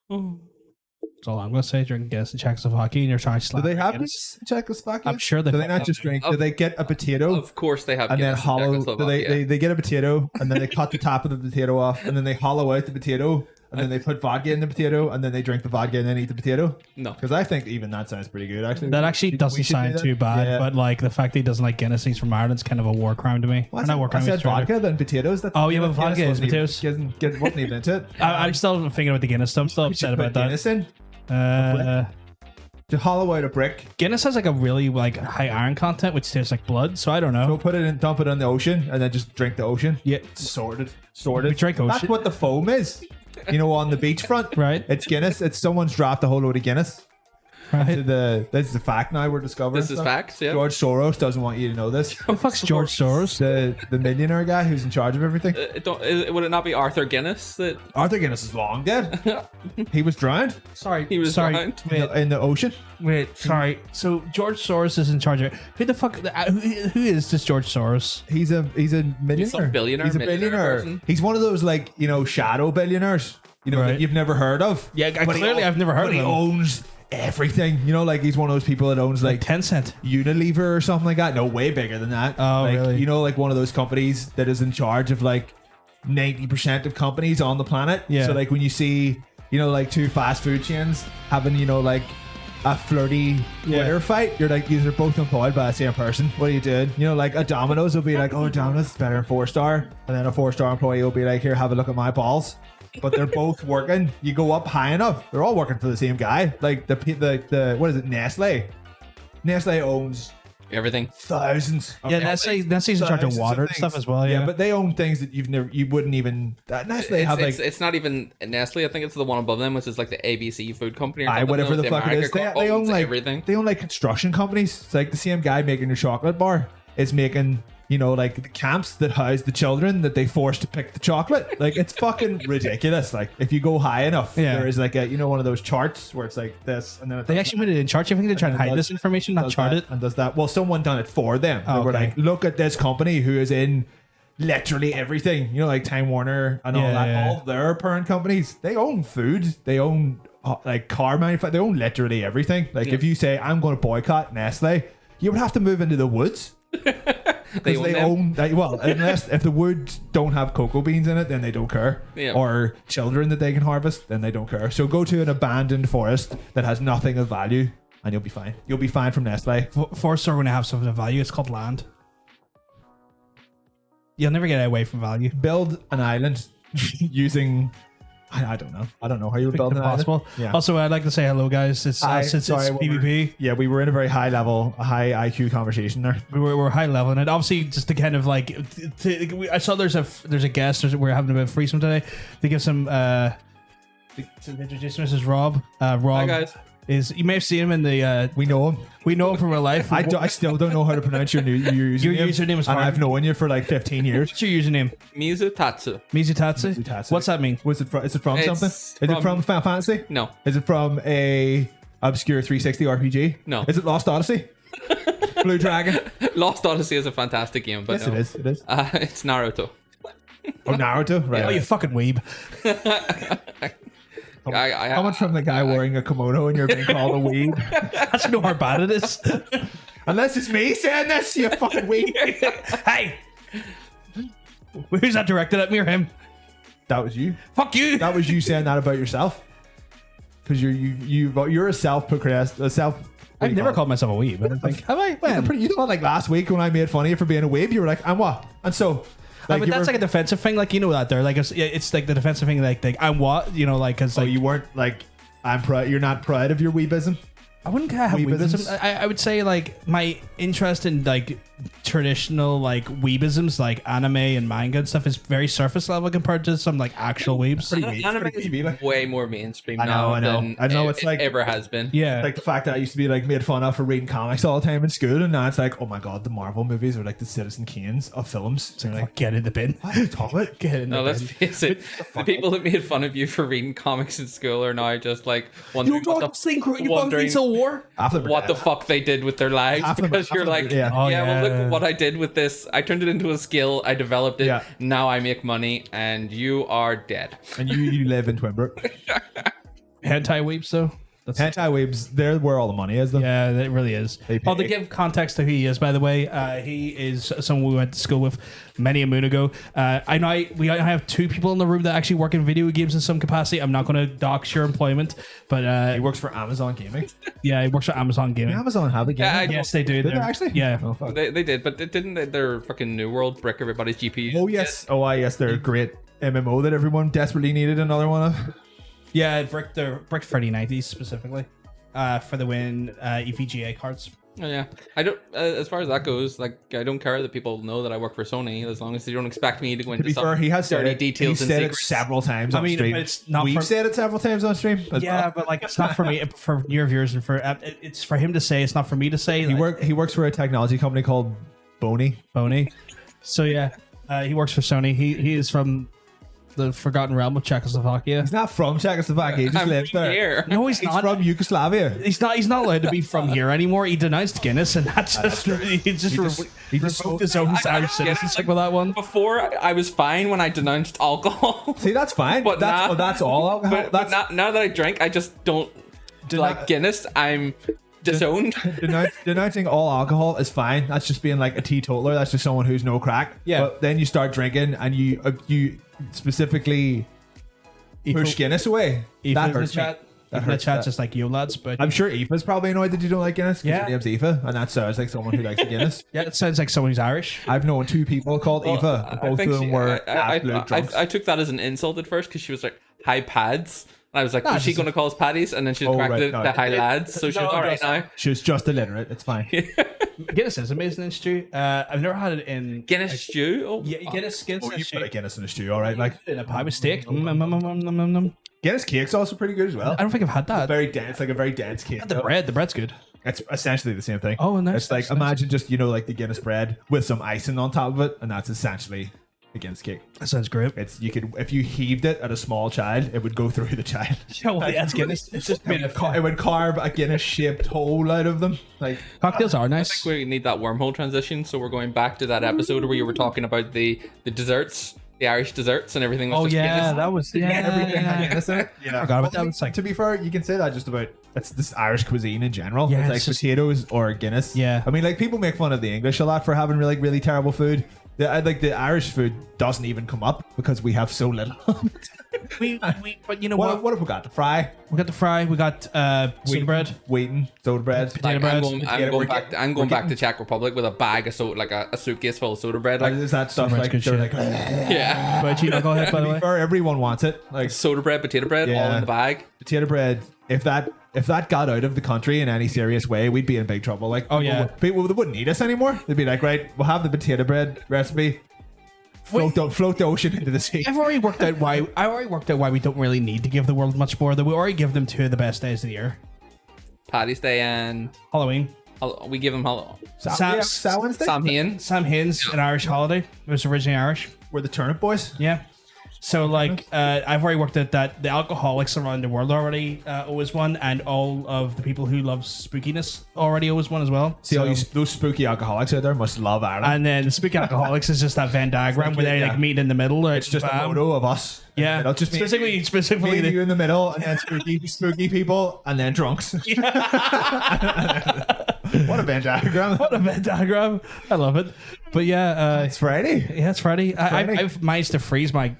That's all I'm gonna say. Drinking Guinness in Czechoslovakia, and you're trying to slap. Do they have Guinness. this in Czechoslovakia? I'm sure they. Do they not just drink? Do they get a potato? Of course they have And then Guinness in hollow. Do Czechoslovakia. they get a potato and then they cut the top of the potato off and then they hollow out the potato and then they put vodka in the potato and then they drink the vodka and then eat the potato. No. Because I think even that sounds pretty good. Actually, That actually doesn't sound too bad, Yeah. but like the fact that he doesn't like Guinness, he's from Ireland, is kind of a war crime to me. Well, Or not war I crime. said it's traitor. vodka, then potatoes. That's, Oh, yeah, but Guinness vodka is wasn't even- potatoes. Wasn't even into it. I'm still thinking about the Guinness. So I'm still upset about that. Guinness in. To hollow out a brick. Guinness has like a really like high iron content, which tastes like blood. So I don't know. So put it in, dump it in the ocean, and then just drink the ocean. Yeah. Sorted. We drink ocean. That's what the foam is. You know, on the beachfront. Right. It's Guinness. It's someone's dropped a whole load of Guinness. Right. This is a fact now we're discovering. This is stuff. facts, yeah. George Soros doesn't want you to know this. Who the fuck's George Soros? The millionaire guy who's in charge of everything. Would it not be Arthur Guinness that Arthur Guinness is long dead. He was drowned Sorry, he was sorry. drowned? in the ocean. Wait, sorry. So George Soros is in charge of who the fuck? Who is this George Soros? He's a millionaire. some billionaire, He's a millionaire billionaire. person. He's one of those like shadow billionaires. That Right. you've never heard of. Yeah, But he clearly I've never heard but of he him. owns everything. Like he's one of those people that owns like Tencent. Unilever or something like that. No, way bigger than that. Oh, like, really? Like one of those companies that is in charge of like 90% of companies on the planet. Yeah. So like when you see, like two fast food chains having, like a flirty winner fight, you're like, these are both employed by the same person. What are you doing? Like a Domino's will be like, oh, Domino's is better than 4-star. And then a 4-star employee will be like, here, have a look at my balls. But they're both working. You go up high enough, they're all working for the same guy. Like the what is it, Nestle? Nestle owns everything? thousands. Of Yeah, companies. Nestle's in charge of Thousands water and things. stuff as well. Yeah, but they own things that you wouldn't even. Nestle have like It's not even Nestle. I think it's the one above them, which is like the ABC food company. Or aye, something. whatever the fuck it is. America They own owns like everything. They own like construction companies. It's like the same guy making your chocolate bar is making. Like the camps that house the children that they force to pick the chocolate. Like it's fucking ridiculous. Like if you go high enough, Yeah. there is like a one of those charts where it's like this, and then they actually put it in chart. I think they're trying to hide this information, not chart it. and does that. Well, someone done it for them. They were okay. like, look at this company who is in literally everything. Like Time Warner and all Yeah, that. yeah. All their parent companies, they own food. They own like car manufacturing. They own literally everything. Like if you say I'm going to boycott Nestle, you would have to move into the woods. They own them. Unless if the woods don't have cocoa beans in it, then they don't care. Yeah. Or children that they can harvest, then they don't care. So go to an abandoned forest that has nothing of value, and you'll be fine. You'll be fine from Nestle. Forests are going to have something of value. It's called land. You'll never get away from value. Build an island using. I don't know. I don't know how you would build an island. Impossible. Yeah. Also, I'd like to say hello, guys. It's since it's PvP. Yeah, we were in a very high level, a high IQ conversation there. We're high level, and obviously just to kind of like, I saw there's a guest. We're having a bit of threesome today. To give some, to introduce him, this is Rob. Rob Hi guys. is you may have seen him in the. We know him. We know him from real life. I still don't know how to pronounce your username. Your username is and hard. I've known you for like 15 years. What's your username? Mizutatsu. Mizutatsu. Mizutatsu. What's that mean? Was it from? Is it from It's something? Is it from- from Final Fantasy? No. Is it from a obscure 360 RPG? No. Is it Lost Odyssey? Blue Dragon? Lost Odyssey is a fantastic game, but Yes, no. it is. It is. It's Naruto. Oh, Naruto? Right. Oh, you fucking weeb. Coming from the guy wearing a kimono and you're being called a weed. That's know how bad it is. Unless it's me saying this, you fucking weed. Hey, who's that directed at me or him? That was you. Fuck you. That was you saying that about yourself. Because you're a self. I've never called myself a weeb. I don't think. Have I? When? You thought like last week when I made fun of you for being a weeb, you were like, "I'm what?" And so, But that's like a defensive thing, like that there, like it's like the defensive thing, like I'm what, like because so like you weren't like, I'm proud. You're not proud of your weebism. I wouldn't have Weebisms? weebism. I would say like my interest in like traditional like weebisms, like anime and manga and stuff, is very surface level compared to some like actual weebs. Anime is way more mainstream I know, now I know. than I know, it it's like- ever has been. Yeah, Like the fact that I used to be like made fun of for reading comics all the time in school, and now it's like, oh my god, the Marvel movies are like the Citizen Kanes of films. So like, like, get in the bin. what are you talking about? Get in No, the let's bin. face it. The people that made fun of you for reading comics in school are now just like wondering Civil War. After what the fuck they did with their lives, Half of them- because half you're of them- like, yeah. Oh, well, yeah. look at what I did with this. I turned it into a skill. I developed it. Yeah. Now I make money, and you are dead. And you live in Twinbrook. hentai weeps though. That's Hentai weebs, they're where all the money is, though. Yeah, it really is. They Well, to pay. give context to who he is, by the way, he is someone we went to school with many a moon ago. I know we have two people in the room that actually work in video games in some capacity. I'm not going to dox your employment, but He works for Amazon Gaming. yeah, he works for Amazon Gaming. Amazon have a game. Yeah, Yes, they do. Did they They're- actually? Yeah. Oh, fuck. They did, but didn't their fucking New World brick everybody's GPU? Oh, yes. Oh, yes. They're a great MMO that everyone desperately needed another one of. Yeah, brick 3090s specifically for the win EVGA cards. Oh, yeah, I don't. As far as that goes, like I don't care that people know that I work for Sony, as long as they don't expect me to go To into be some fair, he has said dirty it. details He's and said it secrets. several times on I mean, stream. but it's not We've for- said it several times on stream. as Yeah, well. but like it's not for me, for your viewers, and for it's for him to say. It's not for me to say. He works for a technology company called Boney. Boney. So yeah, he works for Sony. He is from the Forgotten Realm of Czechoslovakia. He's not from Czechoslovakia. He just I'm lives from there. here. No, he's He's not. from Yugoslavia. He's not. He's not allowed to be from here anymore. He denounced Guinness, and that's just he just revoked his own Irish citizenship with that one. Before I was fine when I denounced alcohol, See, that's fine. But that's, now- that's all alcohol. but now that I drink, I just don't like Guinness. I'm disowned. Denouncing all alcohol is fine. That's just being like a teetotaler. That's just someone who's no crack. Yeah. But then you start drinking and you specifically push Guinness away. That hurts me. That hurts. Chat just like you lads, but I'm sure Aoife's probably annoyed that you don't like Guinness. 'Cause Yeah. Your name's Aoife, and that sounds like someone who likes Guinness. yeah, it sounds like someone who's Irish. I've known two people called Aoife. and both of them were absolute drunks. I took that as an insult at first because she was like, "Hi, pads." And I was like, Nah, "Is she just- going to call us paddies?" And then she Oh, corrected right, it no. to "Hi, lads." So she was all right now. She was just illiterate. It's fine. Guinness is amazing in stew. I've never had it in Guinness stew. Oh, Yeah, fuck. Guinness Oh, you stew put a Guinness in a stew, all right? Like in a pie with steak. Guinness cake's also pretty good as well. I don't think I've had that. Very dense, like a very dense cake. The bread's good. It's essentially the same thing. Oh, nice, It's like nice, imagine just like the Guinness bread with some icing on top of it, and that's essentially a Guinness cake. That sounds great. It's you could if you heaved it at a small child, it would go through the child. You know what? That's Guinness. It's just made of It would carve a Guinness shaped hole out of them. Like cocktails are I nice. think we need that wormhole transition. So we're going back to that episode where you were talking about the desserts, the Irish desserts, and everything. Was Oh just yeah, Guinness. that was everything had Guinness in it. Yeah, Forgot about that. It's like to be fair, you can say that just about it's this Irish cuisine in general. Yeah, it's like it's just- potatoes or Guinness. Yeah. I mean, like people make fun of the English a lot for having really terrible food. The Irish food doesn't even come up because we have so little. but you know what, what? what have we got? The fry, We got the fry. We got soda bread. wheaten, soda bread. Potato Like, bread. I'm going back to Czech Republic with a bag of soda, like a suitcase full of soda bread. Like, Is that stuff bread's like good they're shit. like yeah, But you know, go ahead. By to the be way, fair, everyone wants it. Like soda bread, potato bread, all Yeah. in the bag. potato bread. If that got out of the country in any serious way, we'd be in big trouble. Like, Oh, yeah. people they wouldn't eat us anymore. They'd be like, right, we'll have the potato bread recipe. Float the ocean into the sea. I've already worked out why. We don't really need to give the world much more. That we already give them two of the best days of the year: Paddy's Day and Halloween. we give them Samhain's Day? Samhain. Sam Hain's an Irish holiday. It was originally Irish. We're the turnip boys. Yeah. So like, I've already worked out that the alcoholics around the world already always one, and all of the people who love spookiness already always one as well. See, all those spooky alcoholics out there must love Ireland. And then the spooky alcoholics is just that Venn diagram where they like yeah. meet in the middle. Or it's just a photo of us. Yeah. It'll just be Specifically, me and the, you in the middle, and then spooky people, and then drunks. What a Venn diagram! what a Venn diagram. I love it. But yeah, It's Friday. yeah, it's Friday. Friday. I've managed to freeze my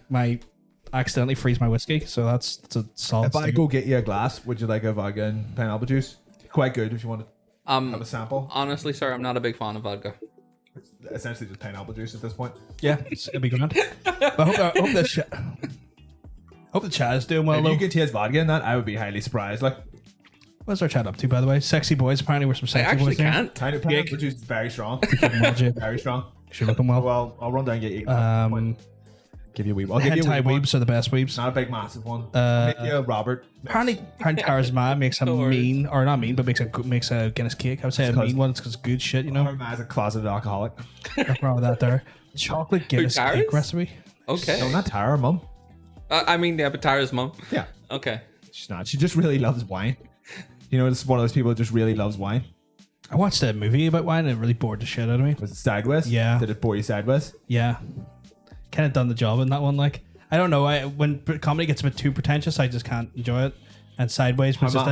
accidentally freeze my whiskey, so that's a solid. If I start. go get you a glass, would you like a vodka and pineapple juice? Quite good if you want to have a sample. Honestly, sir, I'm not a big fan of vodka. It's essentially just pineapple juice at this point. Yeah, it'll be good. But I hope the chat is doing well. If Though. you could taste vodka in that, I would be highly surprised. Like What's our chat up to, by the way? Sexy boys. Apparently, we're some I sexy actually boys here. can't. pineapple juice is very strong. Very strong. Should look them well. Well, I'll run down and get you. Give you a weeb. I'll give you a Hentai weeb. weebs are the best weebs. Not a big massive one. Make you a Robert. Apparently, Tara's mom makes a mean, or not mean, but makes a Guinness cake. I would say a mean one because it's good shit, you know. Her man's a closeted alcoholic. Nothing wrong with that there. Chocolate Guinness Tara's? cake recipe. Okay. No, not Tara, mum. I mean, yeah, but Tara's mum. Yeah. Okay. She's not. She just really loves wine. You know, it's one of those people that just really loves wine. I watched a movie about wine and it really bored the shit out of me. Was it sideways? Yeah. Did it bore you sideways? Yeah. Kind of done the job in that one. Like, I don't know. When comedy gets a bit too pretentious, I just can't enjoy it. and Sideways was just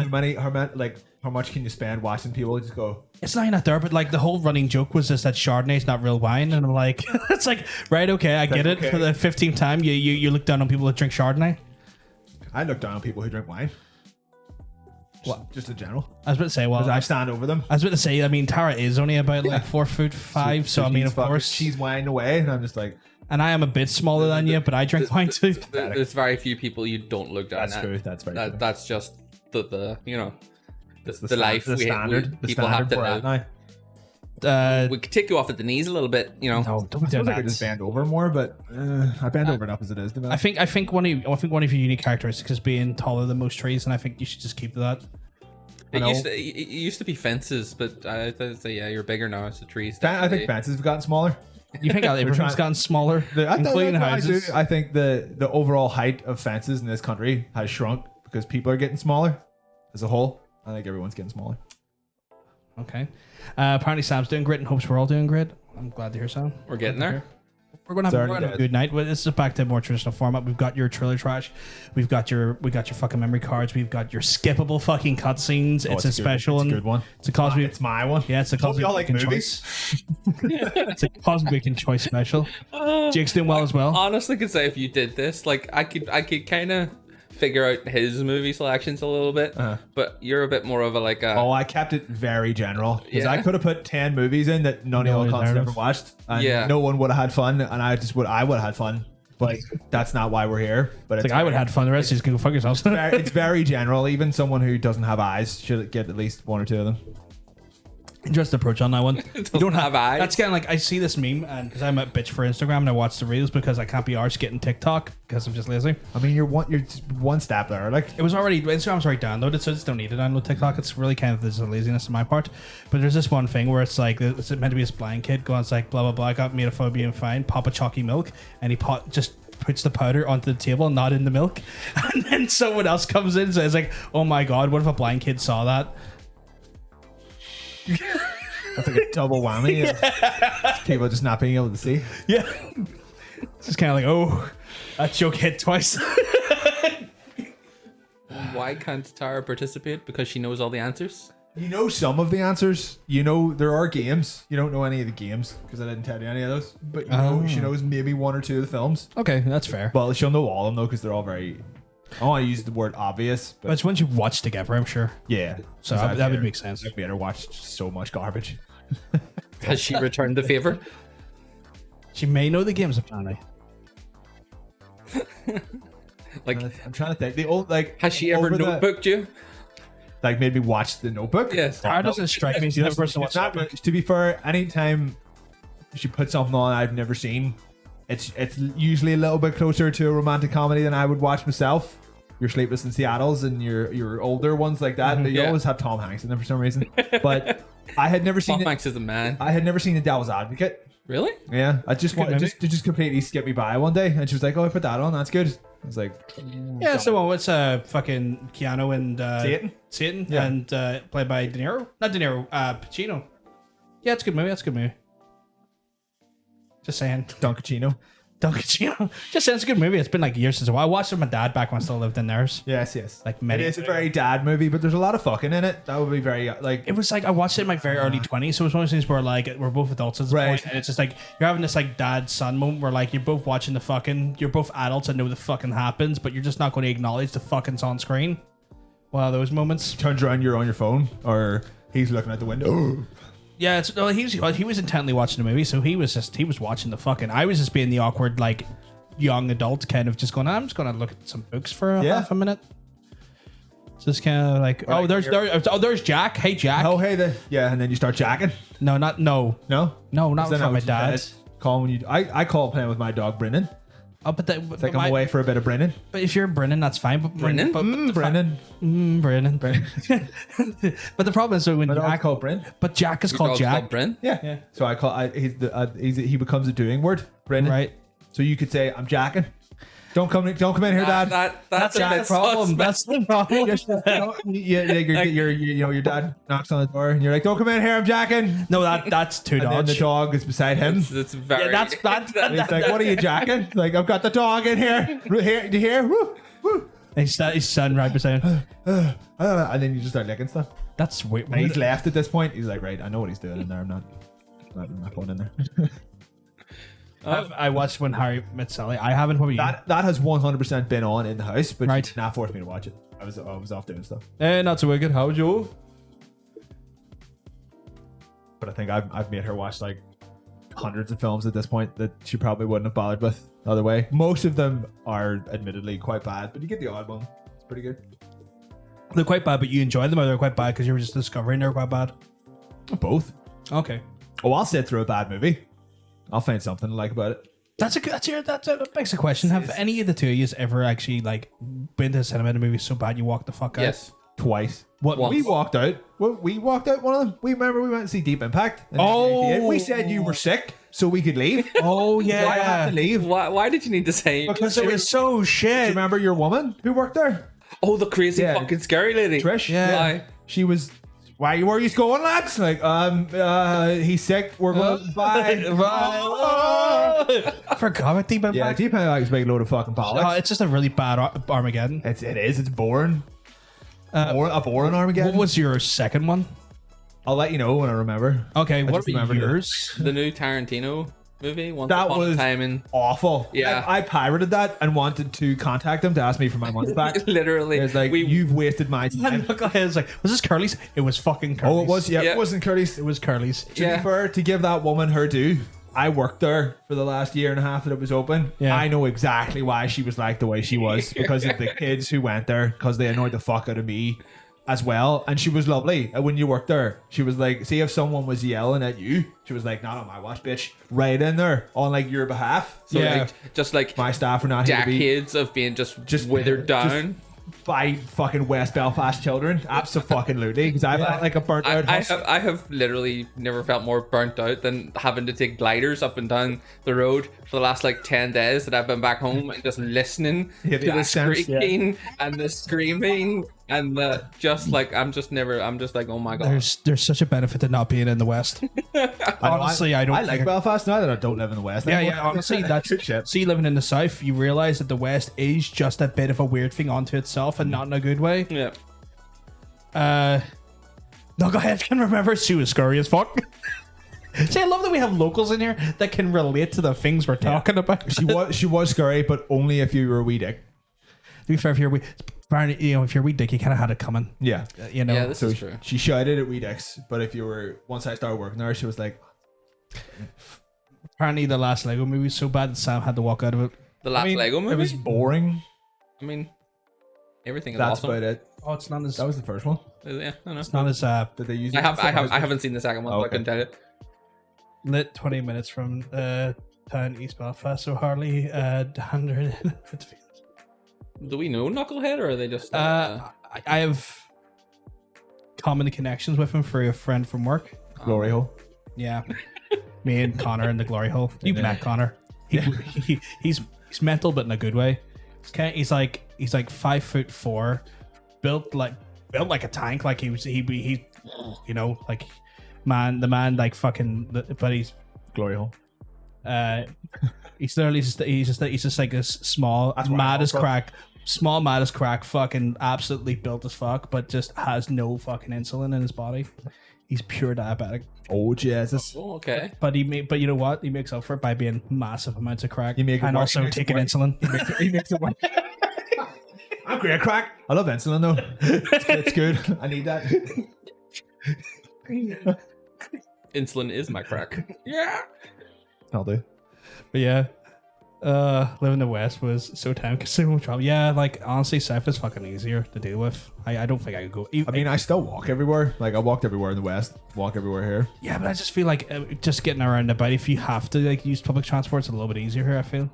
how much can you spend watching people just go? it's not even that there, but like the whole running joke was just that Chardonnay is not real wine, and I'm like, it's like right, okay, I get it. okay. For the 15th time, you look down on people that drink Chardonnay. I look down on people who drink wine. What? Just in general. I was about to say, well, I stand over them. I was about to say, I mean, Tara is only about like 4'5", so I mean, of course, she's wine away, and I'm just like, and I am a bit smaller than you, but I drink wine too. There's very few people you don't look down that's at. true. That's very true. That's just the you know It's the life the standard. The people have to standard live. Uh, We could take you off at the knees a little bit, you know. no, don't I do suppose I could that. just bend over more, but I bend over enough as it is. To be I think one of your unique characteristics is being taller than most trees, and I think you should just keep to that. It used to be fences, but I say yeah, you're bigger now. It's the trees. I think fences have gotten smaller. You think everything's gotten smaller, including houses? I think the overall height of fences in this country has shrunk because people are getting smaller as a whole. I think everyone's getting smaller. Okay. Apparently Sam's doing great and hopes we're all doing great. I'm glad to hear Sam. We're getting there. We're gonna have a good night. Well, this is back to a more traditional format. We've got your trailer trash. We got your fucking memory cards. We've got your skippable fucking cutscenes. It's a special It's a one. good one. It's a Cosby. It's my one. Yeah, it's a Cosby y'all like Bacon movies? choice. It's a Cosby Bacon choice special. Jake's doing well as well. Honestly, could say if you did this, like I could kind of figure out his movie selections a little bit, but you're a bit more of a like a. Oh, I kept it very general because Yeah. I could have put 10 movies in that none of No y'all one cons heard ever of. watched, and Yeah. no one would have had fun, and I would have had fun. But that's not why we're here. But It's like I would have had fun. The rest of you can go fuck yourselves. It's very general. Even someone who doesn't have eyes should get at least one or two of them. Interesting approach on that one. You don't have eyes. That's kind of like I see this meme, and because I'm a bitch for Instagram, and I watch the reels because I can't be arsed getting TikTok because I'm just lazy. I mean, you're just one step there. Like, It was already Instagram's already downloaded, so I just don't need to download TikTok. It's really kind of this laziness on my part. But there's this one thing where it's like it's meant to be this blind kid going, it's like blah blah blah. I got made a phobia and fine. Pop a chalky milk, and he just puts the powder onto the table, not in the milk, and then someone else comes in and says like, "Oh my god, what if a blind kid saw that?" that's like a double whammy of people just not being able to see. Yeah, it's just kind of like, oh, that joke hit twice. Why can't Tara participate? Because she knows all the answers. You know some of the answers. You know there are games. You don't know any of the games because I didn't tell you any of those. But you know she knows maybe one or two of the films. Okay, that's fair. Well, she'll know all of them though because they're all very. I don't want to use the word obvious, But but it's ones you watch together, I'm sure. yeah. So 'Cause that would make sense. I've made her watch so much garbage. Has she returned the favor? She may know the games apparently. Like, I'm trying to think. The old like. has she ever over the- notebooked you? Like made me watch The Notebook? Yes. Tara doesn't strike me as the type of person who It's watches not, to be fair, anytime she puts something on I've never seen, it's usually a little bit closer to a romantic comedy than I would watch myself. Your Sleepless in Seattle's and your older ones like that. You Yeah. always have Tom Hanks in them for some reason. But I had never seen Tom it. Hanks is the man. I had never seen The Devil's Advocate. Really? Yeah, I just Good movie. just completely skipped me by one day, and she was like, "Oh, I put that on. That's good." I was like, Yeah, it's the one with fucking Keanu and Satan Yeah. and played by De Niro. Not De Niro, Pacino. Yeah, it's a good movie. That's a good movie. Just saying. Don Pacino. Don Pacino. Just saying, it's a good movie. It's been like years since I watched it with my dad back when I still lived in theirs. Yes, yes. Like It many. is a very dad movie, but there's a lot of fucking in it. That would be very like. It was like I watched it in my very early 20s, so it was one of those things where like we're both adults at this Right. point, and it's just like you're having this like dad son moment where like you're both watching the fucking, you're both adults and know the fucking happens, but you're just not going to acknowledge the fucking's on screen. Wow, those moments. Turns around, you're on your phone, or he's looking out the window. Yeah, it's well, he was intently watching the movie, so he was watching the fucking. I was just being the awkward like young adult, kind of just going. I'm just going to look at some books for half a minute. Just kind of like, Right, there's Jack. Hey, Jack. Oh, hey, yeah, and then you start jacking. No, not no. No, No, not Is that from my what you dad. said? Call when you. I call playing with my dog Brennan. Oh, but that, It's like I'm away for a bit of Brennan. But if you're Brennan, that's fine. But Brennan? Brennan. Brennan. But the problem is so when My dog Jack, called Bren. but Jack is Your called dog's Jack, called Bryn? Yeah. So I call. He becomes a doing word. Brennan. right? So you could say I'm jacking. Don't come in here, Dad. That's a Jack's bit problem. suspect. That's the problem. Your dad knocks on the door and you're like, don't come in here, I'm jacking. No, that's two And then dogs. the dog is beside him. It's very. Yeah, that's And he's like, what are you jacking? Like, I've got the dog in here. Do you hear? Woo, woo. He's standing right beside him. And then you just start licking stuff. That's weird. And he's left at this point. He's like, right, I know what he's doing in there. I'm not going in there. I watched When Harry Met Sally. I haven't. What about you? That has 100% been on in the house, but Right. she did not force me to watch it. I was off doing stuff. Not so wicked. How was you? But I think I've made her watch like hundreds of films at this point that she probably wouldn't have bothered with the other way. Most of them are admittedly quite bad, but you get the odd one. It's pretty good. They're quite bad, but you enjoyed them, or they're quite bad because you were just discovering they're quite bad? Both. Okay. Oh, I'll sit through a bad movie. I'll find something to like about it. That begs a question. Have any of the two of you ever actually like been to the cinema and a movie so bad you walked the fuck out? Yes. Twice. What? Once. We walked out. We walked out one of them. We remember we went to see Deep Impact. And Oh. we said you were sick, so we could leave. Oh Why have yeah. to leave? Why did you need to say? Because it was so Do shit. you remember your woman who worked there? Oh, the crazy Yeah. fucking scary lady. Trish? Yeah. Why? She was. Where are you going, lads? Like, he's sick. We're going. Bye. I forgot about Deep Impact. Yeah, Deep Impact is a big load of fucking Oh, bollocks. it's just a really bad Armageddon. It is. It's boring. A boring Armageddon. What was your second one? I'll let you know when I remember. Okay, what just about remembered it. yours? The new Tarantino movie. Once That Upon a was Time in awful. Yeah. I pirated that and wanted to contact them to ask me for my money back. literally. It's like, you've wasted my time. Knucklehead's like, was this Curly's? It was fucking Curly's. Oh, it was. Yeah, Yeah. it wasn't Curtis. It was Curly's. To Yeah. be fair, to give that woman her due, I worked there for the last year and a half that it was open. Yeah. I know exactly why she was like the way she was because of the kids who went there because they annoyed the fuck out of me as well. And she was lovely. And when you worked there, she was like, see if someone was yelling at you, she was like, not on my watch, bitch. Right in there on like your behalf. So Yeah. like, just like my staff are not here to be decades of being just withered just down. by fucking West Belfast children. Absolutely. Because I felt like a burnt out husk. I have literally never felt more burnt out than having to take gliders up and down the road for the last like 10 days that I've been back home and just listening Yeah, to the the accents, squeaking and the screaming and the just like I'm just like, oh my god. There's such a benefit to not being in the West. Honestly, I don't I like think- Belfast now that I don't live in the West. Yeah, anymore. yeah. Honestly, that's Good shit. See, living in the South, you realize that the West is just a bit of a weird thing onto itself, and not in a good way. Yeah. No, go ahead. I can remember. She was scary as fuck. See, I love that we have locals in here that can relate to the things we're talking about. She was scary, but only if you were a wee dick. To be fair, if you're a wee dick, you kind of had it coming. Yeah. You know. Yeah, this So is true. she shouted at wee dicks, but if you were once I started working there, she was like, Apparently, the last Lego movie was so bad that Sam had to walk out of it. The last I mean, Lego movie? it was boring. I mean, everything is That's awesome. about it. Oh, it's not as. That was the first one. Yeah, I know. It's not as Did they use? I it? haven't seen the second one, so I Okay. couldn't tell you. lit 20 minutes from town East Belfast, so hardly 100. Do we know Knucklehead or are they just I have common connections with him through a friend from work. Glory hole. Yeah, me and Connor in the glory hole. You met Connor. He's mental, but in a good way. He's like 5'4", built like a tank. Like he's you know, like the man like fucking. But he's Glory hole. he's literally he's just like this small, That's where mad I as come crack, fucking absolutely built as fuck, but just has no fucking insulin in his body. He's pure diabetic. Oh Jesus! oh, okay. But but you know what? He makes up for it by being massive amounts of crack You make it and work. also He makes it taking work. insulin. He makes it work. I'm great crack. I love insulin though. It's good. I need that. Insulin is my crack. Yeah. I'll do. But yeah, living in the West was so time consuming. Yeah, like honestly, South is fucking easier to deal with. I don't think I could go. I mean, I still walk everywhere. Like I walked everywhere in the West. Walk everywhere here. yeah, but I just feel like just getting around about. If you have to like use public transport, it's a little bit easier here. I feel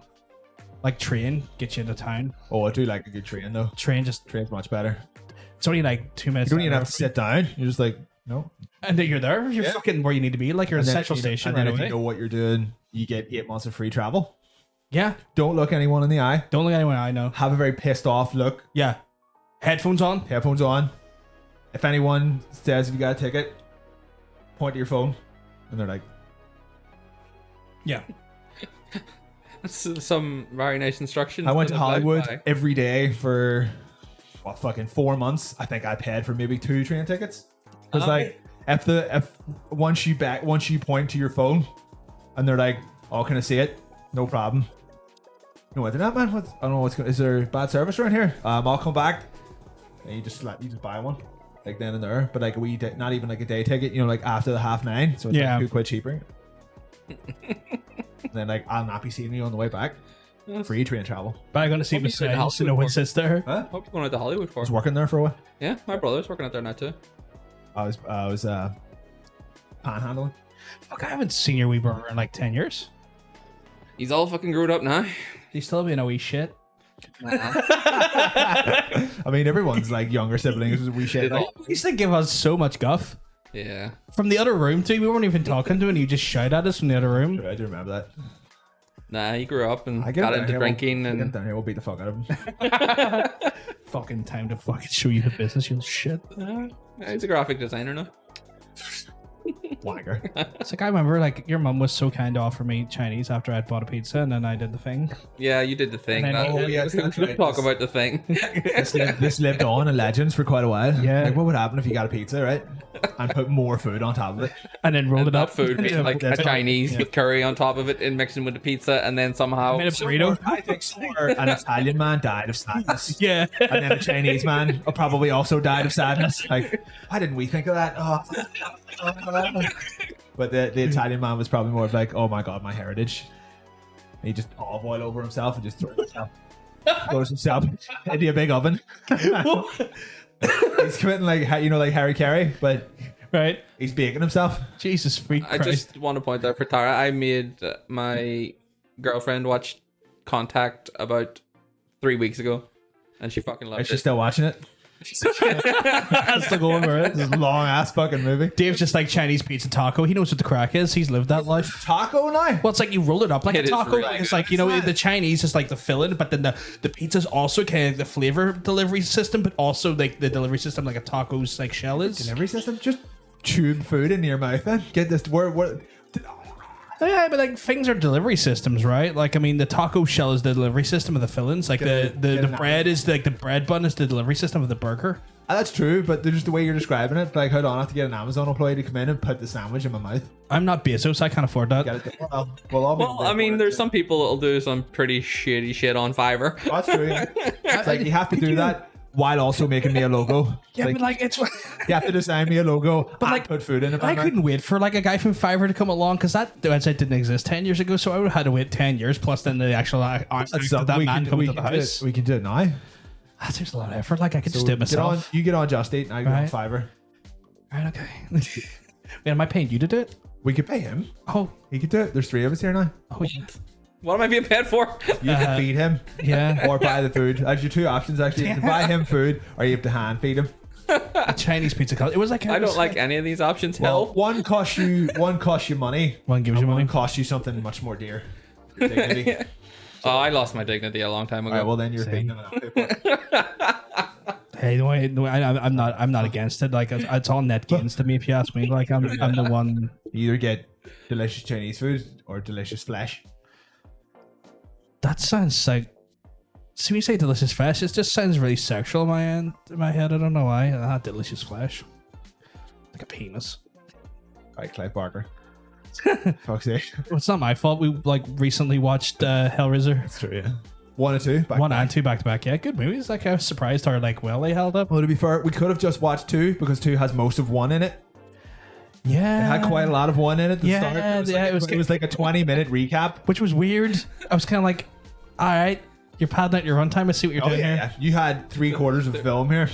like train gets you into town. Oh, I do like a good train though. Train just Train's much better. it's only like 2 minutes. You don't even have to sit down. You're just like no. and then you're there. You're fucking where you need to be. Like you're in And then Central if you- Station And right then if away. you know what you're doing, you get 8 months of free travel. Yeah, Don't look anyone in the eye. don't look at anyone I know. Have a very pissed off look. Yeah, headphones on. Headphones on. If anyone says if you got a ticket, point to your phone, and they're like, Yeah. That's some very nice instructions. I went for to the Hollywood blind every day for fucking 4 months, I think I paid for maybe 2 train tickets. Because like if once you point to your phone and they're like, oh, can I see it? No problem. No internet, man. I don't know what's going. Is there bad service around here? I'll come back. And you just buy one like then and there, but like not even like a day ticket. You know, like after the 9:30, so it's like £2 cheaper. And then like I'll not be seeing you on the way back. Free train travel. But I'm gonna see my sister. What are you going out to Hollywood for? I was working there for a while. Yeah, my brother's working out there now too. I was panhandling. Fuck, I haven't seen your wee brother in like 10 years. He's all fucking grown up now. He's still being a wee shit. I mean, everyone's like younger siblings is a wee shit. Like, He used to give us so much guff. Yeah. From the other room too. We weren't even talking to him and you just shout at us from the other room. I do remember that. Nah, he grew up and I get got down into here, drinking we'll, and down here, we'll beat the fuck out of him. Fucking time to fucking show you the business, you shit. he's a graphic designer now. Wanker. It's like I remember like your mum was so kind to offer me Chinese after I'd bought a pizza and then I did the thing. Yeah, you did the thing. And then- Let's talk about the thing. This lived on in legends for quite a while. Yeah. Like, what would happen if you got a pizza, right? And put more food on top of it. And then rolled it That up. food being like a That's- Chinese with curry on top of it and mixing with the pizza and then somehow Made a burrito. I think somewhere an Italian man died of sadness. Yeah. And then a Chinese man probably also died of sadness. Like, why didn't we think of that? Oh. But the Italian man was probably more of like, oh my god, my heritage. And he just olive oil over himself and just throws himself into a big oven. He's committing like Harry Carey, but Right. he's baking himself. Jesus freak I Christ. just want to point out for Tara, I made my girlfriend watch Contact about 3 weeks ago and she fucking loved Is she it. still watching it? That's the going for it. This long ass fucking movie. Dave's just like Chinese pizza taco. He knows what the crack is. He's lived that life. Taco now? Well, it's like you roll it up like It a is taco. really Like, it's good. like, you know, the Chinese is like the filling, but then the pizza's also kind of the flavor delivery system, but also like the delivery system like a taco's like shell is. Delivery system? Just tube food into your mouth then. Get this. Where Yeah, but like things are delivery systems, right? Like I mean, the taco shell is the delivery system of the fillings. Like the bread is like the bread bun is the delivery system of the burger. That's true, but just the way you're describing it, like, hold on, I have to get an Amazon employee to come in and put the sandwich in my mouth. I'm not Bezos. I can't afford that. Get it? I'll Well, I mean, there's some people that'll do some pretty shitty shit on Fiverr. That's true. It's like you have to do that while also making me a logo. Yeah, Like, but like it's. you have to design me a logo, but like, put food in it. I couldn't wait for like a guy from Fiverr to come along because that website didn't exist 10 years ago. So I would have had to wait 10 years plus then the actual act of that man coming to the house. We can do it now. That takes a lot of effort. Like I could just do it Get on, myself. you get on Just Eat, and I get on Right. Fiverr. Right, okay. Wait, am I paying you to do it? We could pay him. Oh, He could do it. There's 3 of us here now. oh yeah. What am I being paid for? You can feed him. Yeah. Or buy the food. That's your 2 options actually. You have to buy him food or you have to hand feed him. A Chinese pizza culture. It was like I don't like any of these options. Well, Hell. one costs you money. One gives and you money. One costs you something much more dear. Your dignity. Oh, I lost my dignity a long time ago. All right, well then you're feeding him an outfit. Hey, no, I'm not against it. Like it's all net gains to me if you ask me. Like I'm the one. You either get delicious Chinese food or delicious flesh. That sounds like. See, when you say delicious flesh, it just sounds really sexual in my head. I don't know why. Delicious flesh, like a penis. All right, Clive Barker. Fuck's sake. Well, it's not my fault. We like recently watched Hellraiser. That's true, yeah. 1 or 2. Back One and 2 back to back. Yeah, good movies. Like I was surprised how like well they held up. Well, to be fair, we could have just watched 2 because 2 has most of 1 in it. Yeah, It had quite a lot of 1 in it at the Yeah, start. yeah, It was like a 20-minute recap. which was weird. I was kind of like, all right, you're padding out your runtime. I see what you're Oh doing yeah, here. you had 3/4 of film here.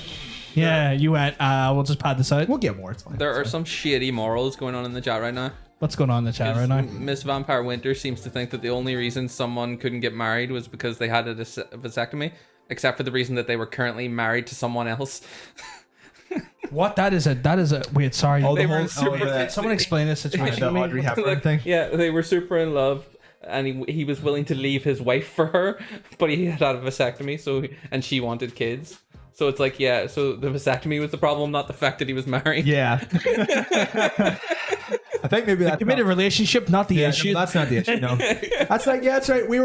Yeah, you went. We'll just pad this out. We'll get more. It's fine. There are some shitty morals going on in the chat right now. What's going on in the chat right now? Miss Vampire Winter seems to think that the only reason someone couldn't get married was because they had a vasectomy, except for the reason that they were currently married to someone else. What? That is a. Wait, sorry. Oh, They the were whole, super- the, Someone explain this situation the to me. Audrey Hepburn thing. Yeah, they were super in love, and he was willing to leave his wife for her, but he had a vasectomy, and she wanted kids. So it's like, yeah, so the vasectomy was the problem, not the fact that he was married. Yeah. I think maybe that's Committed relationship, not the yeah, issue. no, that's not the issue. No, that's like yeah, that's right. Me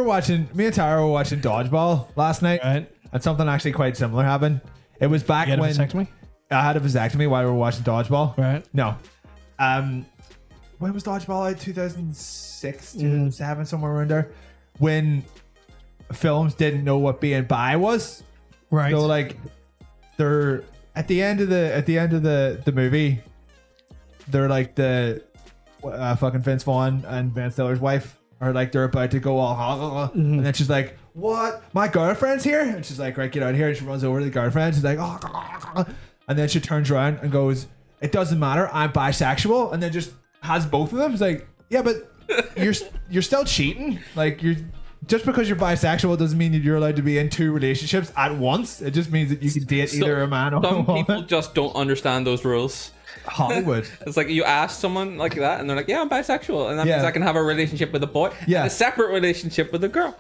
and Tara were watching Dodgeball last night, Right. and something actually quite similar happened. It was back You had a when vasectomy? I had a vasectomy while we were watching Dodgeball. Right. No. When was Dodgeball out? 2006, 2007, somewhere around there. When films didn't know what being bi was. Right. So like they're at the end of the movie, they're like the fucking Vince Vaughn and Ben Stiller's wife are like they're about to go all and then she's like, "What? My girlfriend's here?" And she's like, "Right, get out of here." And she runs over to the girlfriend. She's like, "Oh," and then she turns around and goes, "It doesn't matter. I'm bisexual." And then just has both of them. It's like, yeah, but you're still cheating. Like you're. Just because you're bisexual doesn't mean that you're allowed to be in two relationships at once. It just means that you can date either a man or a Some woman. people just don't understand those rules. Hollywood. It's like you ask someone like that, and they're like, "Yeah, I'm bisexual," and that means I can have a relationship with a boy, and a separate relationship with a girl.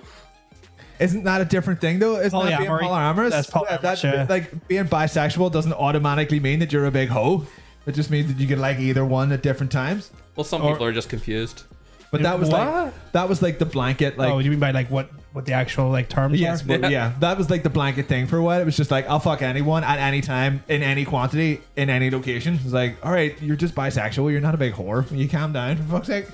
Isn't that a different thing though? Isn't that being polyamorous? That's polyamorous. Yeah, like being bisexual doesn't automatically mean that you're a big hoe. It just means that you can like either one at different times. Well, some people are just confused. But that was like the blanket like. Oh, you mean by like what the actual like terms Yes, are? but yeah, that was like the blanket thing for what it was just like I'll fuck anyone at any time in any quantity in any location. It's like, all right, you're just bisexual. You're not a big whore. You calm down for fuck's sake.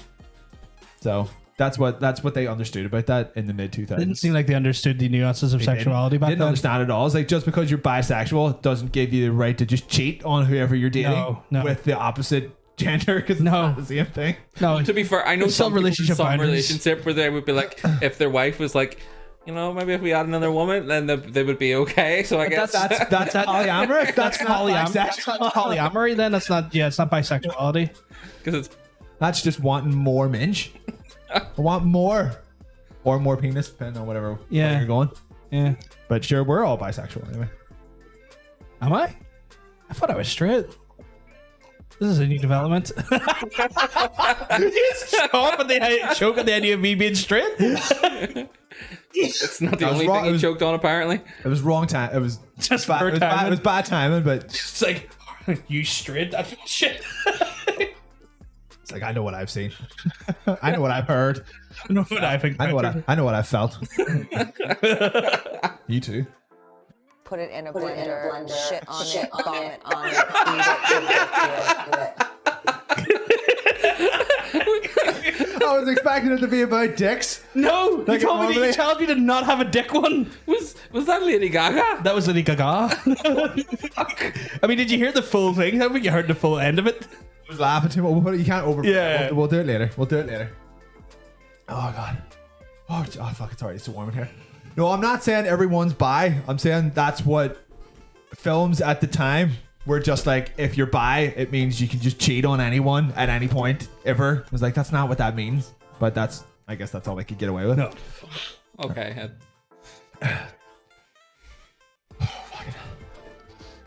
So that's what they understood about that in the mid 2000s. Didn't seem like they understood the nuances of sexuality back Didn't then. understand it all. It's like just because you're bisexual doesn't give you the right to just cheat on whoever you're dating No. with the opposite gender because it's not the same thing. No, To be fair, I know There's still some relationship relationship where they would be like, if their wife was like, you know, maybe if we had another woman, then they would be okay. So I guess That's polyamorous. That's not That's not bisexual. polyamory then. That's not. Yeah, it's not bisexuality. because it's That's just wanting more minge. I want more. Or more penis, depending on whatever way you're going. Yeah. But sure, we're all bisexual anyway. Am I? I thought I was straight. This is a new development. You stop at the choke at the idea of me being straight. it's not the I was only wrong. thing he choked on apparently. It was wrong time. It was Just bad. poor It was bad, timing. it was bad timing, but It's like you straight. That shit. it's like I know what I've seen. I know what I've heard. I know what I think. I know what I've felt. You too. Put it in a blender, shit on it, vomit on it, eat it. I was expecting it to be about dicks. No, Like you told normally- you told me to not have a dick one. Was that Lady Gaga? That was Lady Gaga. I mean, did you hear the full thing? I don't think you heard the full end of it. I was laughing too much. You can't over. Yeah. We'll do it later. Oh god. Oh fuck! It's already so warm in here. No, I'm not saying everyone's bi. I'm saying that's what films at the time were just like. If you're bi, it means you can just cheat on anyone at any point ever. It was like that's not what that means. But I guess that's all they could get away with. No. Okay.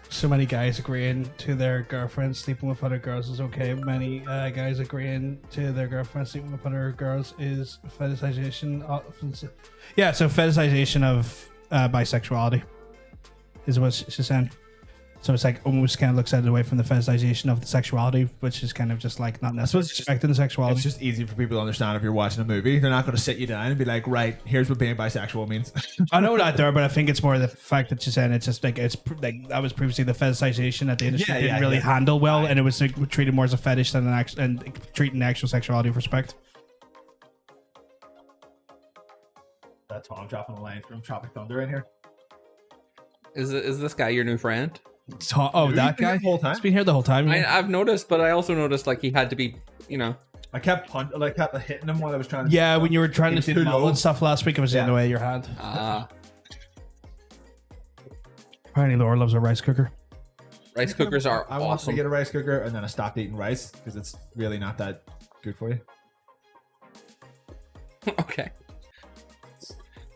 So many guys agreeing to their girlfriends sleeping with other girls is okay. Many guys agreeing to their girlfriends sleeping with other girls is fetishization. Yeah, so fetishization of bisexuality is what she's saying. So it's like almost kind of looks at it away from the fetishization of the sexuality, which is kind of just like not necessarily respecting the sexuality. It's just easy for people to understand if you're watching a movie. They're not going to sit you down and be like, right, here's what being bisexual means. I know that there, but I think it's more the fact that she's saying it's just like like that was previously the fetishization that the industry didn't really handle well, and it was like, treated more as a fetish than and treating the actual sexuality with respect. That's Tom dropping a line from Tropic Thunder in here. Is this guy your new friend? That guy? The whole time? He's been here the whole time. Yeah, I've noticed, but I also noticed like he had to be, you know. I kept hitting him while I was trying to. yeah, when you were trying to He's do too the low. and stuff last week, it was in the way of your hand. Apparently, Laura loves a rice cooker. Rice cookers are I wanted to awesome. get a rice cooker and then I stopped eating rice because it's really not that good for you. Okay.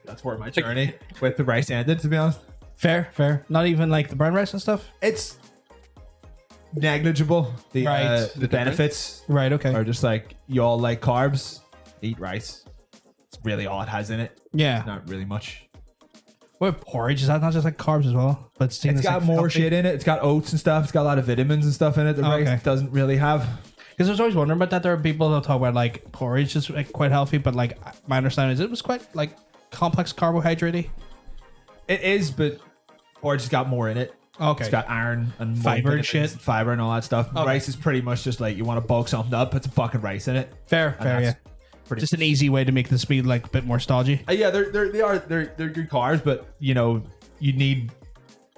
That's where my journey with the rice ended, to be honest. Fair. Not even like the brown rice and stuff. It's negligible. Right. The benefits Right. Okay. are just like y'all like carbs, eat rice. It's really all it has in it. Yeah. Not really much. What porridge is that? Not just like carbs as well, but it's Got more shit in it. It's got oats and stuff. It's got a lot of vitamins and stuff in it that rice doesn't really have. Because I was always wondering about that. There are people that talk about like porridge is like quite healthy, but like my understanding is it was quite like complex carbohydrate-y. It is, but porridge has got more in it. Okay. It's got iron and Fiber and multivitamins shit. and fiber and all that stuff. Okay. Rice is pretty much just like you want to bulk something up, put some fucking rice in it. Fair, And fair, yeah. that's pretty Just an easy way to make the speed like a bit more stodgy. Yeah, they're good cars, but you know you need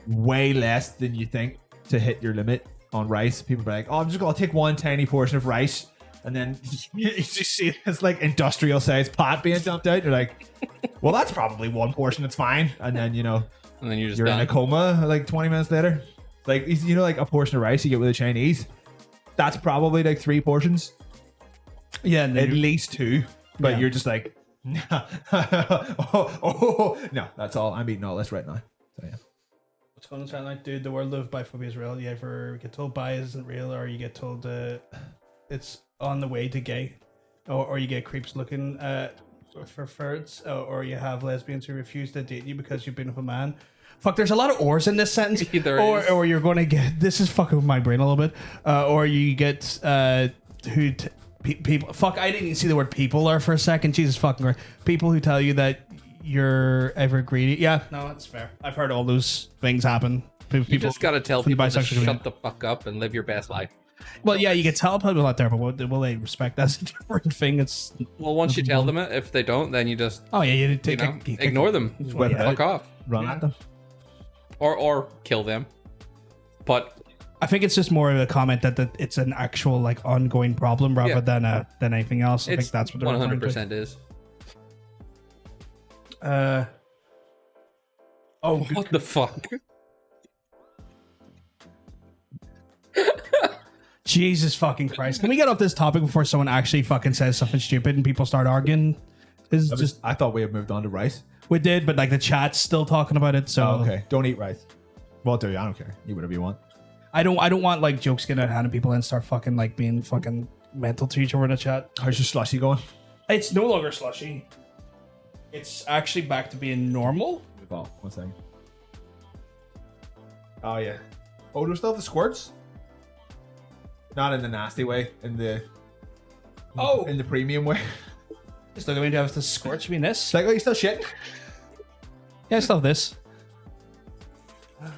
way less than you think to hit your limit on rice. People are like, "Oh, I'm just gonna take one tiny portion of rice," and then you just see it's like industrial sized pot being dumped out. You're like, "Well, that's probably one portion. It's fine." And then And then you're just you're done. in a coma like 20 minutes later. Like like a portion of rice you get with a Chinese. That's probably like 3 portions, Yeah, and at then least 2. But Yeah. you're just like, no, that's all. I'm eating all this right now. So yeah. what's going on sound like, dude? The world of biphobia is real. You ever get told bi isn't real, or you get told it's on the way to gay, or you get creeps looking for ferds, or you have lesbians who refuse to date you because you've been with a man. Fuck, there's a lot of ors in this sentence. There is. Or you're going to get, this is fucking with my brain a little bit, or you get people. Fuck, I didn't even see the word people there for a second. Jesus fucking Christ. People who tell you that you're ever greedy. Yeah, no, that's fair. I've heard all those things happen. People, You just gotta tell from the people to bisexual community. shut the fuck up and live your best life. Well, yeah, you can tell people out there, but will they respect? That's a different thing. It's Well, once you tell them it, if they don't, then you just oh yeah, you you take know ignore them. Whip it out, Fuck off, run at them. or kill them. But I think it's just more of a comment that it's an actual like ongoing problem rather Yeah. than anything else. I it's think that's what they're referring to. 100% is. Oh, What the fuck? Jesus fucking Christ! Can we get off this topic before someone actually fucking says something stupid and people start arguing? This is just I thought we had moved on to rice. we did, but like the chat's still talking about it. So Oh, okay. Don't eat rice. Well, do you? I don't care. Eat whatever you want. I don't want like jokes getting out of hand and people then start fucking like being fucking mental to each other in the chat. How's your slushy going? It's no longer slushy. It's actually back to being normal. Oh, 1 second. Oh yeah. Oh, do we still have the squirts? Not in the nasty way. In the premium way. Just look at me to have to scorch me in this. It's like, oh, you still shit? Yeah, I still have this. That's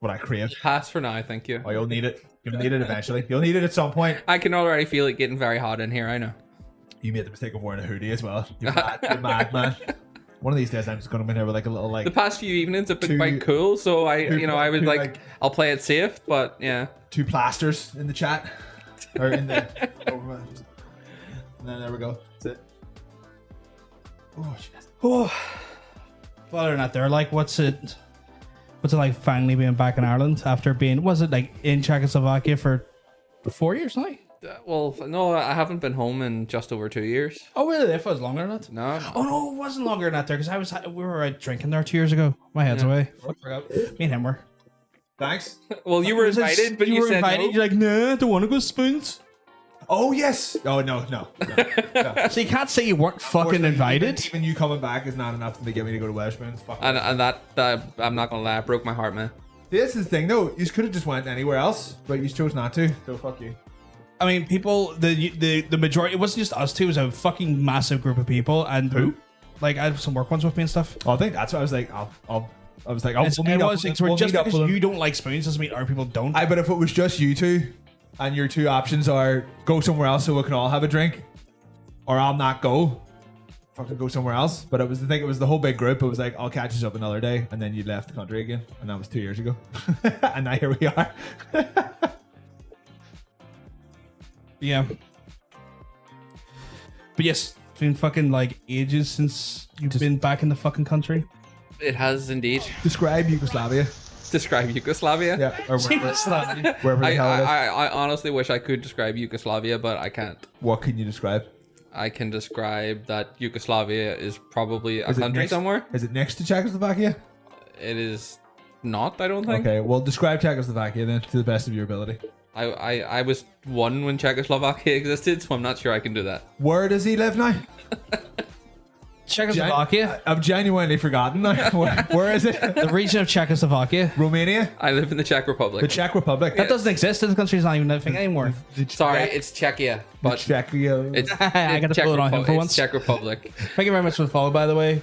what I crave. Pass for now, thank you. Oh, you'll need it. You'll need it eventually. You'll need it at some point. I can already feel it getting very hot in here. I know. You made the mistake of wearing a hoodie as well. You're mad, man. One of these days, I'm just going to be here with like a little like The past few evenings have been Two- quite cool, so I was two, like, I'll play it safe, but yeah. 2 plasters in the chat or in the. And then there we go. That's it. Oh, shit. Oh, well, they're not there. Like, what's it like finally being back in Ireland after being, was it like in Czechoslovakia for 4 years now? Well, no, I haven't been home in just over 2 years. Oh, really? If it was longer than that? No. Oh, no, it wasn't longer than that there because we were out drinking there 2 years ago. My head's away. I forgot. Me and him were. Thanks. Well, you were Was it- invited, but you were said invited. no. You're like, nah, don't want to go spoons. Oh, yes. Oh, no. So you can't say you weren't fucking invited. Even you coming back is not enough to get me to go to Welshman's. Fuck. And that I'm not gonna lie, it broke my heart, man. This is the thing, though. You could have just went anywhere else, but you chose not to. So fuck you. I mean, people, the majority, it wasn't just us two, it was a fucking massive group of people. And Who? like, I had some work ones with me and stuff. Well, I think that's why I was like, I'll It's, meet it up was, with it's them. We'll just meet up because with them. you don't like spoons doesn't mean other people don't. But if it was just you two, and your 2 options are go somewhere else so we can all have a drink, or I'll not go, fucking go somewhere else. But it was the thing, it was the whole big group. It was like, I'll catch us up another day, and then you left the country again, and that was 2 years ago. And now here we are. Yeah. But yes, it's been fucking like ages since you've been back in the fucking country. It has indeed. Describe Yugoslavia. Describe Yugoslavia. Yeah, or wherever the I, hell it is. I honestly wish I could describe Yugoslavia, but I can't. What can you describe? I can describe that Yugoslavia is probably a Is it country next- somewhere. Is it next to Czechoslovakia? It is not, I don't think. Okay, well, describe Czechoslovakia then to the best of your ability. I was 1 when Czechoslovakia existed, so I'm not sure I can do that. Where does he live now? Czechoslovakia? I've genuinely forgotten now. Where is it? The region of Czechoslovakia? Romania? I live in the Czech Republic. The Czech Republic? That doesn't exist. This country's not even a thing anymore. Sorry, it's Czechia, but Czechia. it's, I gotta pull it on him for it's once. Czech Republic. Thank you very much for the follow, by the way.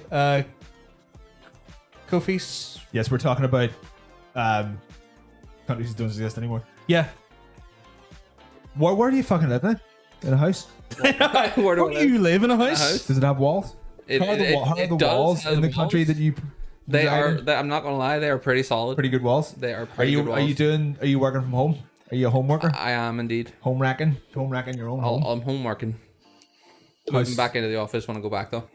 Mexico feasts. Yes, we're talking about countries that don't exist anymore. Yeah. Where do you fucking live then? In a house? Where do I Where do you live in a house? house? Does it have walls? How are the does walls have in the walls. country that you? They reside are. in? I'm not gonna lie. They are pretty solid. Pretty good walls. They are Are pretty you? good Are you walls. Are you working from home? Are you a home worker? I am indeed. Home racking your own home. I'm home working. House. Moving back into the office when I go back though.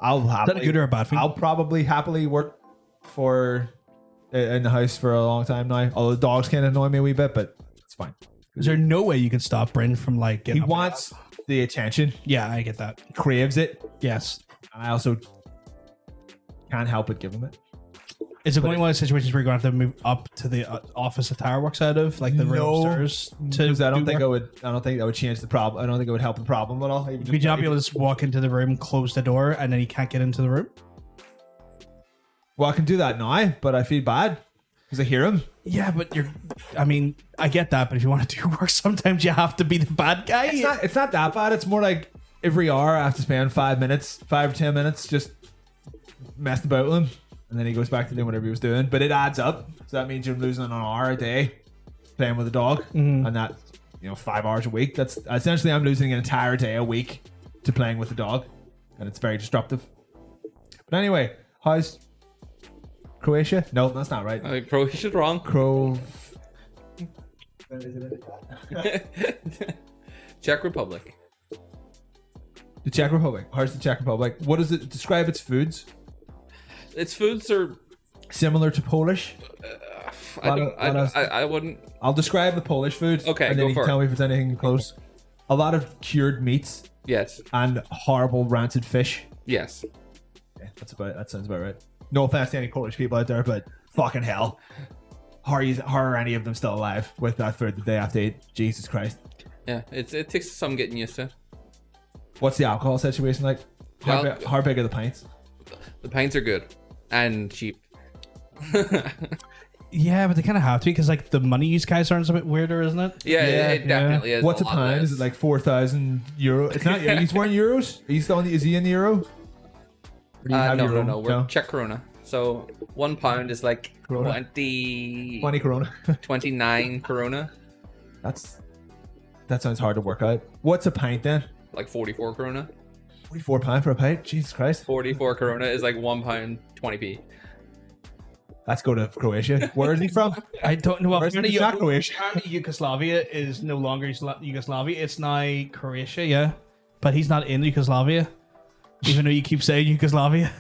I'll Is that a happily, good or a bad thing? I'll probably happily work for in the house for a long time now. Although the dogs can annoy me a wee bit, but it's fine. Is there no way you can stop Bryn from like He getting up? wants the attention, Yeah, I get that. craves it, Yes. and I also can't help but give him it. Is it going to be one of the situations where you're going to have to move up to the office the tire works out of, like the room No, upstairs? Because I don't do think work? I don't think that would change the problem. I don't think it would help the problem at all. Would you not be able to just walk into the room, close the door, and then he can't get into the room? Well, I can do that now, but I feel bad because I hear him. Yeah, but I mean, I get that, but if you want to do work, sometimes you have to be the bad guy. It's not that bad. It's more like every hour I have to spend 5 or 10 minutes just messing about with him. And then he goes back to doing whatever he was doing. But it adds up. So that means you're losing an hour a day playing with a dog. And that, 5 hours a week. That's essentially I'm losing an entire day a week to playing with the dog. And it's very disruptive. But anyway, how's Croatia? No, that's not right. Croatia's wrong. Czech Republic. The Czech Republic. How's the Czech Republic? What does it describe its foods? Its foods are. Similar to Polish? I wouldn't. I'll describe the Polish food. Okay, and then go you for can tell it. me if it's anything close. A lot of cured meats Yes. and horrible rancid fish. Yes. Yeah, that sounds about right. No offense to any Polish people out there, but fucking hell. How are any of them still alive with that food that they have to eat? Jesus Christ. Yeah. It takes some getting used to. What's the alcohol situation like? How big are the pints? The pints are good and cheap. Yeah, but they kind of have to because like the money you guys earn is a bit weirder, isn't it? Yeah, it definitely is. What's a lot pound? less. Is it like 4,000 euro? It's not. He's wearing euros. Is he in the euro? Or do you have your own? No. We're Czech Corona. So 1 pound is like Corona. 20 Corona. 29 Corona. That sounds hard to work out. What's a pint then? Like 44 Corona. £44 for a pint? Jesus Christ. 44 Corona is like 1 pound 20p. Let's go to Croatia. Where is he from? I don't know. Where's Apparently, it's not Croatia. apparently Yugoslavia is no longer Yugoslavia. It's now Croatia, yeah. But he's not in Yugoslavia, even though you keep saying Yugoslavia.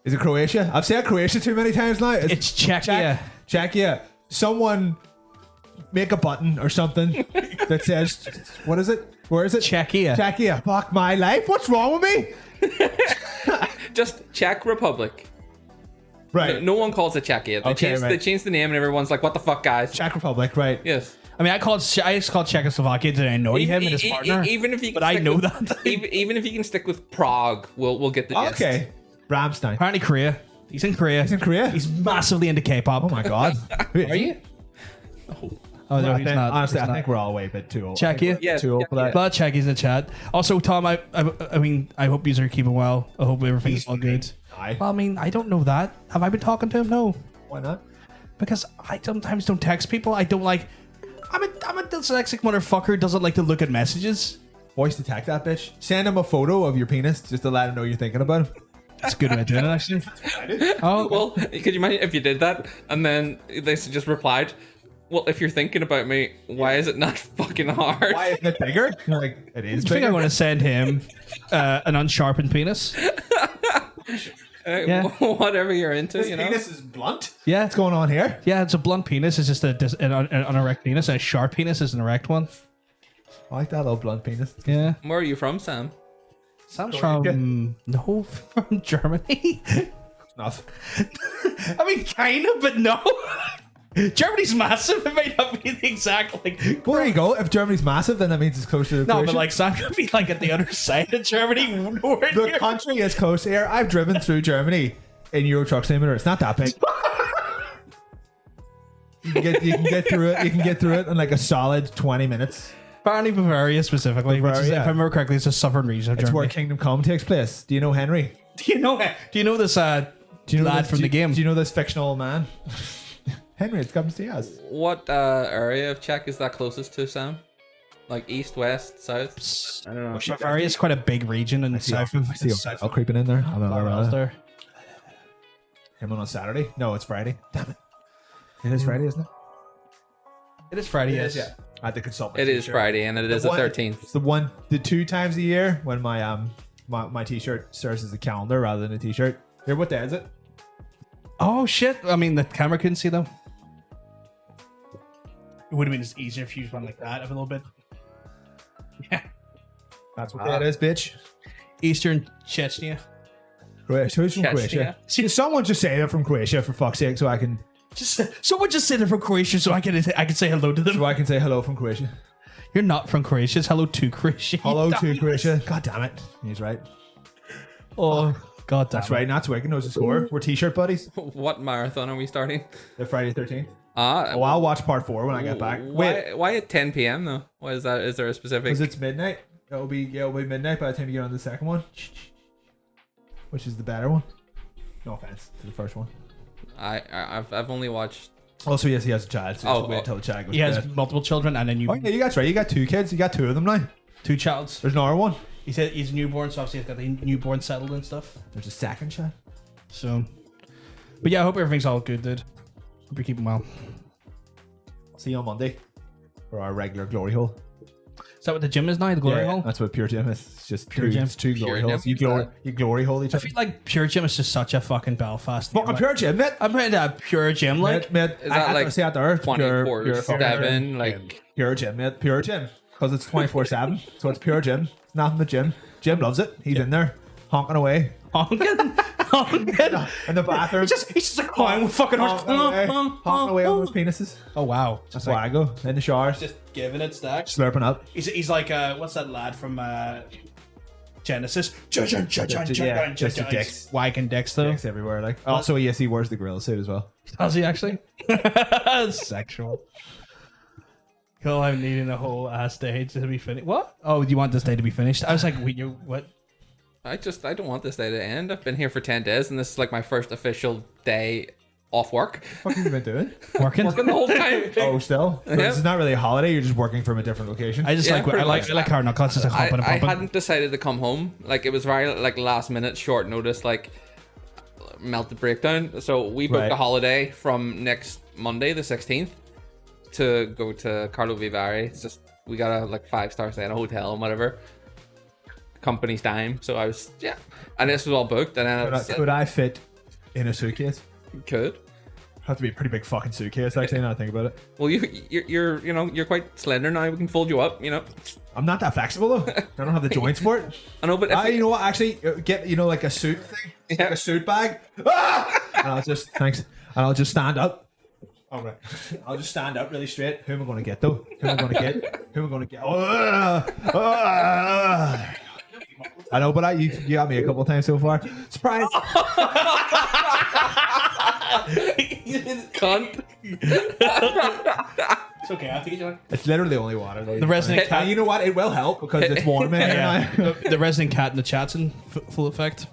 Is it Croatia? I've said Croatia too many times now. It's Czechia. Czechia. Someone make a button or something that says, what is it? Where is it? Czechia. Czechia. Fuck my life. What's wrong with me? Just Czech Republic. Right. No one calls it Czechia. They changed the name and everyone's like, what the fuck, guys? Czech Republic, right. Yes. I mean, I just called Czechoslovakia to annoy him and his partner. Even if you, but I know that. even if you can stick with Prague, we'll get the gist. Okay. Ramstein. Apparently, Korea. He's in Korea. He's in Korea? He's massively into K-pop. Oh my God. Are you? Oh no, he's not. Honestly, He's I not. think we're all way a bit too old. Czechia? Yes, Too old for that. But Czechie's in the chat. Also, Tom, I mean, I hope you are keeping well. I hope everything's all good. Aye. Well, I mean, I don't know that. Have I been talking to him? No. Why not? Because I sometimes don't text people. I don't like. I'm a dyslexic motherfucker who doesn't like to look at messages. Voice detect that bitch. Send him a photo of your penis just to let him know you're thinking about him. That's a good way of doing it, actually. Oh, Well, could you imagine if you did that and then they just replied, well, if you're thinking about me, why is it not fucking hard? Why isn't it bigger? You're like, it is I think bigger. I want to send him an unsharpened penis. Yeah. Whatever you're into, His you know? penis is blunt. Yeah. What's going on here? Yeah, it's a blunt penis. It's just an erect penis. A sharp penis is an erect one. I like that little blunt penis. Yeah. Where are you from, Sam? Sam's from from Germany. Enough. I mean, kind of, but no. Germany's massive. It might not be the exact like. Well, there you go. If Germany's massive, then that means it's closer to No, Croatia. but like Sam could be like at the other side of Germany. Nowhere the near. country is close here. I've driven through Germany in Euro Truck Simulator. It's not that big. You can get through it. You can get through it in like a solid 20 minutes. Apparently Bavaria specifically, which is, Bavaria. if I remember correctly, it's a southern region of It's where Germany. Kingdom Come takes place. Do you know Henry? Do you know this Do you know lad this, from do, the game. Do you know this fictional man? Henry, it's come to see us. What area of Czech is that closest to, Sam? Like east, west, south? I don't know. Bavaria is quite a big region in south of I see south I'll creeping in there. I'm there. Him on Saturday? No, it's Friday. Damn it. It is Friday, isn't it? It is Friday, yes. Yeah. I had to consult. It is Friday, and it is the 13th. It's the 2 times a year when my t-shirt serves as a calendar rather than a t-shirt. Here, what day is it? Oh shit! I mean, the camera couldn't see though. It would have been just easier if you went like that a little bit. Yeah. That's what that is, bitch. Eastern Chechnya. Croatia. Who's from Croatia? See, someone just say they're from Croatia for fuck's sake, so I can Someone just say they're from Croatia, so I can say hello to them. say hello from Croatia. You're not from Croatia. It's hello to Croatia. Hello to Croatia. God damn it. He's right. Oh God, That's right. Not Wigan knows the score. We're t-shirt buddies. What marathon are we starting? The Friday 13th. Ah, Oh, I'll watch part 4 when I get back. Wait, why at 10 p.m. though? Why is that? Is there a specific? because it's midnight. It'll be midnight by the time you get on the second one, which is the better one. No offense to the first one. I've only watched. Also, yes, he has a child. So just wait until the child goes He to has bed. multiple children, and then Oh yeah, you got right. You got 2 kids. You got 2 of them now. 2 childs. There's another one. He said he's newborn, so obviously he's got the newborn settled and stuff. There's a second child. So, but yeah, I hope everything's all good, dude. Hope you're keeping well. See you on Monday for our regular glory hole. Is that what the gym is now? The glory hole? That's what pure gym is. It's just Pure gym. It's 2 glory Pure holes. gym? You glory hole each I other. feel like pure gym is just such a fucking Belfast. Fucking pure gym, mate. I'm playing that pure gym, like. Mate, Is that like see out there? 24/7? Like Pure gym, mate. Pure gym. Because it's 24/7. So it's pure gym. It's nothing but gym. Jim loves it. He's in there honking away honking. in the bathroom. He's just like crying with fucking horse. Honking away on those penises. Oh wow. That's why I go in the showers, Just giving it stacks. slurping up. He's like what's that lad from Genesis? Just the dicks. Wagging dicks though. Dicks everywhere. Like also, yes, he wears the gorilla suit as well. Does he actually? Sexual. Cool, I'm needing a whole stage to be finished. What? Oh, you want this day to be finished? I was like, wait, you what? I don't want this day to end. I've been here for 10 days, and this is like my first official day off work. What have you been doing? Working? Working the whole time. Oh, still? So This is not really a holiday. You're just working from a different location. I just Yeah, like pretty I like much. I like hard knuckles. Just like hopping and I pumping. hadn't decided to come home. Like it was very like last minute, short notice, like melted breakdown. So we booked Right. a holiday from next Monday, the 16th, to go to Carlo Vivari. It's just we got a like 5-star stay in a hotel and whatever. Company's dime. So I was and this was all booked. And then I was, Could I fit in a suitcase? could. Have to be a pretty big fucking suitcase, actually, now I think about it. Well, you're quite slender now. We can fold you up. You know. I'm not that flexible, though. I don't have the joints for it. I know, but if You know what? Actually, get, like a suit thing. Yeah. Like a suit bag. Ah! And I'll just, thanks. And I'll just stand up. All right. I'll just stand up really straight. Who am I going to get, though? Who am I going to get? Who am I going to get? I know, but you got me a couple times so far. Surprise! cunt. It's okay. I have to get you. It's literally only water. Though. The resident And cat. you know what? It will help because it's warm in here now. The resident cat in the chat's in full effect.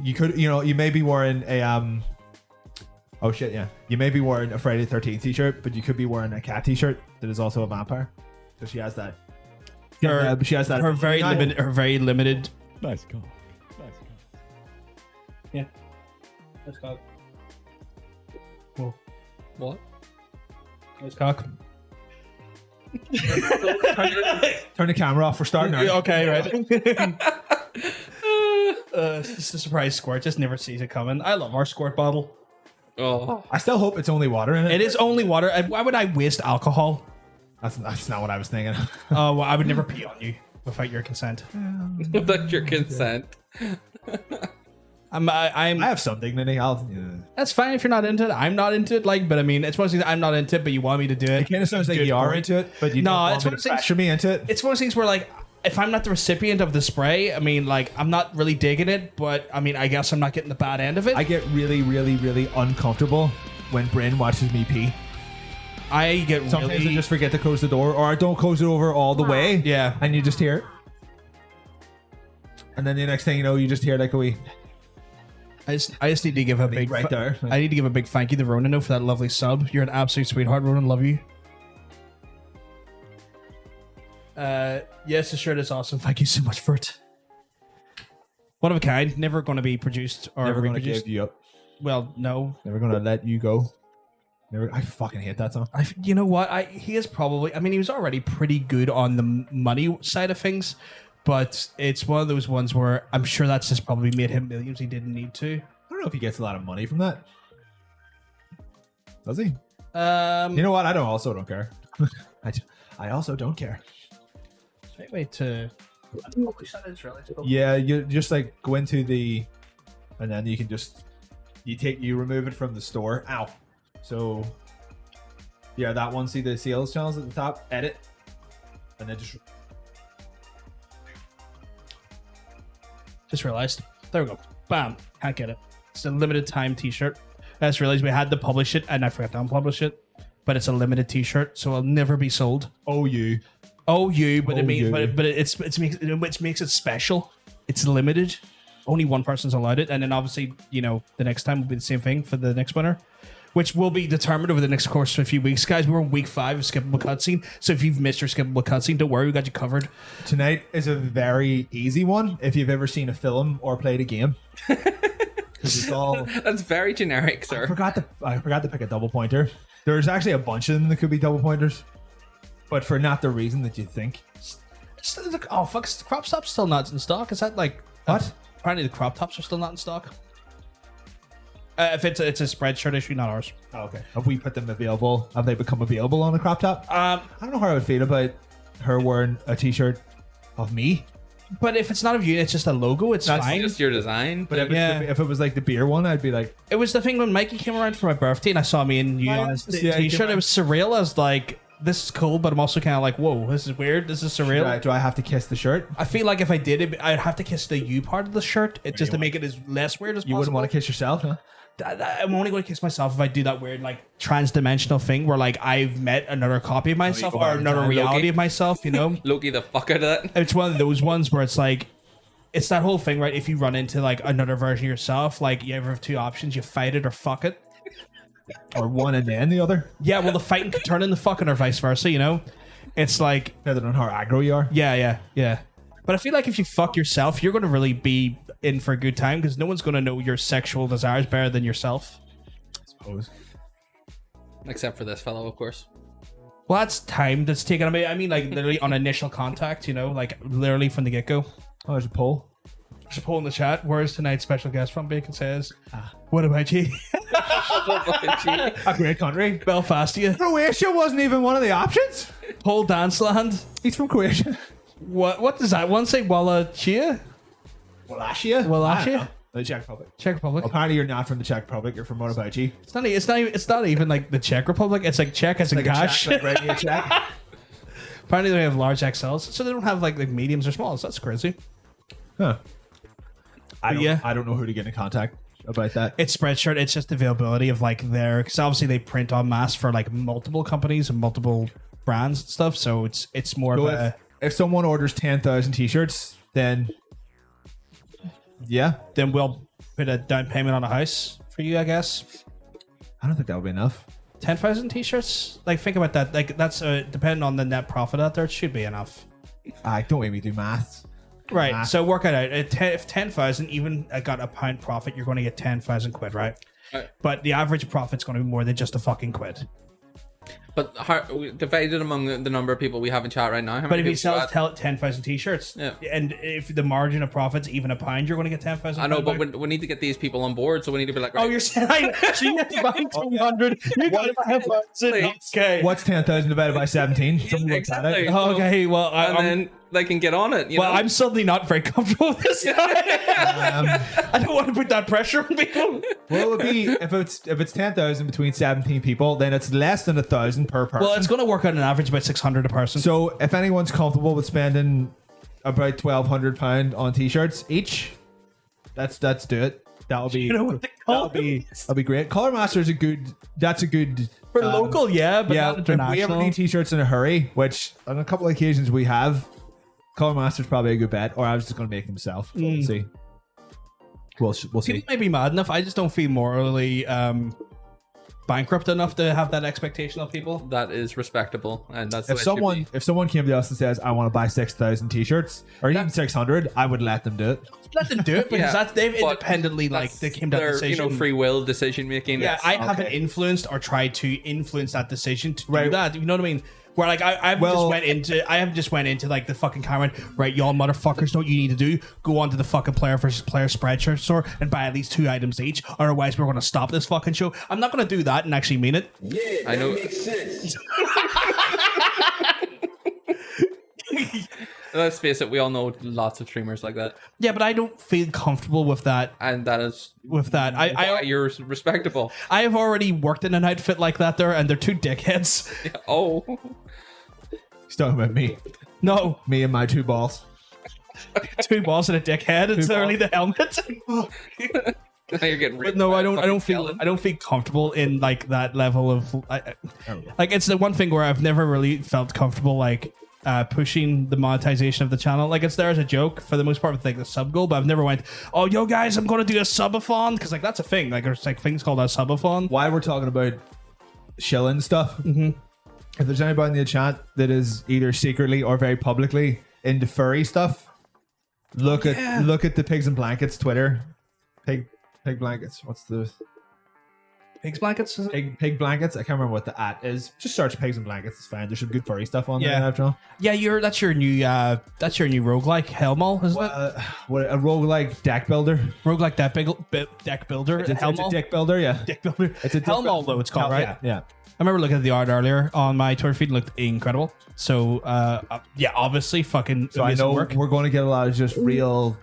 You could, you may be wearing a oh shit, yeah. You may be wearing a Friday the 13th t-shirt, but you could be wearing a cat t-shirt that is also a vampire. So she has that. She has that. Her very limited. Her very limited. Nice call. Yeah. Nice cock. Whoa. What? Nice cock. Turn the camera off for starting. Now. Okay, right. It's a surprise squirt. Just never sees it coming. I love our squirt bottle. Oh. I still hope it's only water in it. It is only water. Why would I waste alcohol? That's not what I was thinking. Oh, well, I would never pee on you without your consent. Without your consent. I'm. I have some dignity. That's fine if you're not into it. I'm not into it. But I mean, it's one of those things I'm not into it, but you want me to do it. It kind of sounds like Good you are for into it, but you No, don't want it's me one to of those things- pressure me into it. It's one of those things where if I'm not the recipient of the spray, I mean, I'm not really digging it, but I mean, I guess I'm not getting the bad end of it. I get really, really, really uncomfortable when Bryn watches me pee. I get Sometimes really I just forget to close the door, or I don't close it over all the way. Yeah. And you just hear it. And then the next thing you know, you just hear like a wee. I just need to give a big right there. I need to give a big thank you to Ronan for that lovely sub. You're an absolute sweetheart, Ronan. Love you. Yes, the shirt is awesome. Thank you so much for it. One of a kind. Never going to be produced or Never gonna reproduced. give you up. Well, no. Never gonna let you go. Never. I fucking hate that song. You know what? He is probably. I mean, he was already pretty good on the money side of things, but it's one of those ones where I'm sure that's just probably made him millions he didn't need to. I don't know if he gets a lot of money from that. Does he? You You know what? I don't care. I also don't care. wait to. Yeah, you just like go into the, and then you can just you remove it from the store. Ow. So yeah, that one. See the sales channels at the top. Edit, and then Just realized. There we go. Bam. Can't get it. It's a limited time T-shirt. I just realized we had to publish it, and I forgot to unpublish it. But it's a limited T-shirt, so it'll never be sold. you. Oh, you, but Oh, it means, you. but it makes it special. It's limited. Only one person's allowed it, and then obviously, the next time will be the same thing for the next winner, which will be determined over the next course of a few weeks, guys. We're in week 5 of skippable cutscene, so if you've missed your skippable cutscene, don't worry, we got you covered. Tonight is a very easy one if you've ever seen a film or played a game. 'Cause it's all. That's very generic, I sir. forgot to pick a double pointer. There's actually a bunch of them that could be double pointers, but for not the reason that you think. Oh fuck! Is the crop top's still not in stock? Is that like What? Apparently, the crop tops are still not in stock. If it's a Spreadshirt issue, not ours. Oh, okay. Have we put them available? Have they become available on the crop top? I don't know how I would feel about her wearing a t-shirt of me. But if it's not of you, it's just a logo. It's That's fine. Just your design. But if, Yeah. if it was like the beer one, I'd be like, It was the thing when Mikey came around for my birthday and I saw me and you Oh, on his yeah, t-shirt. yeah. It was surreal. I was like, this is cool, but I'm also kind of like, whoa, this is weird. This is surreal. do I have to kiss the shirt? I feel like if I did it, I'd have to kiss the you part of the shirt, just to make it as less weird as possible. You wouldn't want to kiss yourself, huh? I'm only going to kiss myself if I do that weird, like, trans-dimensional thing where, like, I've met another copy of myself go or back in another time, reality Loki. of myself, Loki the fuck out of that. It's one of those ones where it's like, it's that whole thing, right? If you run into, like, another version of yourself, like, you ever have 2 options, you fight it or fuck it. Or one and then the other? Yeah, well, the fighting could turn into fucking or vice versa, It's like, Depending on how aggro you are. yeah. But I feel like if you fuck yourself, you're going to really be in for a good time because no one's going to know your sexual desires better than yourself. I suppose. Except for this fellow, of course. Well, that's time that's taken. I mean, like, literally on initial contact, like, literally from the get-go. Oh, there's a poll. There's a poll in the chat. Where's tonight's special guest from? Bacon says, what about you? A great country. Belfast, you. Croatia wasn't even one of the options. Pole Dance Land. He's from Croatia. What does that one say? Wallachia? Wallachia? Wallachia? I don't know. The Czech Republic. Czech Republic. Apparently, you're not from the Czech Republic. You're from what about you? It's not even like the Czech Republic. It's like Czech as in Like a cash. Czech, like regular Czech. Apparently they have large XLs, so they don't have like mediums or smalls. That's crazy. Huh. I yeah. don't know who to get in contact about that. It's Spreadshirt. It's just availability of like because obviously they print en masse for like multiple companies and multiple brands and stuff. So it's more So of a. if someone orders 10,000 t-shirts, then yeah, Then we'll put a down payment on a house for you, I guess. I don't think that would be enough. 10,000 t-shirts. Like think about that. Like that's depending on the net profit out there. It should be enough. I don't make me do maths. Right. Nah. So work it out. If 10,000 even got a pound profit, you're going to get 10,000 quid, right? Right. But the average profit's going to be more than just a fucking quid. But divided among the number of people we have in chat right now. How But many if you people sell add? 10,000 t-shirts, Yeah. and if the margin of profit's even a pound, you're going to get 10,000. I know, but back. we need to get these people on board, so we need to be like, right, Oh, you're saying so you have to buy 200. You got to buy 1,000. Okay. What's 10,000 divided by 17? Something like exactly. that. Oh, okay. Well, and then they can get on it. You well, know? I'm suddenly not very comfortable with this. I don't want to put that pressure on people. Well, it would be if it's 10,000 between 17 people, then it's less than 1,000 per person. Well, it's going to work out an average about 600 a person. So if anyone's comfortable with spending about £1,200 on t-shirts each, let's do it. That'll be You know what the that'll be great. Color Master is a good. That's a good for local, yeah, but yeah. not If we ever international. need t-shirts in a hurry, which on a couple of occasions we have, Color Master's probably a good bet. Or I was just going to make them myself. We'll see. We'll see. People may be mad enough. I just don't feel morally bankrupt enough to have that expectation of people. That is respectable, and that's the If way it should be. someone came to us and says, "I want to buy 6,000 t-shirts or even 600," I would let them do it. Let them do it because Yeah, they've but independently they came to that their, decision. free will decision making. Yeah, I haven't okay. influenced or tried to influence that decision to do Right. that. You know what I mean? Where like I have just went into like the fucking comment, right? Y'all motherfuckers know what you need to do. Go onto the fucking player versus player spreadshirt store and buy at least 2 items each. Otherwise, we're going to stop this fucking show. I'm not going to do that and actually mean it. Yeah, I know. that makes sense. Let's face it, we all know lots of streamers like that, Yeah, but I don't feel comfortable with that. and that is With that, why you're respectable. I have already worked in an outfit like that there, and they're 2 dickheads. Oh, He's talking about me. No, Me and my 2 balls. 2 balls and a dickhead. It's only the helmet. now you're getting. But no, I don't feel comfortable in like that level of like it's the one thing where I've never really felt comfortable like pushing the monetization of the channel. Like it's there as a joke for the most part with like the sub goal, but I've never went, oh yo guys, I'm gonna do a subathon, because like that's a thing. Like there's like things called a subathon. While we're talking about shilling stuff, if there's anybody in the chat that is either secretly or very publicly into furry stuff, look at the Pigs and Blankets Twitter. Pig Blankets. What's the Pigs blankets. Is it? pig blankets? I can't remember what the @ is. Just search Pigs and Blankets. It's fine. There's some good furry stuff on there Yeah. after all. Yeah, that's your new roguelike Hellmall, isn't it? What a roguelike deck builder. Roguelike deck builder. It's a Hellmall. deck builder, yeah. Deck builder. It's a Hellmall though. It's called right. Yeah. I remember looking at the art earlier on my Twitter feed. It looked incredible. So, yeah, obviously, fucking So I amazing know work. we're going to get a lot of just real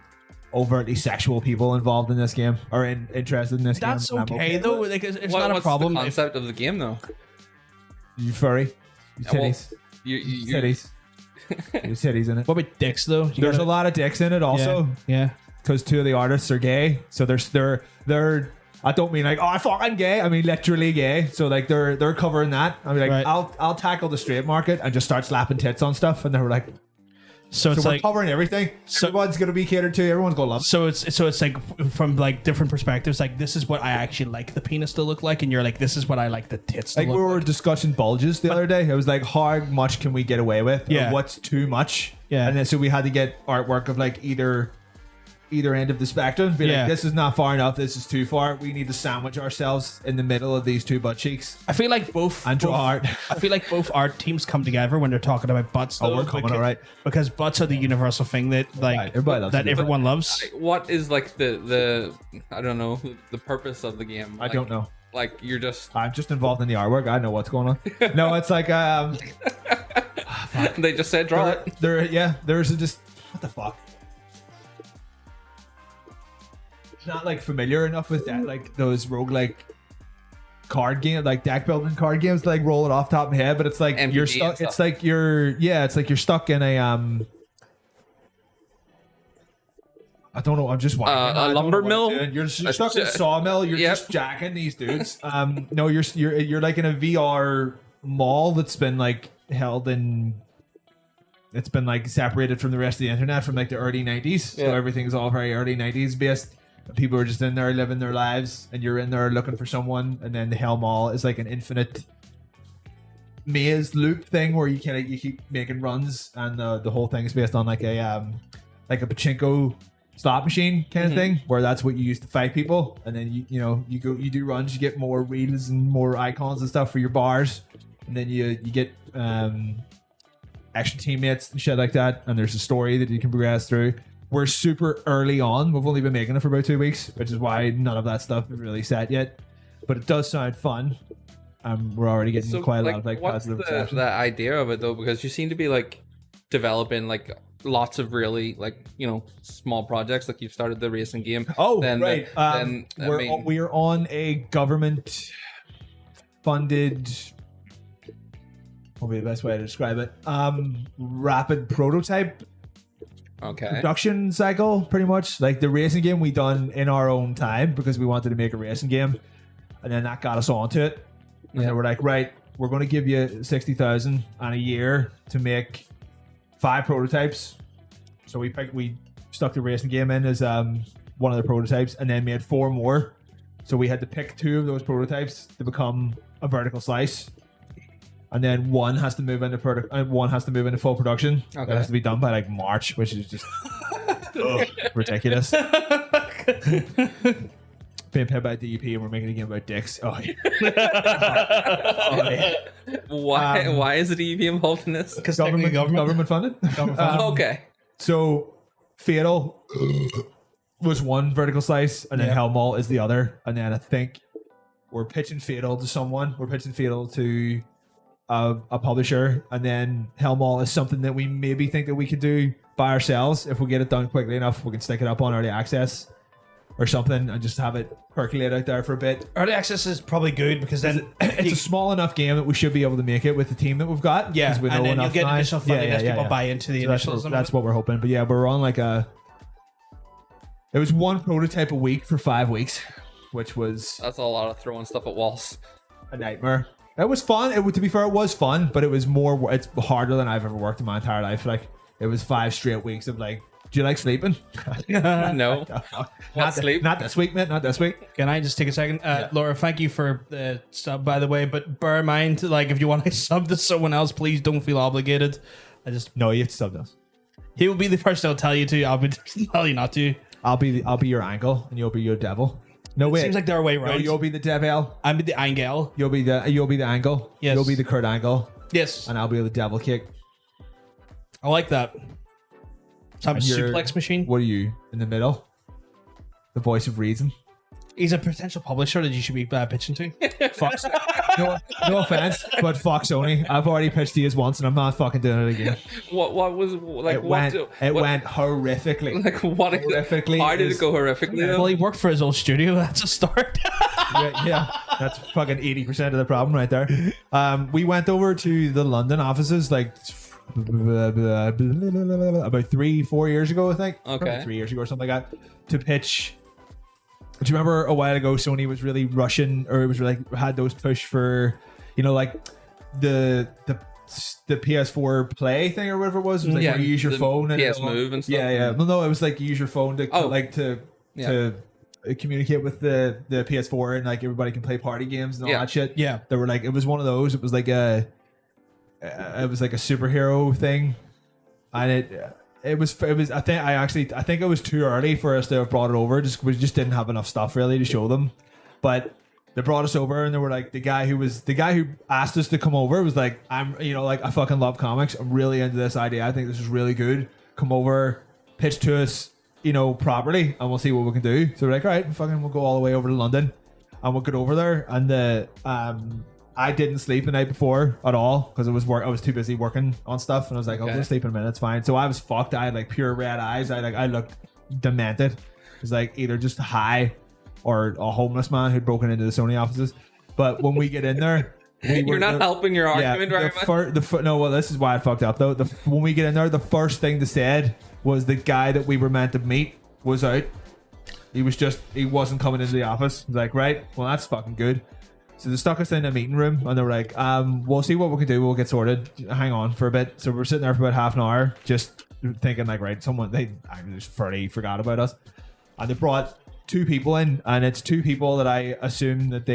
overtly sexual people involved in this game or interested in this That's game. and I'm okay though. Like, it's not a What's problem. the If- concept of the game, though? You furry. You Well, titties. You Titties. There's titties in it. what about dicks though? There's a lot of dicks in it also Yeah. because 2 of the artists are gay. So they're I don't mean like, oh, I fucking gay. I mean literally gay. So like they're covering that. I mean like Right. I'll tackle the straight market and just start slapping tits on stuff, and they were like, So it's so we're like covering everything. Everyone's gonna be catered to. Everyone's gonna love it. so it's like from like different perspectives. Like this is what I actually like the penis to look like, and you're like this is what I like the tits to Like look we were like. discussing bulges the other day. It was like how much can we get away with? Yeah. Or what's too much? Yeah. And then so we had to get artwork of like either end of the spectrum. Be Yeah. like, this is not far enough. This is too far. We need to sandwich ourselves in the middle of these 2 butt cheeks. I feel like both And draw art. I feel like both art teams come together when they're talking about butts. Oh, though, we're coming, because, all right. because butts are the universal thing that like Right, everybody loves that it. everyone loves. What is like the I don't know the purpose of the game? I don't know. Like you're just I'm just involved in the artwork. I know what's going on. No, it's like they just said draw it. there's a just what the fuck. Not like familiar enough with that, like those roguelike card game, like deck building card games, like roll it off the top of my head, but it's like MTG you're and stuck. stuff. It's like you're stuck in a I don't know. I'm just A I don't know lumber what mill? I'm doing. You're stuck in a sawmill. You're Yep. just jacking these dudes. No, you're like in a VR mall that's been like held in. It's been like separated from the rest of the internet from like the early 90s. Yeah. So everything's all very early 90s based. People are just in there living their lives, and you're in there looking for someone. And then the Hell Mall is like an infinite maze loop thing where you keep making runs, and the whole thing is based on like a pachinko slot machine kind of thing, where that's what you use to fight people. And then you do runs, you get more reels and more icons and stuff for your bars, and then you get extra teammates and shit like that. And there's a story that you can progress through. We're super early on. We've only been making it for about 2 weeks, which is why none of that stuff is really set yet. But it does sound fun. We're already getting quite a lot of like what's positive the reception. idea of it though? Because you seem to be like developing like lots of really like small projects. Like you've started the racing game. Oh, then right. Then We're on a government funded. What would be the best way to describe it? Rapid prototype okay. production cycle, pretty much. Like the racing game we done in our own time because we wanted to make a racing game, and then that got us onto it. And Yeah. then we're like, right, we're going to give you 60,000 and a year to make 5 prototypes. So we stuck the racing game in as one of the prototypes, and then made 4 more. So we had to pick 2 of those prototypes to become a vertical slice, and then one has to move into full production. Okay. It has to be done by like March, which is just ridiculous. Being paid by DEP, and we're making a game about dicks. Oh, yeah. Why is the DEP involved in this? Because Government funded. Okay. So Fatal was one vertical slice, and then Hellmall is the other. And then I think we're pitching Fatal to someone. We're pitching Fatal to a publisher, and then Hellmall is something that we maybe think that we could do by ourselves if we get it done quickly enough. We can stick it up on early access or something and just have it percolate out there for a bit. Early access is probably good because then It's a small enough game that we should be able to make it with the team that we've got. yeah, 'cause we know and then you'll enough get now. additional funding as people buy into the So initials. that's what we're hoping. But yeah, we're on like it was one prototype a week for 5 weeks, which was That's a lot of throwing stuff at walls. a nightmare. It was fun. To be fair, it was fun, but it's harder than I've ever worked in my entire life. Like, it was 5 straight weeks of like, do you like sleeping? No. Not sleep? Not this week, mate. Not this week. Can I just take a second? Laura, thank you for the sub, by the way. But bear in mind, like, if you want to sub to someone else, please don't feel obligated. No, you have to sub us. He will be the first I'll tell you to. I'll be tell you not to. I'll be your angle, and you'll be your devil. No way. Seems like they're way No, right. you'll be the devil. I'm the Angel. You'll be the angle. Yes. You'll be the Kurt Angle, Yes, and I'll be the devil kick. I like that. So I'm a And you're- suplex machine. What are you in the middle? The voice of reason. He's a potential publisher that you should be pitching to. Fox. No offense, but Fox Sony. I've already pitched these once, and I'm not fucking doing it again. What was like? It went horrifically. Like what? Horrifically How did is- it go horrifically? Well, Though? he worked for his old studio. That's a start. yeah, that's fucking 80% of the problem right there. We went over to the London offices like about 3-4 years ago, I think. Okay. Probably 3 years ago or something like that, to pitch. Do you remember a while ago Sony was really rushing, or it was like had those push for, like the PS4 Play thing or whatever it was. It was like where you use your the phone and PS Move and stuff. Yeah. No, it was like you use your phone to to communicate with the PS4, and like everybody can play party games and all that shit. Yeah. They were like, it was one of those. It was like a superhero thing, and it was I think it was too early for us to have brought it over. We just didn't have enough stuff really to show them. But they brought us over, and they were like, the guy who asked us to come over was like, I fucking love comics. I'm really into this idea. I think this is really good. Come over, pitch to us, properly, and we'll see what we can do. So we're like, all right, we'll go all the way over to London, and we'll get over there. And I didn't sleep the night before at all because I was too busy working on stuff, and I was like, I'll just sleep in a minute, it's fine. So I was fucked. I had like pure red eyes. I looked demented. It was like either just high or a homeless man who'd broken into the Sony offices. But when we get in there, You're not helping your argument very much. This is why I fucked up though. When we get in there, the first thing they said was the guy that we were meant to meet was out. He wasn't coming into the office. I was like, right, well, that's fucking good. So they stuck us in a meeting room, and they were like, we'll see what we can do. We'll get sorted. Hang on for a bit. So we're sitting there for about half an hour, just thinking like, right, they just fairly forgot about us. And they brought 2 people in, and it's 2 people that I assume that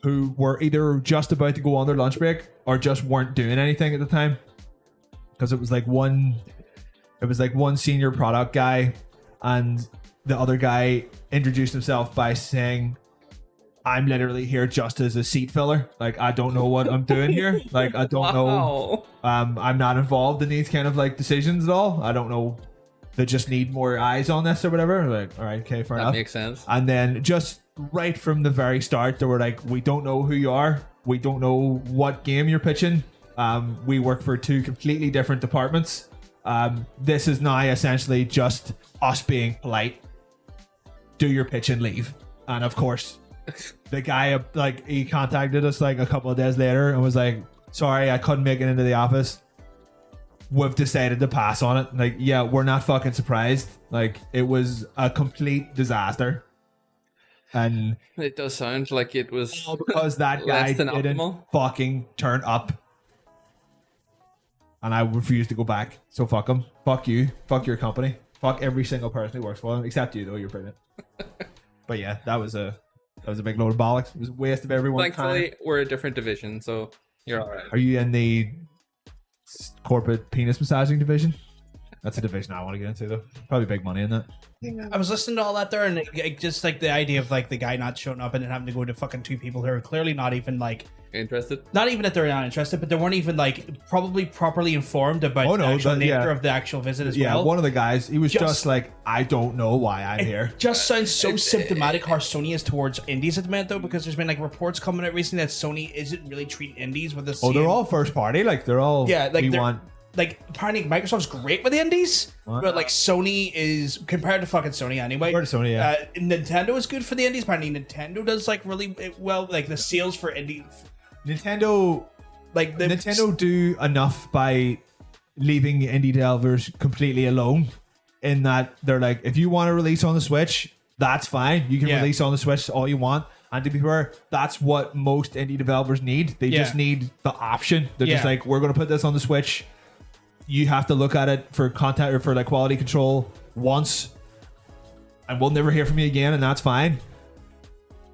who were either just about to go on their lunch break or just weren't doing anything at the time. Because it was like one senior product guy, and the other guy introduced himself by saying, I'm literally here just as a seat filler. Like, I don't know what I'm doing here. Like, I don't know. I'm not involved in these kind of like decisions at all. I don't know. They just need more eyes on this or whatever. Like, all right, okay, fair enough. That makes sense. And then just right from the very start, they were like, we don't know who you are. We don't know what game you're pitching. We work for 2 completely different departments. This is now essentially just us being polite. Do your pitch and leave. And of course, the guy he contacted us like a couple of days later and was like, sorry, I couldn't make it into the office. We've decided to pass on it. Like, yeah, we're not fucking surprised. Like, it was a complete disaster. And It does sound like it was all because that guy less than didn't optimal. fucking turn up. And I refused to go back. So fuck him. Fuck you. Fuck your company. Fuck every single person who works for them, except you though. You're brilliant. But yeah, that was a big load of bollocks. It was a waste of everyone's Thankfully, time. we're a different division, so you're all right. Are you in the corporate penis massaging division? That's a division I want to get into though. Probably big money in that. I was listening to all that there, and just like the idea of like the guy not showing up and then having to go to fucking two people who are clearly not even like Interested? not even that they're not interested, but they weren't even like probably properly informed about the actual nature of the actual visit as well. Yeah, one of the guys, he was just like, I don't know why I'm here. Just sounds so symptomatic how Sony is towards indies at the minute, though, because there's been like reports coming out recently that Sony isn't really treating indies with the same. Oh, they're all first party, like they're all. Yeah, like we they're- want. Like apparently Microsoft's great with the indies, but like Sony is compared to fucking Sony anyway. Compared to Sony, yeah. Nintendo is good for the indies. Apparently Nintendo does like really well. Like the sales for indie, Nintendo do enough by leaving indie developers completely alone. In that they're like, if you want to release on the Switch, that's fine. You can release on the Switch all you want. And to be fair, that's what most indie developers need. They just need the option. They're just like, we're going to put this on the Switch. You have to look at it for content or for like quality control once, and we'll never hear from you again, and that's fine.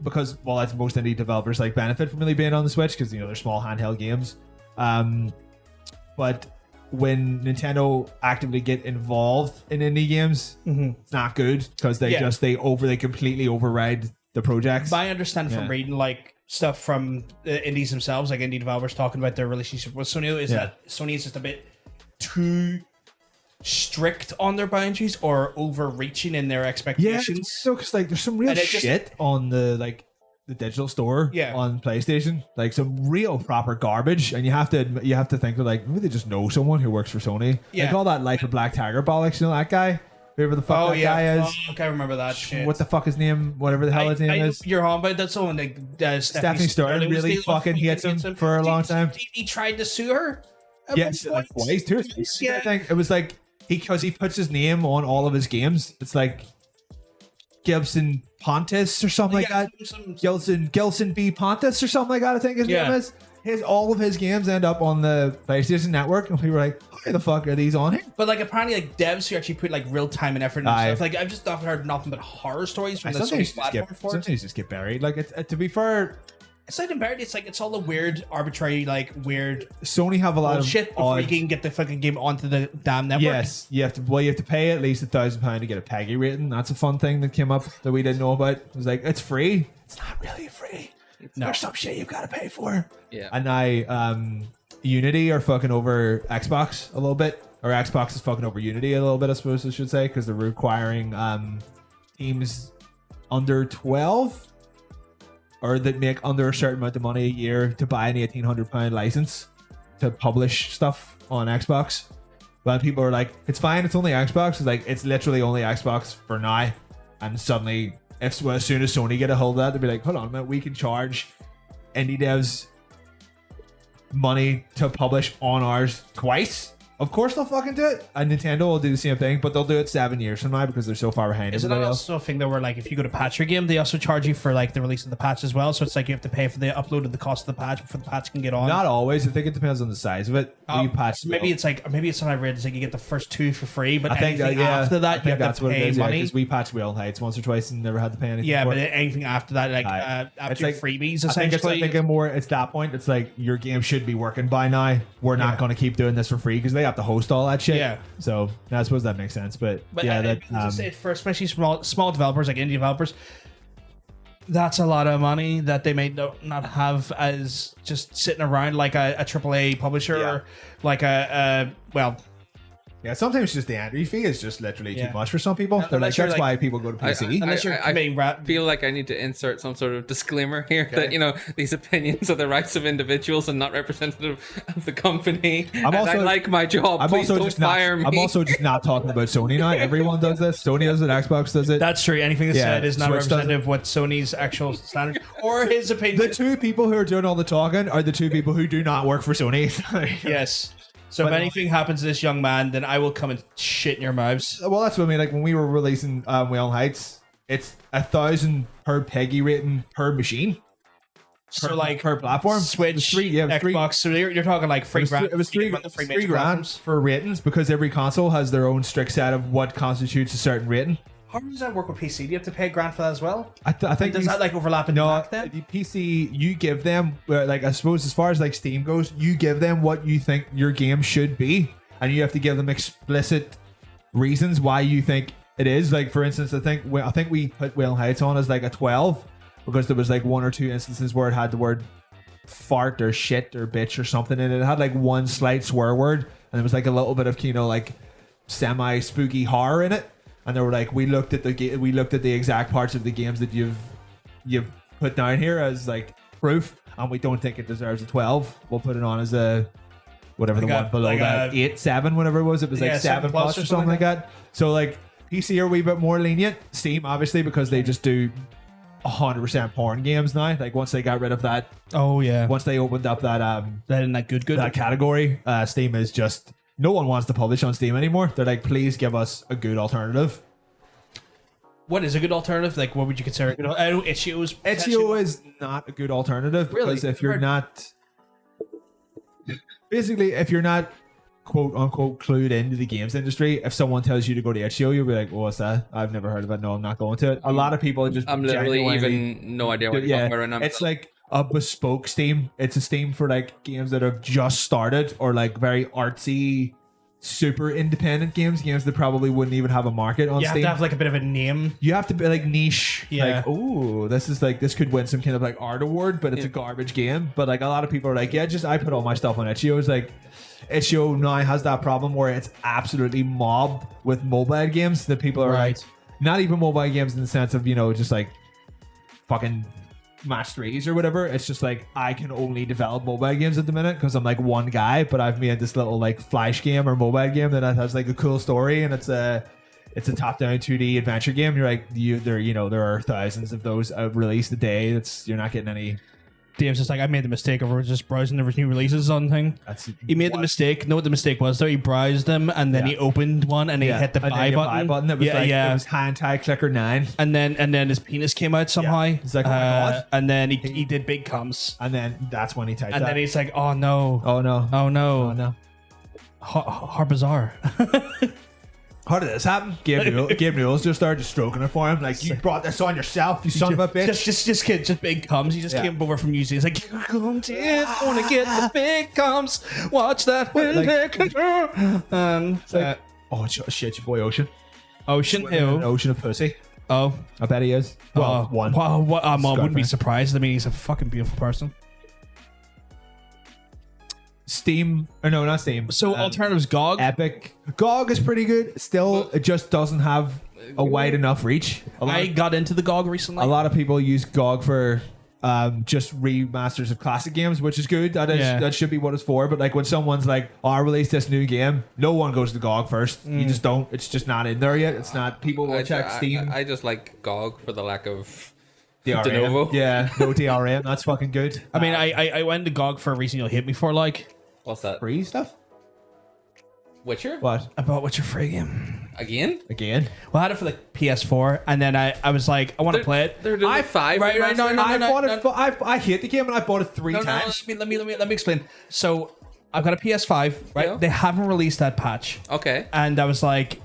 Because that's most indie developers like benefit from really being on the Switch because they're small handheld games. But when Nintendo actively get involved in indie games, it's not good because they completely override the projects. My understanding from reading like stuff from the indies themselves, like indie developers talking about their relationship with Sony, is that Sony is just a bit too strict on their boundaries or overreaching in their expectations. So because like there's some real shit on the digital store on PlayStation, like some real proper garbage, and you have to think of like maybe they just know someone who works for Sony. Like all that Life of Black Tiger bollocks, that guy. Whoever the fuck that guy is. Fuck, I remember that shit. What the fuck his name? Whatever the hell his name is. You're on about that someone like Stephanie Sterling really fucking hates him for a long time. He tried to sue her. Yes, like twice too. I think it was like because he puts his name on all of his games. It's like Gibson Pontus or something like that. Gilson B Pontus or something like that. I think his name is. All of his games end up on the PlayStation Network, and we were like, "Why the fuck are these on here?" But like apparently, like devs who actually put like real time and effort into stuff. Like I've just often heard nothing but horror stories from the Sony platform. Sometimes just get buried. Like to be fair. It's not even buried. It's like it's all the weird, arbitrary, weird. Sony have a lot of shit before you can get the fucking game onto the damn network. Yes, you have to pay at least £1,000 to get a PEGI rating. That's a fun thing that came up that we didn't know about. It was like it's free. It's not really free. There's some shit you've got to pay for. Yeah. And now Unity are fucking over Xbox a little bit, or Xbox is fucking over Unity a little bit, I suppose I should say, because they're requiring teams under 12. Or that make under a certain amount of money a year to buy an £1,800 license to publish stuff on Xbox. But people are like, it's fine, it's only Xbox. It's like, it's literally only Xbox for now. And suddenly, as soon as Sony get a hold of that, they'll be like, hold on a minute, we can charge indie devs money to publish on ours twice. Of course they'll fucking do it. And Nintendo will do the same thing, but they'll do it 7 years from now because they're so far behind. Is it also a thing though where like if you go to patch your game, they also charge you for like the release of the patch as well? So it's like you have to pay for the upload of the cost of the patch before the patch can get on. Not always. I think it depends on the size of it. Maybe it's something I read. It's like you get the first 2 for free, but I think after that you have to pay money. Because we patched Wheel Heights once or twice and never had to pay anything. Yeah, for but it. anything after that, like after like, freebies, essentially. I think more. It's that point. It's like your game should be working by now. We're not going to keep doing this for free because they have to host all that shit. Yeah. So I suppose that makes sense. But yeah, for especially small developers like indie developers, that's a lot of money that they may not have as just sitting around like a AAA publisher or like yeah, sometimes just the entry fee is just literally too much for some people. They're like, that's why people go to PC. I feel like I need to insert some sort of disclaimer here that these opinions are the rights of individuals and not representative of the company. I like my job. Please don't fire me. I'm also just not talking about Sony now. Everyone does this. Sony does it. Xbox does it. That's true. Anything that's said is not representative of what Sony's actual standards or his opinion. The two people who are doing all the talking are the two people who do not work for Sony. Yes. So if anything happens to this young man, then I will come and shit in your mouths. Well, that's what I mean. Like when we were releasing Whale Heights, it's 1,000 per PEGI rating per machine. So like per platform. Switch, It was three- Xbox. So you're talking like free grand. It was three major grand platforms. for ratings because every console has their own strict set of what constitutes a certain rating. How does that work with PC? Do you have to pay a grand for that as well? I think Does that like overlap in the back then? the PC, you give them like I suppose as far as like Steam goes, you give them what you think your game should be, and you have to give them explicit reasons why you think it is. Like for instance, I think we put Whale Heights on as like a 12 because there was like one or two instances where it had the word fart or shit or bitch or something in it. It had like one slight swear word, and there was like a little bit of like semi spooky horror in it. And they were like, we looked at the exact parts of the games that you've put down here as like proof, and we don't think it deserves a 12. We'll put it on as a whatever Like the one below like that 8, 7, whatever it was. It was like 7 plus or something like that. So like PC are a wee bit more lenient. Steam obviously because they just do 100% porn games now. Like once they got rid of that, Oh yeah. once they opened up that That in that good. that category, Steam is just. No one wants to publish on Steam anymore. They're like, please give us a good alternative. What is a good alternative? Like, what would you consider? I know itch.io's itch.io is not a good alternative because Really? if you're not, basically, if you're not quote unquote clued into the games industry, if someone tells you to go to itch.io, you'll be like, well, what's that? I've never heard of it. No, I'm not going to it. A lot of people just I'm literally genuinely- even no idea what you're talking about right now. it's like a bespoke Steam. It's a Steam for like games that have just started or like very artsy, super independent games that probably wouldn't even have a market on You have Steam. to have like a bit of a name. You have to be like niche. Yeah. Like, oh, this could win some kind of like art award, but it's a garbage game. But like a lot of people are like, yeah, I put all my stuff on itch.io. It's like itch.io now has that problem where it's absolutely mobbed with mobile games that people are Right. like, not even mobile games in the sense of, just like fucking match threes or whatever. It's just like I can only develop mobile games at the minute because I'm like one guy, but I've made this little like flash game or mobile game that has like a cool story, and it's a top-down 2D adventure game. You're like, there are thousands of those released a day. You're not getting any. Dave's just like, I made the mistake of just browsing the new releases on thing. He made the mistake. Know what the mistake was though? He browsed them and then he opened one and he hit the buy button. It was it was hand-tie clicker 9. And then his penis came out somehow. He's like, oh my God. And then he did big comes. And then that's when he typed And that. then he's like, oh no. Oh no. Oh no. Oh no. How bizarre. How did this happen? Gabe Newell's just started stroking it for him. Like, you brought this on yourself, you son of a bitch. Just big comes. He just came over from New Zealand. He's like, come to want to get the big comes. Watch that wind take control. And Oh shit, your boy Ocean. Ocean An Hill. ocean of pussy. Oh, I bet he is. Well, one. Wow, what? I wouldn't be girlfriend. surprised. I mean, he's a fucking beautiful person. Steam, or no, not Steam. So alternatives, GOG. Epic. GOG is pretty good. Still, it just doesn't have a wide enough reach. I got into the GOG recently. A lot of people use GOG for just remasters of classic games, which is good. That should be what it's for. But like when someone's like, "Oh, I released this new game," no one goes to GOG first. You just don't. It's just not in there yet. It's not. People will check Steam. I just like GOG for the lack of DRM. de novo. Yeah, no DRM. That's fucking good. I mean, I went to GOG for a reason you'll hate me for. Like, What's that? Free stuff. Witcher? What? I bought Witcher free game. Again? Well, I had it for the PS4, and then I was like, I want to play it. They're doing the 5 right, no, remaster? no, I no, bought no, it. I hate the game, and I bought it three No, times. let me explain. So I've got a PS5, right? Yeah. They haven't released that patch, Okay. and I was like,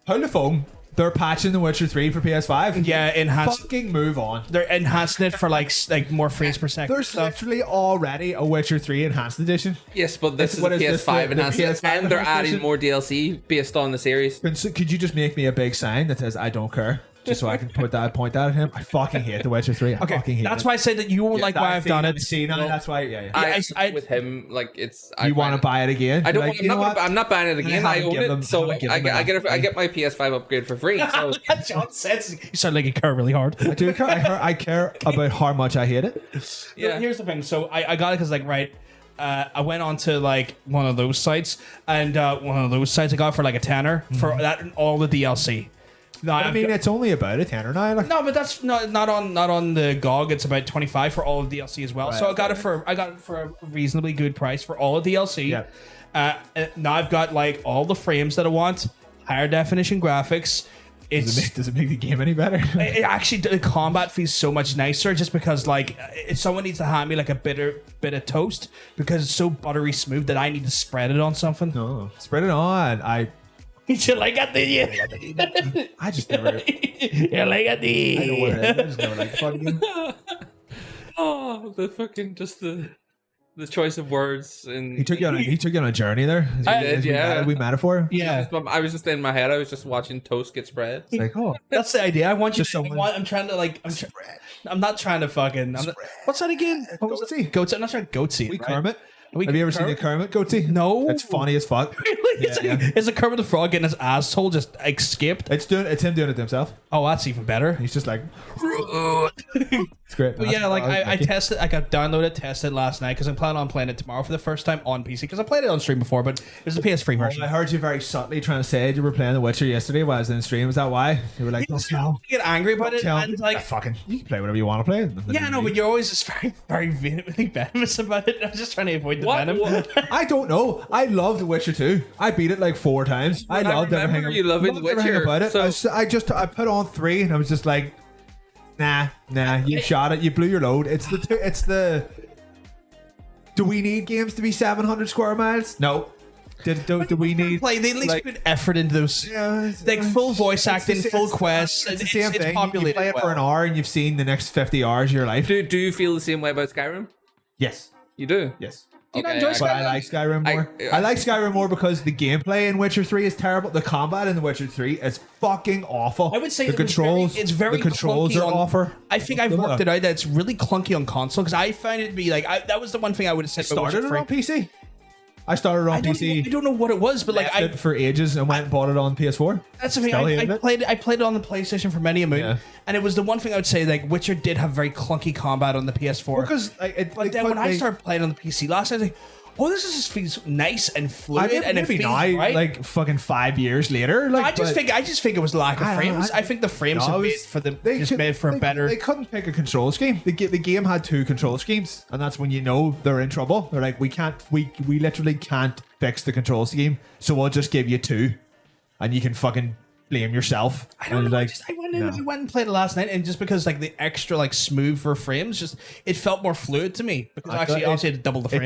How the phone? They're patching The Witcher 3 for PS5. yeah, enhanced. Fucking move on. They're enhancing it for like more frames per second. There's stuff. literally already a Witcher 3 enhanced edition. Yes, but this is What a is this, PS5 the enhanced, PS5 and they're enhanced adding version? more DLC based on the series. Could you just make me a big sign that says "I don't care"? Just so I can point that at him. I fucking hate The Witcher 3. I fucking hate That's it. why I said that you won't like why I've done it. See, no, that's why. Yeah. I with him, like it's. You want to buy it again? I don't. Like, I'm, you know not what? gonna, I'm not buying it again. I haven't own given them- it, so haven't given them enough I get my PS5 upgrade for free. So John says you sound like you care really hard. I do care. I care about how much I hate it. yeah. Here's the thing. So I got it because like I went on to like one of those sites, and one of those sites I got for like a tenner for that and all the DLC. No, I mean, it's only about a tenner now. Like, no, but that's not on the GOG. It's about 25 for all of DLC as well. Right. So I got it for a reasonably good price for all of DLC. Yeah. Now I've got like all the frames that I want, higher definition graphics, it's Does it make the game any better? it actually the combat feels so much nicer just because like if someone needs to hand me like a bit of toast because it's so buttery smooth that I need to spread it on something. No, spread it on. You like it, I just never. you like it. I know what it is. I just never liked the fucking game. Oh, the fucking just the choice of words and He took you on a journey there. did, yeah. We metaphor. Yeah, I was just in my head. I was just watching toast get spread. It's like, oh, that's the idea. I want you Just to. someone- I'm trying to like. I'm not trying to fucking. What's that again? What was Goatsy. it? Goatsy. I'm not trying to goatsy. we right? Kermit. We Have you ever seen the Kermit goatee? No. It's funny as fuck. It's a Kermit the Frog getting his asshole just escaped. It's him doing it to himself. Oh, that's even better. He's just like, it's great. But yeah, like I tested, I got downloaded, tested last night because I'm planning on playing it tomorrow for the first time on PC because I played it on stream before, but it was a PS3 version. I heard you very subtly trying to say you were playing The Witcher yesterday while I was in the stream. Was that why? You were like, don't tell. Get angry about it, Tell and like, fucking, you can play whatever you want to play. yeah, no, but you're always just very, very vehemently venomous about it. I was just trying to avoid the venom. I don't know. I loved The Witcher 2. I beat it like 4 times. I loved remember everything. you loving loved The everything Witcher, about it. so- I put on 3 and I was just like, nah. You shot it. You blew your load. It's the. Do we need games to be 700 square miles? No. Do we need? Play? They at least like- put effort into those. Yeah, Like full voice acting, full it's- quests. It's the same thing. You populated play it for well. an hour and you've seen the next 50 hours of your life. Do you feel the same way about Skyrim? Yes. You do. Yes. Do you not Okay, enjoy I- But Skyrim? I like Skyrim more. I like Skyrim more because the gameplay in Witcher 3 is terrible. The combat in The Witcher 3 is fucking awful. I would say the it was controls. It's very the controls clunky are on, awful. I think I've worked it out that it's really clunky on console because I found it to be like that was the one thing I would have said. about Started it Witcher on PC. I started I on don't, PC. I don't know what it was, but like Left it for ages and went and bought it on PS4. that's the thing. Still I hating it. played it on the PlayStation for many a moon, Yeah. and it was the one thing I would say like Witcher did have very clunky combat on the PS4. Because like, but then when I started playing on the PC last, I was like, oh, this just feels nice and fluid, and it maybe feels now, right. like fucking 5 years later. Like, I just think it was lack of I- frames. I think the frames No, are it made was- for the they just could- made for a they- better. They couldn't pick a control scheme. The game had 2 control schemes, and that's when you know they're in trouble. They're like, we literally can't fix the control scheme, so we'll just give you 2, and you can fucking blame yourself. I don't And know. like, I went and played it last night, and just because like the extra like smoother frames, just it felt more fluid to me because actually obviously it doubled the frames.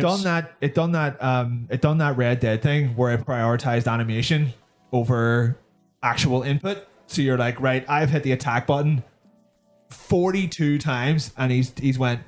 It done that Red Dead thing where it prioritized animation over actual input. So you're like, right, I've hit the attack button 42 times, and he's went.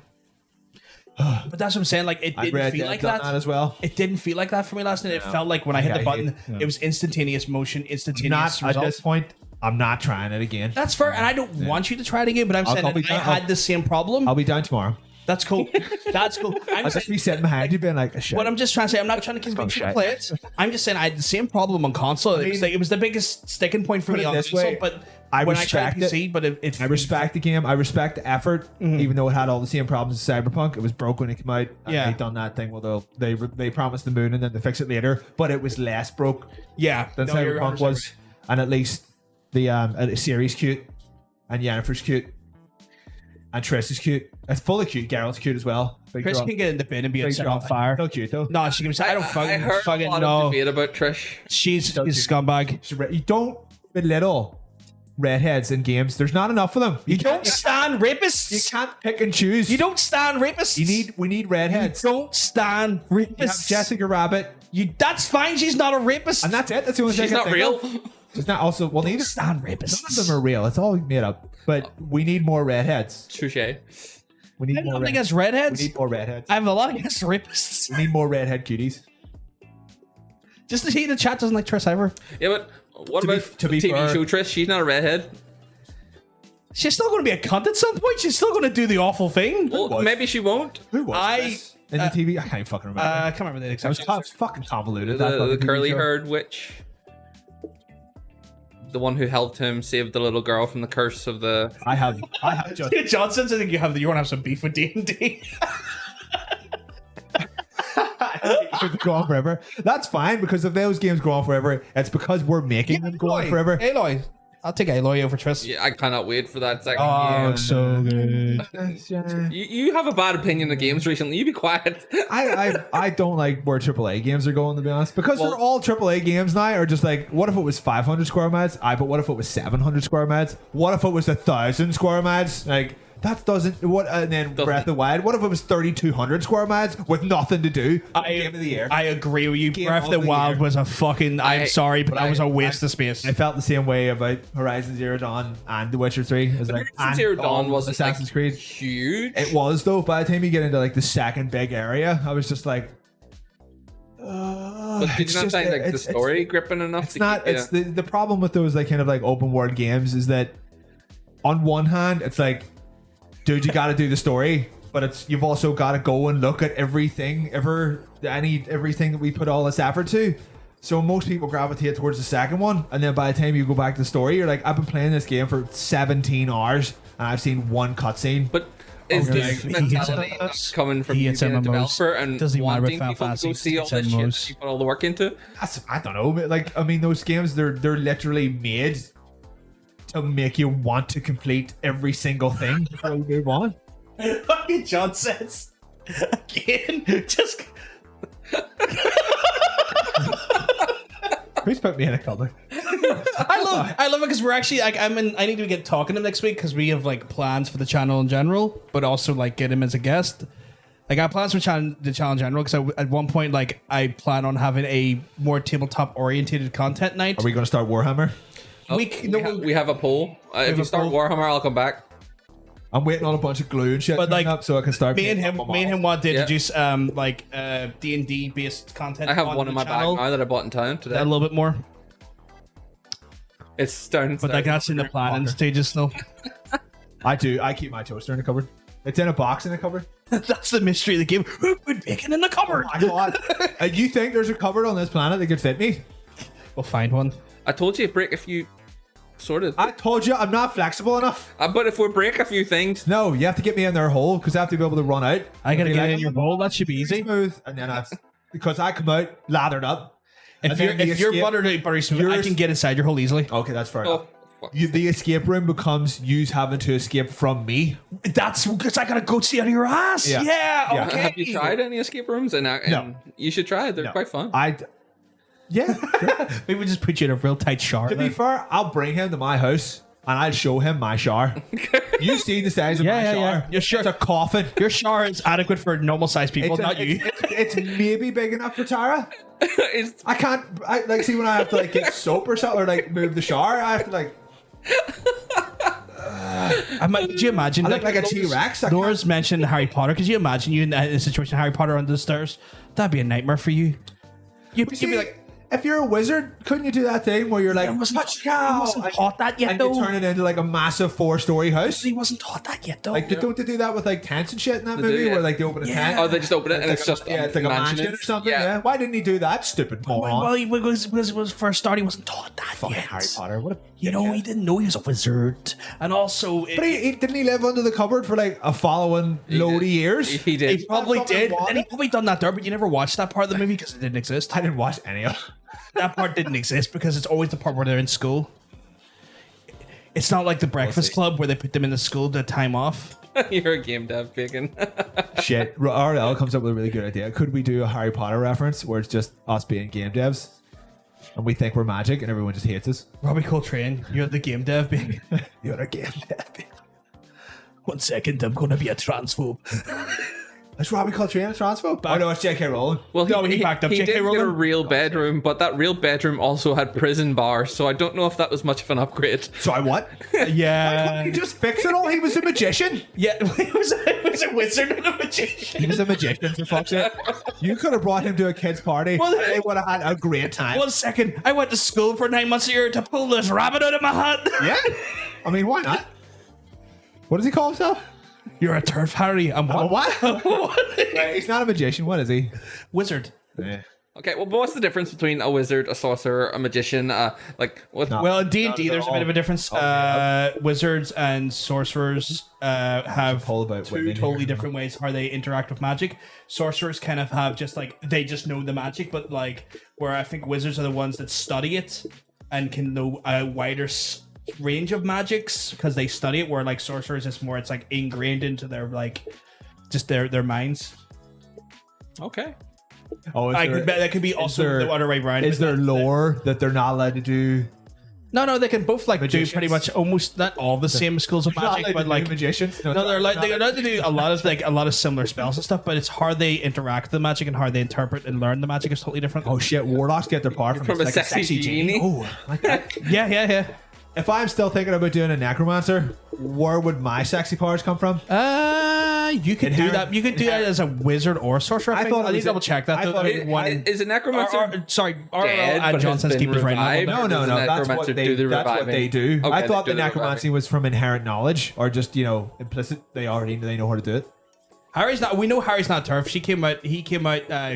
But that's what I'm saying. Like it And didn't Red feel Dead like done that. that as well. It didn't feel like that for me last night. It felt like when I hit the button, it was instantaneous motion, instantaneous Not at results. this point. I'm not trying it again. That's fair, and I don't want you to try it again. But I'm saying I'll be that I down- had the same problem. I'll be down tomorrow. That's cool. That's cool. I'm I'll just saying- be sitting behind you, being like, shit. What I'm just trying to say, I'm not trying to convince you to shite. play it. I'm just saying I had the same problem on console. It was the biggest sticking point for Put me it on this console. way, But I when I tried respect PC, but it I respect the game. I respect the effort, even though it had all the same problems as Cyberpunk. It was broke when it came out. And Yeah. they done that thing where they promised the moon and then they fix it later, but it was less broke Yeah, than no, you're Cyberpunk 100% was, and at least the series cute, and Yennefer's cute, and Triss is cute. It's full of cute. Geralt's cute as well. Big Chris draw- can get in the bin and be big set draw- on fire. So cute though. No, she can say, I don't I fucking, heard fucking a lot of no. debate about Trish. She's a cute. scumbag. You don't belittle redheads in games. There's not enough of them. You Don't stand rapists. You can't pick and choose. You don't stand rapists. We need redheads. Don't stand You have rapists. Jessica Rabbit, That's fine. She's not a rapist. and that's it. That's the only thing She's I not can think real. of. It's not also well. Neither stand none rapists. of them are real. It's all made up. But we need more redheads. Touche. We need I have more. nothing Red- against we redheads. need more redheads. I have a lot against rapists. We need more redhead cuties. Just to see the chat doesn't like Triss ever. Yeah, but what To be- about to be TV fair- show Trish? She's not a redhead. She's still going to be a cunt at some point. She's still going to do the awful thing. Well, was? maybe she won't. Who was I- this in the TV? I can't even fucking remember. I can't remember the it exact. was fucking convoluted. that The fucking TV curly show. haired witch. The one who helped him save the little girl from the curse of the. I have just. Johnson's. I think you want to have some beef with D&D. Go on forever. That's fine because if those games go on forever, it's because we're making them go on forever. Aloy. I'll take Aloy over Triss. Yeah, I cannot wait for that second Oh, so good. game. You have a bad opinion of games recently. You be quiet. I don't like where AAA games are going, to be honest, because Well- they're all AAA games now are just like, what if it was 500 square miles? But what if it was 700 square miles? What if it was 1,000 square miles? Like, that doesn't what and then Breath of the Wild. What if it was 3,200 square miles with nothing to do? Game of the year. I agree with you. Game Breath of of the the Wild year. was a fucking. I'm sorry, but that was a waste of space. I felt the same way about Horizon Zero Dawn and The Witcher 3. It was like Horizon Zero Dawn wasn't Assassin's like, Creed. huge. It was though. By the time you get into like the second big area, I was just like, But did you not find like the story gripping enough? It's to not. keep It's you? the problem with those like kind of like open world games is that on one hand it's like, dude, you got to do the story, but you've also got to go and look at everything that we put all this effort to. So most people gravitate towards the second one, and then by the time you go back to the story, you're like, I've been playing this game for 17 hours and I've seen one cutscene. But is Okay. this He mentality hits not coming from he you hits being a MMOs. developer and Doesn't matter wanting with people Final to go Fantasy, see all it's this shit MMOs. that you put all the work into? I don't know, but like, I mean, those games they're literally made to make you want to complete every single thing before you move on. Fucking John says again. Just Who's put me in a cupboard? I love it because we're actually like I need to get talking to him next week because we have like plans for the channel in general, but also like get him as a guest. Like I have plans for the channel in general because at one point like I plan on having a more tabletop orientated content night. Are we going to start Warhammer? We have a poll. If you a start poll. Warhammer, I'll come back. I'm waiting on a bunch of glue and shit But, coming like, up so I can start. me and painting up my him model. want to Yeah. introduce D&D based content. I have on one in the my channel. bag now that I bought in town today. A little bit more, It's down. but like that's in the planning stages still. I do. I keep my toaster in the cupboard. It's in a box in the cupboard. That's the mystery of the game. Who put bacon in the cupboard? I thought. You think there's a cupboard on this planet that could fit me? We'll find one. I told you to break a few. Sorted. I told you I'm not flexible enough. But if we break a few things, No, you have to get me in their hole because I have to be able to run out. I gotta Be get like, it in your bowl. That should be easy. smooth, and then because I come out lathered up. If And you're then the if you're escape- buttery smooth, I yours- can get inside your hole easily. Okay, that's fair oh, enough. fuck. The escape room becomes you having to escape from me. That's because I gotta go see out of your ass. Yeah. Yeah. Okay. Have you tried any escape rooms? And No. you should try it. They're No. quite fun. Yeah. Maybe we just put you in a real tight shower. To be then. fair, I'll bring him to my house and I'll show him my shower. You see the size of my shower? Yeah, sure. It's a coffin. Your shower is adequate for normal sized people, not you. It's maybe big enough for Tara. It's- I can't. Like see when I have to like get soap or something or like move the shower. I have to like. Could you imagine? I look like a T-Rex. I Laura's mentioned Harry Potter. Could you imagine you in a situation Harry Potter under the stairs? That'd be a nightmare for you. You'd See, be like, if you're a wizard, couldn't you do that thing where you're like, I wasn't, "Touch cow," I wasn't taught that yet, and though. you turn it into like a massive 4-story house? He wasn't taught that yet, though. Like, don't they do that with like tents and shit in that They movie? do, yeah. Where like they open a tent. Oh, they just open it and it's just it's like a mansion or something. Yeah. Why didn't he do that? Stupid moron. well, because it was for a start, he wasn't taught that Fucking yet. Harry Potter. What a You know, he didn't know he was a wizard, and also, But he didn't he live under the cupboard for like a following load of years? He did. he probably fucking did, water. and he probably done that there. But you never watched that part of the movie because it didn't exist. I didn't watch any of it. That part didn't exist because it's always the part where they're in school. It's not like the Breakfast Club where they put them in the school to time off. You're a game dev, Bacon. Shit. RL comes up with a really good idea. Could we do a Harry Potter reference where it's just us being game devs and we think we're magic and everyone just hates us? Robbie Coltrane, you're the game dev, baby. You're a game dev. 1 second, I'm gonna be a transphobe. Is Robbie Coltrane a transphobe? Oh no, it's J.K. Rowling. Well, No, he backed up He J.K. did get a Rowling. real bedroom, but that real bedroom also had prison bars, so I don't know if that was much of an upgrade. Sorry, what? Yeah, He just fixed it all. He was a magician. yeah. It was a wizard and a magician. He was a magician, for fuck's sake. You could have brought him to a kid's party. Well, They would have had a great time. 1 second, I went to school for 9 months a year to pull this rabbit out of my hat. Yeah. I mean, why not? What does he call himself? You're a turf, Harry. I'm Oh, what? what? Right, he's not a magician. What is he? Wizard. Yeah. Okay, well, but what's the difference between a wizard, a sorcerer, a magician? Like, what? No. Well, in D&D, they're there's a bit of a difference. Wizards and sorcerers have whole about two women totally here. different ways how they interact with magic. Sorcerers kind of have just like they just know the magic, but like where I think wizards are the ones that study it and can know a wider range of magics because they study it. Where like sorcerers, it's more, it's like ingrained into their like just their minds. Okay. Oh, That could be also the other way around. Is there lore that they're not allowed to do? No, they can both like Magicians? do pretty much almost not all the same schools of Not allowed magic, to but do like magicians. no, they're allowed to do a lot of similar spells and stuff. But it's how they interact with the magic and how they interpret and learn the magic is totally different. Oh shit! Warlocks get their power From a like sexy genie? Oh, like that. Yeah. If I'm still thinking about doing a necromancer, where would my sexy powers come from? You could do that. You could do that as a wizard or sorcerer. I thought it need was to double check that. I though. thought it was Is a necromancer Sorry, dead, but has Johnson's been keepers right revived? now. No. Does the That's what necromancer they do the that's what reviving? they do. Okay, I they thought do the the necromancy reviving. was from inherent knowledge, or just implicit. They know how to do it. Harry's not. We know Harry's not turf. He came out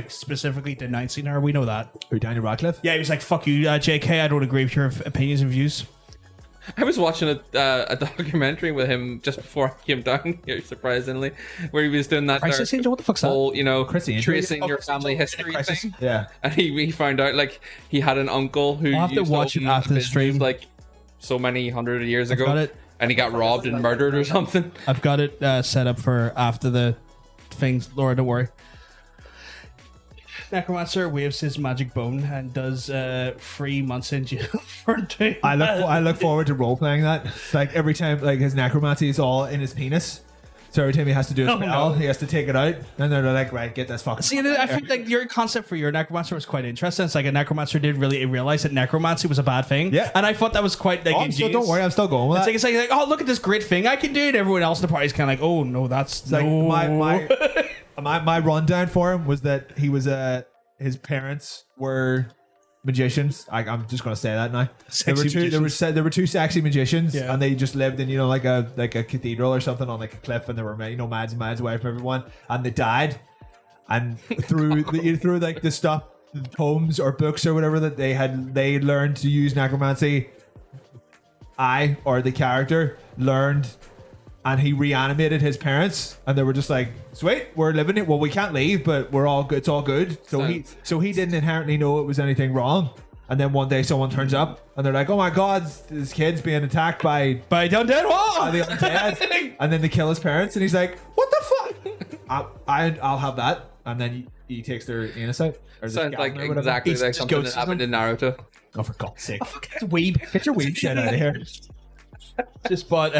specifically denouncing her. We know that. Who, Daniel Radcliffe? Yeah, he was like, "Fuck you, JK. I don't agree with your opinions and views." I was watching a documentary with him just before I came down here, surprisingly, where he was doing that Crisis Angel? What the fuck's that? whole, Crisis Angel? tracing Oh, your Crisis family Angel. history Crisis. thing. Yeah. And he found out like he had an uncle who I'll have to used watch it own after the business, stream. like so many hundred years ago, got it. and he got robbed and murdered or something. I've got it set up for after the things. Laura, don't worry. Necromancer waves his magic bone and does 3 months in jail for doing I look forward to role playing that. It's like every time, like his necromancy is all in his penis. So every time he has to do a Oh, spell, no. he has to take it out, and they're like, "Right, get this fucking." See, I think like your concept for your necromancer was quite interesting. It's like a necromancer didn't really realize that necromancy was a bad thing. Yeah. And I thought that was quite like ingenious. don't worry, I'm still going with that. It's like, oh, look at this great thing I can do, and everyone else in the party is kind of like, oh no, that's It's like no. my rundown for him was that he was his parents were magicians. I'm just gonna say that now. Sexy There were two sexy magicians, Yeah. and they just lived in like a cathedral or something on like a cliff, and they were miles and miles away from everyone, and they died. And through like the stuff, the tomes or books or whatever that they learned to use necromancy. The character learned. And he reanimated his parents, and they were just like, "Sweet, we're living it. Well, we can't leave, but we're all good. It's all good." So he didn't inherently know it was anything wrong. And then one day, someone turns up, and they're like, "Oh my God, this kid's being attacked by By undead by the undead," and then they kill his parents, and he's like, "What the fuck? I'll have that." And then he takes their anus out. Or Sounds the like scalp or whatever. exactly He's like just something goes that to happened in Naruto. Oh, for God's sake! Weeb. Get your weeb shit out of here. Just bought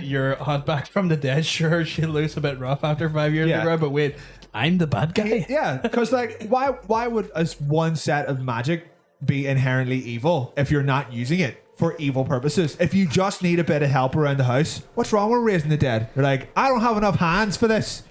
your hunt back from the dead. Sure, she looks a bit rough after 5 years Yeah. around, but wait, I'm the bad guy. Yeah, because like, why would one set of magic be inherently evil if you're not using it for evil purposes? If you just need a bit of help around the house, what's wrong with raising the dead? You're like, I don't have enough hands for this.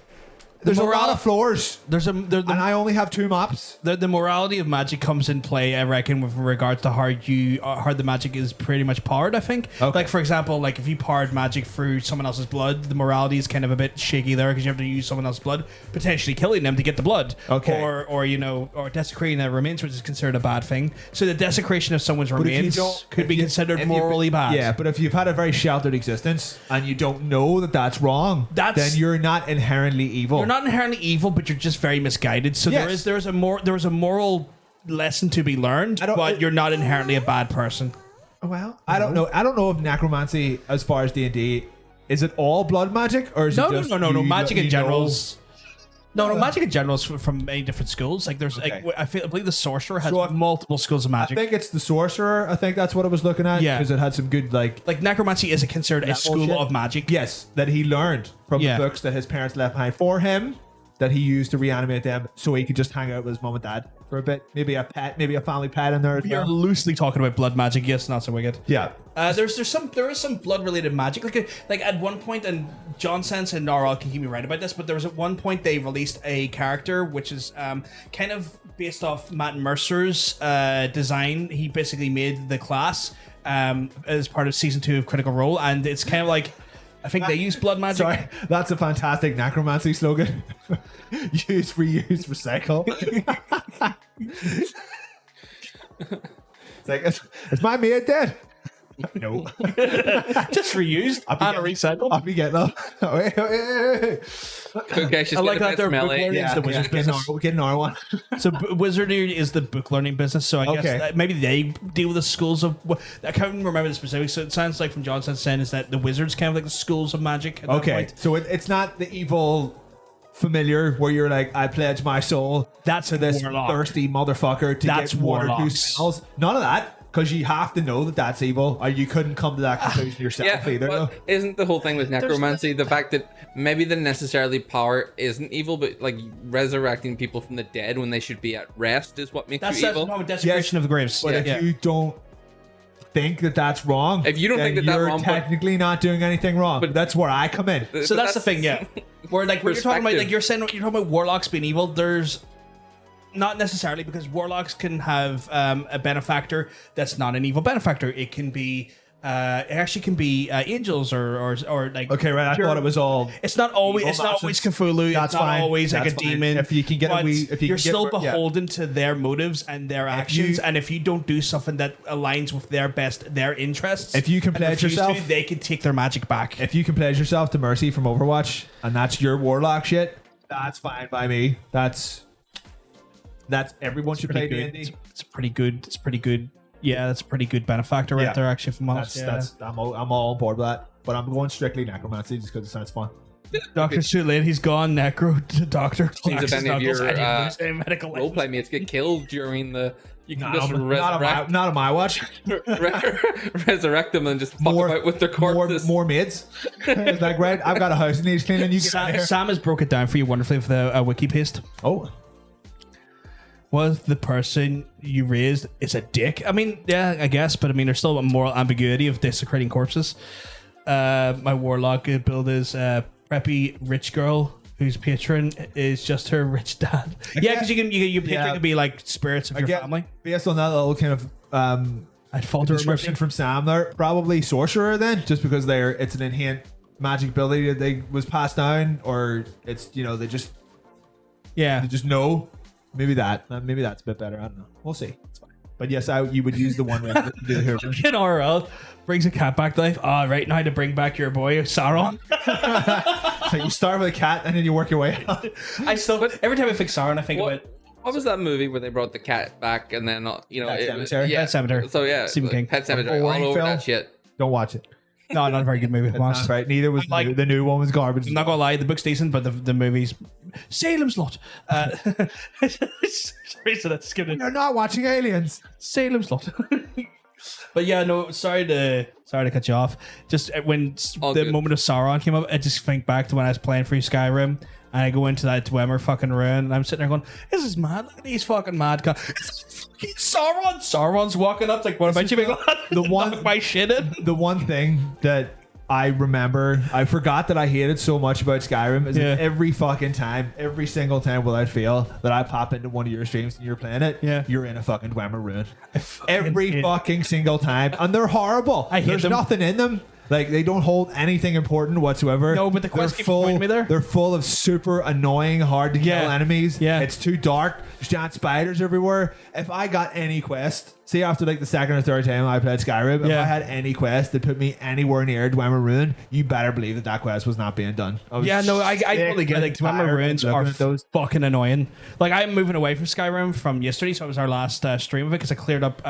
There's a lot of floors, and I only have 2 mops. The morality of magic comes in play, I reckon, with regards to how the magic is pretty much powered. I think, Okay. like for example, like if you powered magic through someone else's blood, the morality is kind of a bit shaky there because you have to use someone else's blood, potentially killing them to get the blood, Okay. or desecrating their remains, which is considered a bad thing. So the desecration of someone's if you remains don't- could be considered If you- morally bad. Yeah, but if you've had a very sheltered existence and you don't know that that's wrong, That's- then you're not inherently evil. You're not inherently evil, but you're just very misguided. So Yes. there is a moral lesson to be learned, but you're not inherently a bad person. Well, I don't know. I don't know if necromancy, as far as D&D, is it all blood magic or is No, it just no. Magic in you general's. No, magic in general is from many different schools. Like there's, Okay. I believe the sorcerer has So if- multiple schools of I magic. think it's the sorcerer. I think that's what I was looking at. Yeah. because it had some good like Necromancy is considered a level school shit. of magic. Yes, that he learned from Yeah. the books that his parents left behind for him, that he used to reanimate them, so he could just hang out with his mom and dad for a bit. Maybe a pet, maybe a family pet in there as You're well. loosely talking about blood magic. Yes, not so wicked. Yeah. There is some blood related magic. Like at one point, and John Sense and Narl can keep me right about this, but there was at one point they released a character which is kind of based off Matt Mercer's design. He basically made the class as part of season 2 of Critical Role, and it's kind of like, I think they use blood magic. Sorry, that's a fantastic necromancy slogan. Use, reuse, recycle. It's like, is my mate dead? No. Just reused and recycled. I'll be getting up. Wait. Okay, she's I like getting that a bit they're book smelly. learning. It's the wizard's business. Get an R one. So wizardry is the book learning business. So I guess Okay. that maybe they deal with the schools of. I can't remember the specifics. So it sounds like from Johnson's saying is that the wizards kind of like the schools of magic. At that Okay, point. so it's not the evil familiar where you're like, I pledge my soul. That's to this warlock. thirsty motherfucker to That's get one or two warlocks. spells. None of that, because you have to know that that's evil, or you couldn't come to that conclusion yourself Yeah, either. but though. isn't the whole thing with necromancy the fact that maybe the necessarily power isn't evil, but like resurrecting people from the dead when they should be at rest is what makes That's you evil? no desecration of the graves. But if you don't think that that's wrong, If you don't then think that that's you're wrong, but- technically not doing anything wrong. But- But that's where I come in. So that's the thing, yeah. Where like when you're talking about Perspective. like you're talking about warlocks being evil, there's not necessarily, because warlocks can have a benefactor that's not an evil benefactor. It can be it actually can be angels or like Okay, right. I pure- thought it was all. It's not always. evil It's not always nonsense. Cthulhu. That's It's not fine. always like That's a fine. demon. If you can get a but wee- if you you're can get still rid- yeah. beholden to their motives and their actions, and if you don't do something that aligns with their interests, If you can and pledge refuse to, yourself- they can take their magic back. If you can pledge yourself to Mercy from Overwatch, and that's your warlock shit, that's fine by me. That's everyone should play pretty good. D&D. It's pretty good. It's pretty good. Yeah, that's a pretty good benefactor right Yeah. there. Actually, from us. I'm all on board with that. But I'm going strictly necromancy just because it sounds fun. Doctor's too late. He's gone. Necro to Doctor. Means if any of your medical roleplay mates get killed during the, you can Not just on resurrect, my watch. resurrect them and just fuck about with their corpses. More maids. It's like, right, I've got a house that needs cleaning. You get out Sam, here. Sam has broke it down for you wonderfully with the wiki paste. Oh, Was the person you raised is a dick? I mean, yeah, I guess, but I mean, there's still a moral ambiguity of desecrating corpses. My warlock build is preppy rich girl whose patron is just her rich dad. Yeah, because your patron can be like spirits of your family. Based on that little kind of I'd falter description from Sam there, probably sorcerer then, just because it's an inherent magic ability that they was passed down, or it's they just know. Maybe that's a bit better. I don't know. We'll see. It's fine. But yes, you would use the one to do the hero. In RL brings a cat back to life. Ah, right now to bring back your boy Sauron. So you start with a cat and then you work your way up. I still every time I think Sauron, I think about What was that movie where they brought the cat back and then Pet it- Sematary? Yeah, Pet Sematary. So yeah, Stephen King. Pet Cemetery, Boring all over film. that shit. Don't watch it. no, not a very good movie. That's not right. Neither was Like- the new one was garbage. I'm not gonna lie, the book's decent, but the movie's Salem's Lot. Sorry, so that's skipped it. You're not watching Aliens. Salem's Lot. But yeah, no, sorry to cut you off. Just when All the good. moment of Sauron came up, I just think back to when I was playing through Skyrim, and I go into that Dwemer fucking ruin, and I'm sitting there going, "This is mad! Look at these fucking mad guys! Fucking Sauron! Sauron's walking up like, what about you? the one- Knock my shit in." The one thing that I remember, I forgot that I hated so much about Skyrim is Yeah. that every single time without fail that I pop into one of your streams and you're playing it, Yeah. you're in a fucking Dwemer ruin. fucking Every hate- fucking single time. And they're horrible. I hate There's them. nothing in them. Like, they don't hold anything important whatsoever. No, but the quest keeps pointing me there. They're full of super annoying, hard to kill Yeah. enemies. Yeah. It's too dark. There's giant spiders everywhere. If I got any quest, see, after like the second or third time I played Skyrim, if Yeah. I had any quest that put me anywhere near Dwemer Ruin, you better believe that quest was not being done. was Yeah, no, I totally get it. Like, sick and Dwemer tired ruins of are looking at those. fucking annoying. Like, I'm moving away from Skyrim from yesterday, so it was our last stream of it because I cleared up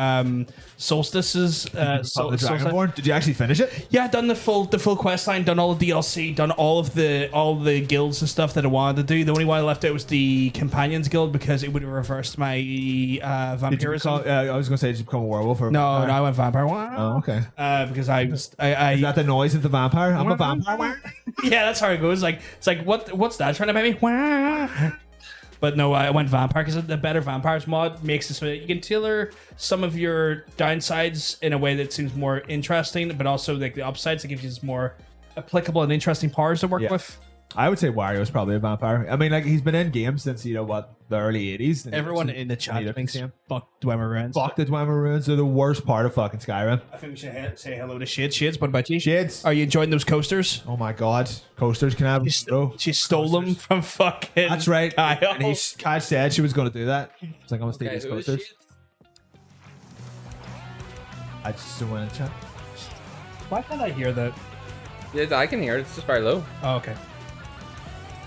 Solstice's. Republic of Dragonborn. Did you actually finish it? Yeah, done the full quest line, done all the DLC, done all the guilds and stuff that I wanted to do. The only one I left out was the Companions Guild because it would have reversed my Did you vampirism. become, I was going to say, did you become a werewolf? Or a No, vampire? I went vampire. Oh, okay. Because I Is that the noise of the vampire? I'm a vampire. yeah, that's how it goes. Like, it's like, what's that trying to make me? But no, I went vampire because the better vampires mod makes it so that you can tailor some of your downsides in a way that seems more interesting, but also like the upsides that gives you more applicable and interesting powers to work Yeah. with. I would say Wario's probably a vampire. I mean, like, he's been in games since, the early 80s. and Everyone it's- in the chat Need a thinks Sam. fuck Dwemer ruins. Fuck the Dwemer Ruins. They're the worst part of fucking Skyrim. I think we should say hello to Shades. Shades, what about you? Shades. Are you enjoying those coasters? Oh my god. Coasters can have She stole them from fucking. That's right. Kyle. And Kai said she was going to do that. It's like, I'm going to steal Okay, these who is coasters. she? I just went in the chat. Why can't I hear that? Yeah, I can hear it. It's just very low. Oh, okay.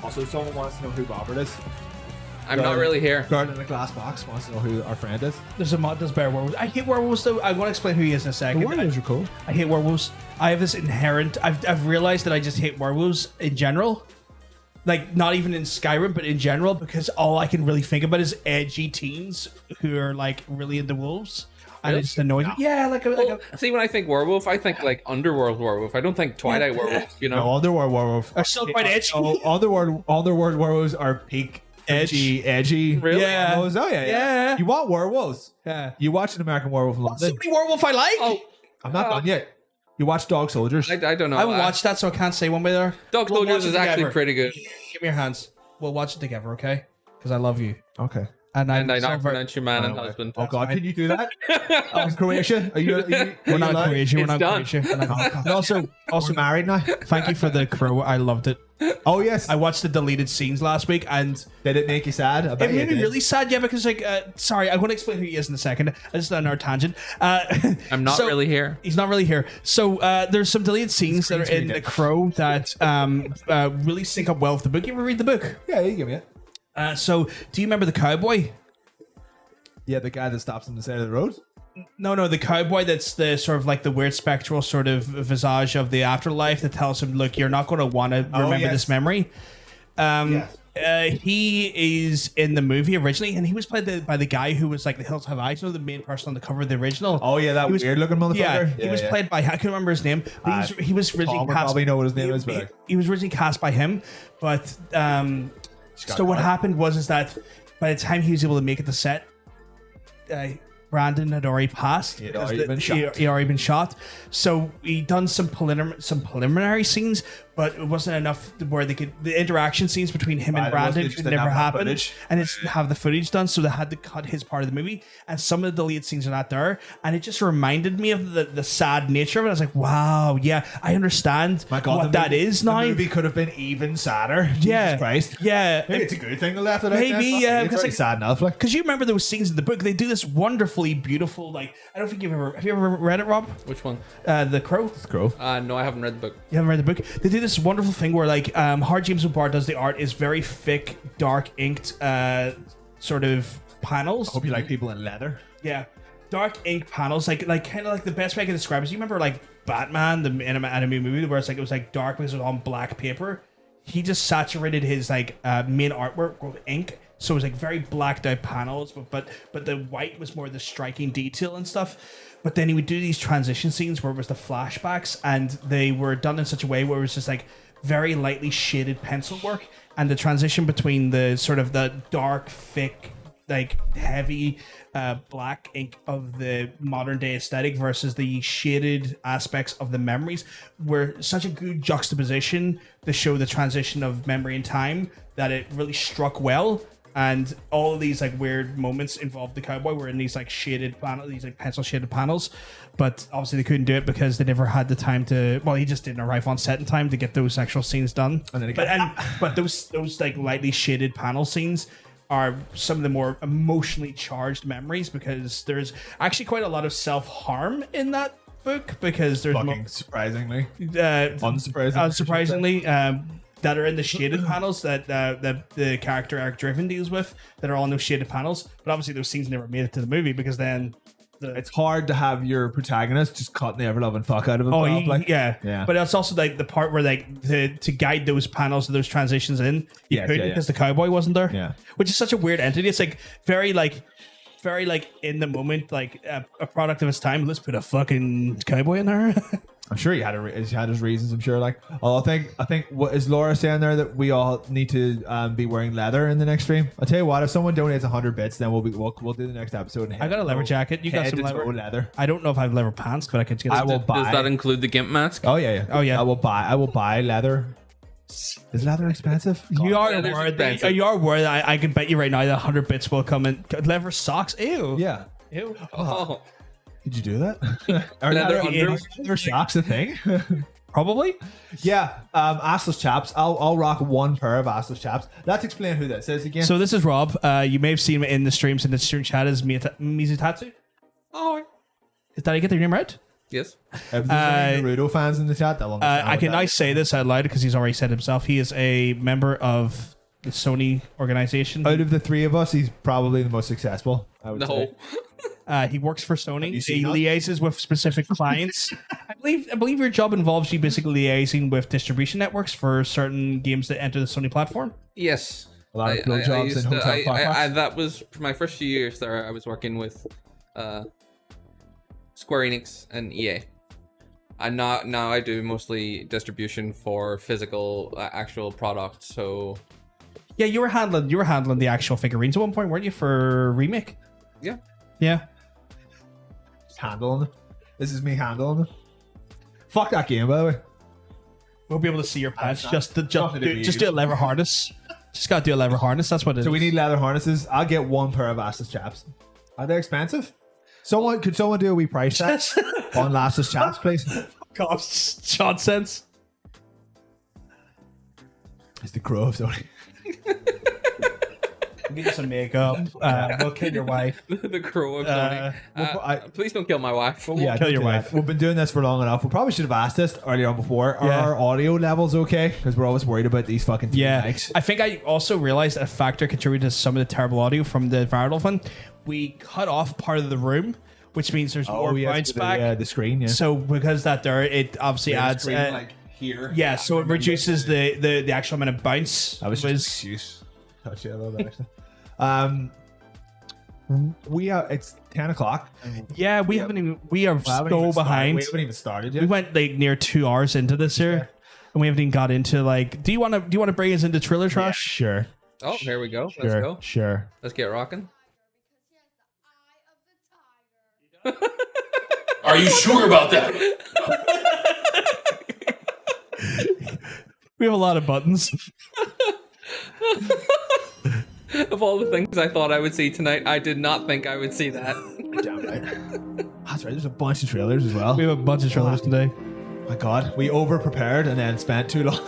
Also, someone wants to know who Robert is. I'm not really here. Girl in a glass box wants to know who our friend is. There's a mod. There's better werewolves. I hate werewolves though. I want to explain who he is in a second. Werewolves are cool. I hate werewolves. I have this inherent. I've realized that I just hate werewolves in general. Like not even in Skyrim, but in general, because all I can really think about is edgy teens who are like really into wolves. And Really? it just annoys me. Yeah, See, when I think werewolf, I think like underworld werewolf. I don't think Twilight werewolf. You know. No, Underworld werewolf. are still quite edgy. Oh, Underworld werewolves are peak edgy. Really? Yeah. Oh yeah. You want werewolves? Yeah. You watch an American Werewolf in London? Somebody werewolf I like. Oh, I'm not done yet. You watch Dog Soldiers? I don't know. I haven't watched that, so I can't say one way there. Dog We'll Soldiers watch is it actually together. pretty good. Give me your hands. We'll watch it together, okay? Because I love you. Okay. And I so not pronounce your man and husband. Oh God, can you do that? In Croatia? Are you We're not in Croatia. We're It's not done. Croatia. And also, married now? thank you for the crow. I loved it. Oh yes. I watched the deleted scenes last week, and Did it make you sad? I bet it you made me did. really sad. Yeah, because sorry, I'm going to explain who he is in a second. I just on our tangent. I'm not really here. He's not really here. So there's some deleted scenes that are in the Crow that really sync up well with the book. You ever read the book? Yeah, you give me it. So do you remember the cowboy? Yeah, the guy that stops on the side of the road. No, the cowboy that's the sort of like the weird spectral sort of visage of the afterlife that tells him, look, you're not going to want to remember yes. this memory. He is in the movie originally, and he was played by the guy who was like the Hills Have Eyes, the main person on the cover of the original. Oh yeah, that He was- weird looking motherfucker. Yeah, he was played by, I can't remember his name, but he was originally Tom would cast. probably know what his name is, but He was originally cast by him, but so what happened was that by the time he was able to make it to set, Brandon had already passed. He'd because already been shot. He'd already been shot. So he done some preliminary scenes, but it wasn't enough where they could the interaction scenes between him and Right, it wasn't- Brandon they just could didn't never have that happen, footage. and it didn't have the footage done, so they had to cut his part of the movie. And some of the deleted scenes are not there, and it just reminded me of the sad nature of it. I was like, wow, yeah, I understand My God, what the that movie- is the now. movie could have been even sadder. Yeah, Jesus Christ. yeah. Maybe it's a good thing they left it out. Maybe, there. yeah, It's because, very like- sad enough. Like, Because you remember those scenes in the book, they do this wonderfully beautiful, like, I don't think have you ever read it, Rob? Which one? The Crow. Crow. No, I haven't read the book. You haven't read the book? They do this wonderful thing where, like, Hard James O'Barr does the art is very thick, dark inked, sort of panels. Hope you like people in leather. Yeah, dark ink panels, like kind of like the best way I can describe it is you remember like Batman, the anime movie, where it's like it was like dark because it was on black paper. He just saturated his like main artwork with ink, so it was like very blacked out panels, but the white was more the striking detail and stuff. But then he would do these transition scenes where it was the flashbacks, and they were done in such a way where it was just like very lightly shaded pencil work, and the transition between the sort of the dark, thick, like heavy black ink of the modern day aesthetic versus the shaded aspects of the memories were such a good juxtaposition to show the transition of memory and time that it really struck well. And all of these like weird moments involved the cowboy were in these like shaded panels, these like pencil shaded panels. But obviously they couldn't do it because they never had the time to. Well, he just didn't arrive on set in time to get those actual scenes done. And then But those like lightly shaded panel scenes are some of the more emotionally charged memories because there's actually quite a lot of self-harm in that book because there's Fucking surprisingly. unsurprisingly that are in the shaded panels that the character Eric Driven deals with that are all in those shaded panels. But obviously those scenes never made it to the movie because then It's hard to have your protagonist just cut the ever loving fuck out of him. yeah. But it's also like the part where like to guide those panels and those transitions in, you Yes, couldn't yeah. because the cowboy wasn't there. Yeah. Which is such a weird entity. It's like very like in the moment, like a product of its time. Let's put a fucking cowboy in there. I'm sure he had his reasons. I'm sure. Like, I think what is Laura saying there that we all need to be wearing leather in the next stream. I'll tell you what. If someone donates 100 bits, then we'll do the next episode. And I got a leather jacket. You got head some to toe leather. I don't know if I have leather pants, but I could get. I will buy. Does that include the gimp mask? Oh yeah. Oh, yeah. I will buy leather. Is leather expensive? You are leather's worried. expensive. You are worried. I can bet you right now that 100 bits will come in. Leather socks. Ew. Yeah. Ew. Oh, Did you do that? Are Leather leather socks a thing? Probably. Yeah. Assless chaps. I'll rock one pair of assless chaps. Let's explain who this is again. So this is Rob. You may have seen him in the streams in the stream chat as Mizutatsu. oh, Did I get the name right? Yes. If there's any Naruto fans in the chat, they'll understand. I what can that now is. say this out loud because he's already said himself. He is a member of the Sony organization. Out of the three of us, he's probably the most successful. I would say. No. He works for Sony. you He seen us? liaises with specific clients. I believe your job involves you basically liaising with distribution networks for certain games that enter the Sony platform. Yes. A lot of blowjobs and hotel fuck-ups. That was for my first few years there. I was working with Square Enix and EA. And now I do mostly distribution for physical actual product. So Yeah, you were handling the actual figurines at one point, weren't you, for Remake? yeah. Yeah. Just handling it. This is me handling it. Fuck that game, by the way. We'll be able to see your patch. Just nothing to be do a leather harness. Just gotta do a leather harness. That's what it is. So we need leather harnesses. I'll get one pair of Assless chaps. Are they expensive? Could someone do a wee price check on Assless chaps, please? costs nonsense. It's the crow of Sony. Get you some makeup. We'll kill your wife. The crow of Sony. Please don't kill my wife. Yeah, kill your do that. wife. We've been doing this for long enough. We probably should have asked this earlier on before. Are Yeah. our audio levels okay? Because we're always worried about these fucking three Yeah, mics. I think I also realized a factor contributed to some of the terrible audio from the viral one. We cut off part of the room, which means there's more bounce back. The screen, yeah. So because that there, it obviously adds. here. Yeah, so it reduces the actual amount of bounce. That was just an excuse. Actually, I love that actually. It's 10 o'clock. Yeah, we haven't even. We are We haven't so even started- behind. We haven't even started yet. We went like near 2 hours into this here, and we haven't even got into like. Do you want to bring us into Trailer Yeah, Trash? sure. Oh, here we go. Sure. Let's go. Sure. Let's get rocking. Are you sure about that? We have a lot of buttons. Of all the things I thought I would see tonight, I did not think I would see that. Damn right. That's right. There's a bunch of trailers as well. We have a bunch of trailers today. My God, we over prepared and then spent too long.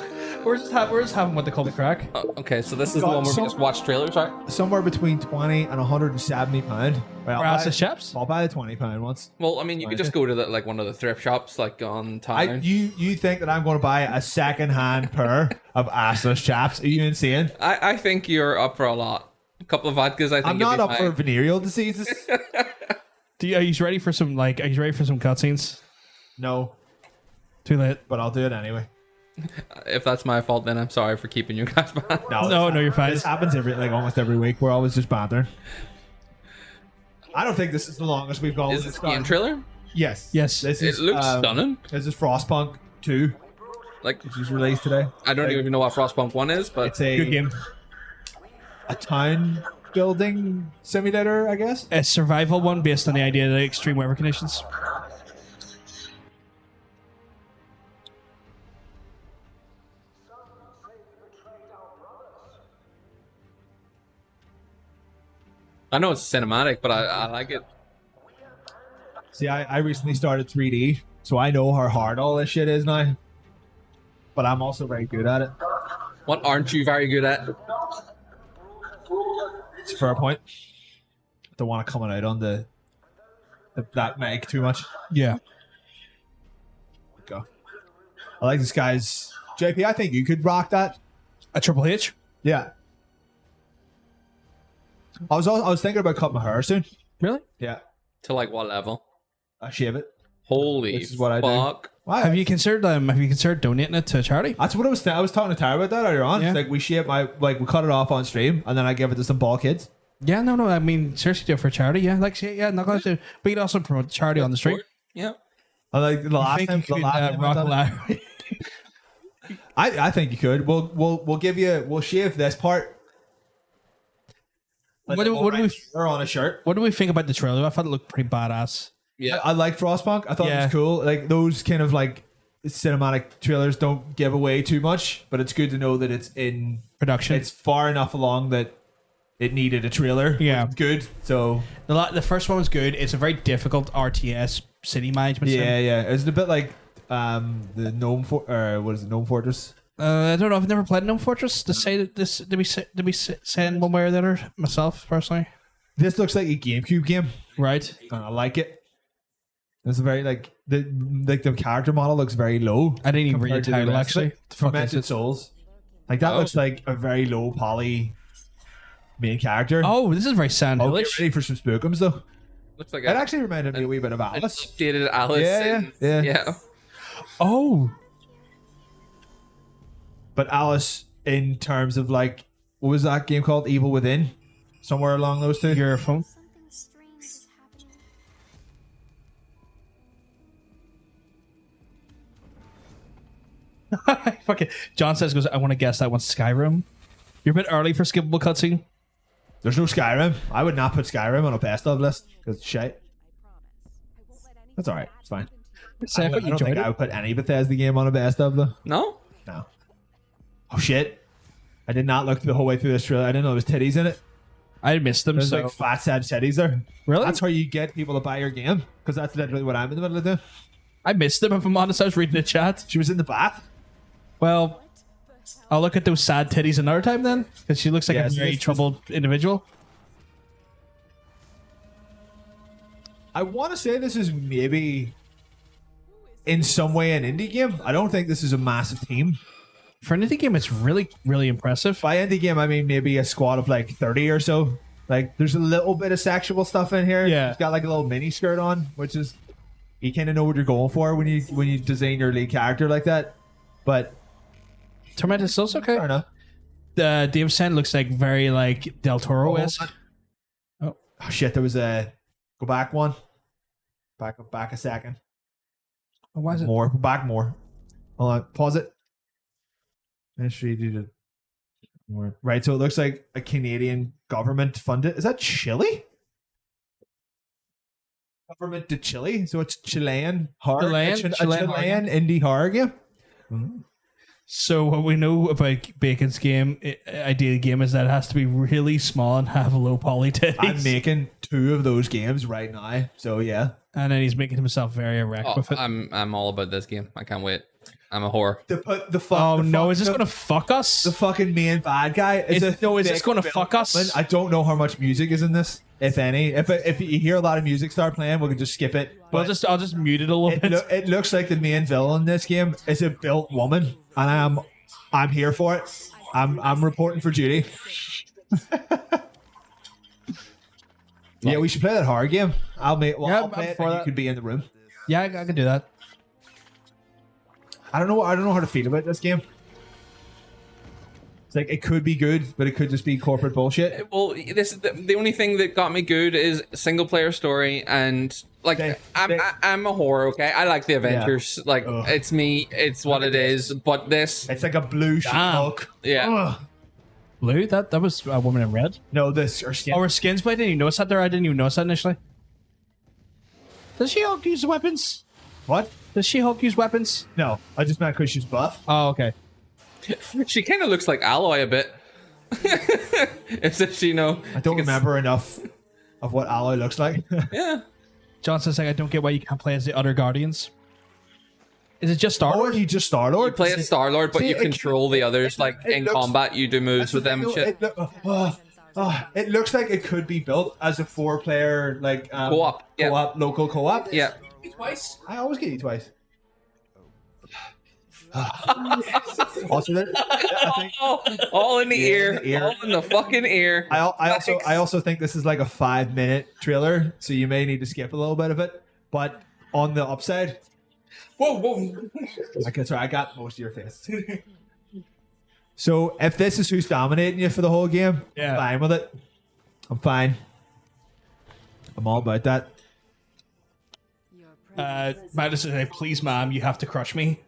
We're just having what they call the crack. Okay, so this is the one where we just watch trailers, right? Somewhere between 20 and 170 pound. Well, For Assless chaps? I'll buy the 20 pound ones. Well, I mean, you could just go to like one of the thrift shops, like on town. You think that I'm going to buy a second hand pair of Assless chaps? Are you insane? I think you're up for a lot. A couple of vodkas, I think. I'm not up for venereal diseases. Are you ready for some cutscenes? No, Too late. but I'll do it anyway. If that's my fault, then I'm sorry for keeping you guys back. No, you're fine. This happens almost every week. We're always just bantering. I don't think this is the longest we've gone. Is with this game game. trailer? Yes. Yes. This It is, looks stunning. This is Frostpunk 2, Like, which is released today. I don't even know what Frostpunk 1 is, but It's a Good game. a town building simulator, I guess. A survival one based on the idea of extreme weather conditions. I know it's cinematic, but I like it. See, I recently started 3D, so I know how hard all this shit is now. But I'm also very good at it. What aren't you very good at? It's a fair point. Don't want to coming out on that mic too much. Yeah. Go. I like this guy's JP. I think you could rock that. A Triple H? Yeah. I was thinking about cutting my hair soon. Really? Yeah. To like what level? I shave it. Holy Which is what I do. fuck. Why? Have you considered donating it to a charity? That's what I was. I was talking to Tara about that earlier on. Yeah. It's like we shave we cut it off on stream, and then I give it to some ball kids. Yeah, no. I mean, seriously, do it for a charity. Yeah, not going to. But you'd also promote the charity on the street. Yeah. I like the last think time. you The could last time rock I've a done it. ladder. I think you could. We'll give you. We'll shave this part. What do we- Or on a shirt. What do we think about the trailer? I thought it looked pretty badass. Yeah. I like Frostpunk. I thought it Yeah. was cool. Like those kind of like cinematic trailers don't give away too much, but it's good to know that it's in Production. It's far enough along that it needed a trailer. Yeah. which is good. So The first one was good. It's a very difficult RTS city management sim. yeah. It's a bit like the Gnome what is it? Gnome Fortress. I don't know. I've never played Gnome Fortress. To say that this to be saying one way or the other myself personally. This looks like a GameCube game, Right. and I like it. It's very like the character model looks very low. I didn't even read the compared to title rest of actually. it. The fuck is Fermented it? Souls. Like that Oh. looks like a very low poly main character. Oh, this is very Sand Oh, get Hillish. ready for some spookums though. Looks like It actually reminded me a wee bit of an Alice. updated Alice. Yeah. Oh, But Alice, in terms of like, what was that game called? Evil Within? Somewhere along those two. your phone. Something strange is happening. Fuck it. John says, "Goes. I want to guess that one's Skyrim. You're a bit early for skippable cutscene. There's no Skyrim. I would not put Skyrim on a best of list because it's shite. That's alright. It's fine. Say, I thought you don't enjoyed think it. I would put any Bethesda game on a best of though. No? No. Oh shit. I did not look the whole way through this trailer. I didn't know there was titties in it. I missed them. There's So like fat sad titties there. Really? That's how you get people to buy your game. Because that's literally what I'm in the middle of doing. I missed them. If I'm honest, I was reading the chat. She was in the bath. Well, I'll look at those sad titties another time then, because she looks like Yeah, a so very this- troubled individual. I want to say this is maybe in some way an indie game. I don't think this is a massive team. For an indie game, it's really, really impressive. By indie game, I mean maybe a squad of like 30 or so. Like there's a little bit of sexual stuff in here. Yeah. It's got like a little mini skirt on, which is you kind of know what you're going for when you design your lead character like that. But Tormented Souls, okay. fair enough. Dave Sen looks like very like Del Toro esque. Oh shit! There was a go back one. Back a second. Why is it? More. Back more. Hold on. Pause it. Ministry due to more. Right. So it looks like a Canadian government funded. Is that Chile? Government to Chile. So it's Chilean horror. Chilean? A Chilean horror Chilean indie horror game. So what we know about Bacon's game, ideal game, is that it has to be really small and have low poly titties. I'm making 2 of those games right now. So yeah. And then he's making himself very erect Oh, with it. I'm all about this game. I can't wait. I'm a whore. To put the Oh no, is this the, gonna fuck us? the fucking main bad guy? Is Is this thick gonna Bill fuck us? Pullman. I don't know how much music is in this, if any. If you hear a lot of music start playing, we can just skip it. I'll But just mute it a little bit. it looks like the main villain in this game is a built woman, and I'm here for it. I'm reporting for duty. Yeah, we should play that horror game. I'll Yeah, I'll I'm play it for and that. you could be in the room. Yeah, I can do that. I don't know how to feel about this game. It's like it could be good, but it could just be corporate bullshit. Well, this is the only thing that got me good is single player story and like I'm a whore. Okay, I like the Avengers. Like Ugh. it's me. It's what it is. But this, It's like a blue Hulk. yeah. Ugh. Blue? That was a woman in red. No, this or skin. Oh, her skin's blue. I didn't even notice that there. I didn't even notice that initially. Does She-Hulk use weapons? What? Does She-Hulk use weapons? No, I just meant because she's buff. Oh, okay. She kind of looks like Alloy a bit. As if she know. I don't remember enough of what Alloy looks like. Yeah. Johnson's like, I don't get why you can't play as the other Guardians. Is it just Star Or Lord? you just Star Lord? You play as Star Lord, but See, you control the others. Like it in looks- combat, you do moves with them and shit. It looks like it could be built as a 4-player like Co-op, yeah. local co-op. Yeah. Twice. I always get you twice. Also, I think All in the Yeah, ear. in the ear. All in the fucking ear. I also think this is like a 5-minute trailer, so you may need to skip a little bit of it. But on the upside, Whoa. okay, sorry, I got most of your face. So if this is who's dominating you for the whole game, Yeah. I'm fine with it. I'm fine. I'm all about that. Madison said, please, ma'am, you have to crush me.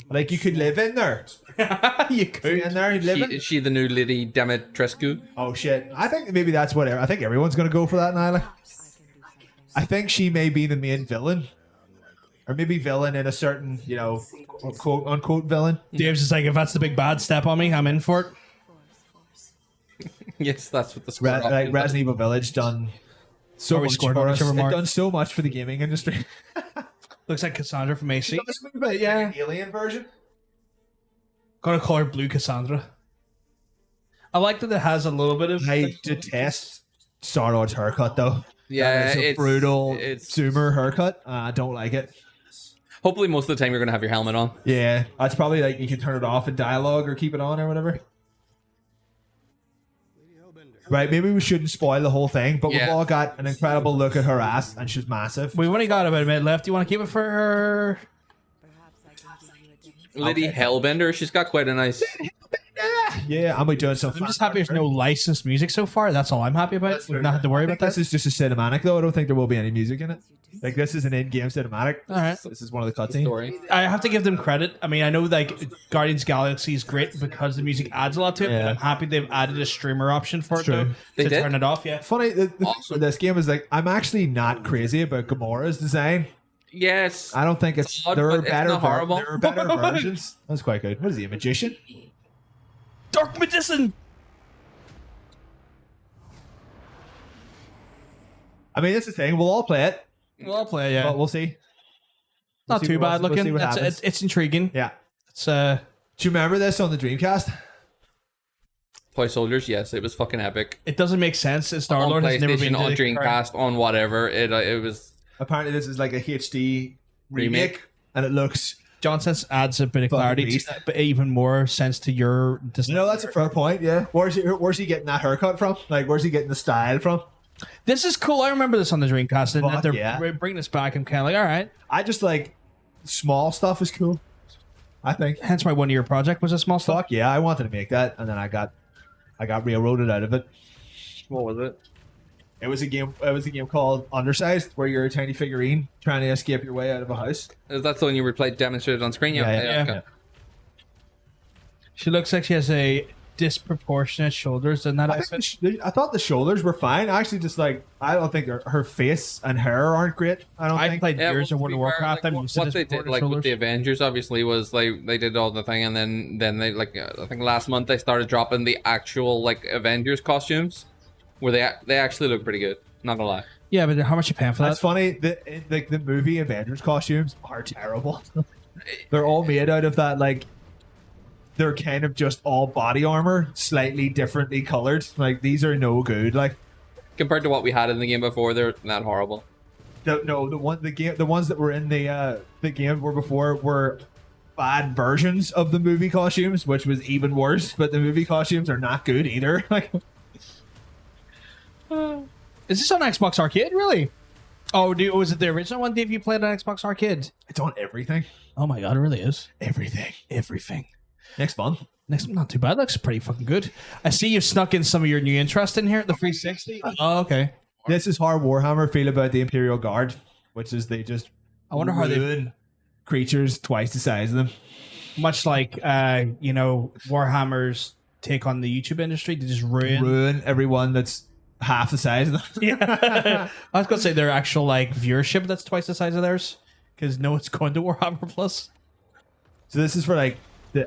Like you could live in there. You could. In there, you live in. Is she the new Lady Dimitrescu? Oh shit! I think maybe that's what. I think everyone's gonna go for that now. Like. I think she may be the main villain, or maybe villain in a certain, quote unquote villain. Dave's just like, if that's the big bad, step on me, I'm in for it. Yes, that's what the score Like option Resident Evil Village done so Are we much scored for on us. whichever It mark? done so much for the gaming industry. Looks like Cassandra from AC. Yeah, alien version. Gonna call her Blue Cassandra. I like that it has a little bit of. I detest Star-Lord's haircut though. Yeah, That is a it's brutal It's zoomer haircut. I don't like it. hopefully most of the time you're gonna have your helmet on. Yeah, that's probably like you can turn it off in dialogue or keep it on or whatever. Right, maybe we shouldn't spoil the whole thing, but we've Yeah. all got an incredible look at her ass, and she's massive. We've only got about a minute left. Do you want to keep it for her? Lady Hellbender, she's got quite a nice. Yeah, and we doing some. I'm just happy there's no licensed music so far. That's all I'm happy about. We've not had to worry about This that. is just a cinematic, though. I don't think there will be any music in it. Like this is an in-game cinematic. All right. This is one of the cutscenes. Story. I have to give them credit. I mean, I know like Guardians of the Galaxy is great because the music adds a lot to it. Yeah. But I'm happy they've added a streamer option for it True. though, They to did? turn it off. Yeah. Funny, the thing with this game is like I'm actually not crazy about Gamora's design. Yes. I don't think it's odd, there are but it's better not horrible. there are better versions. That's quite good. What is he, a magician? Dark Magician. I mean, that's the thing. We'll all play it, Well, I'll play. Yeah. but we'll see. Not see too what- bad we'll see looking. what It's, happens. it's intriguing. Yeah. It's Do you remember this on the Dreamcast? Toy Soldiers, yes, it was fucking epic. it doesn't make sense. Star On Lord has never been PlayStation, on to the current- Dreamcast, on whatever. It was. Apparently, this is like a HD remake, Remake. and it looks. John sense adds a bit of Fucking clarity, beast. but even more sense to your design. No, that's a fair point. Yeah. Where's he getting that haircut from? Like, where's he getting the style from? This is cool. I remember this on the Dreamcast, and that Fuck they're yeah. bringing this back. I'm kind of like, all right. I just like small stuff is cool. I think. Hence my 1 year project was a small stuff. Fuck yeah, I wanted to make that, and then I got railroaded out of it. What was it? It was a game. It was a game called Undersized, where you're a tiny figurine trying to escape your way out of a house. That's the one you were demonstrated on screen. Yeah. Okay. She looks like she has a disproportionate shoulders in that I, outfit. think I thought the shoulders were fine. I actually just like I don't think her face and hair aren't great. I don't I think. played Yeah, years well, of World to of be fair, Warcraft. like, I'm used to what they did, disproportionate like with shoulders. the Avengers, obviously was like they did all the thing, and then they like I think last month they started dropping the actual like Avengers costumes, where they actually look pretty good. Not gonna lie. Yeah, but how much you paying for That's that? funny. The movie Avengers costumes are terrible. They're all made out of that like. They're kind of just all body armor, slightly differently colored. Like these are no good. Like Compared to what we had in the game before, they're not horrible. the ones that were in the game were before were bad versions of the movie costumes, which was even worse. But the movie costumes are not good either. Like Is this on Xbox Arcade? Really? Oh, was it the original one, Dave? You played on Xbox Arcade? it's on everything, Oh my god, it really is. everything. Everything. Next month. Next, not too bad. Looks pretty fucking good. I see you've snuck in some of your new interest in here. The 360. Oh, okay. This is how Warhammer feel about the Imperial Guard, which is they just I wonder how they, ruin creatures twice the size of them. much like Warhammer's take on the YouTube industry, they just Ruin everyone that's half the size of them. Yeah, I was gonna say their actual like viewership that's twice the size of theirs because no one's going to Warhammer Plus. So this is for like,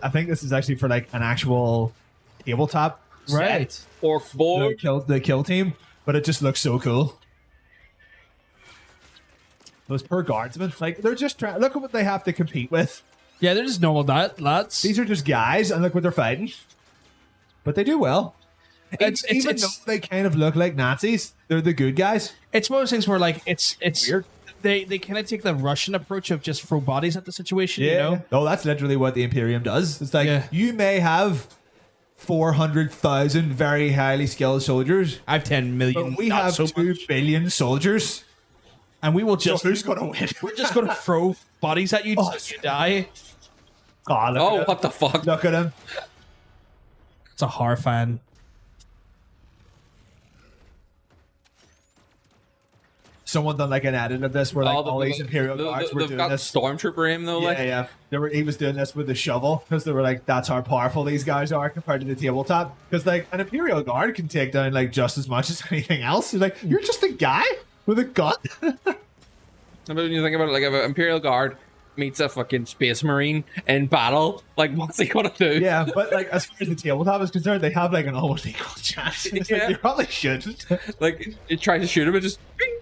I think this is actually for like an actual tabletop set. Orc board. The kill team, but it just looks so cool. Those poor guardsmen, like they're just trying. Look at what they have to compete with. Yeah, they're just normal lads. These are just guys, and look what they're fighting. But they do well. Even though they kind of look like Nazis, they're the good guys. It's one of those things where like it's Weird. They kind of take the Russian approach of just throw bodies at the situation. You know. Oh, that's literally what the Imperium does. It's like Yeah. you may have 400,000 very highly skilled soldiers, I have 10 million. but we not have so 2 much. billion soldiers. And we will just. So who's gonna win? We're just going to throw bodies at you until you die. Oh, look Oh, at what the fuck? him. Look at him. It's a horror fan. Someone done like an edit of this where like all these Imperial guards were they've doing got this. Stormtrooper aim though. Like, Yeah. He was doing this with the shovel because they were like, that's how powerful these guys are compared to the tabletop. Because like an Imperial guard can take down like just as much as anything else. You're like, you're just a guy with a gun. But when you think about it, like if an Imperial Guard meets a fucking Space Marine in battle, like what's he gonna do? Yeah, but like as far as the tabletop is concerned, they have like an almost equal chance. It's like, Yeah. you probably shouldn't. Like it tries to shoot him, it just. Bing.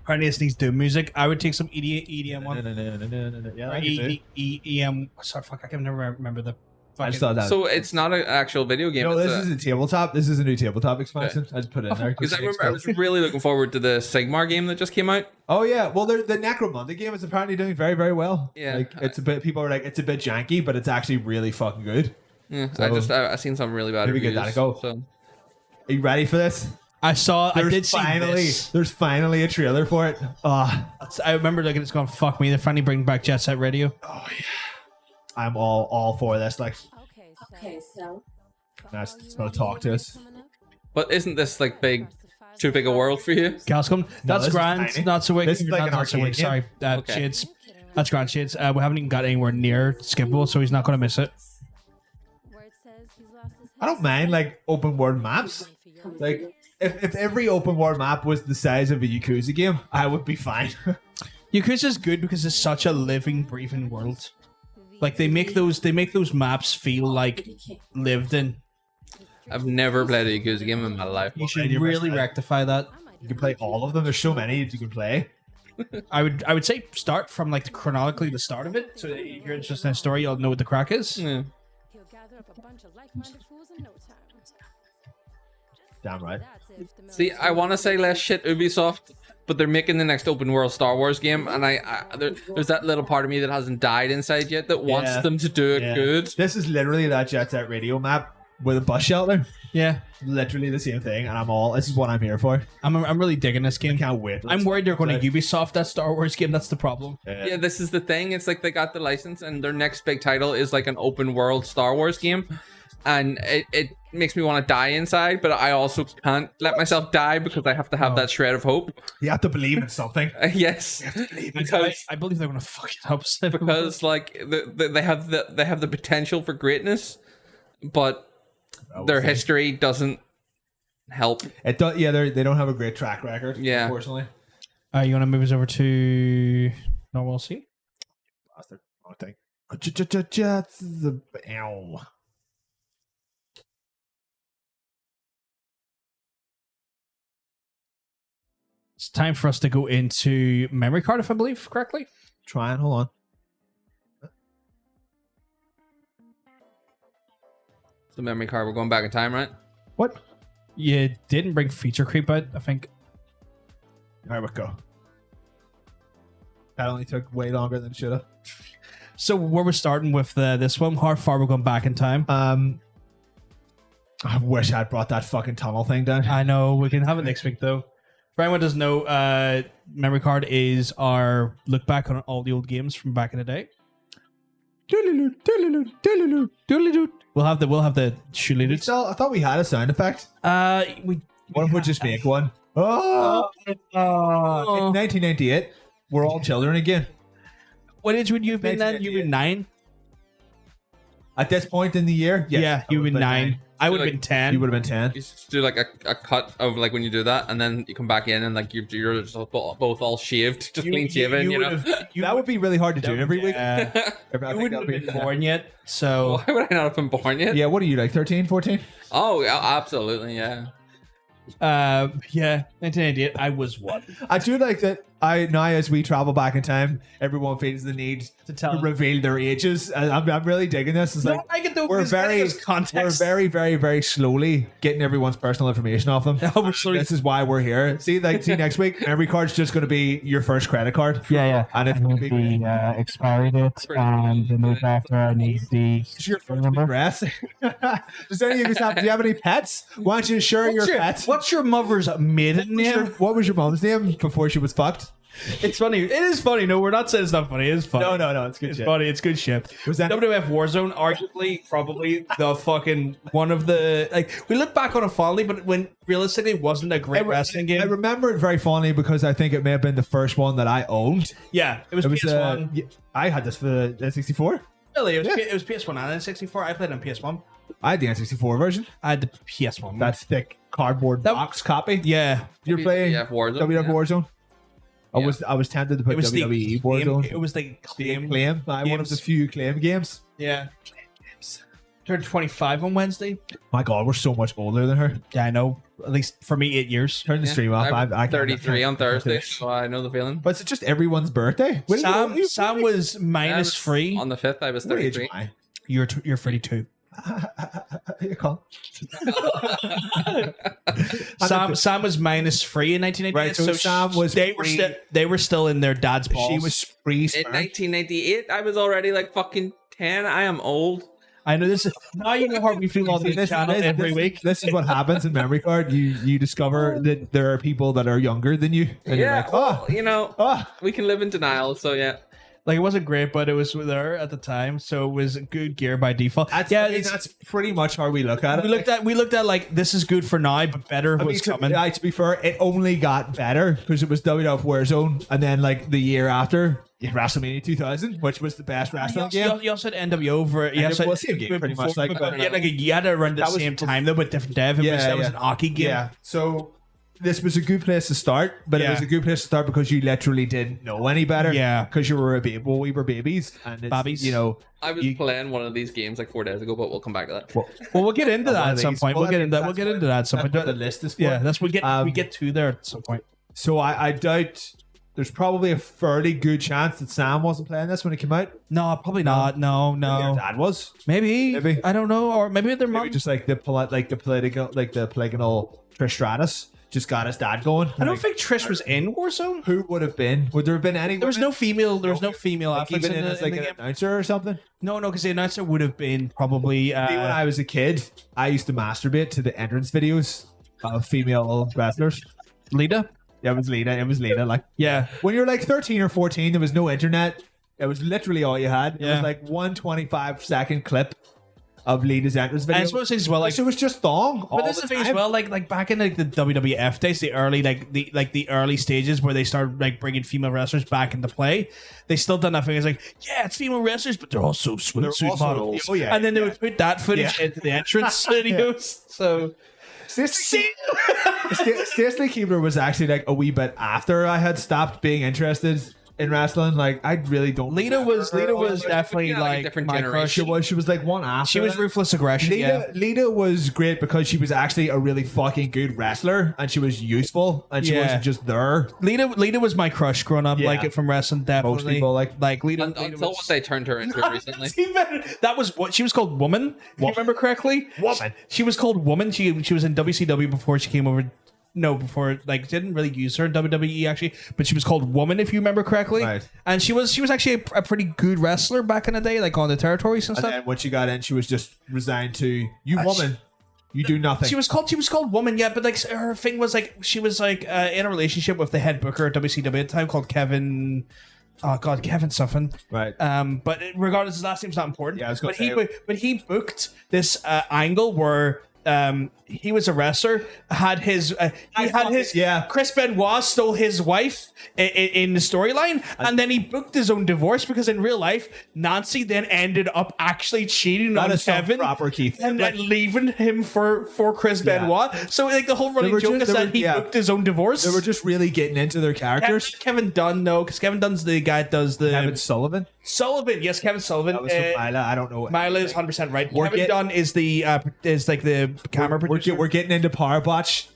Apparently, this needs Doom music. I would take some EDM one. No. Yeah, Or EM. Sorry, fuck, I can never remember the I just thought that. So it's not an actual video game. no, it's this is a tabletop. This is a new tabletop expansion. I just put it in there. because I remember I was really looking forward to the Sigmar game that just came out. Oh yeah, well the Necromunda game is apparently doing very, very well. Yeah. Like it's a bit. People are like it's a bit janky, but it's actually really fucking good. Yeah, So- I seen some really bad Maybe reviews. give that a go. So. Are you ready for this? I did see this. There's finally a trailer for it. I remember looking, it's going, fuck me, they're finally bringing back Jet Set Radio. I'm all for this. Like, Okay, so. it's gonna talk to us. But isn't this like too big a world for you? Gascom, that's this is grand. tiny. Not so wicked. This is like an not so arcade wicked. Sorry, Okay. Shades. That's grand, Shades. We haven't even got anywhere near skippable, so he's not going to miss it. I don't mind like open world maps. Like, if every open world map was the size of a Yakuza game, I would be fine. Yakuza's good because it's such a living, breathing world. Like they make those maps feel like lived in. I've never played a Yakuza game in my life. You should you really missed it. rectify that. You can play all of them. There's so many that you can play. I would say start from like chronologically the start of it, so that you hear it's just a story, you'll know what the crack is. Yeah. He'll gather up a bunch of like-minded fools in no time. Damn right. See, I want to say less shit Ubisoft, but they're making the next open world Star Wars game, and there's that little part of me that hasn't died inside yet that wants Yeah. them to do it Yeah. good. This is literally that Jet Set Radio map with a bus shelter. Yeah, Literally the same thing, and this is what I'm here for. I'm really digging this game. Can't wait. I'm worried they're going to Ubisoft that Star Wars game. That's the problem. Yeah, this is the thing. It's like they got the license, and their next big title is like an open world Star Wars game. And it makes me want to die inside, but I also can't let myself die because I have to have that shred of hope. You have to believe in something. Yes, because I believe they're going to fuck it up. because like they have the potential for greatness, but their history doesn't help. It does. Yeah, they don't have a great track record. Yeah. Unfortunately. You want to move us over to normal C? Bastard. Wrong thing. Jets. Ow. It's time for us to go into memory card, if I believe correctly. Try and hold on. The memory card. We're going back in time, right? What? You didn't bring feature creep out, I think. All right, let's go. That only took way longer than it should have. So where we're starting with this one, how far we're going back in time? I wish I'd brought that fucking tunnel thing down. I know we can have it next week though. For anyone who doesn't know, memory card is our look back on all the old games from back in the day. We'll have the shoot. I thought we had a sound effect. We What if we just make one? Oh, in 1998, we're all children again. what age would you have been then? You've been 9. At this point in the year, yes, Yeah, I you've would've been 9. I would have like- been 10. You would have been 10. You just do like a cut of like when you do that, and then you come back in and like you're just both all shaved, just clean shaven, you know. That would be really hard to do every week. You wouldn't have been born yet, so Why would I not have been born yet? Yeah, what are you, like 13, 14? Oh, yeah, absolutely, yeah. yeah, 1988. I was what? I do like that now as we travel back in time, everyone feels the need to reveal their ages. I'm really digging this. It's like I get the we're very context. very slowly getting everyone's personal information off them. Oh, we're slowly- This is why we're here. See next week, every card's just going to be your first credit card. Yeah. And it's I going to need be the expiry date, and the move after I need the your first number. address. Does any of you do you have any pets? Why don't you share your pets? What's your mother's maiden name? What was your mom's name before she was fucked? It's funny. It is funny. No, we're not saying it's not funny. It is funny. No, it's good It's shit. funny. It's good shit. Was that- WWF Warzone? Arguably, probably the fucking one of the like. We look back on it fondly, but when realistically, it wasn't a great wrestling game. I remember it very fondly because I think it may have been the first one that I owned. Yeah, it was PS1. I had this for the N64. Really, it was PS1 and N64. I played on PS1. I had the N64 version. I had the PS1. That thick cardboard box copy. yeah. You're playing WWF Warzone, WWF yeah. Warzone. I was tempted to put It was WWE the Warzone. Claim, it was the claim. Claim. One of the few claim games. Yeah. Turned 25 on Wednesday. My God, we're so much older than her. Yeah, I know. At least for me, 8 years. Turn the stream off. I'm I can't- 33 on Thursday, finish. so I know the feeling. But it's just everyone's birthday. Sam was minus 3. On the 5th, I was What age 33. am I? You're 32. You can't. Sam was -3 in 1998. Right, so Sam was they were still in their dad's balls. She was free In sperm. 1998, I was already like fucking 10. I am old. I know this is now you know how we feel on this channel every week. This is what happens in memory card. You discover that there are people that are younger than you, and you're Yeah, like, well, you know, oh. we can live in denial. So yeah, Like it wasn't great, but it was there at the time, so it was good gear by default. That's, yeah, I mean, that's pretty much how we look at it. we looked at like this is good for now, but better was coming. To be fair, it only got better because it was WWF Warzone, and then like the year after, WrestleMania 2000, which was the best wrestling game. You also had NWO over. You also well, same game, pretty much, before, like, but yeah, like you had it around the that was same time though, but different dev. That was an hockey game. Yeah, so this was a good place to start, but it was a good place to start because you literally didn't know any better. Yeah, because you were a baby. Well, we were babies, and it's, Babbies. you know. I was playing one of these games like 4 days ago, but we'll come back to that. Well, we'll get into that at some point. We'll get into that. We'll get into that at some point. The list is for. Yeah, that's we get to there at some point. So I doubt there's probably a fairly good chance that Sam wasn't playing this when it came out. No, probably not. No. Maybe your dad was. Maybe. I don't know, or maybe their mom. Maybe just like the polygonal Trish Stratus just got his dad going. I don't think Trish was in Warzone. Who would have been? Would there have been any? There was no female. There was no female like athletes even in as the like game. an announcer or something. No, because the announcer would have been probably. See, when I was a kid, I used to masturbate to the entrance videos of female wrestlers. Lita. Yeah, it was Lita. It was Lita. Like, Yeah. when you're like 13 or 14, there was no internet. It was literally all you had. It Yeah. was like 1 25-second clip of Lita's entrance video. And I suppose as well, like, so it was just thong. but this is the thing as well, like back in like the WWF days, the early the early stages where they started like bringing female wrestlers back into play, they still done that thing. It's like, yeah, it's female wrestlers, but they're also swimsuit also- models. oh, yeah, and then they would put that footage into the entrance videos. So. Stacey Keebler was actually like a wee bit after I had stopped being interested in wrestling. Like, I really don't. Lita was definitely Yeah, like a like different my generation. crush. She was like one after. She was that. ruthless aggression. Lita was great because she was actually a really fucking good wrestler, and she was useful, and she Yeah. wasn't just there. Lita was my crush growing up. Yeah. Like it from wrestling, definitely. Most people like Lita. Until what they turned her into recently. That was what she was called. Woman. If you remember correctly? Woman. She was called Woman. She was in WCW before she came over. No, before like didn't really use her in WWE actually, but she was called Woman if you remember correctly. Right. And she was actually a pretty good wrestler back in the day, like on the territories and And stuff. then when she got in, she was just resigned to you, woman. You do nothing. She was called Woman, yeah, but like her thing was like she was like in a relationship with the head booker at WCW at the time called Kevin. Oh God, Kevin something. Right. But regardless, his last name's not important. Yeah, I was gonna but he booked this angle where he was a wrestler, had his Chris Benoit stole his wife in the storyline, and then he booked his own divorce because in real life Nancy then ended up actually cheating on is some Kevin proper Keith. and then leaving him for Chris Benoit. So like the whole running joke is that he booked his own divorce. They were just really getting into their characters. Kevin Dunn, no, because Kevin Dunn's the guy that does the Kevin Sullivan. Sullivan. Yes, Kevin Sullivan. That was from Mila. I don't know. Mila is 100% right. We're Kevin get- Dunn is the is like the camera producer. We're getting into power botch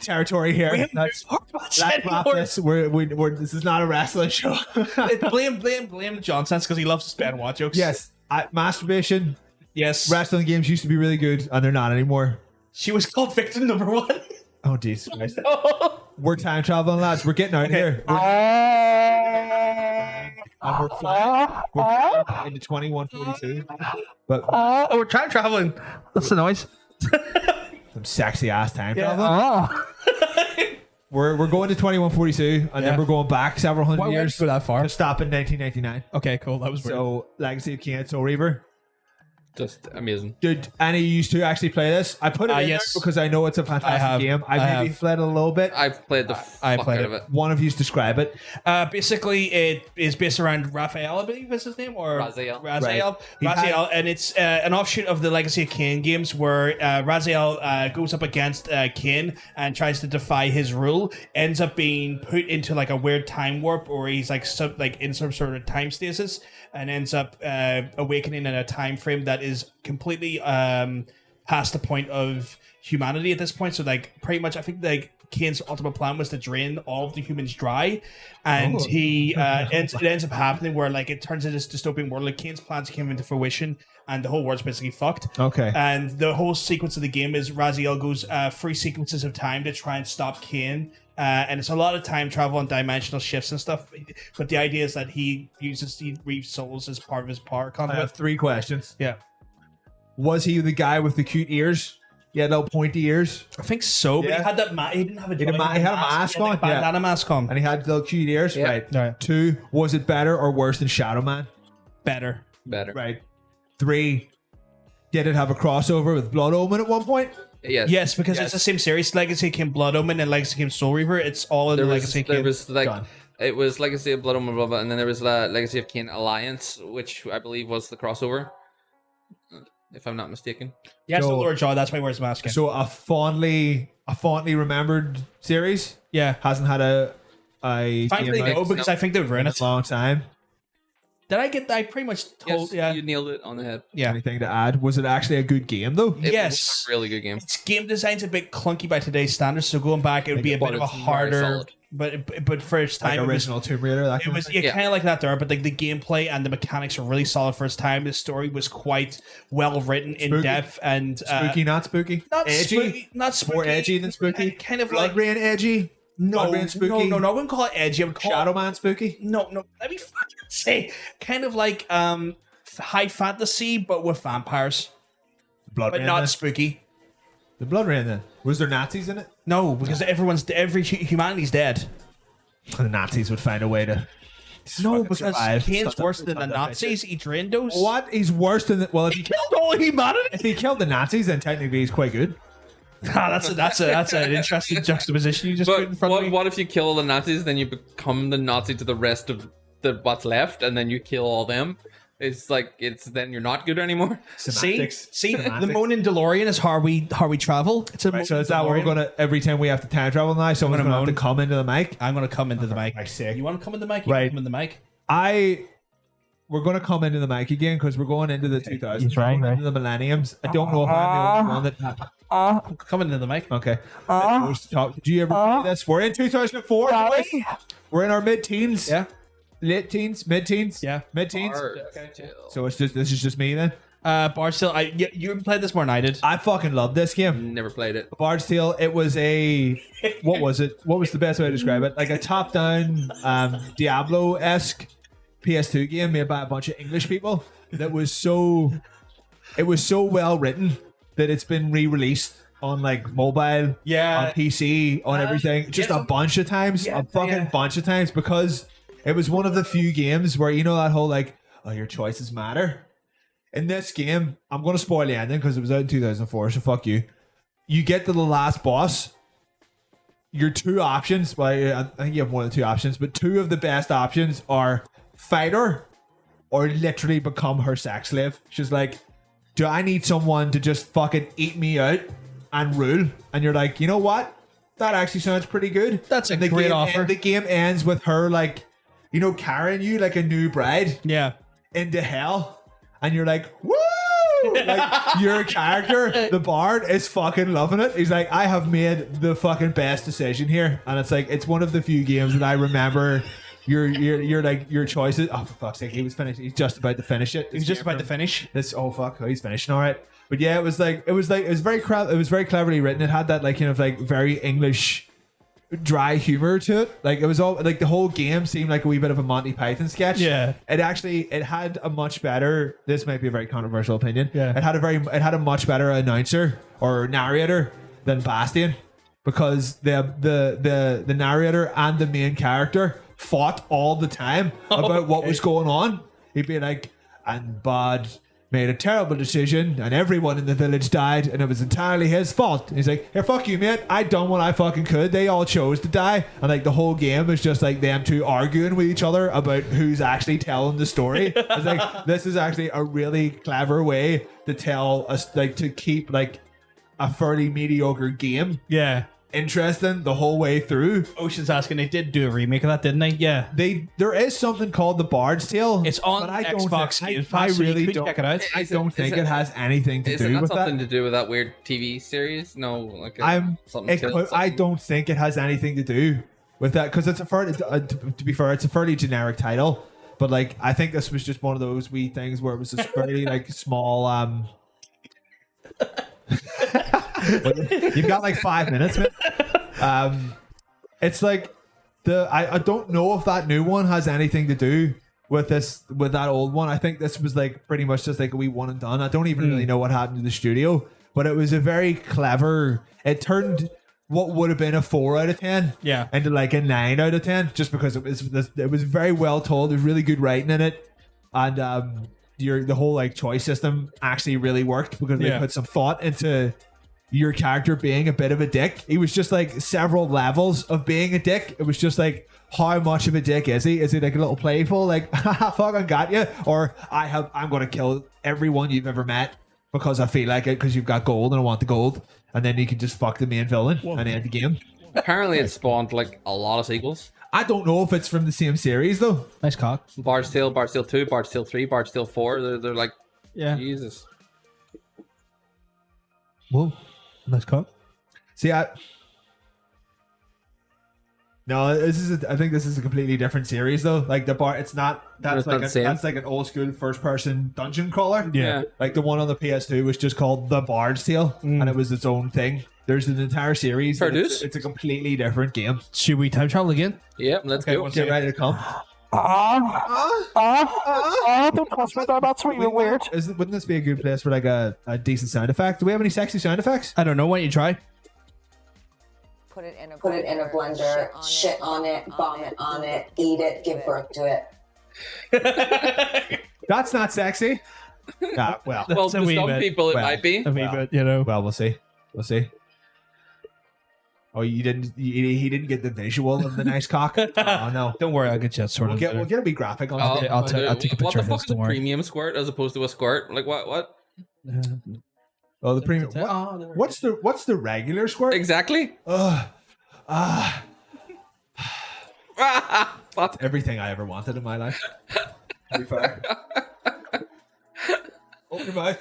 territory here. We haven't Let's talked wrap anymore. this. We're this is not a wrestling show. blame John Sense because he loves his Benoit jokes. Yes, masturbation. Yes. Wrestling games used to be really good, and they're not anymore. She was called victim number 1. Oh, jeez. Christ. We're time traveling, lads. We're getting out of here. And we're flying into 2142. But We're time traveling. That's the noise. some sexy ass time traveling. We're going to 2142, and then we're going back several hundred Why would years you go that far? to stop in 1999. Okay, cool. That was weird. So, Legacy of Kain, Soul Reaver. Just amazing. Did any of you two actually play this? I put it in yes. there because I know it's a fantastic have. game. I maybe have. played it a little bit. I've played the I fuck played out it. of it. One of you describe it. Basically, it is based around Raphael, I believe is his name, or Raziel. Raziel, He had- Raziel, and it's an offshoot of the Legacy of Kain games, where Raziel goes up against Kain and tries to defy his rule. Ends up being put into like a weird time warp, or he's like in some sort of time stasis, and ends up awakening in a time frame that is completely past the point of humanity at this point. So like pretty much I think like Kane's ultimate plan was to drain all of the humans dry, and it ends up happening where like it turns into this dystopian world. Like Kane's plans came into fruition, and the whole world's basically fucked. Okay. And the whole sequence of the game is Raziel goes 3 sequences of time to try and stop Kane. And it's a lot of time travel and dimensional shifts and stuff. But the idea is that he reaves souls as part of his power I conduit. have 3 questions. Yeah. Was he the guy with the cute ears? He had little pointy ears, I think so, but Yeah. he had that he didn't have a He had a mask on, He had a yeah. bandana mask on. and he had little cute ears. Yeah. Right. 2, was it better or worse than Shadow Man? Better. Better. Right. 3, did it have a crossover with Blood Omen at one point? Yes. Yes, because it's the same series. Legacy came Blood Omen and Legacy came Soul Reaper. It's all in There the was, Legacy there came. was like Done. it was Legacy of Blood Omen, blah, blah, and then there was Legacy of Kane Alliance, which I believe was the crossover, if I'm not mistaken. Yes, So- the Lord Jaw. That's why he wears the mask. So a fondly remembered series Yeah. hasn't had a Thankfully, game no, out because I think they would ruin in a it. long time. Did I get that? I pretty much told. Yes, you nailed it on the head. Yeah. Anything to add? Was it actually a good game though? It Yes. was a really good game. Its game design's a bit clunky by today's standards, so going back, it would be a But bit of a it's very harder. solid. But for its Like time, it was original Tomb Raider. That It kind was of thing? yeah, Yeah. kind of like that there, but like the gameplay and the mechanics are really solid for its time. The story was quite well written, in Spooky. depth, and Spooky, not spooky. not edgy. spooky, not spooky, More edgy than spooky. Kind of Blood like Rain edgy. no, Blood Rain spooky. no, I wouldn't call it edgy. I would call Shadow it Man spooky. no. Let me fucking say, kind of like high fantasy, but with vampires, Blood but Rain. not then. spooky. The Blood Rain. Then was there Nazis in it? No, because humanity's dead. The Nazis would find a way to. No, fucking because survive. Kane's Stop worse that- than the stop that Nazis. He drained those. bitch. What? He's worse than the, well. If he Killed all humanity. if he killed the Nazis, then technically he's quite good. That's an interesting juxtaposition you just put in But front of me. what if you kill all the Nazis, then you become the Nazi to the rest of what's left, and then you kill all them? It's like then you're not good anymore. Semantics. See, the Semantics. Moaning DeLorean is how we travel. It's a Right, so Moaning is that what we're DeLorean. gonna every time we have to time travel now? Someone's gonna gonna have to moan. come into the mic. I'm gonna come into the mic. I see. You want to come in the mic? You Right. Come in the mic. We're gonna come into the mic again because we're going into the 2000s. He's right, We're going right. into the millenniums. I don't know if I'm the only one that. Come into the mic. Okay. Did you ever play this? We're in 2004. boys. We're in our mid-teens. Yeah. Late teens, mid-teens. Yeah. Mid-teens. Okay. So this is just me then. Bard's Tale. You played this more than I did. I fucking love this game. Never played it. Bard's Tale. It was a what was it? What was the best way to describe it? Like a top-down Diablo-esque PS2 game made by a bunch of English people. That was so. It was so well written that it's been re-released on like mobile, Yeah. on PC, on everything, just yeah, a bunch of times, yeah, a fucking yeah. bunch of times, because it was one of the few games where you know that whole like, oh, your choices matter. In this game, I'm gonna spoil the ending because it was out in 2004, so fuck you. You get to the last boss. Your 2 options, well, I think you have more than 2 options, but 2 of the best options are fight her or literally become her sex slave. She's like, do I need someone to just fucking eat me out and rule? And you're like, you know what? That actually sounds pretty good. That's a And the great game, offer. And the game ends with her like, you know, carrying you like a new bride Yeah. into hell. And you're like, woo! Like your character, the bard, is fucking loving it. He's like, I have made the fucking best decision here. And it's like, it's one of the few games that I remember your like your choices. Oh, for fuck's sake, he was finished. He's just about to finish it. He was just about to finish. This oh fuck, oh, he's finishing all right. But yeah, it was very cleverly written. It had that like kind of like very English dry humor to it. Like it was all like the whole game seemed like a wee bit of a Monty Python sketch. Yeah. It had a much better, this might be a very controversial opinion. Yeah. It had a much better announcer or narrator than Bastion, because the narrator and the main character fought all the time about what was going on. He'd be like, and Bod made a terrible decision and everyone in the village died and it was entirely his fault. And he's like, here, fuck you, mate. I done what I fucking could. They all chose to die. And like the whole game is just like them two arguing with each other about who's actually telling the story. It's like, this is actually a really clever way to tell us, like, to keep like a fairly mediocre game Yeah. interesting the whole way through. Ocean's asking, they did do a remake of that, didn't they? Yeah. There is something called The Bard's Tale. It's on but I don't Xbox think- Game I Pass, so you really could don't. check it out. I don't think it has anything to Is it do not with something that. to do with that weird TV series? No, like something. I don't think it has anything to do with that because it's a fairly, to be fair, it's a fairly generic title. But like, I think this was just one of those wee things where it was just fairly like small. You've got like 5 minutes, man. It's like I don't know if that new one has anything to do with that old one. I think this was like pretty much just like a wee one and done. I don't even really know what happened to the studio, but it was a very clever. It turned what would have been a 4 out of 10 into like a 9 out of 10 just because it was very well told. There's really good writing in it, and the whole like choice system actually really worked because they put some thought into your character being a bit of a dick. He was just like several levels of being a dick. It was just like, how much of a dick is he? Is he like a little playful, like, haha, fuck, I got you? Or I'm going to kill everyone you've ever met because I feel like it because you've got gold and I want the gold. And then you can just fuck the main villain and end the game. Apparently, it spawned like a lot of sequels. I don't know if it's from the same series though. Nice cock. Bard's Tale 2, Bard's Tale 3, Bard's Tale 4. They're like, Jesus. Whoa. Nice cock. See, no, I think this is a completely different series though. Like the bar, it's not. That's not the same. That's like an old school first person dungeon crawler. Yeah. Like the one on the PS2 was just called The Bard's Tale, and it was its own thing. There's an entire series. Fair and dues. It's a completely different game. Should we time travel again? Yep, let's go. Get ready to come. Don't touch me, that's really weird. Wouldn't this be a good place for like a decent sound effect? Do we have any sexy sound effects? I don't know. Why don't you try? Put it in a blender, shit on it, vomit on it, eat it, give birth to it. That's not sexy. Well, Well, That's a to wee some bit. people, it Well, might be. A wee bit, you know. we'll see. We'll see. Oh, you didn't. He didn't get the visual of the nice cock. Oh no. Don't worry, I'll get you that sorted. We'll get a wee graphic on Oh, it. I'll take a what picture the of fuck this, is a don't worry. premium squirt as opposed to a squirt? Like what? Oh, the premium. What's the regular squirt? Exactly. That's everything I ever wanted in my life. To be fair. Open your mouth.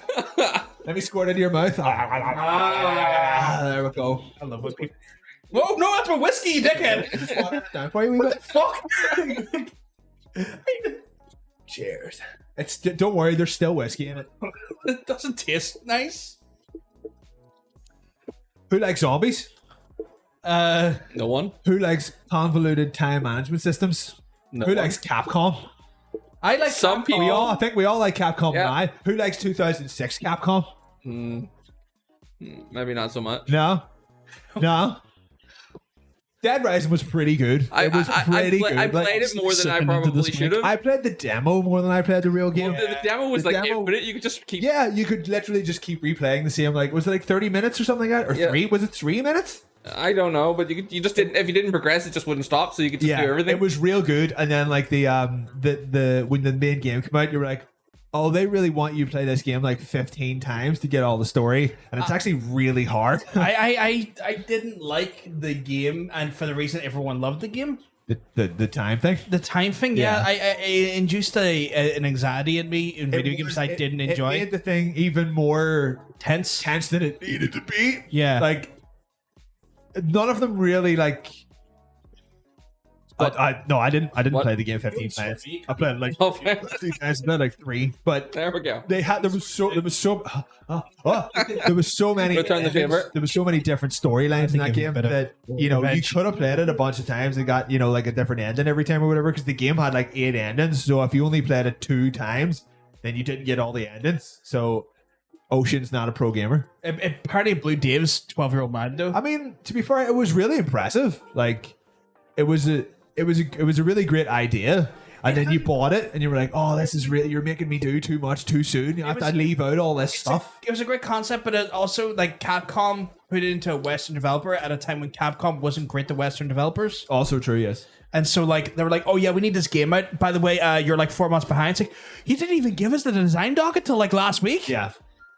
Let me squirt into your mouth. There we go. I love what people. Whoa, no, that's my whiskey, you dickhead. Just water it down for you a wee bit. Fuck. Cheers. Don't worry, there's still whiskey in it. It doesn't taste nice. Who likes zombies? No one. Who likes convoluted time management systems? No Who one. likes Capcom? I like Some Capcom. people- I think we all like Capcom Yeah. now. Who likes 2006 Capcom? Maybe not so much. No. Dead Rising was pretty good. It was pretty good. I Like, played it more than I sipping into probably this should have. I played the demo more than I played the real game. The demo was The like demo- infinite. You could just keep. Yeah, you could literally just keep replaying the same. Like, was it like 30 minutes or something like that? Or Yeah. 3? Was it 3 minutes? I don't know, but you just didn't. If you didn't progress, it just wouldn't stop. So you could just do everything. it was real good. And then like the when the main game came out, you were like, oh, they really want you to play this game like 15 times to get all the story, and it's actually really hard. I didn't like the game, and for the reason everyone loved the game. the time thing. The time thing, Yeah. it induced an anxiety in me in video games I didn't It enjoy. made the thing even more Tense. than it needed to be. Yeah. Like none of them really like. But I didn't What? play the game 15 times. I played like Oh, 15 times. I played like 3, but there we go. there was so many Return the favor. there was so many different storylines in that give it a game bit of that you revenge. could have played it a bunch of times and got like a different ending every time or whatever, because the game had like 8 endings. So if you only played it 2 times, then you didn't get all the endings. So Ocean's not a pro gamer. It partly blew Dave's 12-year-old mind though. I mean, to be fair, it was really impressive. Like it was a really great idea. And then you bought it, and you were like, "Oh, this is really—you're making me do too much too soon. You have to leave out all this stuff." It was a great concept, but it also like Capcom put it into a Western developer at a time when Capcom wasn't great to Western developers. Also true, yes. And so like they were like, oh yeah, we need this game out. By the way, you're like 4 months behind. It's like, you didn't even give us the design docket till like last week. Yeah.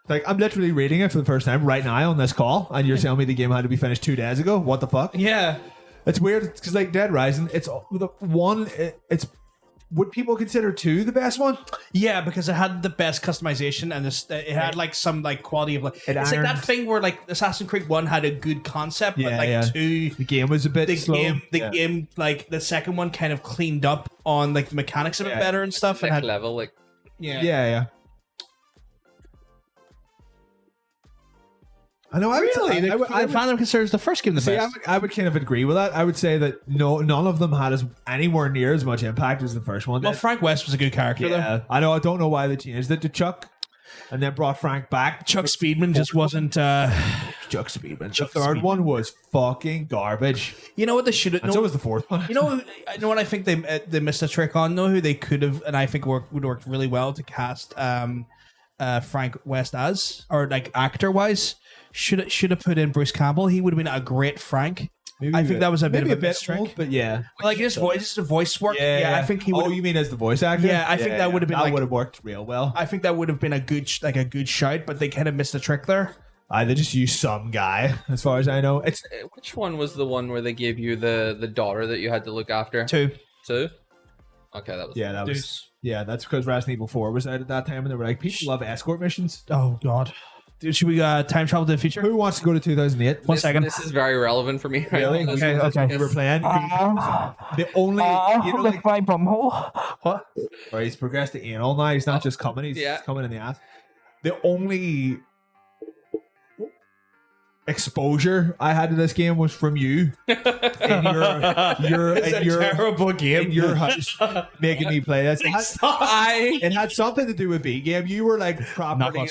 Like, I'm literally reading it for the first time right now on this call, and you're telling me the game had to be finished 2 days ago. What the fuck? Yeah. It's weird because like Dead Rising, it's the one. It's would people consider 2 the best one? Yeah, because it had the best customization and it had like some like quality of like it's like that thing where like Assassin's Creed 1 had a good concept, but like 2 the game was a bit slow. The game like the second one kind of cleaned up on like the mechanics a bit better and stuff and Next had level, like Yeah. I know. I found them considered the first game the best. I would kind of agree with that. I would say that none of them had anywhere near as much impact as the first one did. Well, Frank West was a good character though. I know. I don't know why they changed it to Chuck, and then brought Frank back. Chuck Speedman just wasn't. Chuck Speedman. The third one was fucking garbage. You know what they should have. And so was the fourth one. You know what I think they missed a trick on though. Who they could have, and I think would work really well to cast Frank West as, or like actor wise. Should have put in Bruce Campbell. He would have been a great Frank. I think that was a bit of a mistrick. Old, but yeah, like his voice, the voice work. Yeah, I think he would. Oh, you mean as the voice actor? Yeah, I think that would have been. That would have worked real well. I think that would have been a good shout, but they kind of missed the trick there. They just used some guy, as far as I know. It's which one was the one where they gave you the daughter that you had to look after? 2. Okay, that was that's because Resident Evil 4 was out at that time, and they were like, people love escort missions. Oh God. Dude, should we time travel to the future? Who wants to go to 2008? One second. This is very relevant for me. Right Really? now. Okay. We're playing. The only like my bumhole. What? Or he's progressed to anal now. He's not just coming. He's coming in the ass. The only exposure I had to this game was from you in your terrible game in your house making me play this. It had something to do with B game. You were like properly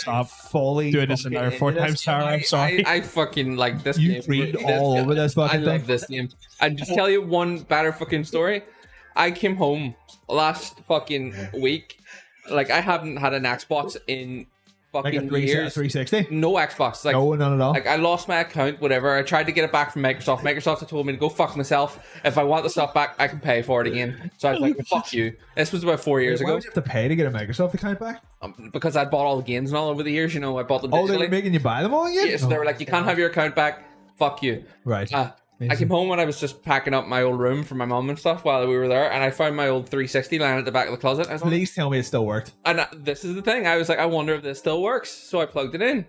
fully doing this another 4 times tower. I'm sorry. I fucking like this you game. Dreamed all over this fucking thing. I love this game. I just tell you one better fucking story. I came home last fucking week. Like I haven't had an Xbox in fucking like a years. 360? No Xbox. Like, no, none at all. Like I lost my account, whatever. I tried to get it back from Microsoft. Microsoft had told me to go fuck myself. If I want the stuff back, I can pay for it again. So I was like, fuck you. This was about 4 years ago. Why would you have to pay to get a Microsoft account back? Because I bought all the games and all over the years. You know, I bought them digitally. Oh, they were making you buy them all again? Yeah, so they were like, you can't have your account back. Fuck you. Right. I came home and I was just packing up my old room for my mom and stuff while we were there, and I found my old 360 lying at the back of the closet. I was Please tell me it still worked. And this is the thing. I was like, I wonder if this still works. So I plugged it in,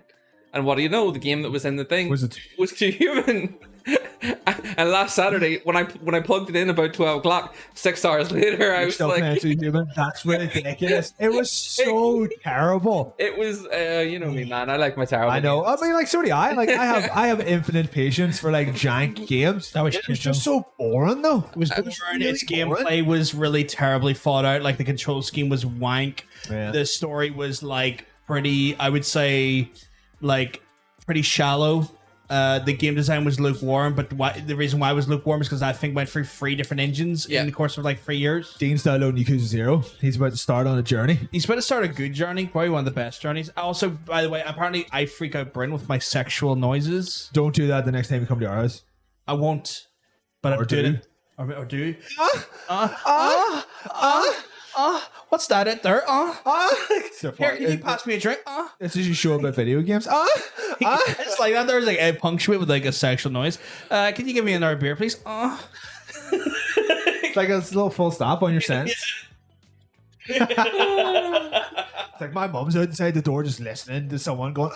and what do you know? The game that was in the thing was Too Human. And last Saturday, when I plugged it in about 12 o'clock, 6 hours later, I was still like, Too Human. That's ridiculous. It was so terrible. It was, you know me, man. I like my terrible. I know. Games. I mean, like, so do I. Like, I have infinite patience for like jank games. That was it was just so boring, though. It was boring. Its gameplay was really terribly thought out. Like the control scheme was wank. Yeah. The story was like pretty. I would say, like pretty shallow. The game design was lukewarm, but the reason why it was lukewarm is because I think went through 3 different engines in the course of like 3 years. Dean's downloading Yakuza 0. He's about to start on a journey. He's about to start a good journey, probably one of the best journeys. Also, by the way, apparently I freak out Bryn with my sexual noises. Don't do that the next time you come to our house. I won't, but I'm doing it. Or do. What's that out there? So Here, can you pass me a drink? This is you show about video games. It's like that. There's like a punctuate with like a sexual noise. Can you give me another beer, please? It's like a little full stop on your sentence. It's like my mom's outside the door just listening to someone going,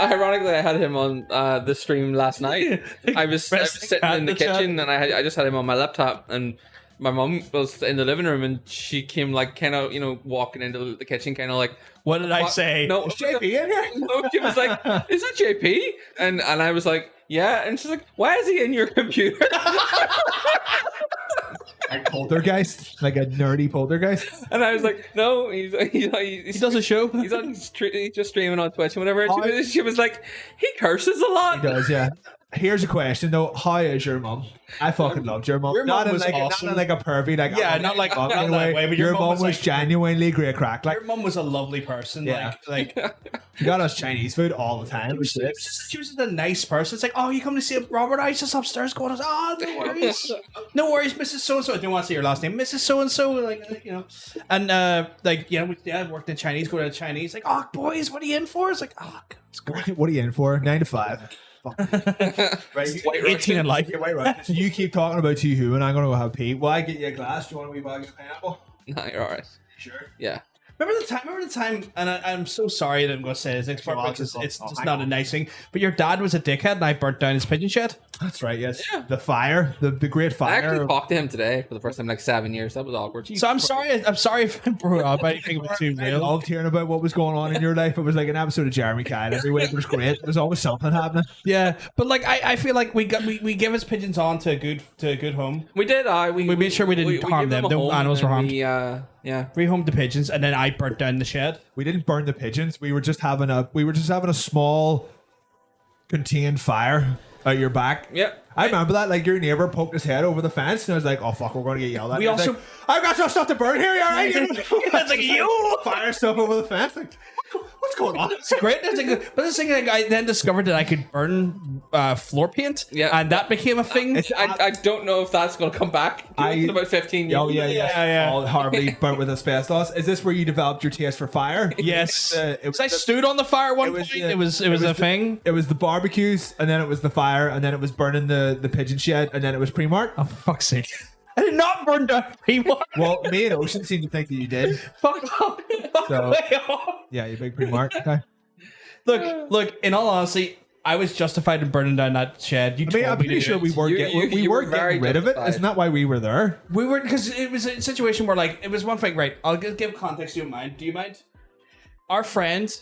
Ironically, I had him on the stream last night. I was sitting in the kitchen and I just had him on my laptop, and my mom was in the living room and she came like kind of, you know, walking into the kitchen kind of like, what did I say? No, is JP in here? No, she was like, is that JP? And I was like, yeah. And she's like, why is he in your computer? Like poltergeist, like a nerdy poltergeist. And I was like, no, he does a show. He's on he's just streaming on Twitch and whatever. And she was like, he curses a lot. He does, yeah. Here's a question though: how is your mum? I fucking loved your mum. Your mum Not in was like awesome. not in like a pervy like Yeah, not like not that way. But your mum was was like, genuinely great crack. Like your mum was a lovely person. Yeah. Like she got us Chinese food all the time. she was just a nice person. It's like, oh, you come to see Robert? I was just upstairs going, oh, no worries, no worries, Mrs. So and So. I don't want to say your last name, Mrs. So and So. Like, you know, and like, yeah, I worked in Chinese. Go to Chinese. Like, oh, boys, what are you in for? It's like, oh, it's great. What are you in for? 9 to 5. Right, 18 in life. Yeah, right. So you keep talking about two who, and I'm gonna go have pee. Will I get you a glass? Do you want a wee bag of pineapple? No, you're alright. Sure. Yeah. Remember the time, and I'm so sorry that I'm going to say this next part because it's just hang not a nice thing. But your dad was a dickhead, and I burnt down his pigeon shed. That's right. Yes. Yeah. The fire, the great I fire. actually talked to him today for the first time in like 7 years. That was awkward. So I'm sorry. I'm sorry if I brought up anything was too I real. loved hearing about what was going on in your life. It was like an episode of Jeremy Kyle every week. It was great. There was always something happening. Yeah, but like I feel like we give his pigeons on to a good home. We did. We made sure we didn't harm gave them. a No home, animals were and harmed. we, yeah. Rehomed the pigeons, and then I burnt down the shed. We didn't burn the pigeons. We were just having a small contained fire at your back. Yep. I remember that. Like your neighbor poked his head over the fence, and I was like, "Oh fuck, we're going to get yelled at." We And I was also- like, I've got some stuff to burn here. You all right? It's like you. Fire stuff over the fence. Like, what's going on? It's great. It's like, but this thing, like, I then discovered that I could burn floor paint. Yeah. and that became a thing. I don't know if that's going to come back. In about 15 years. Oh yeah. All horribly burnt with asbestos. Is this where you developed your taste for fire? Yes, It was I stood on the fire at one it was, point. yeah, It was it was a the- thing. It was the barbecues, and then it was the fire, and then it was burning the pigeon shed, and then it was Primark. Oh, for fuck's sake! I did not burn down Primark. Well, me and Ocean seem to think that you did. Fuck off. Fuck So- way off. Yeah, you big Primark. Okay. Look. In all honesty, I was justified in burning down that shed. You I mean, told I'm me to pretty do sure it. we weren't You were getting very rid of it. justified. Isn't that why we were there? We were because it was a situation where like it was one thing. Right, I'll give context. Do you mind? Do you mind? Our friend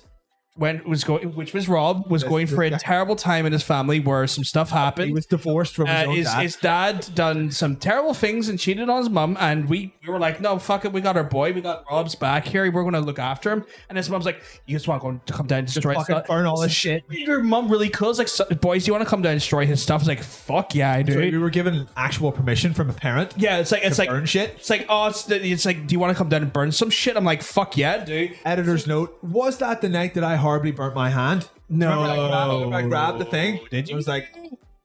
which was Rob, was going for a terrible time in his family where some stuff happened. He was divorced from his own dad. His dad done some terrible things and cheated on his mum, and we were like, no, fuck it, we got our boy, we got Rob's back here, we're going to look after him. And his mum's like, you just want to come down and destroy his fucking stuff? burn all this shit. Your mum really cool. It's like, boys, do you want to come down and destroy his stuff? It's like, fuck yeah, I do. So we were given actual permission from a parent. Yeah, it's like burn shit. It's like, oh, it's like, do you want to come down and burn some shit? I'm like, fuck yeah, dude. Editor's note: was that the night that I horribly burnt my hand? No. Remember I grabbed the thing. Did you? It was like,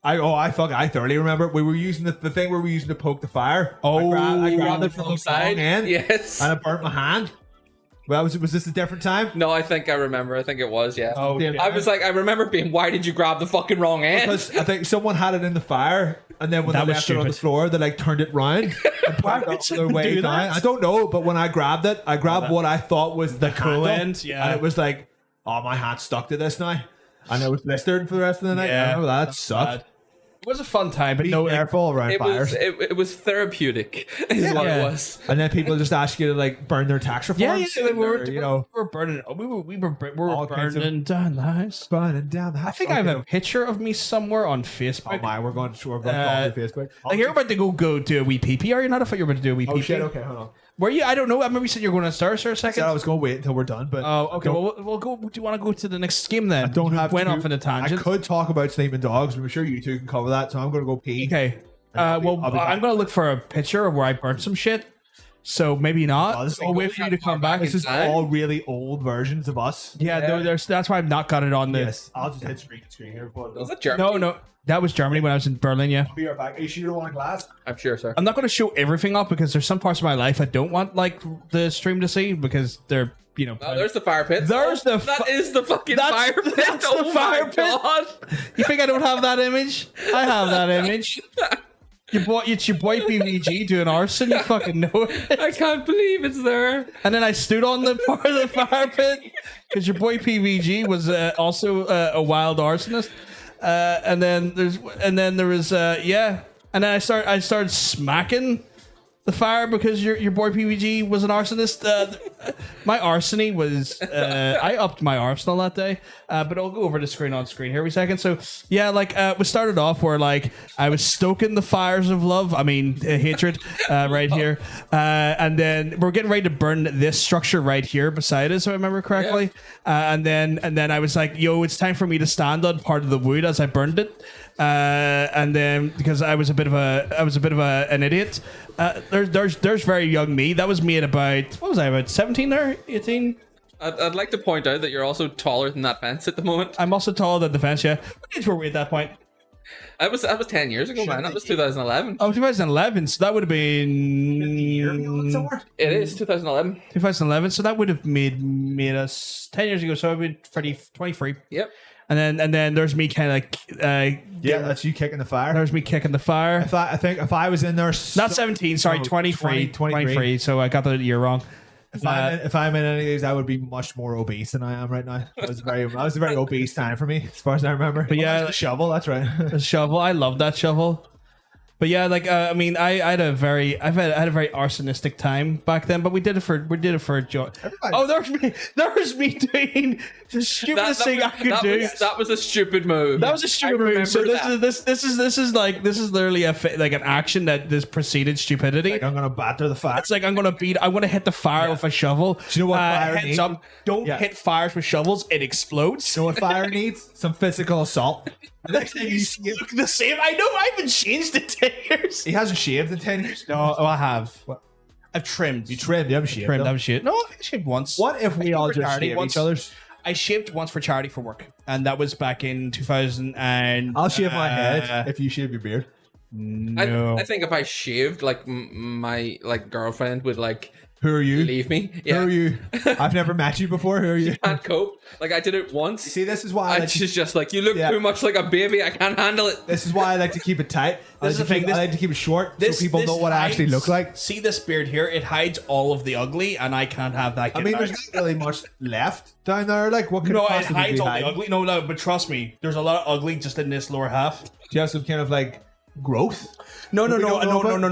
I thoroughly remember. We were using the thing where we used to poke the fire. Oh, I you grabbed grabbed it from the side end. Yes. And I burnt my hand. Well, was this a different time? No, I think I remember. I think it was, yeah. Oh, Yeah. I was like, I remember being, why did you grab the fucking wrong end? Because I think someone had it in the fire, and then when That they was left it on the stupid. floor, they like turned it round and Why put would it up their way someone do down. that? I don't know, but when I grabbed it, I grabbed what I thought was the cool handle, end, yeah. and it was like, oh, my hand stuck to this now, and it was blistered for the rest of the night. Yeah. I remember that sucked. It was a fun time, but Be no, careful around it fires. it was therapeutic, is what Yeah. it was. And then people just ask you to like burn their tax yeah, reforms. we were, or, you know, we were burning. We were All kinds of- burning down the house. burning down the house. I think I have a picture of me somewhere on Facebook. Oh my, we're going to call Facebook. Like you're about to go do a wee pee. Are you not? I thought you were about to do a wee pee. Oh shit! Okay, hold on. Were you? I don't know. I remember you said you were going to start for a second. I was going to wait until we're done, but Oh, okay. Well, we'll go. Do you want to go to the next game then? I don't have. Went to. off in a tangent. I could talk about sleeping dogs, but I'm sure you two can cover that. So I'm going to go pee. Okay. I'll be I'm back. going to look for a picture of where I burnt some shit. So maybe not. Oh, this is I'll wait for you to come back. This is time. all really old versions of us. Yeah, that's why I've not got it on the. Yes, I'll just hit screen here. Was it Germany? No, that was Germany when I was in Berlin. Yeah. Be right back. Are you sure you don't want a glass? I'm sure, sir. I'm not going to show everything up because there's some parts of my life I don't want like the stream to see because they're Oh, there's the fire pit. There's the That is the fucking That's- fire pit. that's the Oh fire my pit. God. You think I don't have that image? I have that image. It's your boy PVG doing arson. You fucking know it. I can't believe it's there. And then I stood on the part of the fire pit because your boy PVG was also a wild arsonist. And then there was yeah. And then I started smacking the fire because your boy PVG was an arsonist. My arsony was I upped my arsenal that day. But I'll go over the screen on screen here a second. So yeah, like we started off where like I was stoking the fires of love. I mean hatred right here. And then we're getting ready to burn this structure right here beside us, if I remember correctly. And then I was like, yo, it's time for me to stand on part of the wood as I burned it. and then because I was a bit of an idiot. There's very young me. That was me at about, what was I, about 17 there, 18. I'd like to point out that you're also taller than that fence at the moment. I'm also taller than the fence. Yeah, what age were we at that point? I was 10 years ago, man. That was 2011. Oh, 2011. So that would have been. It is 2011. 2011. So that would have made us 10 years ago. So I've been 23. Yep. And then there's me kind of like Yeah, that's you kicking the fire. there's me kicking the fire. I think if I was in there, Not 17. Sorry, Oh, 23. 23. 23. So I got the year wrong. if I'm in any of these, I would be much more obese than I am right now. That was a very obese time for me, as far as I remember. But yeah, the shovel. That's right. The shovel. I love that shovel. But yeah, like I mean, I had a very arsonistic time back then. But we did it for joy. Oh, there's me doing the stupidest thing I could do. That was a stupid move. That was a stupid move. So this is literally like an action that this preceded stupidity. Like, I'm gonna batter the fire. It's like I'm gonna hit the fire with a shovel. Do you know what fire heads needs? up, don't hit fires with shovels, it explodes. You know what fire needs? Some physical assault. The next thing you see, Look the same. I know I haven't changed in 10 years. he hasn't shaved in 10 years. No, I have. I've trimmed. You trimmed. You haven't shaved. Trimmed. though. I've shaved. No, I shaved once. What if we I all shaved for just charity shave once. each other's? I shaved once for charity for work, and that was back in 2000. And I'll shave my head if you shave your beard. no. I think if I shaved, like my girlfriend would Who are you? leave me. Who are you? I've never met you before. Who are you? Can't cope. Like I did it once. See, this is why I And like she's just like, you look Yeah. too much like a baby. I can't handle it. this is why I like to keep it tight. This is the thing, I like to keep it short so people know what I actually hides- look like. See this beard here? It hides all of the ugly, and I can't have that. I mean, there's not really much left down there. Like, what could no, it it possibly hides be all the hiding? ugly. No, but trust me, there's a lot of ugly just in this lower half. Do you have some kind of like growth? No. we don't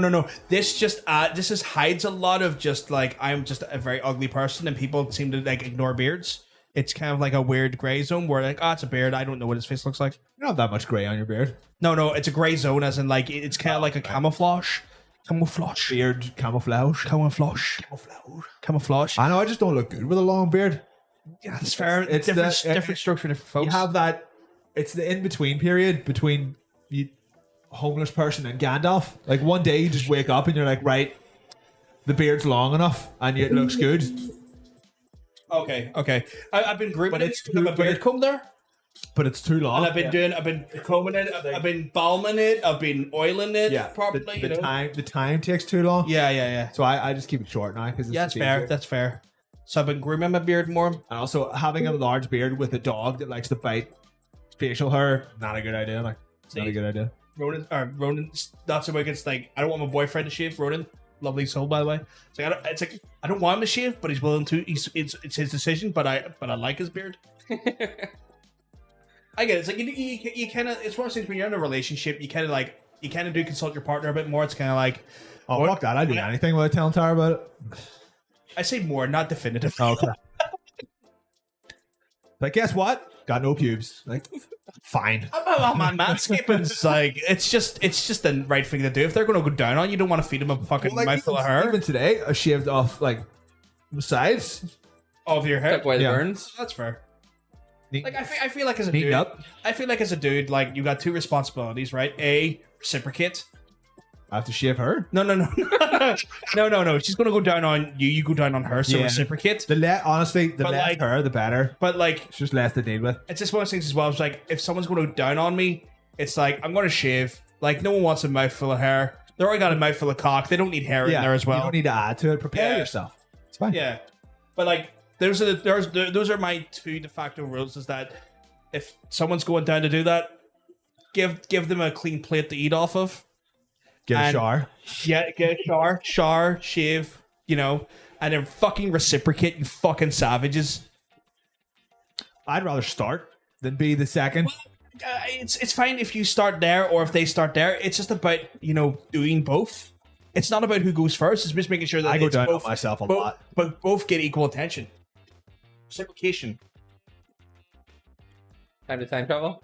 know about? This just hides a lot of just like I'm just a very ugly person, and people seem to like ignore beards. It's kind of like a weird gray zone where like, it's a beard. I don't know what his face looks like. You don't have that much gray on your beard. No, it's a gray zone, as in like it's kind of like a camouflage. Beard camouflage. Camouflage. I know. I just don't look good with a long beard. Yeah, that's fair. It's different structure, different folks. You have that. It's the in between period between you, homeless person and Gandalf. Like one day you just wake up and you're like, right, the beard's long enough and it looks good. Okay. I've been grooming But it. it's I've got a beard comb there. But it's too long. And I've been combing it. I've been balming it. I've been oiling it properly. The time takes too long. Yeah. So I just keep it short now because Yeah, that's fair. That's fair. So I've been grooming my beard more. And also having a large beard with a dog that likes to bite facial hair, not a good idea. Like, it's not a good idea. Ronan, that's the way it's like. I don't want my boyfriend to shave. Ronan, lovely soul, by the way. It's like I don't want him to shave, but he's willing to. It's his decision. But I like his beard. I get it. It's like you kind of. It's one of those things when you're in a relationship. You kind of do consult your partner a bit more. It's kind of like, Oh, fuck that. I'd do anything without telling Tara about it. I say more, not definitive. Okay. But guess what? Got no pubes. Like, fine. Oh, man, manscaping's like it's just the right thing to do. If they're going to go down on you, don't want to feed them a fucking mouthful of hair Even today, I shaved off like the sides. of your hair. Except why the Yeah. burns. That's fair. Neat- Like I feel like as a Neaten dude, up. I feel like as a dude, like you got two responsibilities, right? A, reciprocate. I have to shave her. No. No. She's gonna go down on you. You go down on her. So Yeah. reciprocate. Honestly, the But, less like- her, the better. But like, It's just less to deal with. it's just one of those things as well. It's like if someone's gonna go down on me, it's like I'm gonna shave. Like no one wants a mouthful of hair. They already got a mouthful of cock. They don't need hair in there as well. You don't need to add to it. Prepare Yeah. yourself. It's fine. Yeah, but like those are my two de facto rules. Is that if someone's going down to do that, give them a clean plate to eat off of. Get a And- shower. Yeah, get a shower, shave, and then fucking reciprocate, you fucking savages. I'd rather start than be the second. It's fine if you start there or if they start there. It's just about doing both. It's not about who goes first. It's just making sure that I go it's down both, on myself a both- lot. but both get equal attention. Reciprocation. Time to time travel.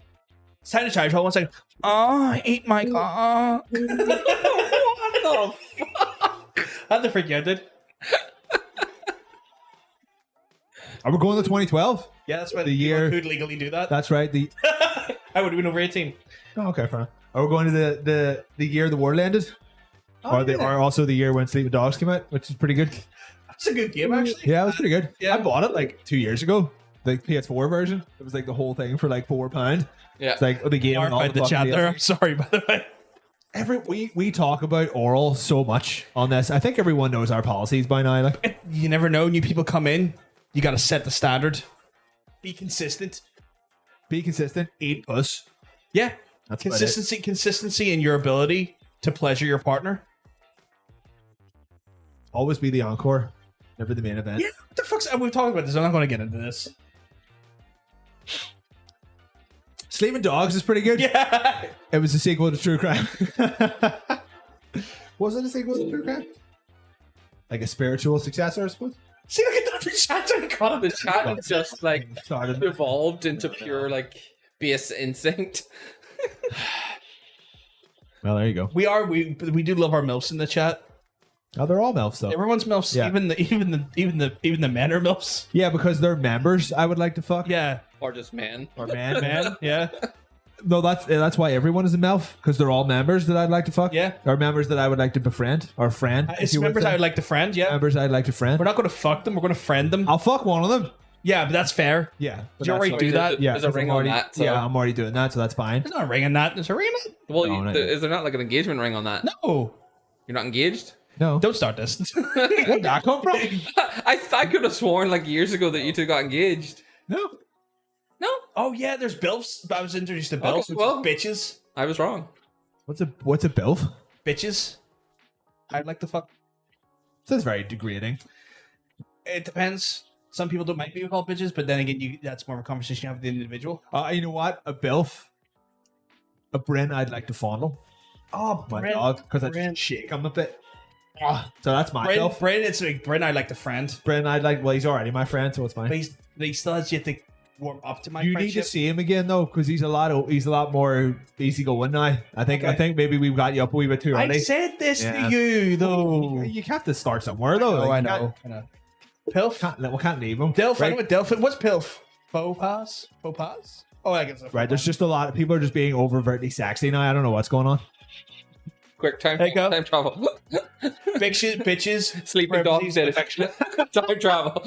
It's time to charge. Hold on 1 second. Oh, I ate my cock. What the fuck? I had to forget it. Are we going to 2012? Yeah, that's when The year- could legally do that. That's right. I would have been over 18. Oh, okay, fair. Are we going to the year the world ended? Or also the year when Sleeping Dogs came out, which is pretty good. That's a good game, actually. Yeah, it was pretty good. Yeah. I bought it like 2 years ago. The PS4 version. It was like the whole thing for like £4. Yeah. It's like the game. And all Clarified the the chat fucking there. I'm sorry, by the way. we talk about oral so much on this. I think everyone knows our policies by now. Like, You never know. New people come in. You got to set the standard. Be consistent. be consistent. Eat puss. Yeah. That's about Consistency in your ability to pleasure your partner. Always be the encore, never the main event. Yeah. What the fuck's... We've talked about this. I'm not going to get into this. Sleeping Dogs is pretty good. Yeah. It was a sequel to True Crime. Was it a sequel to True Crime? Like a spiritual successor, I suppose. See, look at that. The chat's already caught up. The chat has just like Started. evolved into pure like base instinct. Well, there you go. We do love our MILFs in the chat. Oh, they're all MILFs though. Everyone's MILFs. Yeah. Even the men are MILFs. Yeah, because they're members. I would like to fuck. Yeah. Or just man. Or man. Man. Yeah. No, that's why everyone is a MILF, because they're all members that I'd like to fuck. Yeah. Or members that I would like to befriend or friend. if It's you would members say. I would like to friend. Yeah. Members I'd like to friend. We're not going to fuck them. We're going to friend them. I'll fuck one of them. Yeah, but that's fair. Yeah. but Did you already that's do fine. that? Yeah. There's a 'cause ring I'm on already, that, so- Yeah, I'm already doing that, so that's fine. There's not a ring on that. There's a ring on that. Well, No, not is there not like an engagement ring on that? No. You're not engaged? No. Don't start this. Where'd that come from? I could have sworn like years ago that you two got engaged. No. No, Oh, yeah, there's BILFs. I was introduced to BILFs, Okay, well- which is bitches. I was wrong. What's a BILF? Bitches. I'd like to fuck. Sounds very degrading. It depends. Some people don't like being called bitches, but then again, that's more of a conversation you have with the individual. You know what? A BILF. A Bryn I'd like to fondle. Oh, My dog, because I just shake him a bit. So that's my BILF. Bryn, it's like Bryn, I'd like to friend. Bryn I'd like, well, he's already my friend, so it's fine. But he still has yet to warm up to my You need friendship. to see him again though, because he's a lot more easygoing now. I think maybe we've got you up a wee bit too early. I said this Yeah. to you, though. You have to start somewhere though. Oh, I Like, know. Pilf? we can't leave him. Dilf, I know right? what Dilf. What's Pilf? Faux pas? Faux pas? Oh, I guess. Right, there's just a lot of people are just being overtly sexy now. I don't know what's going on. Quick time travel. Bitches. Sleeping dogs dead affectionate. Time travel.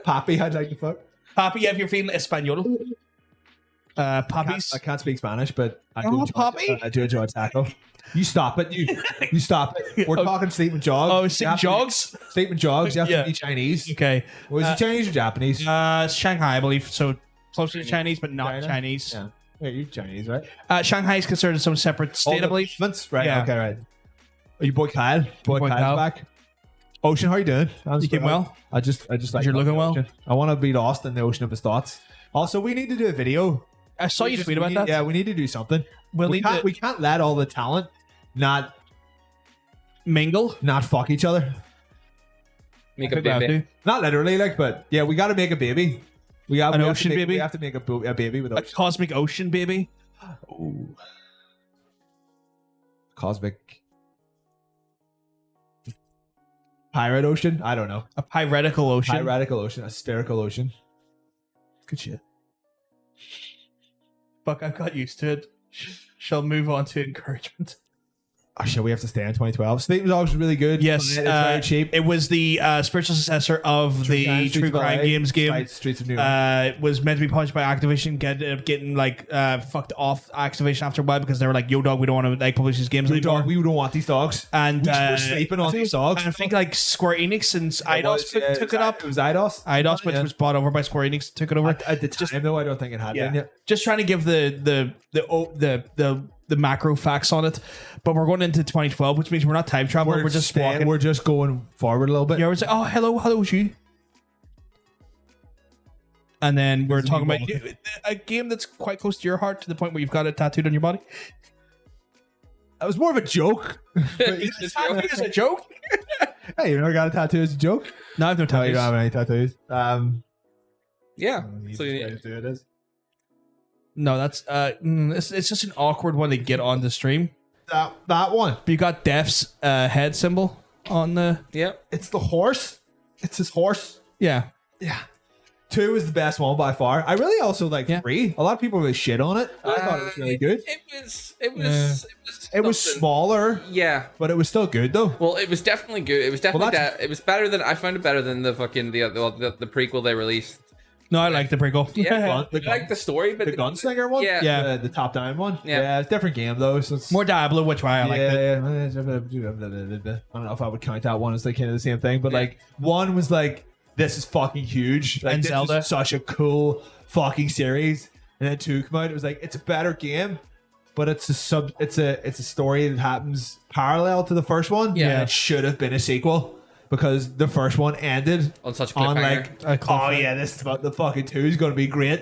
Pappy, I'd like to fuck. Papi, if you're feeling Espanol. Poppies. I can't speak Spanish, but I do Oh, enjoy, Poppy. I do enjoy taco. You stop it. You stop it. We're talking sleeping jogs. Oh, You sleeping have to- jogs? Sleeping jogs. You have Yeah. to be Chinese. Okay. Was it Chinese or Japanese? Shanghai, I believe. So closer to Chinese, but not China? Chinese. Yeah. Yeah, you're Chinese, right? Shanghai is considered its own separate state, I believe. Right. Yeah. Okay. Right. Are you boy Kyle? Boy Boy Kyle's Kyle. back. Ocean, how you doing? You keep well? I just like You're looking the well? ocean. I want to be lost in the ocean of his thoughts. Also, we need to do a video. I saw you tweet about that. Yeah, we need to do something. We'll we need can't. to- We can't let all the talent not Mingle. fuck each other. Make I a think we have baby. to. Not literally, like, but yeah, we got to make a baby. We got An we have ocean to make, baby? We have to make a baby with A ocean. cosmic ocean, baby. Ooh. Cosmic pirate ocean. I don't know. A piratical ocean. Piratical ocean. A spherical ocean. Good shit. Fuck, I've got used to it. Shall move on to encouragement. Oh shit, we have to stay in 2012. Sleeping Dogs was really good. Yes, it's very cheap. It was the spiritual successor of the True Crime Games game. Streets of New York. Was meant to be published by Activision, getting like fucked off Activision after a while because they were like, "Yo, dog, we don't want to like publish these games anymore." We don't want these dogs. And we were sleeping on these dogs. And I think like Square Enix and Eidos took it up. It was Eidos. Eidos, which was bought over by Square Enix, took it over. At the time, though, I don't think it had been yet. Just trying to give the macro facts on it, but we're going into 2012, which means we're not time traveling. We're just walking. We're just going forward a little bit. Yeah, we're like, oh, hello, you. And then we're talking about a game that's quite close to your heart to the point where you've got it tattooed on your body. That was more of a joke. Tattooed as a joke? Hey, you never got a tattoo as a joke? No, I have no No, tattoos. you don't have any tattoos. Yeah. You So just you, gotta do it as. No, that's it's just an awkward one to get on the stream. That one. But you got Def's head symbol on the yeah. It's the horse. It's his horse. yeah. Yeah. 2 is the best one by far. I really also like 3. A lot of people really shit on it. I thought it was really good. It It was smaller, Yeah. but it was still good though. Well, it was definitely good. It was definitely that's- it was better than I found it better than the fucking the prequel they released. No, I like the prequel. Yeah, The I like the story, but the gunslinger one, Yeah. the top down one, Yeah. it's a different game though. So it's More Diablo, which why I like it. I don't know if I would count that one as like kind of the same thing, but like one was like this is fucking huge, like And this Zelda. is such a cool fucking series, and then 2 come out. It was like it's a better game, but it's a story that happens parallel to the first one. Yeah. and it should have been a sequel because the first one ended on such a on cliffhanger. like oh yeah, this is about the fucking 2 is going to be great.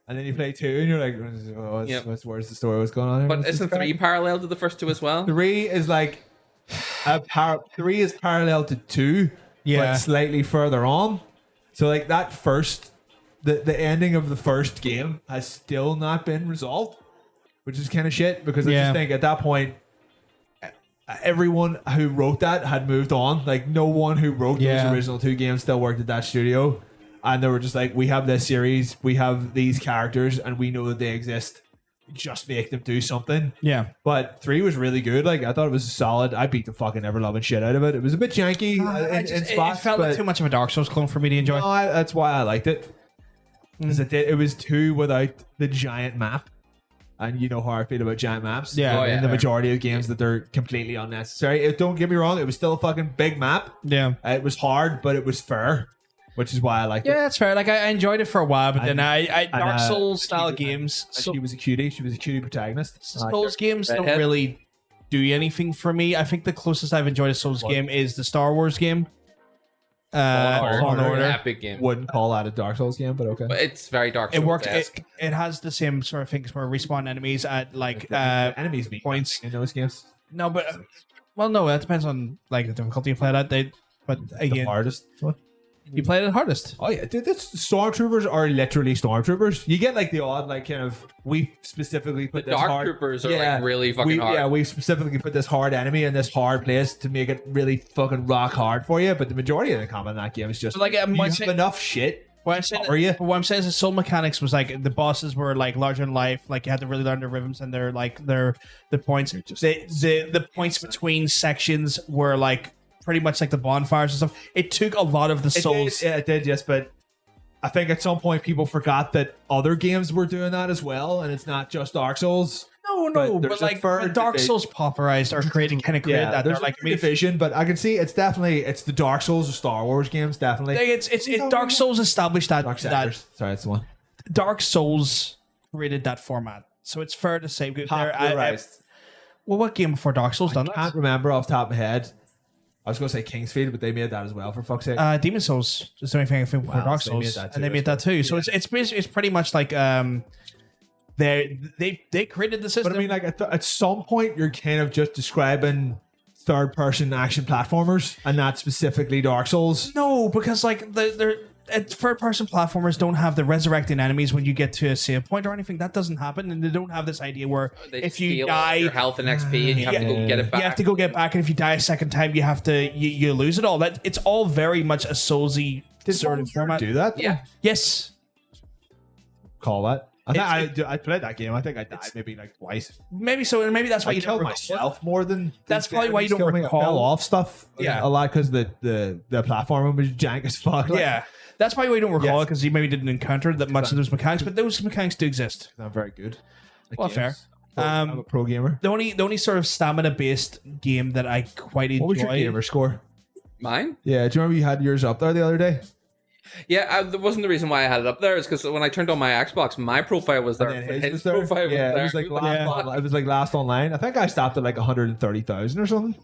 And then you play 2 and you're like, oh, Yep. where's the story? What's going on here? But What's isn't this 3 parallel to the first 2 as well? 3 is like 3 is parallel to 2, Yeah. but slightly further on. So like that first, the ending of the first game has still not been resolved, which is kind of shit because I Yeah. just think at that point, everyone who wrote that had moved on. Like no one who wrote Yeah. those original 2 games still worked at that studio, and they were just like, we have this series, we have these characters, and we know that they exist. Just make them do something. Yeah. But 3 was really good. Like I thought it was solid. I beat the fucking ever loving shit out of it. It was a bit janky in It spots, felt but like too much of a Dark Souls clone for me to enjoy. no, that's why I liked it. Because it was 2 without the giant map, and you know how I feel about giant maps. Yeah. Oh, in yeah. the majority of games that they're completely unnecessary. Don't get me wrong, it was still a fucking big map. Yeah. It was hard, but it was fair, which is why I liked Yeah, it. that's fair. Like I enjoyed it for a while, but then And- Dark Souls style she was- games, And she was a cutie. She was a cutie protagonist. Souls games don't Redhead. really do anything for me. I think the closest I've enjoyed a Souls game is the Star Wars game. Fallen Order. Epic game. Wouldn't call that a Dark Souls game, but okay. But it's very Dark It Souls. worked. It has the same sort of things where respawn enemies at like enemies meet points. in those games. No, but well, no, that depends on like the difficulty you play that. But The again, hardest one. you played it hardest. Oh yeah, dude, that's stormtroopers are literally stormtroopers. You get like the odd like kind of we specifically put The this Dark hard, Troopers are, like, really fucking we, hard. Yeah, we specifically put this hard enemy in this hard place to make it really fucking rock hard for you. But the majority of the combat in that game is just But, like, you my have say- enough shit. What I'm saying, Are you? what I'm saying is the soul mechanics was like the bosses were like larger than life. Like you had to really learn their rhythms and their like the points. The points between sections were like pretty much like the bonfires and stuff. It took a lot of the souls. It did, yes, but I think at some point people forgot that other games were doing that as well, and it's not just Dark Souls. No, but but there's a like third Dark debate. Souls popularized or created that. There's They're like a division, but I can see it's the Dark Souls or Star Wars games, definitely. it's Dark Souls established that Dark that Sectors. Sorry, that's the one. Dark Souls created that format. So it's fair to say Popularized. well, what game before Dark Souls done I can't that? remember off the top of my head. I was going to say Kingsfield, but they made that as well, for fuck's sake. Demon Souls is the only thing I think before Wow, Dark so they made Souls, that and they too, made that too. So it's basically it's pretty much like they created the system. But I mean, like at some point, you're kind of just describing third-person action platformers, and not specifically Dark Souls. no, because like third person platformers don't have the resurrecting enemies when you get to a save point or anything. That doesn't happen, and they don't have this idea where They if you steal all die, your health and XP, and you have to go get it back. you have to go get back, and if you die a second time, you have to you lose it all. That it's all very much a Soulsy sort of format. Do that? Yeah. Yes, Call that. I played that game. I think I died maybe like twice. maybe so, and maybe that's why I you don't killed recall. myself more than. That's than probably why you don't enemies killed me. I recall. fell off stuff. Yeah. a lot because the platform was jank as fuck. Like, Yeah, that's probably why you don't recall Yes. it because you maybe didn't encounter that much of those mechanics, but those mechanics do exist. not very good. at Well, games. fair. I'm a pro gamer. The only sort of stamina based game that I quite enjoy. What was your gamer score? Mine? Yeah, do you remember you had yours up there the other day? Yeah, that wasn't the reason why I had it up there. It's because when I turned on my Xbox, my profile was there. And but then His was there? profile was Yeah, there. it was like He last. "Fuck." It was like last online. I think I stopped at like 130,000 or something.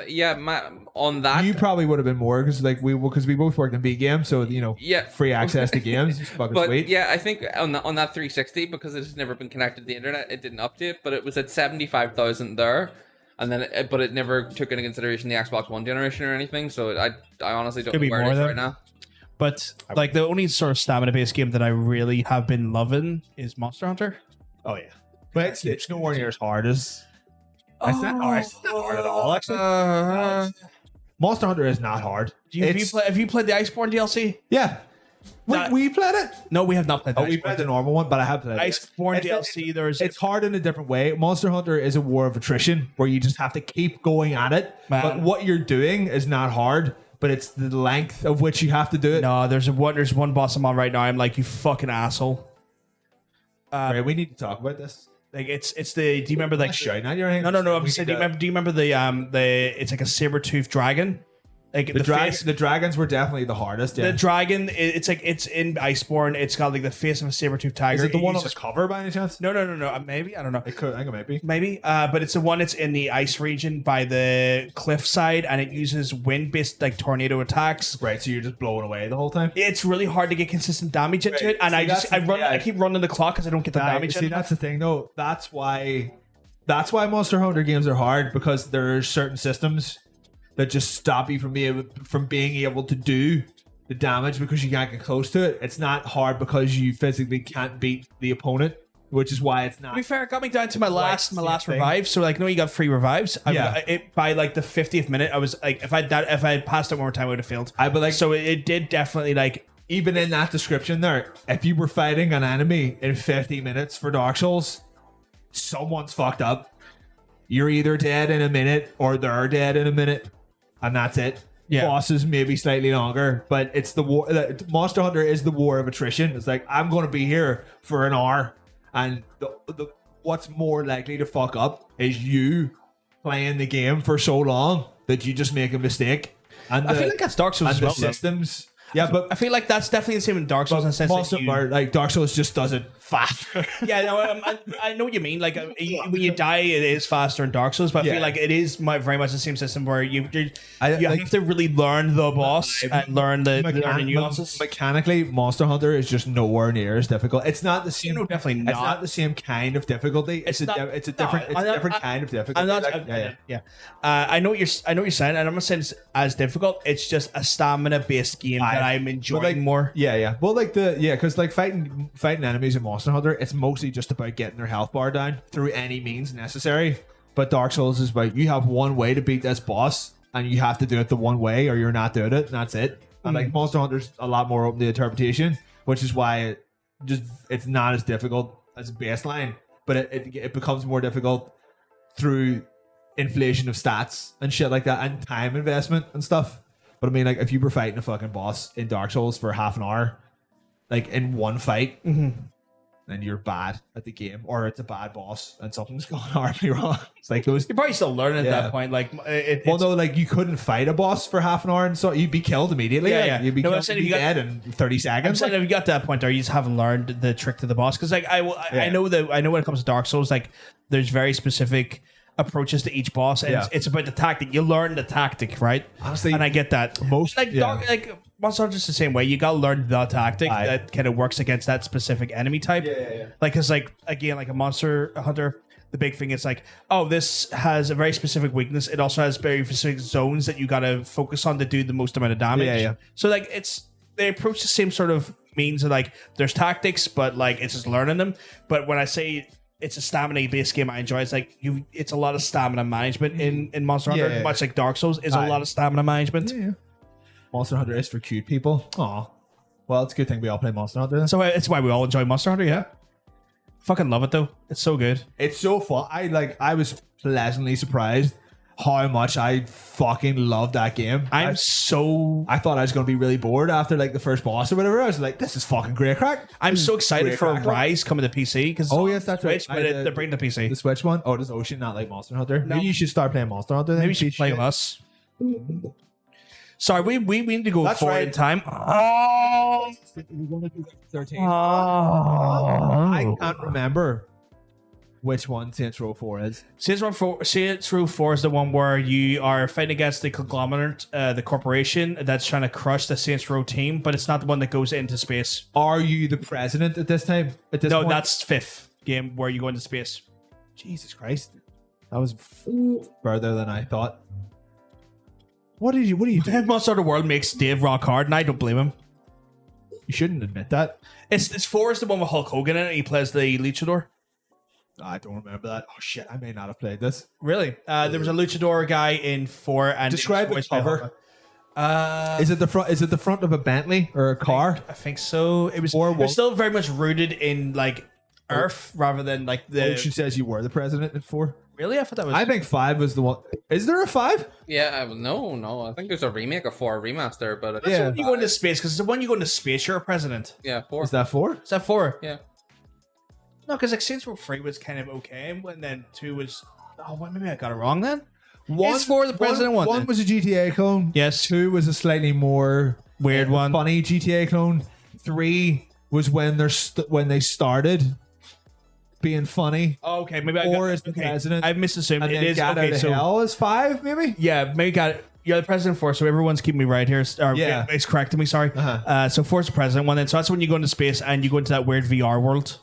Yeah, on that. You probably would have been more because we both worked in B games, so you know, Yeah. free access to games. It's fucking But sweet. yeah, I think on that 360, because it has never been connected to the internet, it didn't update. But it was at 75,000 there, and then but it never took into consideration the Xbox One generation or anything. So I honestly don't Could know be where more it is then. right now. But like the only sort of stamina based game that I really have been loving is Monster Hunter. Oh yeah, but it's nowhere near as hard as. It's not hard at all. Actually, Monster Hunter is not hard. Have you played the Iceborne DLC? Yeah, We played it. No, we have not played Oh, that. we played the normal one, but I have played it. Iceborne It's- DLC. There's It's hard in a different way. Monster Hunter is a war of attrition where you just have to keep going at it. Man. But what you're doing is not hard, but it's the length of which you have to do it. no. There's one boss I'm on right now. I'm like, you fucking asshole. Right, we need to talk about this. Like it's the. Do you remember like? Shouting at your hand. No. I'm We saying. need Do you remember the? It's like a saber-toothed dragon. Like the dragons were definitely the hardest. Yeah. The dragon, it's like it's in Iceborne. It's got like the face of a saber-toothed tiger. Is it the one on the uses- cover by any chance? No. Maybe I don't know. It could. I think it might be. Maybe, but it's the one that's in the ice region by the cliffside, and it uses wind-based like tornado attacks. Right, so you're just blowing away the whole time. It's really hard to get consistent damage into Right, it, and see, I that's the- yeah. I keep running the clock because I don't get the damage. See, that's the thing, though. That's why Monster Hunter games are hard, because there are certain systems that just stop you from being able to do the damage because you can't get close to it. It's not hard because you physically can't beat the opponent, which is why it's not. To be fair, it got me down to my last same thing. revive. So like, no, you got free revives. Yeah. By like the 50th minute, I was like, if I had passed it one more time, I would have failed. But like, So it did definitely like. even in that description there, if you were fighting an enemy in 50 minutes for Dark Souls, someone's fucked up. You're either dead in a minute or they're dead in a minute, and that's it. Yeah. Bosses maybe slightly longer, but it's the war. Monster Hunter is the war of attrition. It's like, I'm going to be here for an hour, and the what's more likely to fuck up is you playing the game for so long that you just make a mistake. And I feel like that's Dark Souls and as the well. though. systems. Yeah, but I feel like that's definitely the same in Dark Souls in the sense Monster that you, like Dark Souls just does it fast. yeah, no, I know what you mean. Like when you die, it is faster in Dark Souls, but I Yeah. feel like it is very much the same system where you I- like- have to really learn the boss and learn the nuances. Mechanically, Monster Hunter is just nowhere near as difficult. It's not the same. No, definitely It's not. not the same kind of difficulty. It's not- a different. no, It's a I'm different not- kind of difficulty. I'm not. Like, yeah. I know what you're saying, and I'm not saying it's as difficult. It's just a stamina-based game that I'm enjoying But, like, more. Yeah. Well, like because like fighting enemies in Monster Hunter, it's mostly just about getting their health bar down through any means necessary. But Dark Souls is about, you have one way to beat this boss, and you have to do it the one way, or you're not doing it, and that's it. And like Monster Hunter's a lot more open to interpretation, which is why it's not as difficult as a baseline, but it becomes more difficult through inflation of stats and shit like that, and time investment and stuff. But I mean, like, if you were fighting a fucking boss in Dark Souls for half an hour, like in one fight, then you're bad at the game, or it's a bad boss and something's going horribly wrong. It's like those. You're probably still learning at Yeah. that point. Like, Well, no, like, you couldn't fight a boss for half an hour, and so you'd be killed immediately. Yeah, like, yeah. You'd be, No, I'm killed, saying you'd if be you got- dead in 30 I'm seconds. saying if you got to that point, or you just haven't learned the trick to the boss, because like I Yeah. know when it comes to Dark Souls, like there's very specific approaches to each boss, and Yeah. it's about the tactic. You learn the tactic, right? Honestly, and I get that. most- like yeah. like Monster Hunter's the same way. You gotta learn the tactic Aye. that kind of works against that specific enemy type. Yeah. Like, cause like again, like a Monster Hunter, the big thing is like, oh, this has a very specific weakness. It also has very specific zones that you gotta focus on to do the most amount of damage. Yeah. So like they approach the same sort of means of like there's tactics, but like it's just learning them. But when I say it's a stamina based game, I enjoy. It's like it's a lot of stamina management in Monster Hunter, Yeah. much like Dark Souls is a Aye. lot of stamina management. Yeah. Monster Hunter is for cute people. Aw. Well, it's a good thing we all play Monster Hunter then. So it's why we all enjoy Monster Hunter. Yeah, fucking love it though. It's so good. It's so fun. I was pleasantly surprised how much I fucking loved that game. I thought I was going to be really bored after like the first boss or whatever. I was like, this is fucking great crack. I'm so excited Great for crack. Rise coming to PC because Oh, yes, that's right. Switch, but they're bringing the PC. The Switch one? Oh, does Ocean not like Monster Hunter? No. Maybe you should start playing Monster Hunter then. Maybe we should play with us. Sorry, we need to go That's forward right. in time. Oh, we want to do 13. I can't remember which one Saints Row 4 is. Saints Row 4 is the one where you are fighting against the conglomerate, the corporation that's trying to crush the Saints Row team, but it's not the one that goes into space. Are you the president at this time? At this No, point? that's fifth game where you go into space. Jesus Christ. That was further than I thought. What are you doing? Monster Hunter World makes Dave rock hard, and I don't blame him. You shouldn't admit that. It's 4 is the one with Hulk Hogan in it. He plays the luchador. I don't remember that. Oh shit, I may not have played this. Really? There was a luchador guy in 4, and Describe it was the voiced by cover. Hulk Is it the front? Is it the front of a Bentley or a car? I think so. It was still very much rooted in like Earth rather than like the. She says you were the president in 4. Really, I thought that was. I think 5 was the one. Is there a 5? Yeah, no. I think there's a remake of 4, a remaster, but That's when you go into space because the one you go into space, you're a president. yeah, 4. Is that 4? Is that 4? Yeah. No, because like Saints Row 3 was kind of okay, and then 2 was. Oh, well, maybe I got it wrong then. It's 4 the president one. 1 was a GTA clone. Yes. 2 was a slightly more Weird one. funny GTA clone. 3 was when when they started being funny. Oh, okay, maybe I Or got is the president. I misassumed. And It then is Gat okay. Out of So Hell is 5, maybe. yeah, maybe got it. You're the president 4, so everyone's keeping me right here. Or, Yeah. it's correcting me. Sorry. So 4 is the president one. Then so that's when you go into space and you go into that weird VR world,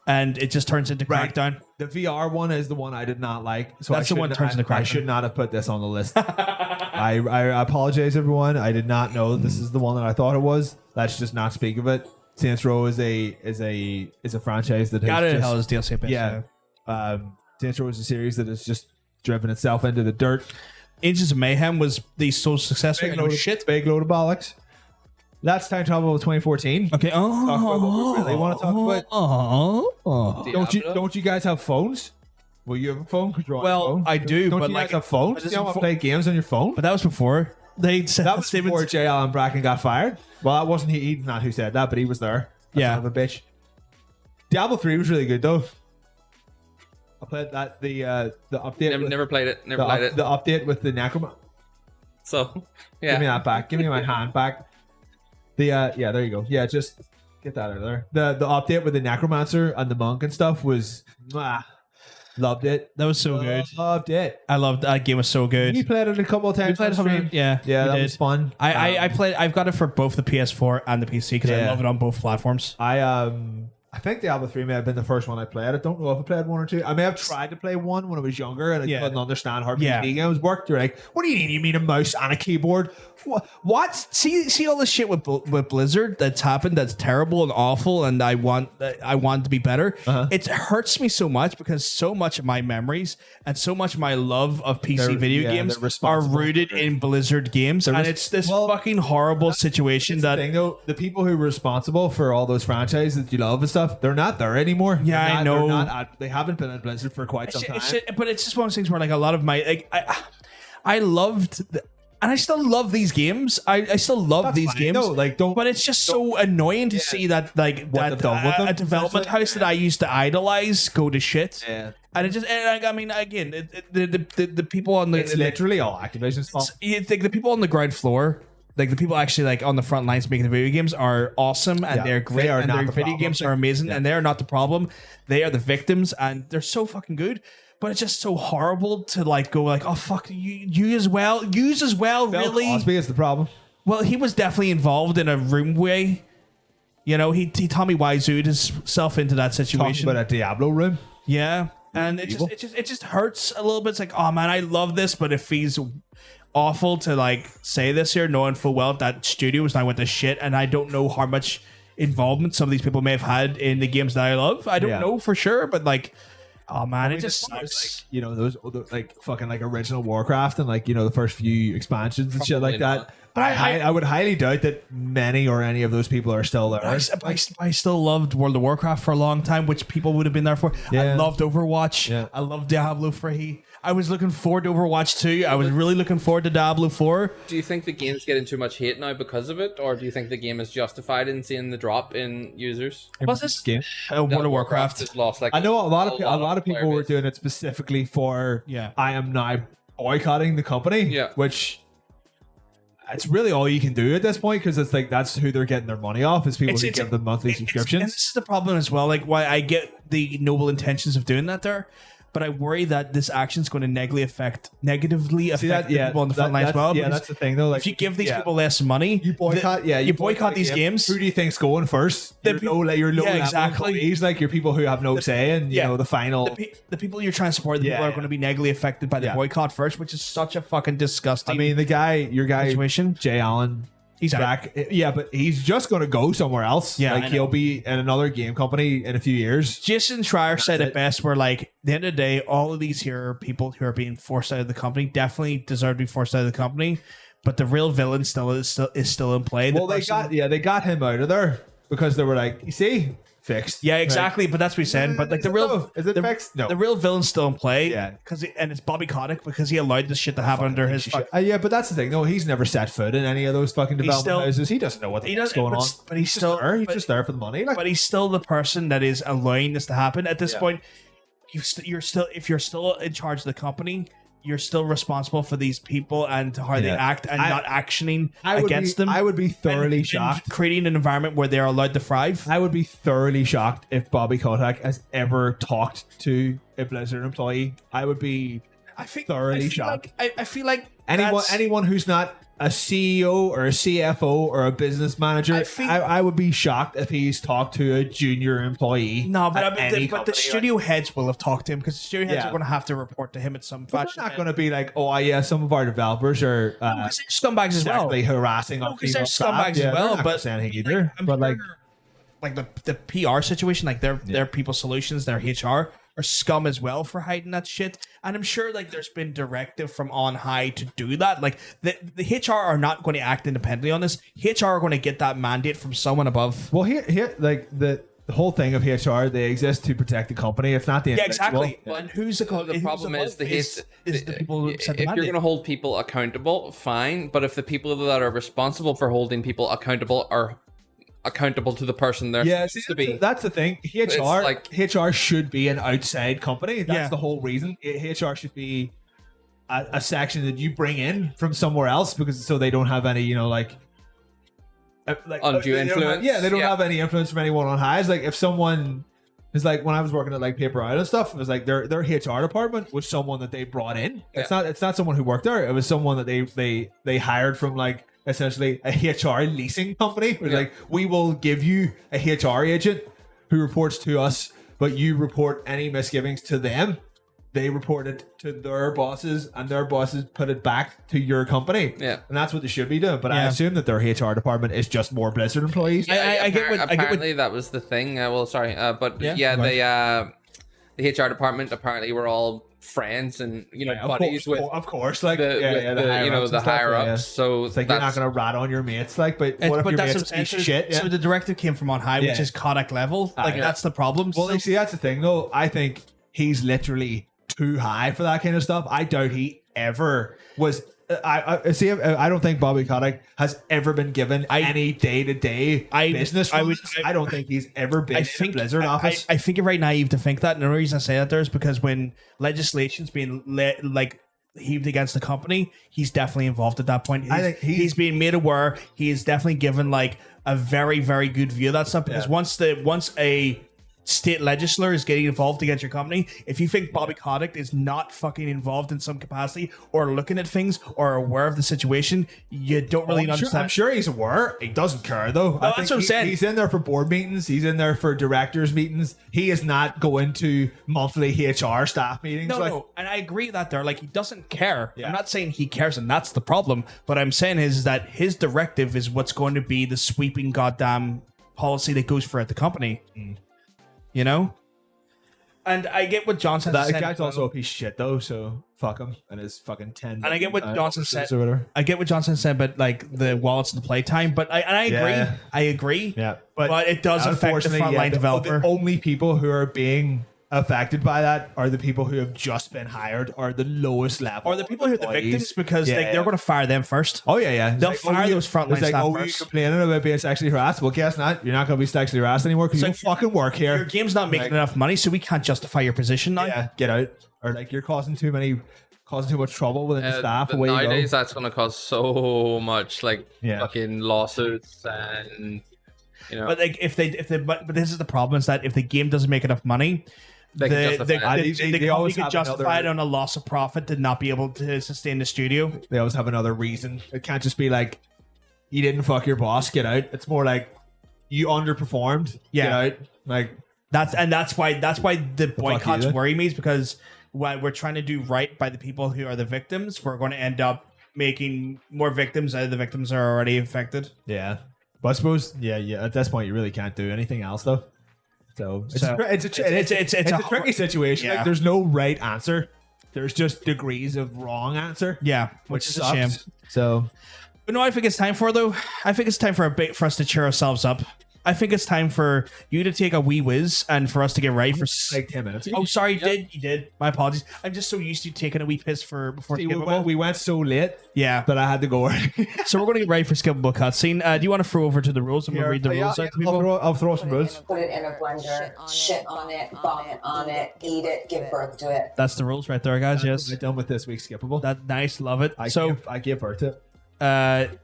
and it just turns into Right. Crackdown. The VR one is the one I did not like. So That's the one that turns into I Crackdown. should not have put this on the list. I apologize, everyone. I did not know this is the one that I thought it was. Let's just not speak of it. Saints Row is a franchise that has Got it. just, Hell is DLC based. yeah. Saints Row is a series that has just driven itself into the dirt. Agents of Mayhem was the so successful. Big and load was of big load of bollocks. That's time travel of 2014. Okay. Talk about what we really want to talk about. Diablo? Don't you guys have phones? Well, you have a phone. 'Cause you're on Well, your phone. I do, Don't but you like guys have phones? but You this don't is want to before- play games on your phone. But that was before they said That was statements. before J. Allen Bracken got fired. Well, that wasn't he. He's not who said that, but he was there. That Yeah. son of a bitch. Diablo 3 was really good though. I played that the update. Never played it. Never the, played it. the update with the necromancer. So, yeah. Give me that back. Give me my hand back. The yeah, there you go. Yeah, just get that out of there. The update with the necromancer and the monk and stuff was loved it. That was so good. Loved it. I loved that game. Was so good. You played it a couple of times. We played it on how stream. many- yeah, yeah, we that did. was fun. I played. I've got it for both the PS4 and the PC because I Yeah. love it on both platforms. I think Diablo 3 may have been the first one I played. I don't know if I played 1 or 2. I may have tried to play 1 when I was younger and I Yeah. couldn't understand how Yeah. PC games worked. You're like, what do you need? You mean a mouse and a keyboard? What? See all this shit with Blizzard that's happened that's terrible and awful, and I want to be better. It hurts me so much because so much of my memories and so much of my love of PC They're- video yeah, games they're are responsible rooted for it. in Blizzard games, and it's this fucking horrible situation The that. thing though, the people who were responsible for all those franchises that you love and stuff, they're not there anymore. Yeah, They're I not- know. they're not they haven't been at Blizzard for quite some time. But it's just one of those things where like a lot of my like I loved. And I still love these games. I still love That's these fine. games. No, like, don't- But it's just so annoying to see that like What that they've done with them, a development essentially. house that I used to idolize go to shit. Yeah. And it just and like, I mean again the people on the It's literally all Activision's fault. you think the people on the ground floor, like the people actually like on the front lines making the video games are awesome and Yeah, they're great they are and not their the video problem. games are amazing and they're not the problem. They are the victims and they're so fucking good. But it's just so horrible to like go like, oh fuck, you as well, Bill really? Cosby is the problem. Well, he was definitely involved in a room way. You know, he Tommy Wiseau'd himself into that Talking situation. about a Diablo room. Yeah, and it just hurts a little bit. It's like, oh man, I love this, but it feels awful to like say this here, knowing full well that studio is now went to shit, and I don't know how much involvement some of these people may have had in the games that I love. I don't Yeah. know for sure, but like, oh man, it just As far as, sucks. like, you know, those like fucking like original Warcraft and like, you know, the first few expansions and shit like Probably that. not. But I would highly doubt that many or any of those people are still there. I still loved World of Warcraft for a long time, which people would have been there for. I Yeah. loved Overwatch. Yeah. I loved Diablo 3. I was looking forward to Overwatch 2. I was really looking forward to Diablo 4. Do you think the game's getting too much hate now because of it, or do you think the game is justified in seeing the drop in users? What's this? game. World of Warcraft. has lost like I know a lot of player people were base. doing it specifically for Yeah. I am now boycotting the company. Yeah. Which it's really all you can do at this point because it's like that's who they're getting their money off is people who give them monthly And subscriptions. this is the problem as well. Like, why I get the noble intentions of doing that there, but I worry that this action is going to negatively affect See that? the Yeah, people on the front line as well. Yeah, because that's the thing though. Like if you give these yeah. people less money, You boycott, you boycott these games. Who do you think's going first? The Your low yeah, level exactly. employees, like your people who have no say in you yeah. know the final. The people you're trying to support, the Yeah, people are yeah. going to be negatively affected by the Yeah. boycott first, which is such a fucking disgusting. I mean, your guy, Situation. Jay Allen. He's out. back. Yeah, but he's just going to go somewhere else. Yeah, like I know. he'll be in another game company in a few years. Jason Schreier said it. it best, where like at the end of the day, all of these here are people who are being forced out of the company definitely deserve to be forced out of the company. but the real villain is still in play. Well, they got him out of there because they were like, you see, fixed. Yeah, exactly. But that's what we said. But like the real fixed? No. the real villain's still in play. Yeah. and it's Bobby Kotick because he allowed this shit to happen under his. Yeah, but that's the thing. No, he's never set foot in any of those fucking development houses. He doesn't know what the fuck's going on. But he's still there. He's just there for the money. Like, but he's still the person that is allowing this to happen. At this point, you're still if you're still in charge of the company, you're still responsible for these people and how they act and not actioning against them. I would be thoroughly and shocked. Creating an environment where they're allowed to thrive. I would be thoroughly shocked if Bobby Kotick has ever talked to a Blizzard employee. I would be thoroughly shocked. I feel like anyone who's not a CEO or a CFO or a business manager, I would be shocked if he's talked to a junior employee. No, but but the studio heads will have talked to him because the studio heads are going to have to report to him in some fashion. They're not going to be like, oh yeah, some of our developers are scumbags as well. Harassing our because they're female staff. scumbags as well. But saying either. But like the PR situation, like their people solutions, their HR are scum as well for hiding that shit. And I'm sure like there's been directive from on high to do that. Like the HR are not going to act independently on this. HR are going to get that mandate from someone above. Well, here like the whole thing of HR, they exist to protect the company. It's not the exactly. Well, and who's the problem is the people who set the if mandate. you're going to hold people accountable, fine. But if the people that are responsible for holding people accountable are accountable to the person they're supposed to be. That's the thing. HR should be an outside company. That's the whole reason. HR should be a section that you bring in from somewhere else because so they don't have any, undue influence. They don't have any influence from anyone on high. It's like if someone is like when I was working at like Paper Island and stuff, it was like their HR department was someone that they brought in. It's not someone who worked there. It was someone that they hired from like essentially a HR leasing company. It was like, we will give you a HR agent who reports to us, but you report any misgivings to them. They report it to their bosses, and their bosses put it back to your company. Yeah, and that's what they should be doing. But I assume that their HR department is just more Blizzard employees. I get what apparently that was the thing. The HR department apparently were all friends and buddies with, of course, like the higher ups. So it's like you're not gonna rat on your mates, like, but what if your mates piece of shit? So the directive came from on high, which is Kotick level. Like that's the problem. Well, see, that's the thing, though. I think he's literally too high for that kind of stuff. I doubt he ever was. I don't think Bobby Kotick has ever been given any day-to-day business. I don't think he's ever been in the Blizzard office. I think you're very naive to think that. And the reason I say that there is because when legislation's being heaved against the company, he's definitely involved at that point. I think he's being made aware. He is definitely given like a very, very good view of that stuff because once a state legislator is getting involved against your company, if you think Bobby Kotick is not fucking involved in some capacity or looking at things or aware of the situation, you don't really understand. I'm sure he's aware. He doesn't care though. No, that's what I'm saying. He's in there for board meetings. He's in there for directors meetings. He is not going to monthly HR staff meetings. No, and I agree that there, like, he doesn't care. I'm not saying he cares, and that's the problem. What I'm saying is that his directive is what's going to be the sweeping goddamn policy that goes throughout the company. You know? And I get what Johnson said. That guy's also a piece of shit, though, so fuck him and his fucking 10. And I get what Johnson said. Or whatever. I get what Johnson said, but like the wallets and the playtime. But I agree. Yeah. I agree. Yeah. But it does affect the frontline developer. The only people who are being affected by that are the people who have just been hired or the lowest level, or the people who are the victims because they're going to fire them first. Oh yeah. They'll fire those frontline staff first. You're complaining about being sexually harassed. Well, guess not. You're not going to be sexually harassed anymore because you don't fucking work here. Your game's not making enough money, so we can't justify your position now. Yeah, get out. Or like you're causing too much trouble within the staff. But nowadays, that's going to cause so much fucking lawsuits and But like but this is the problem is that if the game doesn't make enough money. The company can justify it on a loss of profit to not be able to sustain the studio. They always have another reason. It can't just be like, you didn't fuck your boss, get out. It's more like, you underperformed, get out. Like that's why the boycotts worry me is because while we're trying to do right by the people who are the victims, we're going to end up making more victims out of the victims that are already affected. Yeah. But I suppose, at this point, you really can't do anything else, though. So it's a tricky situation. Yeah. Like, there's no right answer. There's just degrees of wrong answer. Yeah, which is a shame. So, But no, I think it's time for though. I think it's time for a bit for us to cheer ourselves up. I think it's time for you to take a wee whiz and for us to get ready for like 10 minutes. Oh, sorry, you did. My apologies. I'm just so used to taking a wee piss before See, skippable. we went so late Yeah, that I had to go. so we're going to get ready for skippable cutscene. Do you want to throw over to the rules and we'll read the rules out to people? I'll throw some rules. Put it in a blender, shit on it, vomit on it, eat it, give birth to it. That's the rules right there, guys. Yes, I'm done with this week's skippable. that nice, love it. I gave birth to it.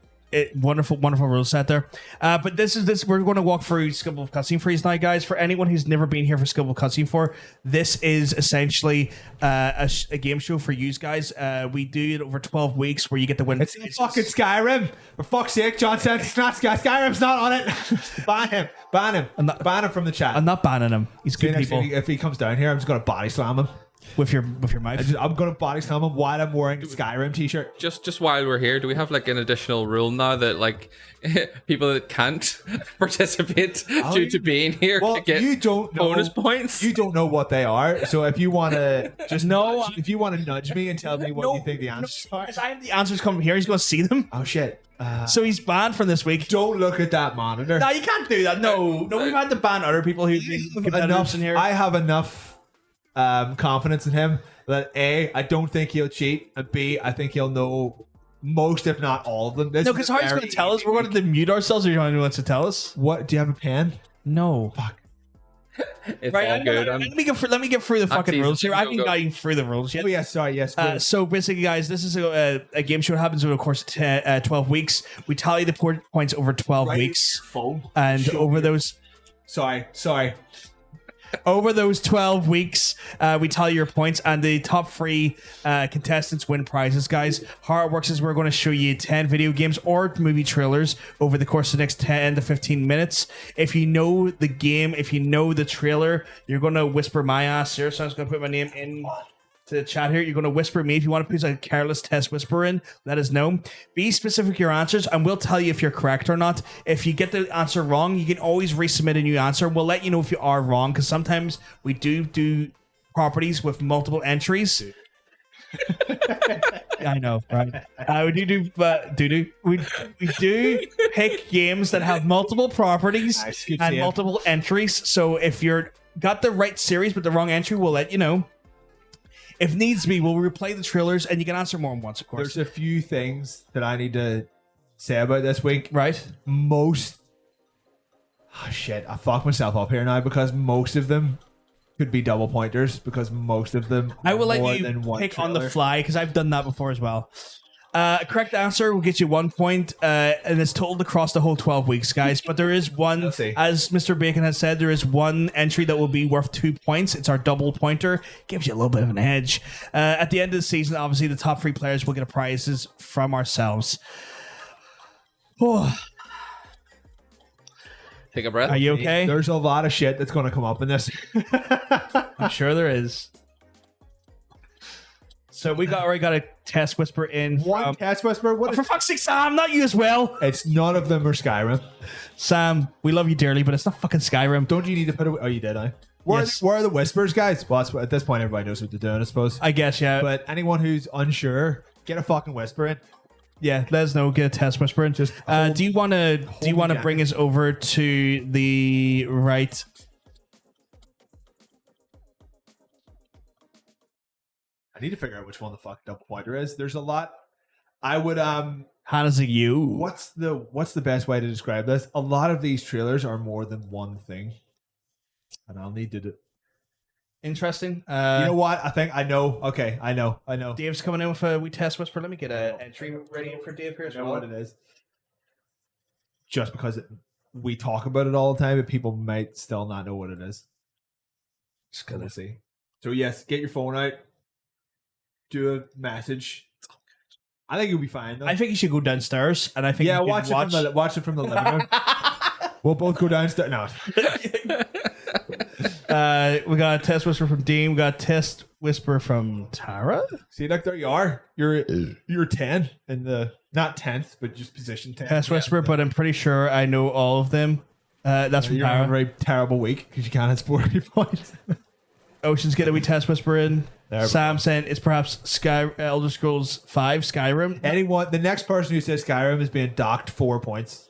Wonderful rule set there. But this we're going to walk through skippable cutscene for you tonight, guys. For anyone who's never been here for skippable cutscene this is essentially a game show for you guys. We do it over 12 weeks where you get to win. It's fucking Skyrim. For fuck's sake, John said it's not Skyrim's not on it. Ban him. Ban him from the chat. I'm not banning him. He's good people. If he comes down here, I'm just gonna body slam him. With your mouth. I'm gonna body slam him while I'm wearing a Skyrim t-shirt. Just while we're here, do we have like an additional rule now that like people that can't participate due to being here get you don't know, bonus points? You don't know what they are. So if you want to just if you want to nudge me and tell me what you think the answers are. I have the answers coming here. He's going to see them. Oh shit. So he's banned from this week. Don't look at that monitor. No, you can't do that. No, we've had to ban other people who've been competitors in here. I have enough confidence in him that A, I don't think he'll cheat, and B, I think he'll know most, if not all of them. No, because how he's going to tell us? We're going to mute ourselves, or you don't want to tell us? What? Do you have a pen? No. Fuck. It's Right, all good. let me get through the fucking rules here. I haven't gotten through the rules yet. Oh, yes, sorry, yes. So basically, guys, this is a game show that happens over the course of 12 weeks. We tally the points over 12 weeks. And over those... Sorry. Over those 12 weeks, we tally your points, and the top 3 contestants win prizes, guys. How it works is we're going to show you 10 video games or movie trailers over the course of the next 10 to 15 minutes. If you know the game, if you know the trailer, you're going to whisper my ass here. So I'm just going to put my name in to the chat here. You're going to whisper me. If you want to put a careless test whisper in, let us know. Be specific with your answers, and we'll tell you if you're correct or not. If you get the answer wrong, you can always resubmit a new answer. We'll let you know if you are wrong, because sometimes we do properties with multiple entries. I know, right? We do pick games that have multiple properties and multiple entries. So if you're got the right series but the wrong entry, we'll let you know. If needs be, we'll replay the trailers, and you can answer more than once, of course. There's a few things that I need to say about this week. Right? Most... Oh, shit. I fucked myself up here now because most of them could be double pointers because most of them I will more let you than one pick on trailer. the fly because I've done that before as well. Correct answer will get you 1 point, and it's totaled across the whole 12 weeks, guys. But there is one, as Mr. Bacon has said, there is one entry that will be worth 2 points. It's our double pointer. Gives you a little bit of an edge. At the end of the season, obviously, the top 3 players will get prizes from ourselves. Oh. Take a breath. Are you okay? There's a lot of shit that's going to come up in this. I'm sure there is. So we already got a test whisper in. One test whisper? What for fuck's sake, Sam, not you as well. It's none of them are Skyrim. Sam, we love you dearly, but it's not fucking Skyrim. Don't you need to put it? Oh, you did, Where are the whispers, guys? Well, at this point, everybody knows what they're doing, I suppose. I guess, yeah. But anyone who's unsure, get a fucking whisper in. Yeah, let us know. Get a test whisper in. Just do you want to bring us over to the right? I need to figure out which one the fuck double pointer is. There's a lot. I would Hannah's a you. What's the best way to describe this? A lot of these trailers are more than one thing, and I'll need to do. Interesting. You know what? I think I know. Okay, I know. Dave's coming in with a wee test whisper. Let me get an entry ready for Dave here. I know what it is. Just because we talk about it all the time, but people might still not know what it is. Just gonna see. So yes, get your phone out. Do a message. I think you'll be fine though. I think you should go downstairs, and I think watch it from the living room. We'll both go downstairs. No. We got a test whisper from Dean. We got a test whisper from Tara. See, look, there you are. You're 10 in the not 10th, but just position 10. Test whisper, but I'm pretty sure I know all of them. That's from You're having a Tara. very terrible week because you can't have 40 points. Ocean's getting a wee test whisper in. There we Sam saying it's perhaps Elder Scrolls 5 Skyrim. Anyone, the next person who says Skyrim is being docked 4 points.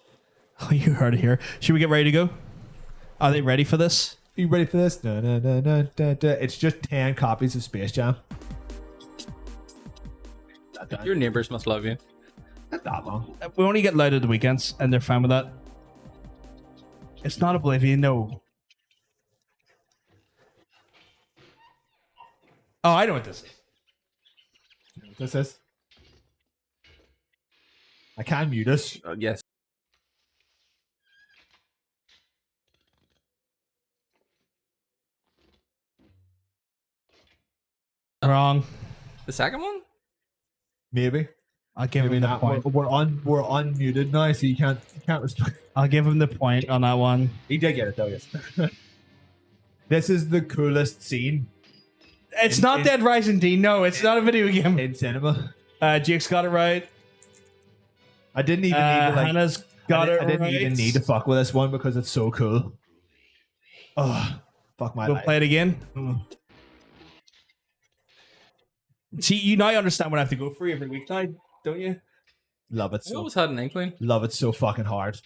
Oh, you heard it here. Should we get ready to go? Are they ready for this? Are you ready for this? Da, da, da, da, da, da. It's just 10 copies of Space Jam. Your neighbors must love you. Not that long. We only get loud at the weekends, and they're fine with that. It's not Oblivion, no. Oh, I know what this is. This is. I can mute us. Yes. Wrong. The second one? Maybe. I'll give Maybe him the not. point. We're unmuted now, so you can't respond. I'll give him the point on that one. He did get it though, yes. This is the coolest scene It's not Dead Rising, Dean. No, it's not a video game. in cinema. Jake's got it right. I didn't even need to like. Hannah's got I it didn't right. even need to fuck with this one because it's so cool. Oh, fuck my We'll life. play it again. See, you now understand what I have to go for every week now, don't you? Love it I so. always had an inkling. Love it so fucking hard.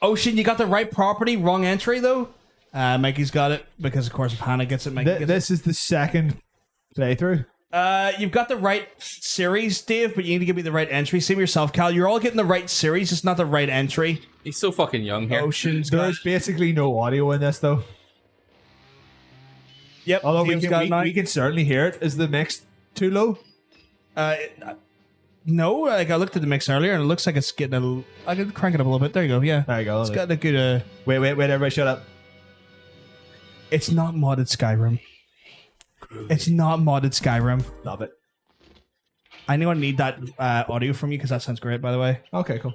Ocean, you got the right property, wrong entry though. Mikey's got it because, of course, if Hannah gets it, Mikey gets This is the second playthrough. it. You've got the right series, Dave, but you need to give me the right entry. Same with yourself, Cal. You're all getting the right series, just not the right entry. He's so fucking young here. Ocean's got There's basically no audio in this though. Yep. Although Dave's got it now. we can certainly hear it. Is the mix too low? No, like I looked at the mix earlier and it looks like it's getting a little. I can crank it up a little bit. There you go. Yeah. There you go. It's got a good. Wait, everybody shut up. It's not modded Skyrim. It's not modded Skyrim. Love it. I know I need that audio from you because that sounds great, by the way. Okay, cool.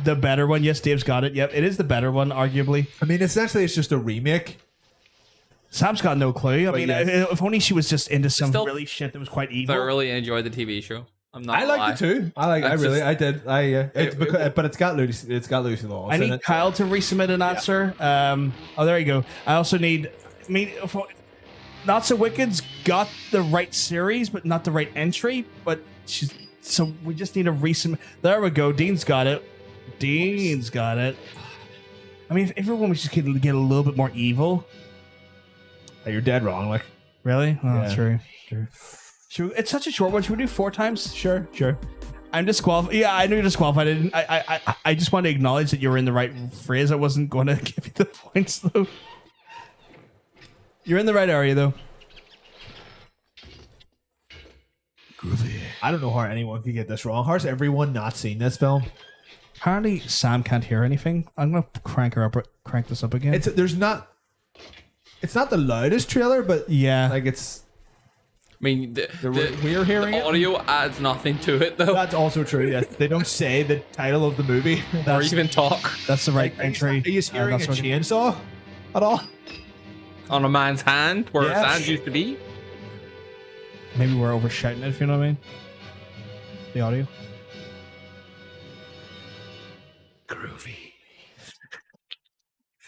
The better one. Yes, Dave's got it. Yep, it is the better one, arguably. I mean, essentially, it's just a remake. Sam's got no clue. I mean, yes. if only she was just into some Still really shit that was quite evil. Thoroughly enjoyed the TV show. I'm not. I liked it too. I did. It's because, but it's got Lucy Lawless. I in need it. Kyle to resubmit an answer. Oh, there you go. I also need. I mean, Not So Wicked's got the right series, but not the right entry. But she's so we just need a resubmit. There we go. Dean's got it. Dean's got it. I mean, if everyone was just getting to get a little bit more evil. Hey, you're dead wrong. Like, Really? Oh, Yeah. true. It's such a short one. Should we do 4 times? sure. I'm disqualified. Yeah, I know you're disqualified. I just want to acknowledge that you're in the right phrase. I wasn't going to give you the points though. You're in the right area though. Groovy. I don't know how anyone could get this wrong. How's everyone not seen this film? Apparently, Sam can't hear anything. I'm gonna crank this up again. It's not the loudest trailer, but yeah. like it's. I mean, we're hearing the it. audio adds nothing to it though, That's also true. Yes, they don't say the title of the movie. or even talk That's the right entry. Are you hearing a That's what- chainsaw at all? on a man's hand where Yeah. his hand used to be. Maybe we're overshouting it, if you know what I mean. The audio. Groovy.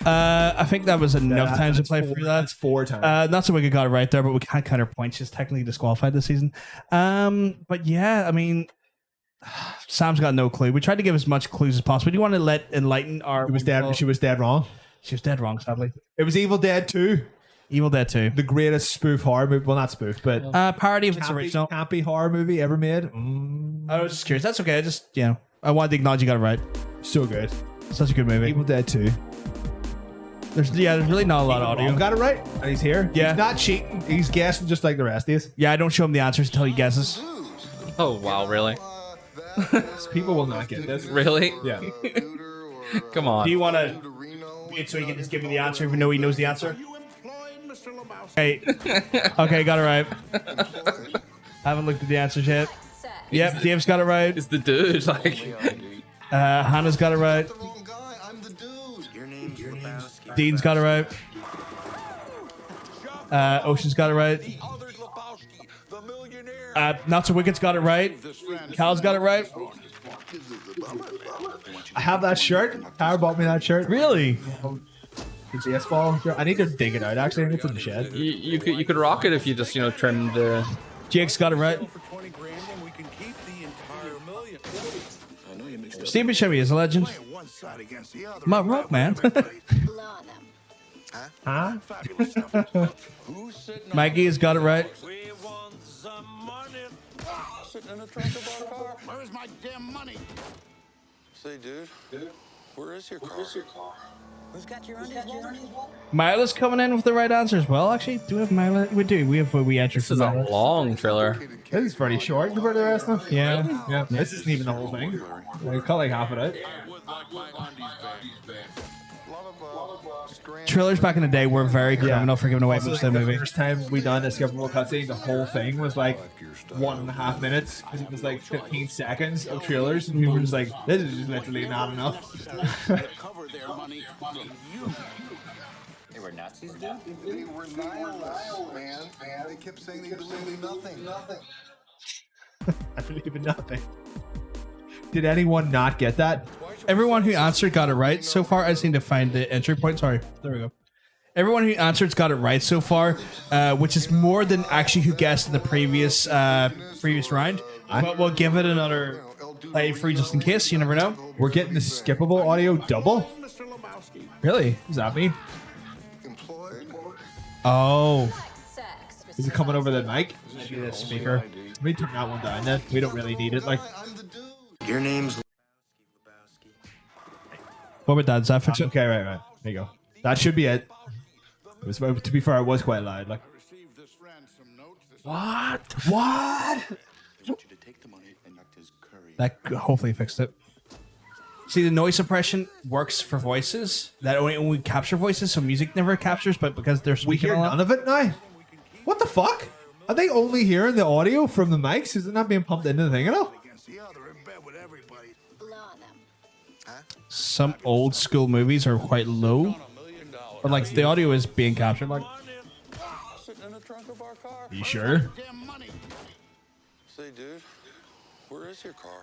I think that was enough times to play for that. That's 4 times. Not so we got it right there, but we can't count our points. She's technically disqualified this season. But yeah, I mean, Sam's got no clue. We tried to give as much clues as possible. Do you want to enlighten our? She was dead wrong. She was dead wrong, sadly. It was Evil Dead 2, Evil Dead 2. the greatest spoof horror movie. Well, not spoof, but Parody of its original. campy horror movie ever made. I was just curious. That's okay. I just, I wanted to acknowledge you got it right. So good. Such a good movie. Evil Dead 2. There's really not a lot of audio. Rob got it right, and he's here. Yeah. He's not cheating. He's guessing just like the rest of us. Yeah, I don't show him the answers until he guesses. Oh wow, really? People will not get this. Really? Yeah. Come on. Do you want to wait so he can just give me the answer even though he knows the answer? Hey. Okay, got it right. Haven't looked at the answers yet. Yep, Dave's got it right. It's the dude. Like, Hannah's got it right. Dean's got it right. Ocean's got it right. Not So Wicked's got it right. Cal's got it right. I have that shirt. Tara bought me that shirt. Really? The baseball. I need to dig it out. Actually, I think it's in the shed. You could rock it if you just trim the. Jake's got it right. Steve Buscemi is a legend. My rock, man. Huh? Maggie has got it right. Where's my damn money? Say, dude, where is your car? Who's got your undies? Mila's coming in with the right answer as well. Actually, do we have Mila? We do. We have what we answered This for is a Mila. long trailer. This is pretty short compared to the rest of them. Yeah. Yeah. This isn't even the whole thing. I cut like half of it Trailers back in the day were very criminal for giving away most of the movie. The first time we done a skippable cutscene, the whole thing was like 1.5 minutes because it was like 15 seconds of trailers, and we were just like, this is just literally not enough. Cover their money. They were Nazis, dude? They were nihilists, man. They kept saying they believed in nothing. I believe in nothing. Did anyone not get that? Everyone who answered got it right so far. I just need to find the entry point. Sorry, there we go. Everyone who answered's got it right so far, which is more than actually who guessed in the previous round. But we'll give it another play free just in case. You never know. We're getting the skippable audio double. Really? What does that mean? Oh, Is it coming over the mic? Maybe the speaker. Let me turn that one down then. We don't really need it. Like, Your name's what about that? Does that fix it? okay, right. There you go. That should be it. It was, to be fair, it was quite loud. Like, what? That hopefully fixed it. See, the noise suppression works for voices. That only capture voices, so music never captures. But because they're We speaking hear a lot, none of it now. What the fuck? Are they only hearing the audio from the mics? Is it not being pumped into the thing at all? some old school movies are quite low, or like the audio is being captured. Like, Are you sure? Say, dude, where is your car?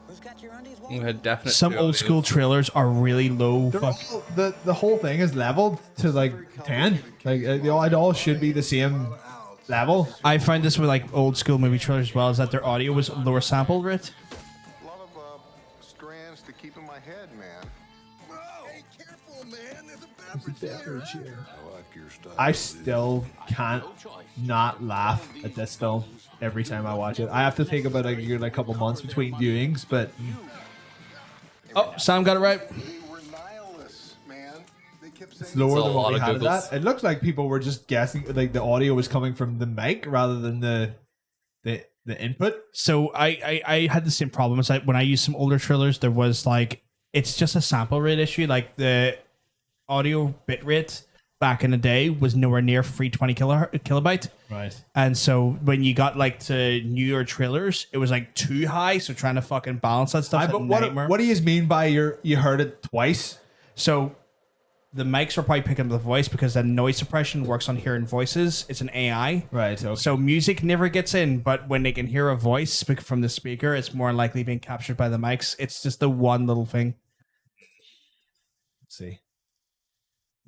Who's got your undies? We had definite some old school trailers are really low. They're Fuck. all- the whole thing is leveled to like 10. Like it all should be the same level. I find this with like old school movie trailers as well, is that their audio was lower sample rate. A lot of strands to keep in my head, man. Hey, careful, man. There's a beverage here. I like your stuff. I still can't not laugh at this film every time I watch it. I have to take about like a good couple months between viewings, but Oh, Sam got it right. They were nihilists, man. They kept saying it's lower It's a than what lot we of had of Googles. that. It looks like people were just guessing, like the audio was coming from the mic rather than the input. So I had the same problem. It's like when I used some older trailers, there was like, it's just a sample rate issue. Like the audio bit rate back in the day was nowhere near 320 kilobyte. Right. And so when you got like to newer trailers, it was like too high. So trying to fucking balance that stuff. But what do you mean by you heard it twice? So the mics are probably picking up the voice because the noise suppression works on hearing voices. It's an AI. Right. Okay. So music never gets in, but when they can hear a voice speak from the speaker, it's more likely being captured by the mics. It's just the one little thing. Let's see.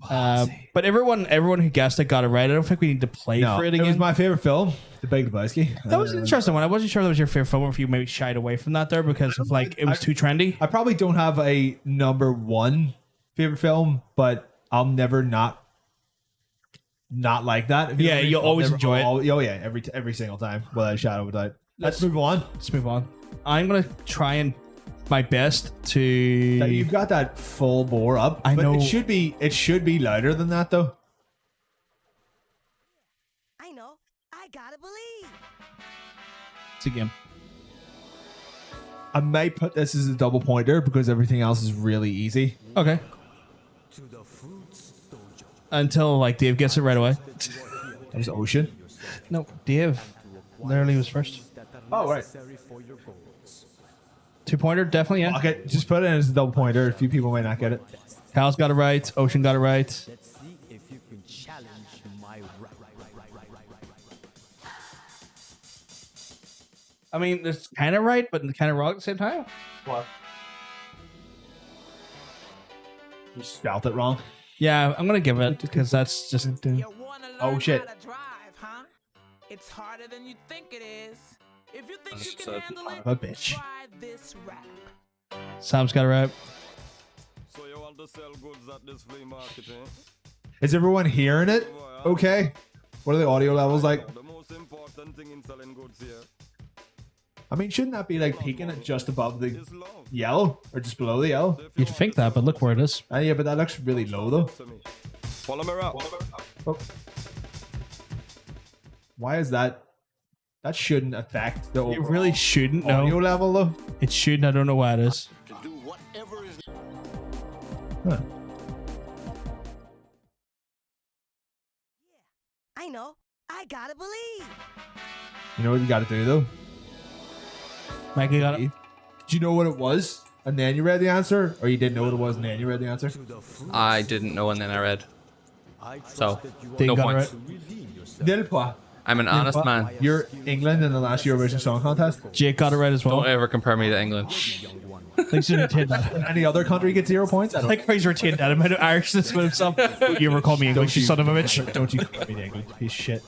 But everyone who guessed it got it right. I don't think we need to play No, for it it again. was my favorite film, The Big Lebowski. That was an interesting one. I wasn't sure that was your favorite film, or if you maybe shied away from that there because of like it was too trendy. I probably don't have a number one favorite film, but I'll never not like that. If you know Yeah, what I mean? you'll I'll always never- enjoy it. Oh yeah, every single time. Without a shadow of a doubt. Let's move on. Let's move on. I'm gonna try and my best to. That you've got that full bore up. I but know. it should be louder than that though. I know. I gotta believe. It's a game. I might put this as a double pointer because everything else is really easy. Okay. Until like Dave gets it right away. That was Ocean. No, Dave literally was first. Oh right. 2-pointer, definitely, yeah. Okay, just put it in as a double pointer. A few people might not get it. Cal's got it right. Ocean got it right. I mean, it's kind of right, but kind of wrong at the same time. What? You spelled it wrong. Yeah, I'm gonna give it because that's just. Oh shit. It's harder than you think it is. If you think you Son can of handle it, a bitch. try this rap. Sam's got it right. So you want to sell goods at this flea market, eh? Is everyone hearing it? Okay. What are the audio levels like? The most important thing in selling goods here I mean, shouldn't that be like peaking at just above the is love. yellow or just below the yellow? So if you You'd want think to that, sell but look where it is. Yeah, but that looks really low though. to me. Follow me up. Oh. Why is that? That shouldn't affect the It overall really shouldn't. audio No, level though. it shouldn't. I don't know why it is. To do whatever is Huh. I know. I gotta believe. You know what you got to do though? Mikey got it. Did you know what it was and then you read the answer, or you didn't know what it was and then you read the answer? I didn't know and then I read. So, Ding no got it points. right. Nil point. I'm an honest What? man. You're England in the last Eurovision Song Contest. Jake got it right as well. Don't ever compare me to England. Thanks for retaining that. Any other country gets 0 points? I don't. Like how he's retained that amount of Irishness with himself. You ever call me English, you son of a bitch? Don't you call me the English piece of shit.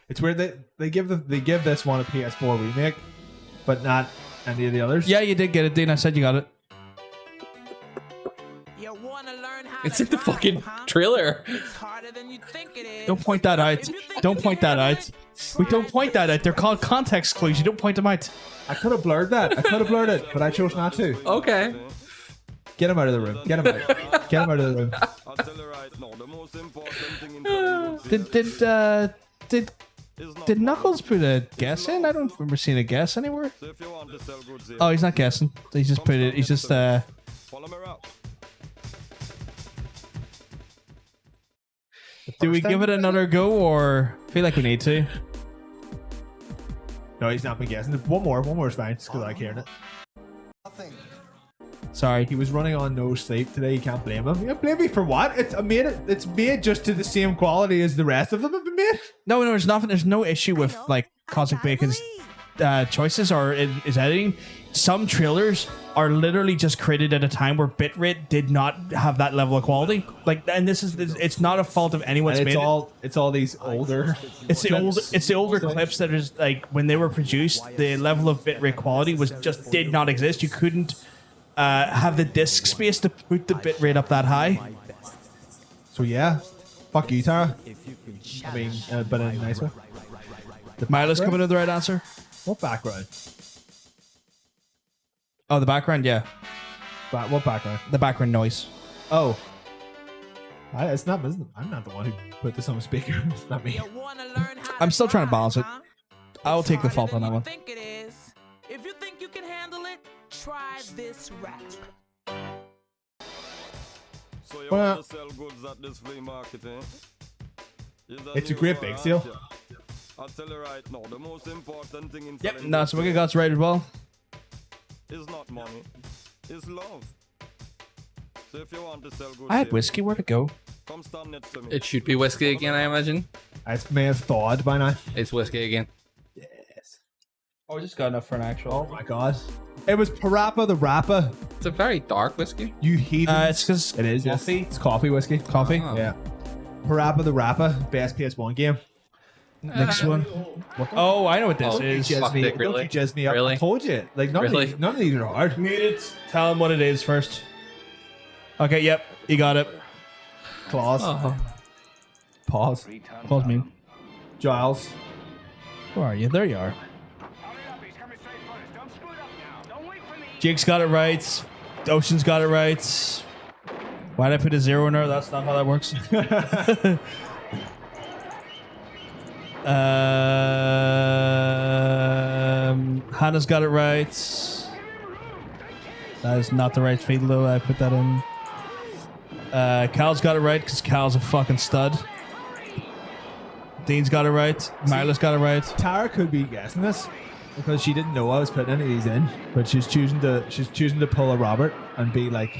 It's weird they give this one a PS4 remake, but not any of the others. Yeah, you did get it, Dean. I said you got it. You wanna learn how It's to in the drive, fucking huh? trailer. It's harder than you think it is. Don't point that out. If you think Don't you point can that handle out. it, We try don't point that out. They're called context clues. You don't point them out. I could have blurred that. I could have blurred it, but I chose not to. Okay. Get him out of the room. Get him out. Get him out of the room. I'll tell you right now, the most important thing in selling goods Did is not did Knuckles put a guess in? I don't remember seeing a guess anywhere. So if you want to sell goods here, Oh, he's not guessing. He's just put it. He's just follow me up. Do we give it another go, or I feel like we need to? No, he's not been guessing. One more is fine. Just because I like hearing it. nothing. Sorry. He was running on no sleep today. You can't blame him. You can't blame me for what? It's made just to the same quality as the rest of them have been made. No, there's nothing. There's no issue with know. like I Cosmic gotta Bacon's believe. choices or his editing. Some trailers are literally just created at a time where bitrate did not have that level of quality. Like, and it's not a fault of anyone's And made it. it's all these older. It's the older clips that is like when they were produced, the level of bitrate quality was just did not exist. You couldn't have the disk space to put the bitrate up that high. So yeah, fuck you, Tara. I mean, but in a nice way. Milo's coming with the right answer. What background? Oh, the background, yeah, What background? the background noise. Oh, it's not. I'm not the one who put this on the speaker. It's not me. You wanna learn how I'm to still trying to drive, balance it. huh? I'll It's take the harder fault than on that you one. think it is. If you think you can handle it, try this rap. So you Well- want to sell goods at this flea market, eh? Is that It's a new great or big aren't deal. ya? I'll tell you right now, the most important thing in Yep, selling no, goods so we here got right as well. is not money, it's love. So if you want to sell goods I had here, whiskey. Where'd it go? come stand next to me. It should be whiskey again, I imagine. I may have thawed by now. It's whiskey again. Oh, just got enough for an actual. Oh my god. It was Parappa the Rapper. It's a very dark whiskey. You heathen. It's because It is, yes. coffee. It's coffee whiskey. Coffee. Oh. Yeah. Parappa the Rapper, best PS1 game. Next one. Oh, I know what this Oh, is. fuck Jizz me, Dick, really? Don't you jizz me up. Really? I told you. Like Really? none of these are hard. Need it. Tell him what it is first. Okay, yep, you got it. Claws. Oh. Pause. Pause me. Giles. Where are you? There you are. Jake's got it right. Ocean's got it right. Why'd I put a 0 in there? That's not how that works. Hannah's got it right. That is not the right field though. I put that in. Cal's got it right because Cal's a fucking stud. Dean's got it right. Milo's got it right. Tara could be guessing this because she didn't know I was putting any of these in, but she's choosing to pull a Robert and be like,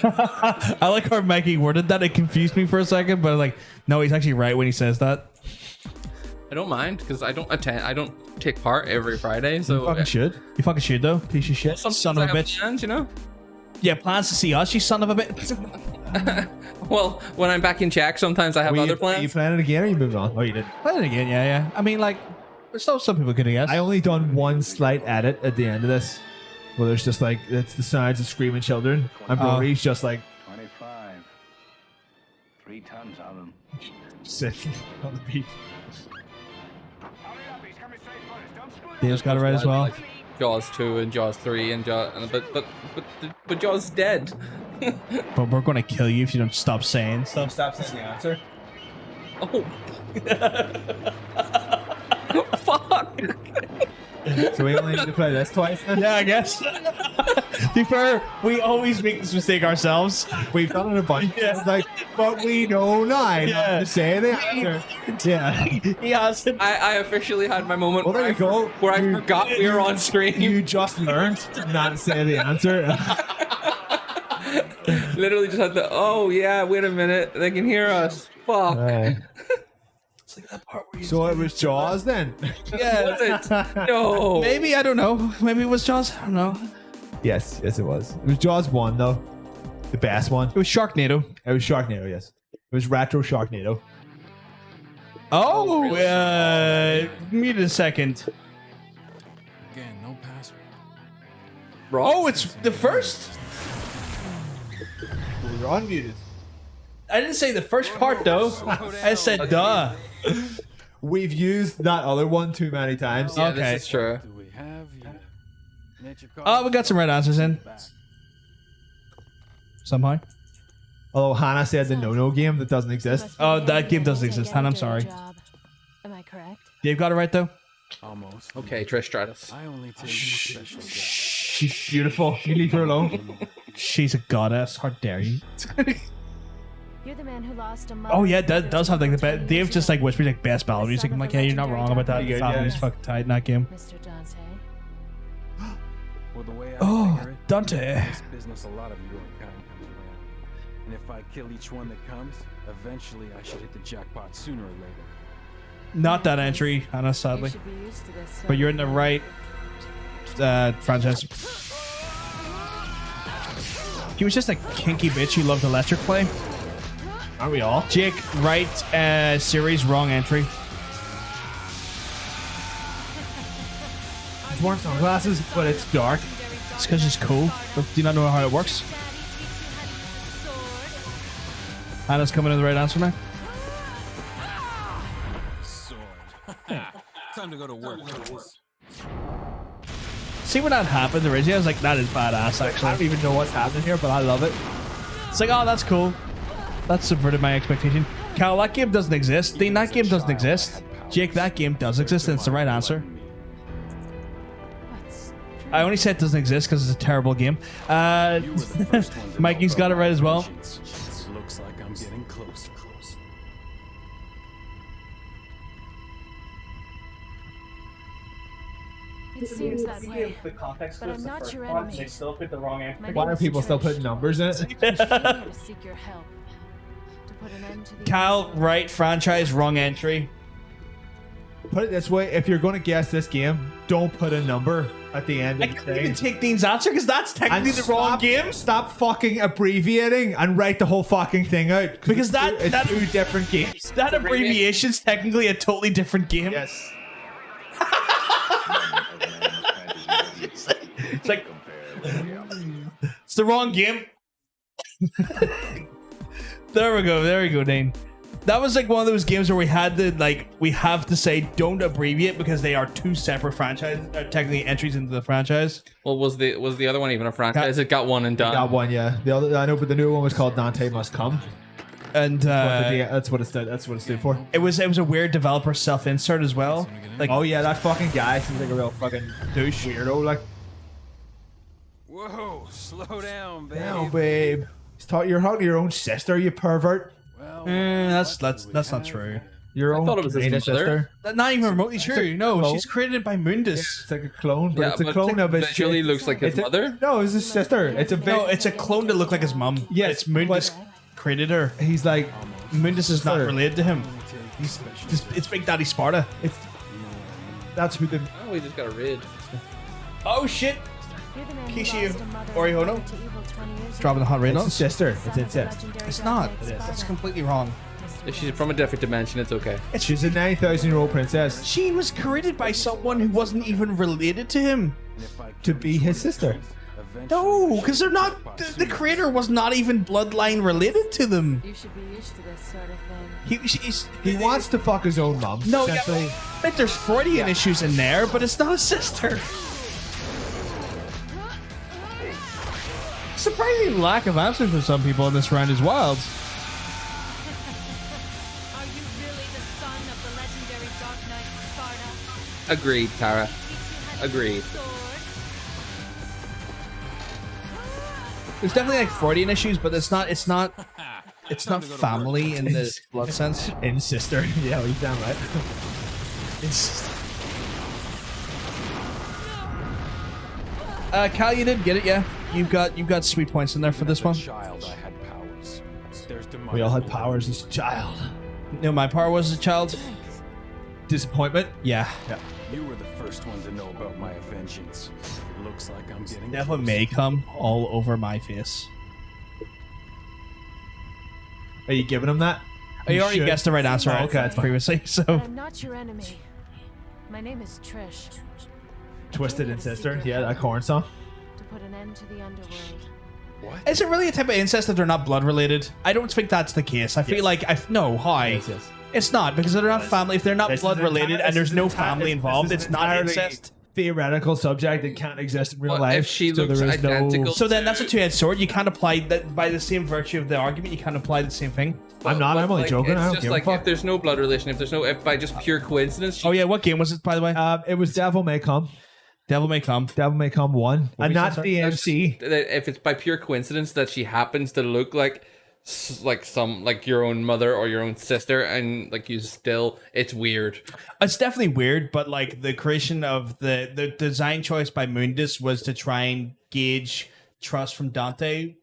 I like how Mikey worded that. It confused me for a second, but like, no, he's actually right when he says that. I don't mind because I don't attend. I don't take part every Friday. So You fucking should. You fucking should though. Piece of shit. sometimes Son I of a have bitch. plans, you know. Yeah, plans to see us. You son of a bitch. Well, when I'm back in Czech, sometimes I have other Are you plans. planning again or you moved on? Oh, you did. Play it again. Yeah. I mean, like, there's still some people could guess. I only done one slight edit at the end of this. Well, there's just like, it's the sounds of screaming children. And Brody's just like 25. 3 tons of them. sitting on the beach. Dave's got it right as well. Like Jaws 2 and Jaws 3 and but Jaws dead. But we're gonna kill you if you don't stop saying stuff. Stop saying the answer. Oh. Fuck. So we only need to play this twice then? Yeah, I guess. To be fair, we always make this mistake ourselves. We've done it a bunch. Yeah. It's like, but we know now not to say the answer. Yeah. He hasn't. I officially had my moment Well, there where, you go. where I forgot we were on screen. You just learned not to say the answer. Literally just had the, oh yeah, wait a minute, they can hear us. Fuck. It's like that part where you So it was Jaws then? Was it? No. Maybe, I don't know. Maybe it was Jaws. I don't know. Yes, it was. It was Jaws 1 though. The best one. It was Sharknado. It was Sharknado, yes. It was Retro Sharknado. Oh, need a second. Again, no password. Oh, it's the first. You're unmuted. I didn't say the first part though. I said duh. We've used that other one too many times. Yeah, Okay. this is true. Do we have you? Nature Oh, we got some right answers in. Somehow. Although Hannah said the no-no game that doesn't exist. Oh, that game doesn't exist, and I'm sorry. Am I correct? Dave got it right though. Almost. Okay, Trish Stratus. I only take special guests. She's beautiful. You leave her alone. She's a goddess. How dare you? You're the man who lost a mother. Oh yeah, that does have like the best. Dave just like whispers like best ballad music. I'm like, hey, you're not wrong about that. Yeah, Family's yeah. fucking tight in that game. Mr. Dante. Well, the way I Oh, figure it, Dante. this business, a lot of your kind comes around. And if I kill each one that comes, eventually I should hit the jackpot sooner or later. Not that entry, Hannah, sadly. You should be used to this. But you're in the right franchise. He was just a kinky bitch who loved electric play. Aren't we all? Jake, right series, wrong entry. She's wearing sunglasses, but it's dark. It's because it's cool. Do you not know how it works? Hannah's coming in the right answer now. Sword. Time to go to work. See when that happened originally, I was like, that is badass I actually. don't even know what's happening here, but I love it. It's like, oh, that's cool. That subverted my expectation. Cal, that game doesn't exist. Dean, that game doesn't exist. Jake, that game does exist, and it's the right answer. I only said it doesn't exist because it's a terrible game. Mikey's got it right as well. Looks like I'm getting close. It seems that way. But I'm not your enemy. still put the wrong answer. My Why name are is people still Trish. putting numbers in it? I'm here to seek your help. To put an end to the Cal, right franchise, wrong entry. Put it this way, if you're going to guess this game, don't put a number at the end I of the can't even thing. take Dean's answer because that's technically the wrong game. Stop fucking abbreviating and write the whole fucking thing out. Because it's two different games. that abbreviation's technically a totally different game. Yes. It's like it's the wrong game. There we go, Dane. That was like one of those games where we had to we have to say don't abbreviate because they are two separate franchises, technically entries into the franchise. Well, was the other one even a franchise? It got one and done. Got one, yeah. The other, I know, but the new one was called Dante Must Come. And That's what it stood. That's what it stood for. it was a weird developer self-insert as well. Like, Oh yeah, that fucking guy seems like a real fucking douche weirdo. Like, Whoa, slow down, babe. no, babe. You're talking to your own sister, you pervert. Well, that's not true. Your own thought it was his Karina mother. sister. That's not even remotely true. No, clone. she's created by Mundus. It's like a clone, but Yeah, it's a but clone of his. visually looks like his It's a- mother. No, it's his sister. It's a No, it's a clone to look like his mum. Yes, it's Mundus created her. He's like, Mundus is not Sir. related to him. It's Big Daddy Sparta. That's who the. Oh, we just got a rid. Oh shit! You're the man who Kishiyu lost a mother and Orihono? brother to evil 20 years Dropping the ago. hot rain It's on his us. sister. Son It's of the incest. legendary It's Dark not. Knight That's Sparta. completely wrong. If she's from a different dimension, it's okay. She's a 9,000-year-old princess She was created by someone who wasn't even related to him. to be his sister. No, because they're not. The creator was not even bloodline related to them. You should be used to this sort of thing. He wants to fuck his own mom. No, yeah, essentially. like there's Freudian issues in there, but it's not a sister. Surprising lack of answers for some people in this round is wild. Are you really the son of the legendary Dark Knight Sparta? Agreed, Tara. Agreed. There's definitely like Freudian issues, but it's not family in the blood sense. In sister. Yeah, he's damn right. Cal, you did get it, yeah. You've got sweet points in there for this one. Child, I had powers. There's We all had powers as a child. No, my power was as a child. Disappointment? Yeah. You were the first one to know about my vengeance. It looks like I'm getting Devil close. may come all over my face. Are you giving him that? You already should. guessed the right answer. Oh, okay, that's fine. Previously, so I'm not your enemy. My name is Trish. Twisted and sister. Yeah, that corn song. To put an end to the underworld. What? is it really a type of incest if they're not blood related? I don't think that's the case. I feel like no, hi. Yes. It's not because they're not family. If they're not This is blood related entire- and there's this no is entire- family this involved, is it's not entirely incest. Theoretical subject that can't exist in real Well, life. if she so looks there is identical- no. So then that's a two-edged sword. You can't apply that by the same virtue of the argument. You can't apply the same thing. I'm not. I'm only Like, joking. I It's don't just give like a fuck. if there's no blood relation, if by just pure coincidence, she Oh yeah, what game was it, by the way? It was Devil May Come. Devil May Come. Devil May Come 1. What And we not said, the MC. that if it's by pure coincidence that she happens to look like your own mother or your own sister, and like you still, it's weird. It's definitely weird, but like the creation of the design choice by Mundus was to try and gauge trust from Dante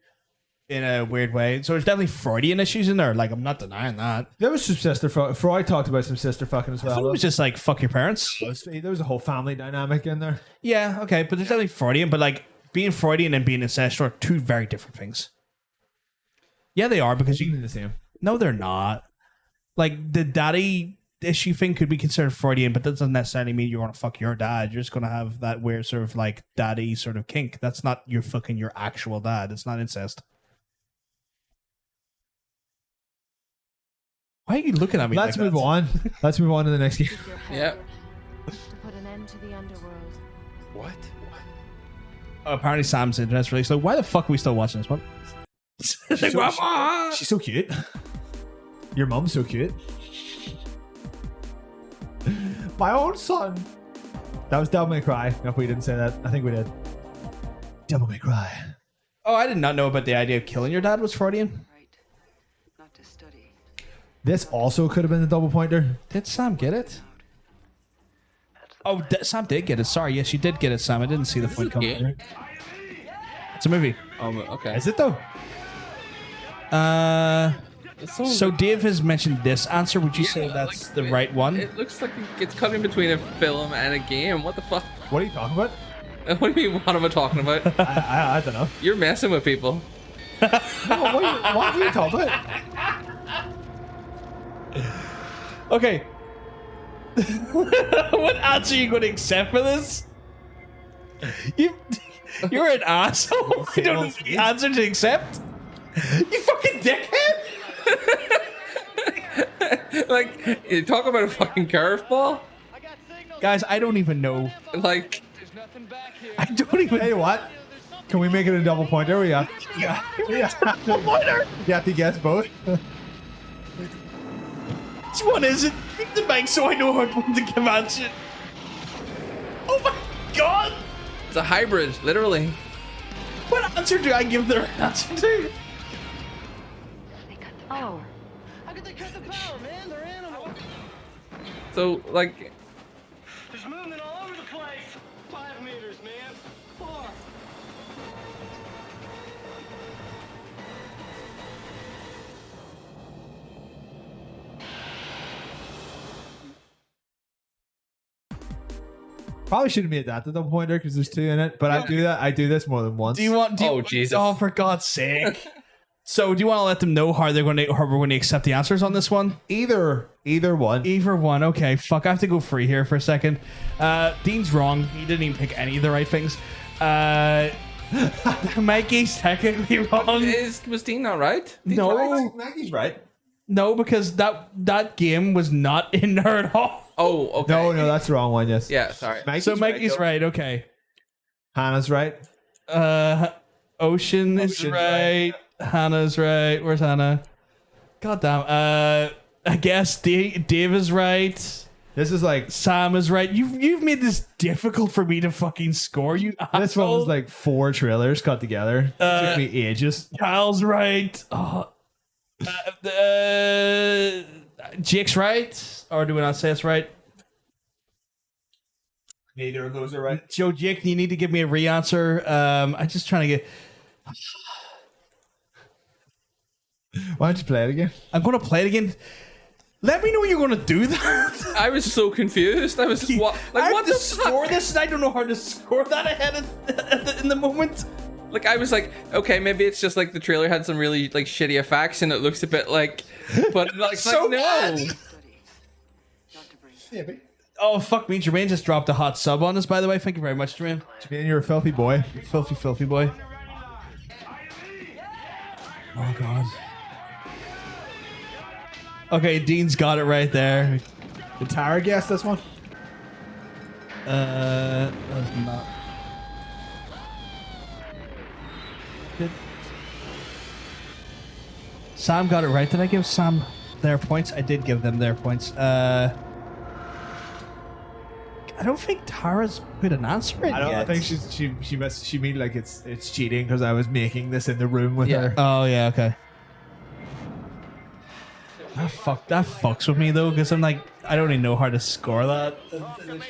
in a weird way. So there's definitely Freudian issues in there. Like I'm not denying that. There was some sister fuck. Freud talked about some sister fucking as I thought well. it was just like fuck your parents. There was a whole family dynamic in there. Yeah, okay, but there's definitely Freudian. But like being Freudian and being ancestral are two very different things. Yeah, they are because you. The same. No, they're not. Like the daddy issue thing could be considered Freudian, but that doesn't necessarily mean you're gonna fuck your dad. You're just gonna have that weird sort of like daddy sort of kink. That's not your fucking your actual dad. It's not incest. Why are you looking at me? Let's like move that? on. Let's move on to the next game. Your help Yeah. To put an end to the underworld. What? Oh, apparently Sam's internet's really slow. Why the fuck are we still watching this one? She's so cute. Your mom's so cute. My own son. That was Devil May Cry. If we didn't say that, I think we did. Devil May Cry. Oh, I did not know about the idea of killing your dad was Freudian. This also could have been a double pointer. Did Sam get it? Oh, Sam did get it. Sorry, yes, you did get it, Sam. I didn't see the point coming through. It's a movie. Okay. Is it though? So Dave has mentioned this answer. Would you say that's the right one? It looks like it's cut in between a film and a game. What the fuck? What are you talking about? What do you mean? What am I talking about? I don't know. You're messing with people. No, what are you talking about? Okay. What answer are you going to accept for this? You're an asshole. You don't know the answer to accept. You fucking dickhead. Like, you talk about a fucking curveball. Guys, I don't even know. Like, I don't even. Hey, what? Can we make it a double pointer? We have. Yeah. Double pointer. You have to guess both. Which one is it? Pick the bank so I know what one to give answer. Oh my god! it's a hybrid, literally. What answer do I give their answer to? Oh. How could they cut the power, man? They're animals. So, like, There's movement all over the place. 5 meters, man. 4. Probably should have made that the double pointer because there's 2 in it. But I do that. I do this more than once. Do you want? Oh, Jesus. Oh, for God's sake! So, do you want to let them know how they're going to, how we're going to accept the answers on this one? Either one. Either one. Okay, fuck. I have to go free here for a second. Dean's wrong. He didn't even pick any of the right things. Mikey's technically wrong. Was Dean not right? No, Maggie's right. no, because that game was not in there at all. Oh, okay. No, that's the wrong one. Yes. Yeah, sorry. So Mikey's right. Okay. Hannah's right. Ocean is right. Hannah's right. Where's Hannah? God damn. I guess Dave is right. This is like Sam is right. You've made this difficult for me to fucking score. You. This one was asshole. like 4 trailers cut together. It took me ages. Kyle's right. Oh. Jake's right. Or do we not say it's right? Neither of those are right. Joe, Jake, you need to give me a re-answer. I'm just trying to get. Why don't you play it again? I'm going to play it again. Let me know you're going to do that. I was so confused. I was just what? Like, I what have the to score fuck? this, and I don't know how to score that ahead in the moment. Like, I was like, okay, maybe it's just like the trailer had some really like shitty effects, and it looks a bit like, but like, So no. bad. Oh, fuck me. Jermaine just dropped a hot sub on us, by the way. Thank you very much, Jermaine. Jermaine, you're a filthy boy. Filthy, filthy boy. Oh, God. Okay, Dean's got it right there. Did Tara guess this one? That's not. Sam got it right. Did I give Sam their points? I did give them their points. I don't think Tara's put an answer in I don't. yet. I think she mean like it's cheating because I was making this in the room with her. Oh yeah, okay. That fucks with me though, because I'm like, I don't even know how to score that. I got signals.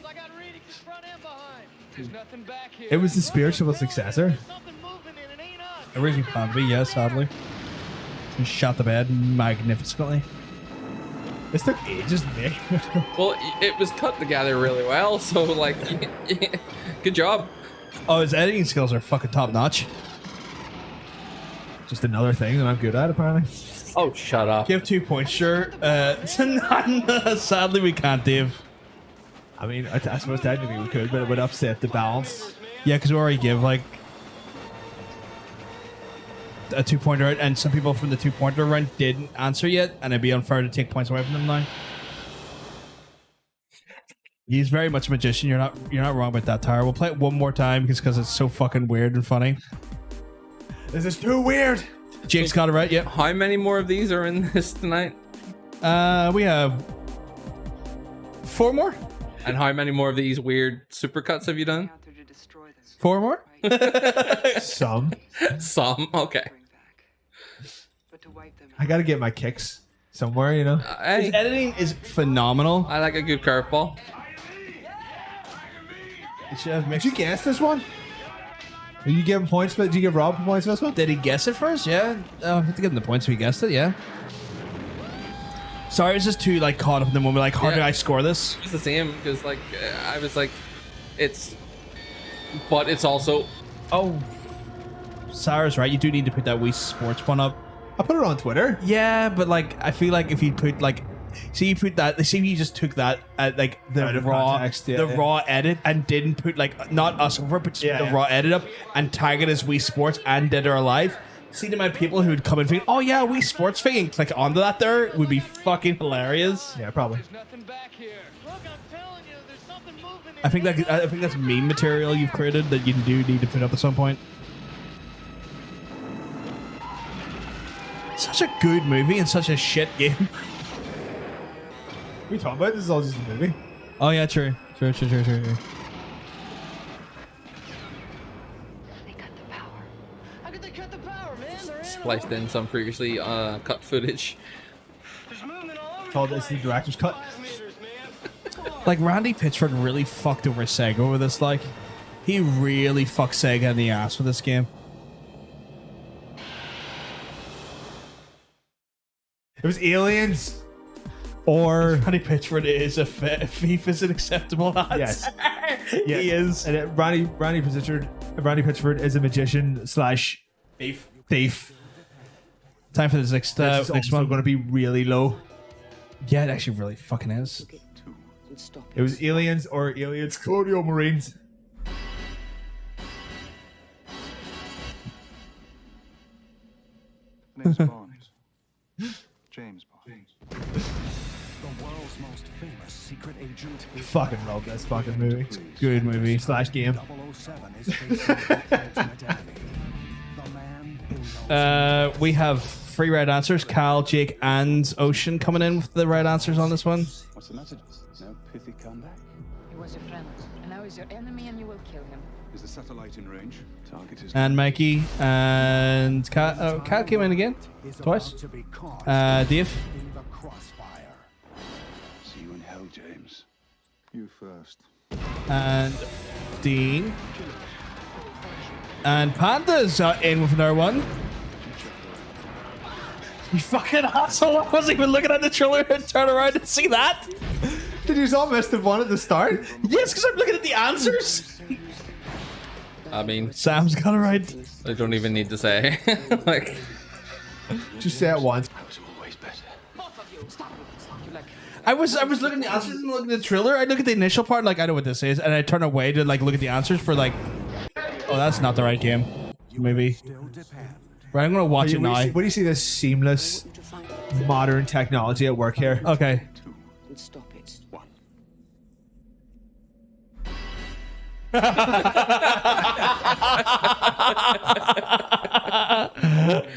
I got readings in front and behind. There's nothing back here. It was the spiritual successor. Originally planned to be, yeah, sadly. And shot the bed magnificently. This took ages to make. Well, it was cut together really well, so like, good job. Oh, his editing skills are fucking top notch. Just another thing that I'm good at, apparently. Oh, shut up. Give 2 points, sure. Sadly, we can't, Dave. I mean, I suppose technically we could, but it would upset the balance. Yeah, because we already give like a 2-pointer out, and some people from the 2-pointer round didn't answer yet, and it'd be unfair to take points away from them now. He's very much a magician. You're not wrong about that, Tara. We'll play it one more time because it's so fucking weird and funny. This is too weird. Jake's got it right. Yep. How many more of these are in this tonight? We have 4 more. And how many more of these weird supercuts have you done? 4 more. Some. Okay. I gotta get my kicks somewhere, you know. Hey, His editing is phenomenal. I like a good curveball. Did you guess this one? Are you giving points for? Did you give Rob points for this one? Did he guess it first? Yeah. I have to give him the points if he guessed it. Yeah. Sorry, I was just too like caught up in the moment. Like, how did I score this? It's the same because like I was like, but it's also. Oh, Sarah's right. You do need to put that Wii Sports one up. I put it on Twitter. Yeah, but like I feel like if you put like, see, you put that. See, you just took that like the Out of raw, context, yeah, the yeah. raw edit, and didn't put like not us over, but just Yeah, put the yeah. raw edit up and tag it as Wii Sports and Dead or Alive. See, to my people who'd come and think, oh yeah, Wii Sports thing, and click onto that there would be fucking hilarious. Yeah, probably. Nothing back here. Look, I'm telling you, there's something moving. I think that's meme material you've created that you do need to put up at some point. Such a good movie and such a shit game. What are you talking about? This is all just a movie. Oh yeah, true. True. How could they cut the power, man? They're Spliced in some previously cut footage. Called it's the director's cut. Like Randy Pitchford really fucked over Sega with this. Like, he really fucked Sega in the ass with this game. It was aliens. Or Randy Pitchford is a thief is an acceptable answer. Yes. He is. And Randy Pitchford is a magician slash thief. Time for this next This is next also one. going to be really low. Yeah, it actually really fucking is. It was aliens or aliens colonial marines. Name's Bond. James Bond. The world's most famous secret agent. Fucking love this fucking movie. Good movie. Slash game. 007 is facing the ultimate enemy. The man who knows We have 3 right answers. Cal, Jake, and Ocean coming in with the right answers on this one. What's the message? No pithy comeback? He was your friend, and now he's your enemy, and you will kill him. Is the satellite in range? Target is... And Mikey and Cal came in again twice. to be caught Dave. in the crossfire. See you in hell, James. You first. And Dean. And Panda's in with another one. You fucking asshole. I wasn't even looking at the trailer and turn around and see that. Did you all miss the one at the start? Yes, because I'm looking at the answers. I mean, Sam's got it right. I don't even need to say. Like, Just say it once. I was always better. I was looking at the answers and looking at the trailer. I look at the initial part, like I know what this is, and I turn away to like look at the answers for like, oh, that's not the right game. Maybe. Right, I'm gonna watch it now. What do you see this seamless modern technology at work here? Okay. And stop it.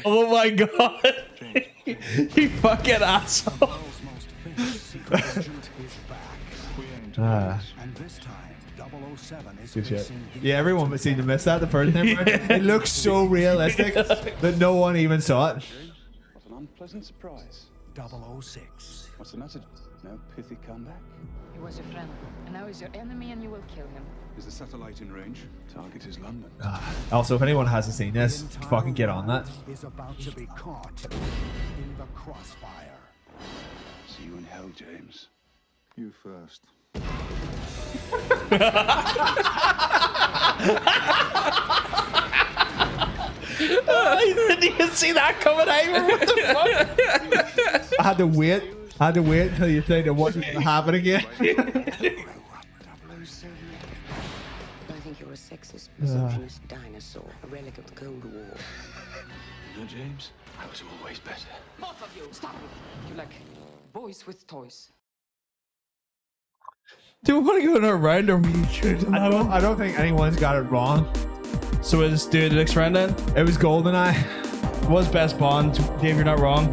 Oh my god. You fucking asshole. And this time, 007 is Good shit. facing Yeah, everyone seemed to miss that the first time. It looks so realistic that no one even saw it. What an unpleasant surprise. 006. What's the message? No pithy comeback? He was your friend, and now he's your enemy, and you will kill him. Is the satellite in range? Target is London. Also, if anyone hasn't seen this, fucking get on that. Is about to be caught in the crossfire. See you in hell, James. You first. I didn't even see that coming either. What the fuck? I had to wait until you think it wasn't going to happen again. I think you're a sexist, misogynist dinosaur, a relic of the Cold War. No, James. I was always better. Both of you, stop it. You like boys with toys. Do we want to go in a round or we should? I don't think anyone's got it wrong. So let's do the next round then. It was GoldenEye. Was best Bond. Dave, you're not wrong.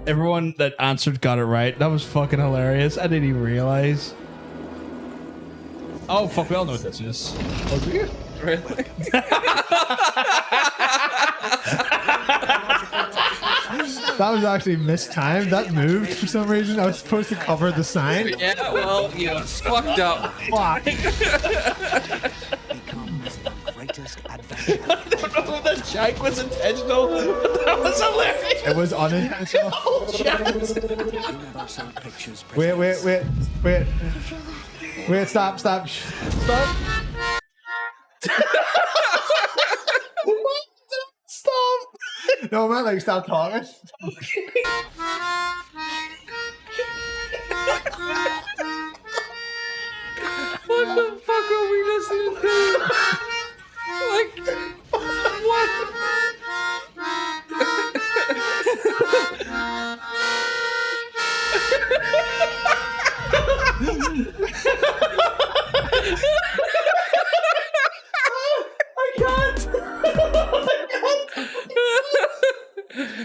Everyone that answered got it right. That was fucking hilarious. I didn't even realize. Oh fuck, we all know what this is. Oh, do you? really? That was actually mistimed. That moved for some reason. I was supposed to cover the sign. Yeah, well, you know, it's fucked up. Fuck. Becomes the greatest adventure. I don't know if that shank was intentional, but that was hilarious. It was unintentional. Universal Pictures Wait, stop. Stop. Stop. No, man, like, stop talking. What the fuck are we listening to? Like, what?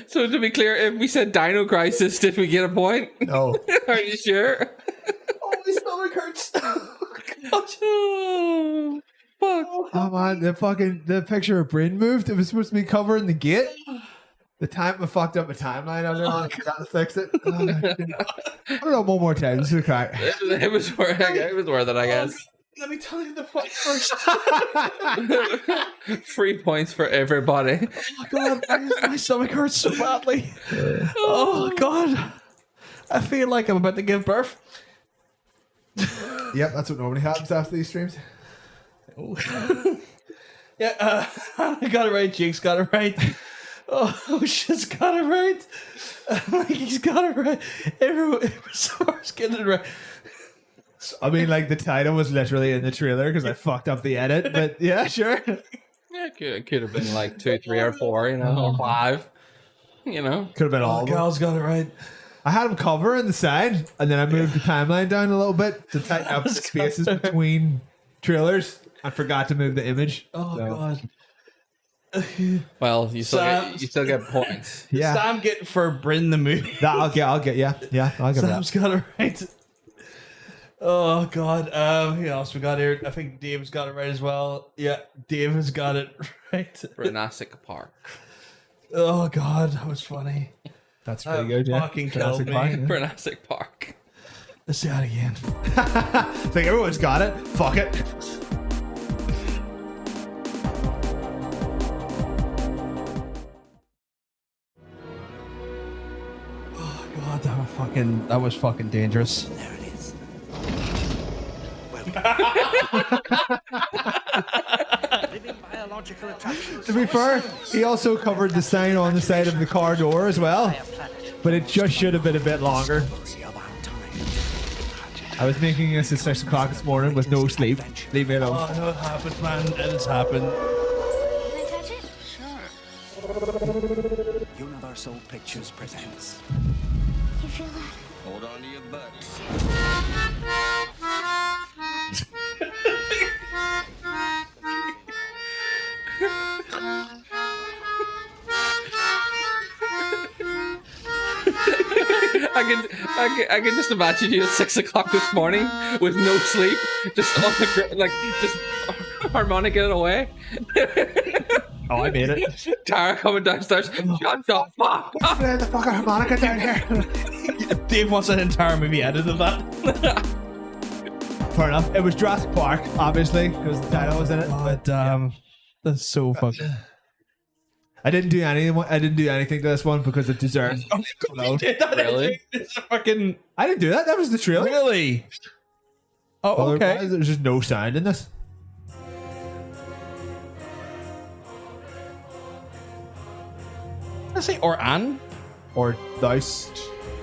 So to be clear, if we said Dino Crisis, did we get a point? No. Are you sure? Oh, my stomach hurts. Oh, fuck. Oh man, the picture of Bryn moved. It was supposed to be covering the gate. The time I fucked up my timeline. I got to fix it. I don't know, one more time. This is a crack. It was worth it, I guess. Let me tell you the point first. 3 points for everybody. Oh god, my stomach hurts so badly. Oh god. I feel like I'm about to give birth. Yep, that's what normally happens after these streams. Yeah, I got it right. Jake's got it right. Oh, shit's got it right. He's got it right. Everyone's getting it right. I mean, like, the title was literally in the trailer because I fucked up the edit, but yeah, sure. Yeah, it could have been like 2, 3, or 4, you know, or 5. You know, Could have been all of them. Gal's got it right. I had him cover on the side, and then I moved the timeline down a little bit to tighten up the spaces between trailers. I forgot to move the image. Oh, so. God. Well, you still get points. Yeah. Sam getting for Bryn the movie. I'll get, yeah, I'll get Sam's got it right. Oh, God. Who else we got here? I think Dave's got it right as well. Yeah, Dave has got it right. Jurassic Park. Oh, God, that was funny. That's pretty good, yeah. Fucking killed me. Jurassic Park. Let's see that again. It's like everyone's got it. Fuck it. Oh, God, that was fucking dangerous. There it is. Living biological attractions. To be fair, he also covered the sign on the side of the car door as well. But it just should have been a bit longer. I was making this at 6 o'clock this morning with no sleep. Leave me alone. Oh, no, it happened, man. It's happened. Can I touch it? Sure. Universal Pictures presents. You feel that? Hold on to your butts. I can just imagine you at 6 o'clock this morning with no sleep, just on the like just harmonica it away. Oh, I made it. Tara coming downstairs. Shut the fuck up. Play the fucking harmonica down here. Dave wants an entire movie edit of that. Fair enough. It was Jurassic Park, obviously, because the title was in it. But that's so fucking. I didn't do anything to this one because it deserves. Really? It's a fucking. I didn't do that. That was the trailer. Really? Oh, okay. Otherwise, there's just no sound in this. Did I say or an? Or douse,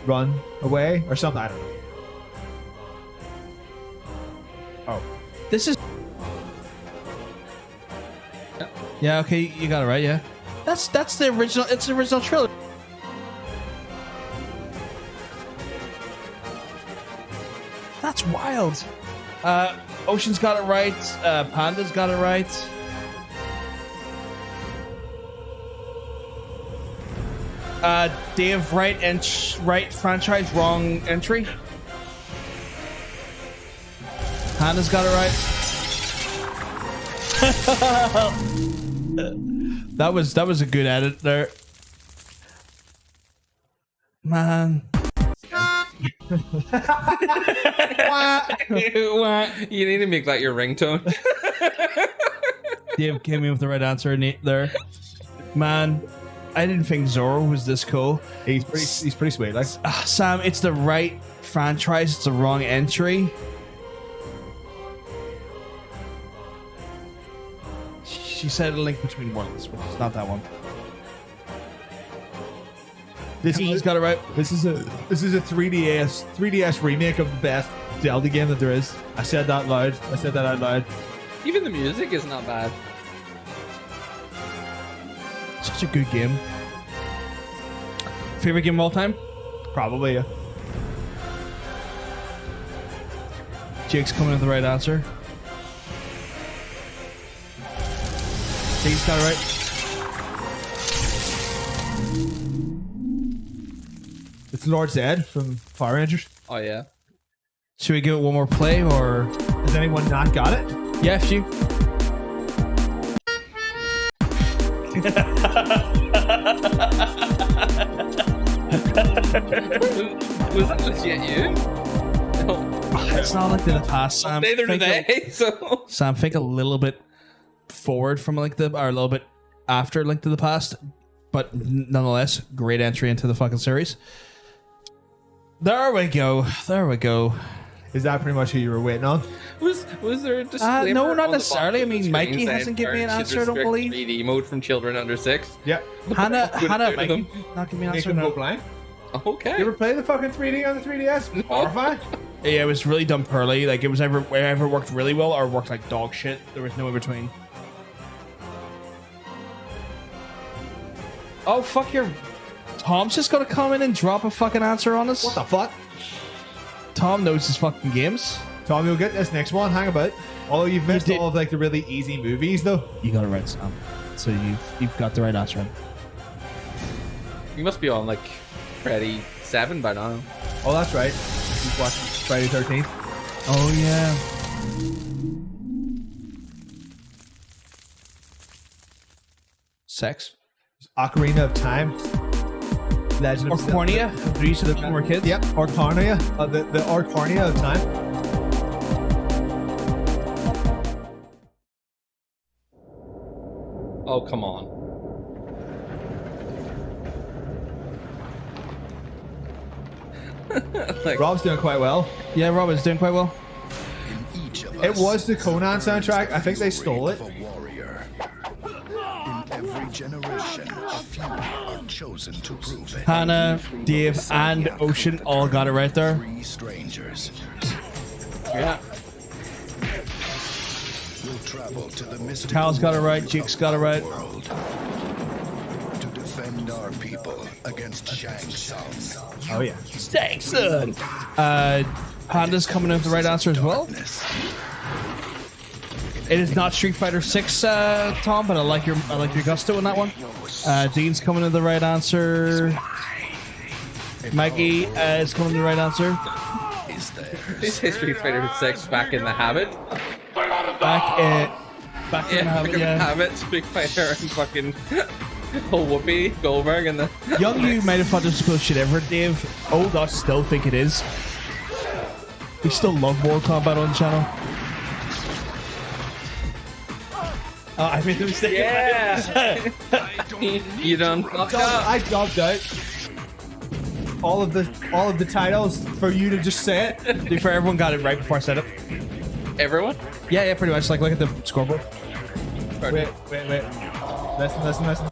run away, or something. I don't know. Oh. This is. Yeah. Okay, you got it right. Yeah. That's the original. It's the original trilogy. That's wild. Ocean's got it right. Panda's got it right. Dave, right franchise, wrong entry. Panda's got it right. That was a good edit there. Man. You need to make that your ringtone. Dave came in with the right answer there. Man, I didn't think Zorro was this cool. He's pretty sweet, like. Sam, it's the right franchise, it's the wrong entry. She said a link between worlds, but it's not that one. He's got it right. This is a 3DS remake of the best Zelda game that there is. I said that out loud. Even the music is not bad. Such a good game. Favorite game of all time? Probably, yeah. Jake's coming with the right answer. Jake's got it right. It's Lord Zed from Power Rangers. Oh yeah. Should we give it one more play, or has anyone not got it? Yeah, if you. Was that legit you? No. It's not like in the past, Sam. Neither do they. So Sam, think a little bit forward from or a little bit after Link to the Past, but nonetheless, great entry into the fucking series. There we go. There we go. Is that pretty much who you were waiting on? Was there a disclaimer? No, not on the necessarily. I bottom of the mean, Mikey screen saying hasn't given me an parents answer, I should don't restrict believe. 3D mode from children under 6. Yeah. Hannah, do Mikey, not give me an Make answer. them go No. blind. Okay. You ever play the fucking 3D on the 3DS? Horrifying. Yeah, it was really done poorly. Like, it was either worked really well or worked like dog shit. There was no in between. Oh, fuck your... Tom's just gonna come in and drop a fucking answer on us? What the fuck? Tom knows his fucking games. Tom, you'll get this next one. Hang about. Although you've missed all of like the really easy movies, though. You got it right, Sam. So you've got the right answer. You must be on like Freddy 7 by now. Oh, that's right. You've watched Friday the 13th. Oh, yeah. Sex. Ocarina of Time. Legend of Orcornia. They used to when we were kids. Yep. Orcornia. The Orcornia of Time. Oh, come on. Like, Rob's doing quite well. Yeah, Rob is doing quite well. It was the Conan soundtrack. I think they stole it. Every generation, a few are chosen to prove it. Hannah, Dave, and Ocean all got it right there. Three strangers yeah. will travel to the mystical Cal's got it right. Jake's got it right. world to defend our people against Shang Tsung. Oh yeah. Thanks, son. Panda's coming in with the right answer as well. It is not Street Fighter 6, Tom, but I like your gusto in that one. Dean's coming in with the right answer. Mikey is coming in the right answer. They say Street Fighter 6 back in the habit. Back in the habit, yeah. Habit, Street Fighter and fucking oh, Whoopi Goldberg and the Young you might have thought this was the coolest shit ever, Dave. Old us still think it is. We still love Mortal Kombat on the channel. I made a mistake. Yeah. You done fucked up. I dubbed out all of the titles for you to just say it. To be fair, everyone got it right before I said it. Everyone? Yeah, pretty much. Like, look at the scoreboard. Wait. Listen.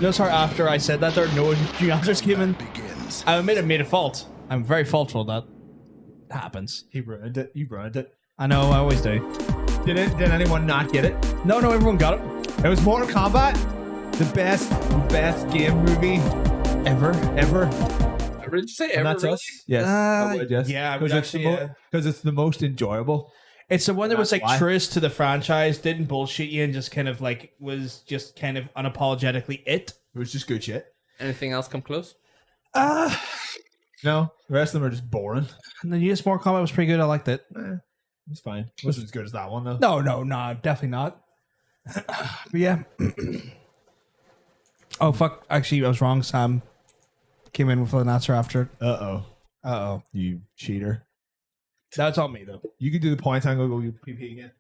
Notice how after I said that, there are no new answers came in. I made a fault. I'm very faultful of that. It happens. He ruined it. You ruined it. I know, I always do. Did anyone not get it? No, everyone got it. It was Mortal Kombat, the best game movie ever. Did you say ever? And that's really? us. Yes. I would, yes. Yeah, because it's the most enjoyable. It's the one that was like why. truest to the franchise, didn't bullshit you, and just kind of like was just kind of unapologetically it. It was just good shit. Anything else come close? No, the rest of them are just boring. And the newest Mortal Kombat was pretty good. I liked it. It's fine. It wasn't as good as that one though. No, definitely not. But yeah. Oh fuck! Actually, I was wrong. Sam came in with an answer after. Uh oh, you cheater. That's on me though. You can do the points. I'm gonna go PP again.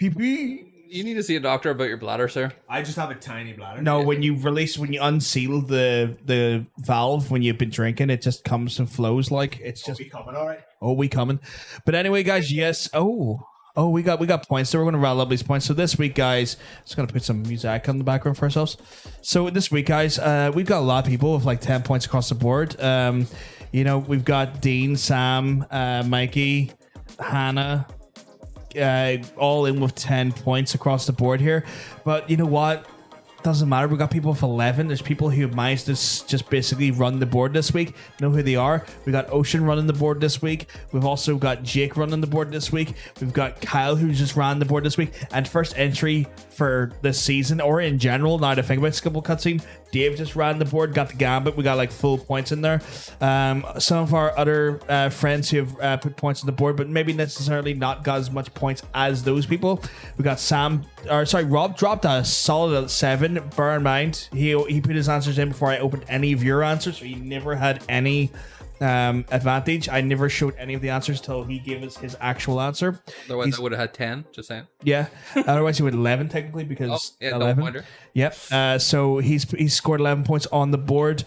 PP. You need to see a doctor about your bladder, sir. I just have a tiny bladder. No, when you unseal the valve when you've been drinking, it just comes and flows like it's just. We coming, all right. Oh, we coming. But anyway, guys, yes. Oh, we got points. So we're gonna rattle up these points. So this week, guys, just gonna put some music on the background for ourselves. So this week, guys, we've got a lot of people with like 10 points across the board. We've got Dean, Sam, Mikey, Hannah, all in with 10 points across the board here. But you know what? Doesn't matter. We've got people with 11. There's people who managed to just basically run the board this week. Know who they are. We got Ocean running the board this week. We've also got Jake running the board this week. We've got Kyle who just ran the board this week. And first entry for this season, or in general, now that I think about Skibble Cutscene, Dave just ran the board, got the gambit. We got like full points in there. Some of our other friends who have put points on the board, but maybe necessarily not got as much points as those people. We got Rob dropped a solid 7. Bear in mind, he put his answers in before I opened any of your answers, so he never had any advantage. I never showed any of the answers till he gave us his actual answer. Otherwise, I would have had 10. Just saying. Yeah. Otherwise, he would 11 technically because 11. Wonder. Yep. So he's scored 11 points on the board.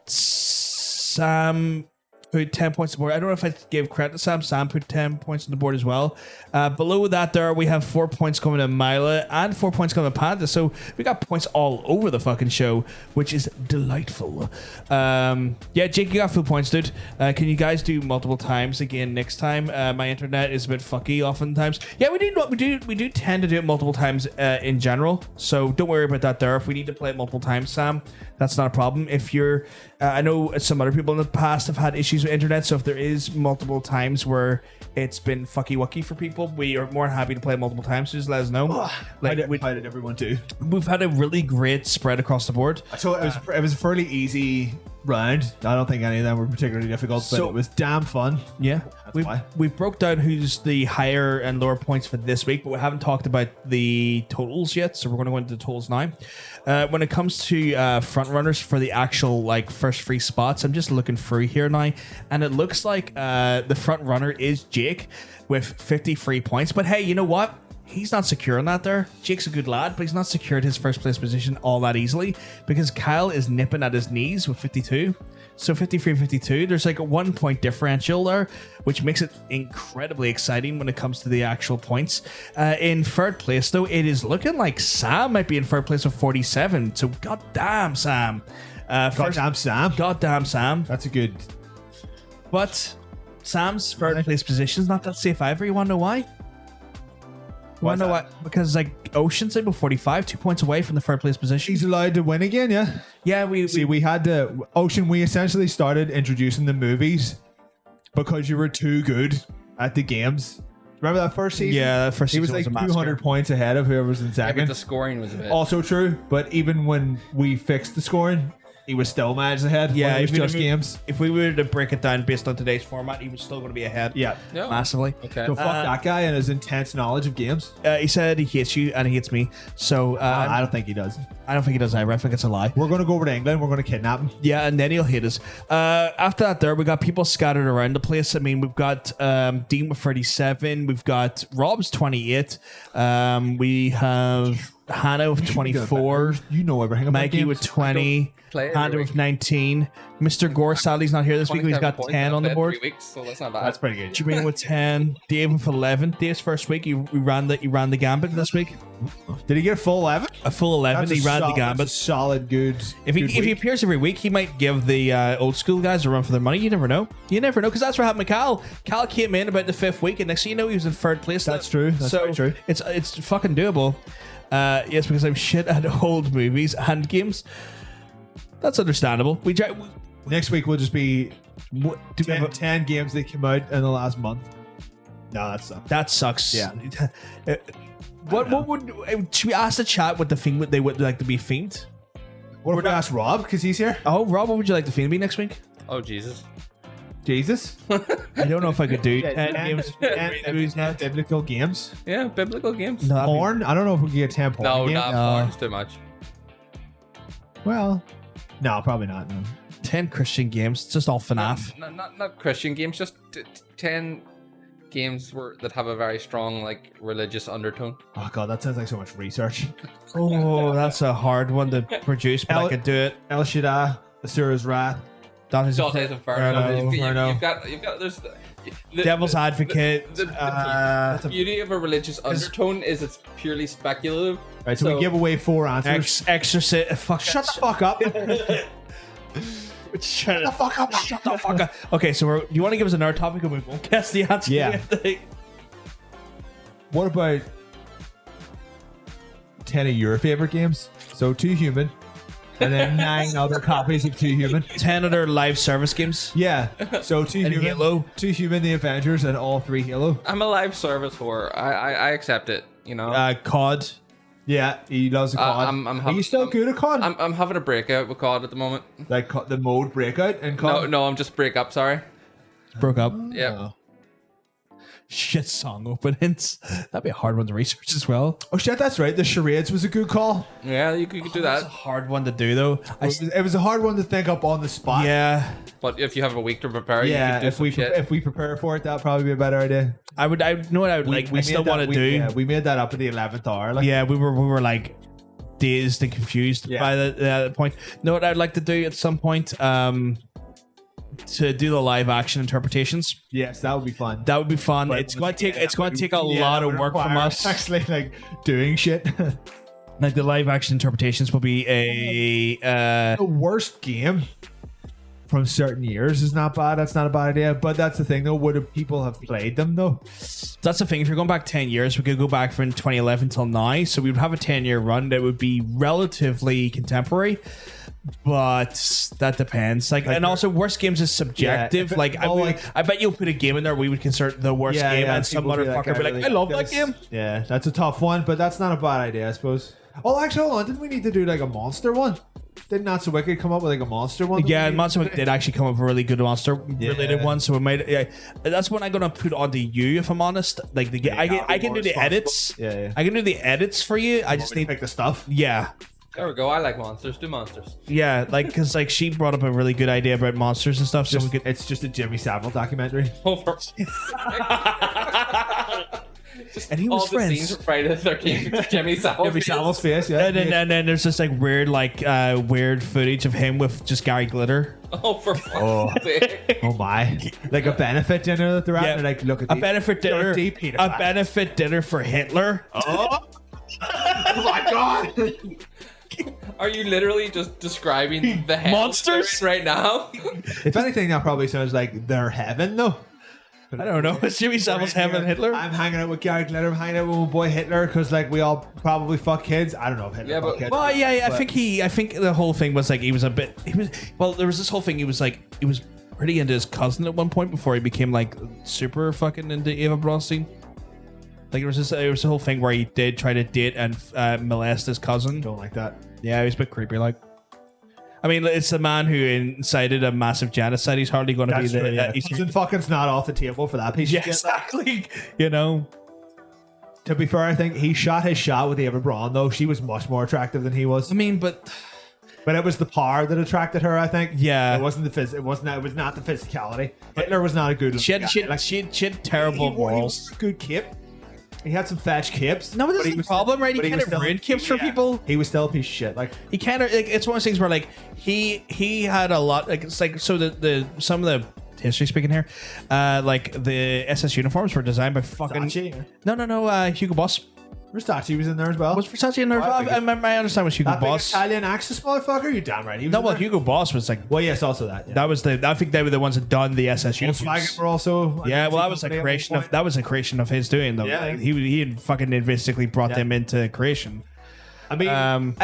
Sam put 10 points on the board. I don't know if I gave credit to Sam. Sam put 10 points on the board as well. Below that, there we have 4 points coming to Mila and 4 points coming to Panda. So we got points all over the fucking show, which is delightful. Yeah, Jake, you got full points, dude. Can you guys do multiple times again next time? My internet is a bit fucky oftentimes. Yeah, we do tend to do it multiple times in general. So don't worry about that there. If we need to play it multiple times, Sam, that's not a problem. If you're, I know some other people in the past have had issues with internet. So if there is multiple times where it's been fucky wucky for people, we are more than happy to play multiple times. So just let us know. How did everyone do? We've had a really great spread across the board. So it was a fairly easy round. I don't think any of them were particularly difficult, but it was damn fun. Yeah, we broke down who's the higher and lower points for this week, but we haven't talked about the totals yet. So we're going to go into the totals now. When it comes to front runners for the actual like first 3 spots, I'm just looking through here now, and it looks like the front runner is Jake with 53 points. But hey, you know what? He's not secure in that there. Jake's a good lad, but he's not secured his first place position all that easily because Kyle is nipping at his knees with 52. So 53-52, there's like a 1 point differential there, which makes it incredibly exciting when it comes to the actual points. In third place, though, it is looking like Sam might be in third place with 47. So goddamn Sam. Goddamn Sam. That's a good... But Sam's third place position is not that safe either. You want to know why? Want to know why? Because like Ocean's able 45, 2 points away from the third place position. He's allowed to win again, yeah? Yeah, we had to... Ocean, we essentially started introducing the movies because you were too good at the games. Remember that first season? Yeah, that first season was like a 200 points ahead of whoever was in Yeah, second. but the scoring was a bit. Also true, but even when we fixed the scoring, he was still miles ahead. Yeah, it was just games. If we were to break it down based on today's format, he was still going to be ahead. Yeah, massively. Okay. So fuck that guy and his intense knowledge of games. He said he hates you and he hates me. So I don't think he does. I don't think he does either. I think it's a lie. We're going to go over to England. We're going to kidnap him. Yeah, and then he'll hate us. After that, there we got people scattered around the place. I mean, we've got Dean with 37. We've got Rob's 28. We have Hannah with 24. You know everything about Mikey games. with 20. Hannah with 19. Mr. Gore, sadly, he's not here this week. He's got 10 on the board. 3 weeks, so that's not bad. That's pretty good. Jermaine with 10. Dave with 11. Dave's first week, he ran the gambit this week. Did he get a full 11? A full 11. He ran the gambit. That's a solid, good. If he appears every week, he might give the old school guys a run for their money. You never know. You never know, because that's what happened with Cal. Cal came in about the 5th week, and next thing you know, he was in third place. That's true. That's very true. It's fucking doable. Yes, because I'm shit at old movies and games. That's understandable. Next week will just be 10 games that came out in the last month. No, that sucks. That sucks. Yeah. What would should we ask the chat what the theme they would like to be themed? What if we ask Rob because he's here? Oh, Rob, what would you like the theme to be next week? Oh, Jesus. Jesus? I don't know if I could do 10 games. 10 biblical games. Yeah, biblical games. No, Porn? I don't know if we can get 10 porn No, games. not porn. It's too much. Well, no, probably not. No. 10 Christian games. It's just all FNAF. Not Christian games. Just 10 games that have a very strong like religious undertone. Oh god, that sounds like so much research. Oh, that's a hard one to produce, but I could do it. El Shaddai, Asura's Wrath. That is Inferno. You've got there's the Devil's Advocate. The beauty of a religious undertone is it's purely speculative. Right, so we give away 4 answers. Exorcist. Fuck. Shut the fuck up. Shut the fuck up. Shut the fuck up. Okay, so do you want to give us another topic and we won't guess the answer? Yeah. What about 10 of your favorite games? So 2 human, and then 9 other copies of 2 human. 10 other live service games. Yeah. So 2 and human, Halo. 2 human, the Avengers, and all 3 Halo. I'm a live service whore. I accept it. You know. COD. Yeah, he loves a COD. Are you still good at COD? I'm having a breakout with COD at the moment. Like the mode breakout in COD? No, I'm just break up. Sorry. Broke up. Yeah. shit song openings. That'd be a hard one to research as well. Oh shit, that's right. The charades was a good call. Yeah, you could do That's a that. hard one to do though. It was a hard one to think up on the spot. Yeah. But if you have a week to prepare, Yeah, you could do if some we shit. if we prepare for it, that'd probably be a better idea. I know what I would like. We still made want to that- do. Yeah, we made that up at the 11th hour. Like, Yeah, we were like dazed and confused Yeah. by that point. Know what I'd like to do at some point? To do the live action interpretations. yes, that would be fun. That would be fun. But It's going to take yeah, it's going to take a yeah, lot that of would work from require us. Actually, like doing shit. Like the live action interpretations will be a The worst game from certain years is not bad. That's not a bad idea. But that's the thing, though. Would people have played them though? that's the thing. If you're going back 10 years, we could go back from 2011 till now. So we would have a 10-year run that would be relatively contemporary. But that depends. Like and also worst games is subjective. Yeah, like I bet you'll put a game in there we would consider the worst game, and some people motherfucker be like, really I love like that game. Yeah, that's a tough one, but that's not a bad idea, I suppose. Oh, actually, hold on. Didn't we need to do like a monster one? Did Not So Wicked come up with like a monster one? Yeah, Monster Wicked did actually come up with a really good monster related one. So it might. Yeah, that's one I'm gonna put onto you if I'm honest. Like I can do the edits. Yeah. I can do the edits for you. I just need pick the stuff. Yeah. There we go. I like monsters. Do monsters. Yeah, like because like she brought up a really good idea about monsters and stuff. So we could. It's just a Jimmy Savile documentary. Over. And he all was the friends. scenes from Friday the 13th. Jimmy Savile. Jimmy Savile's face, yeah. And then there's this like weird weird footage of him with just Gary Glitter. Oh, for fuck's sake. Oh my! Like a benefit dinner that they're at. Yeah. They're like, look at A these- benefit dinner. Dirty pedophile. A benefit dinner for Hitler. Oh my god! Are you literally just describing the hell Monsters? right now? If anything, that probably sounds like their heaven, though. I don't know. Is Jimmy Savile's having Hitler? I'm hanging out with Gary Glitter. I'm hanging out with my boy Hitler because like we all probably fuck kids. I don't know if Hitler Yeah, fuck but- kids. Well, yeah. but- I think the whole thing was like he was. Well, there was this whole thing. He was pretty into his cousin at one point before he became like super fucking into Eva Bronstein. Like there was a whole thing where he did try to date and molest his cousin. Don't like that. Yeah, he was a bit creepy. Like, I mean, it's the man who incited a massive genocide. He's hardly going to be That's the. true, yeah. Cousin fucking's not off the table for that piece. Yeah, of shit. exactly. You know. To be fair, I think he shot his shot with Eva Braun, though. She was much more attractive than he was. I mean, but it was the power that attracted her, I think. Yeah. It wasn't the it was not the physicality. Hitler was not a good she had terrible he morals. wore a good cape. He had some fetch capes. No, but that's he the was problem, right? He but kind was of still- ruined capes for yeah. people. He was still a piece of shit. Like He kind of like it's one of those things where like he had a lot like it's like so the some of the history speaking here, like the SS uniforms were designed by fucking Versace. no Hugo Boss. Versace was in there as well. Was Versace in there? Oh, I think I understand was Hugo that big Boss. Italian Axis motherfucker. You damn right. He was No, in well there. Hugo Boss was like Well, yes, also that. Yeah. that was I think they were the ones that done the SS uniforms. Volkswagen were also. Yeah, well, that was a creation of his doing though. Yeah. Like, he had fucking basically brought them into creation. I mean,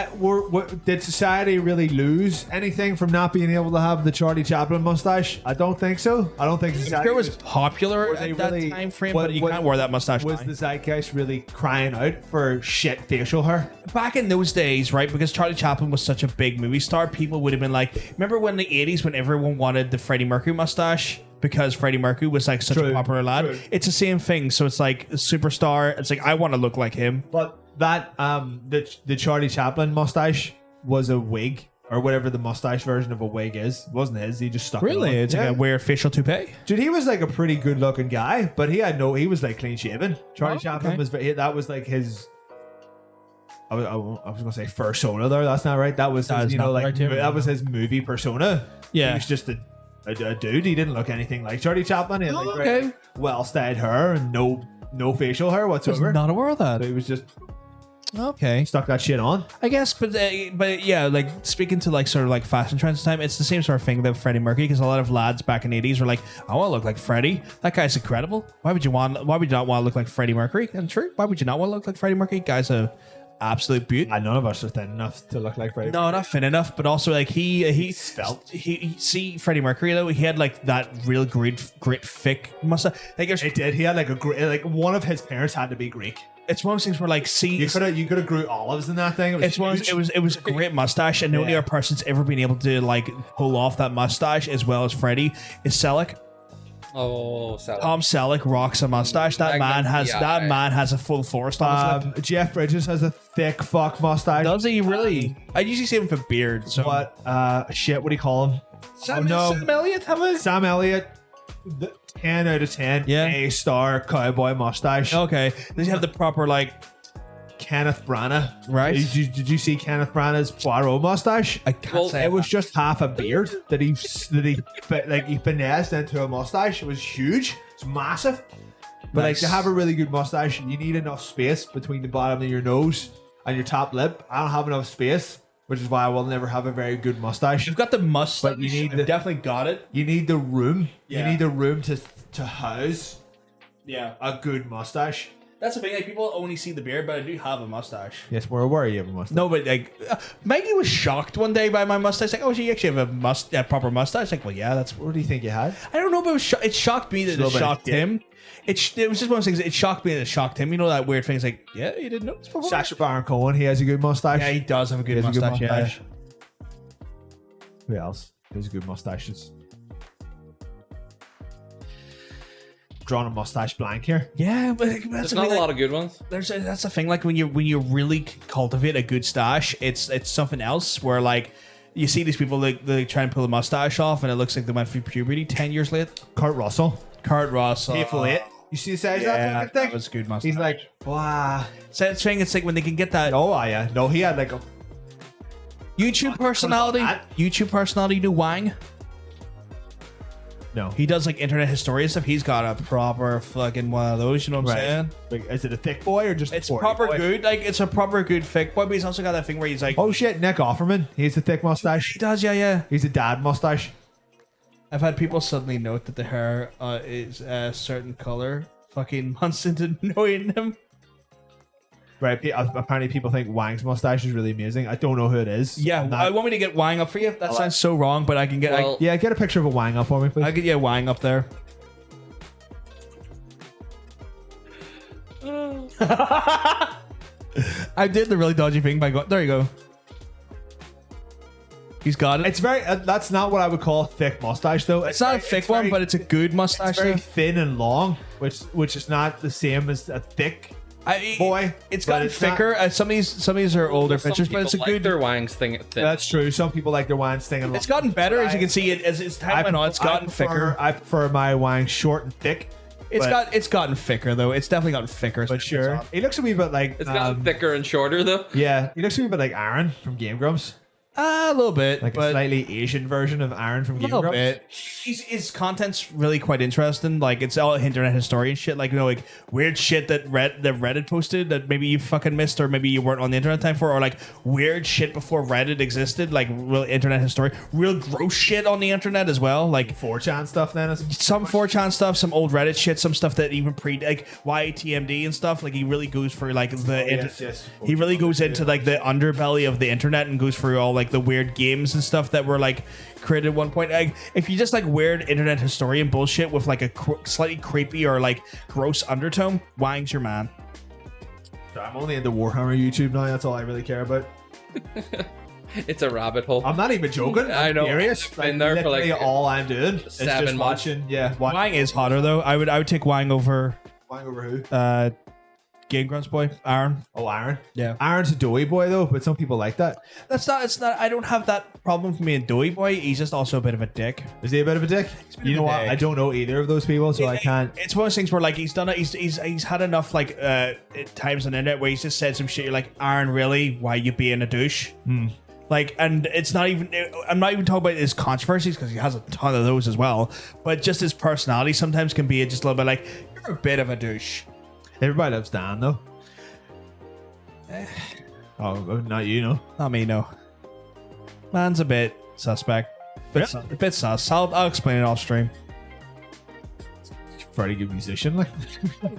did society really lose anything from not being able to have the Charlie Chaplin mustache? I don't think so. I don't think I'm society sure it was popular at that time frame, but you can't wear that mustache Was now. the zeitgeist really crying out for shit facial hair? Back in those days, right, because Charlie Chaplin was such a big movie star, people would have been like, remember when the 80s when everyone wanted the Freddie Mercury mustache? Because Freddie Mercury was like such a popular lad. true. It's the same thing. So it's like a superstar. It's like, I want to look like him. But that the Charlie Chaplin mustache was a wig or whatever the mustache version of a wig is. It wasn't his. He just stuck Really? it on. It's Yeah. like a weird facial toupee. Dude, he was like a pretty good looking guy, but he was like clean shaven. Charlie Chaplin was that was like his. I was gonna say persona there. That's not right. That was That his, is not like right, yeah. that was his movie persona. Yeah. He was just a dude. He didn't look anything like Charlie Chaplin. He had like okay. very well styled hair and no facial hair I was whatsoever. not aware of that. So he was just Okay. stuck that shit on. I guess, but yeah, like speaking to like sort of like fashion trends at the time, it's the same sort of thing that Freddie Mercury, because a lot of lads back in the 80s were like, I want to look like Freddie. That guy's incredible. Why would you not want to look like Freddie Mercury? And true, why would you not want to look like Freddie Mercury? Guy's a absolute beaut. None of us are thin enough to look like Freddie. No, not thin enough, but also like he see Freddie Mercury though, he had like that real great thick mustache. Like It did. He had like a great, like one of his parents had to be Greek. it's one of those things where like You could have grew olives in that thing. it was a great mustache, and the only Yeah. other person's ever been able to like pull off that mustache as well as Freddie is Selleck. Oh, Selleck. Tom Selleck rocks a mustache. That man has a full forest on his lip. Jeff Bridges has a thick fuck mustache. Does he really? I usually see him with a beard. So what? Shit. What do you call him? Sam Elliott have a Sam Elliott. 10 out of 10. Yeah. A-star cowboy mustache. Okay. Does he have the proper like Kenneth Branagh? Right. Did you see Kenneth Branagh's Poirot mustache? I can't say it was just half a beard that he finessed into a mustache. It was huge. It's massive. But like to have a really good mustache, you need enough space between the bottom of your nose and your top lip. I don't have enough space, which is why I will never have a very good mustache. You've got the mustache. But you need definitely got it. You need the room. Yeah. You need the room to house a good mustache. That's the thing. Like people only see the beard, but I do have a mustache. Yes, where are you have a mustache? No, but like Maggie was shocked one day by my mustache. Like, oh, you actually have a proper mustache. Like, well, yeah, that's. What do you think you had? I don't know, but it shocked me that it shocked him. It was just one of those things. It shocked me that it shocked him. You know that weird thing. It's like, yeah, you didn't know this before. Sacha Baron Cohen, he has a good mustache. Yeah, he does have a good mustache. Yeah. Who else? Who's good mustaches? Drawn a mustache blank here. Yeah, but that's There's not a lot of good ones. That's the thing. Like when you really cultivate a good stash, it's something else. Where like you see these people like they try and pull a mustache off, and it looks like they went through puberty 10 years late. Kurt Russell. Hateful Eight. You see the size of Yeah, that thing? that was a good mustache. He's like, wow. So it's saying it's like when they can get that. Oh yeah, no, he had like a YouTube personality. YouTube personality, you know Wang. No, he does like internet historian stuff. He's got a proper fucking one of those. You know what I'm saying? Like, is it a thick boy or just? It's a proper boy? good. Like it's a proper good thick boy, but he's also got that thing where he's like, oh shit, Nick Offerman. He's a thick mustache. He does, yeah. He's a dad mustache. I've had people suddenly note that the hair is a certain color. Fucking months into knowing them. Right. Apparently, people think Wang's mustache is really amazing. I don't know who it is. Yeah, I want me to get Wang up for you. That sounds so wrong, but I can get. Yeah, get a picture of a Wang up for me, please. I could get Wang up there. I did the really dodgy thing by going. There you go. He's got it. It's very. That's not what I would call a thick mustache, though. It's not a thick one, but it's a good mustache. It's very thin and long, which is not the same as a thick boy. It's gotten thicker. Some of these are older pictures, but it's a good. Their Wang's thing. That's true. Some people like their Wang's thing. It's gotten better, as you can see. As it's time went on, it's gotten thicker. I prefer my Wang short and thick. It's gotten thicker though. It's definitely gotten thicker. But sure, he looks a wee bit like. It's gotten thicker and shorter though. Yeah, he looks a wee bit like Aaron from Game Grumps. A little bit, like a slightly Asian version of Aaron from Game Grumps. A little bit. His content's really quite interesting. Like it's all internet historian shit. Like like weird shit that Reddit posted that maybe you fucking missed, or maybe you weren't on the internet time for, or like weird shit before Reddit existed. Like real internet history, real gross shit on the internet as well. Like 4chan stuff. Then some 4chan stuff, some old Reddit shit, some stuff that even like YTMD and stuff. Like he really goes for like the he really goes into like the underbelly of the internet and goes through all like the weird games and stuff that were like created at one point. Like if you just like weird internet historian bullshit with like a slightly creepy or like gross undertone, Wang's your man. I'm only into Warhammer YouTube now. That's all I really care about. It's a rabbit hole. I'm not even joking. I know. Serious. I've been there for like all I'm doing is 7 just months. watching. Yeah, Wang is hotter though. I would take Wang over. Wang over who? Game Grumps boy, Aaron. Oh, Aaron. Yeah. Aaron's a doughy boy though, but some people like that. It's not. I don't have that problem for me and doughy boy. He's just also a bit of a dick. Is he a bit of a dick? You know what? I don't know either of those people, so I can't. It's one of those things where like he's done it. He's had enough like times on the internet where he's just said some shit. You're like, Aaron, really? Why you being a douche? Like, and it's not even. I'm not even talking about his controversies because he has a ton of those as well. But just his personality sometimes can be just a little bit like, you're a bit of a douche. Everybody loves Dan though. Oh, not you, no. Not me, no. Man's a bit suspect. A bit sus. I'll explain it off stream. Very good musician, like.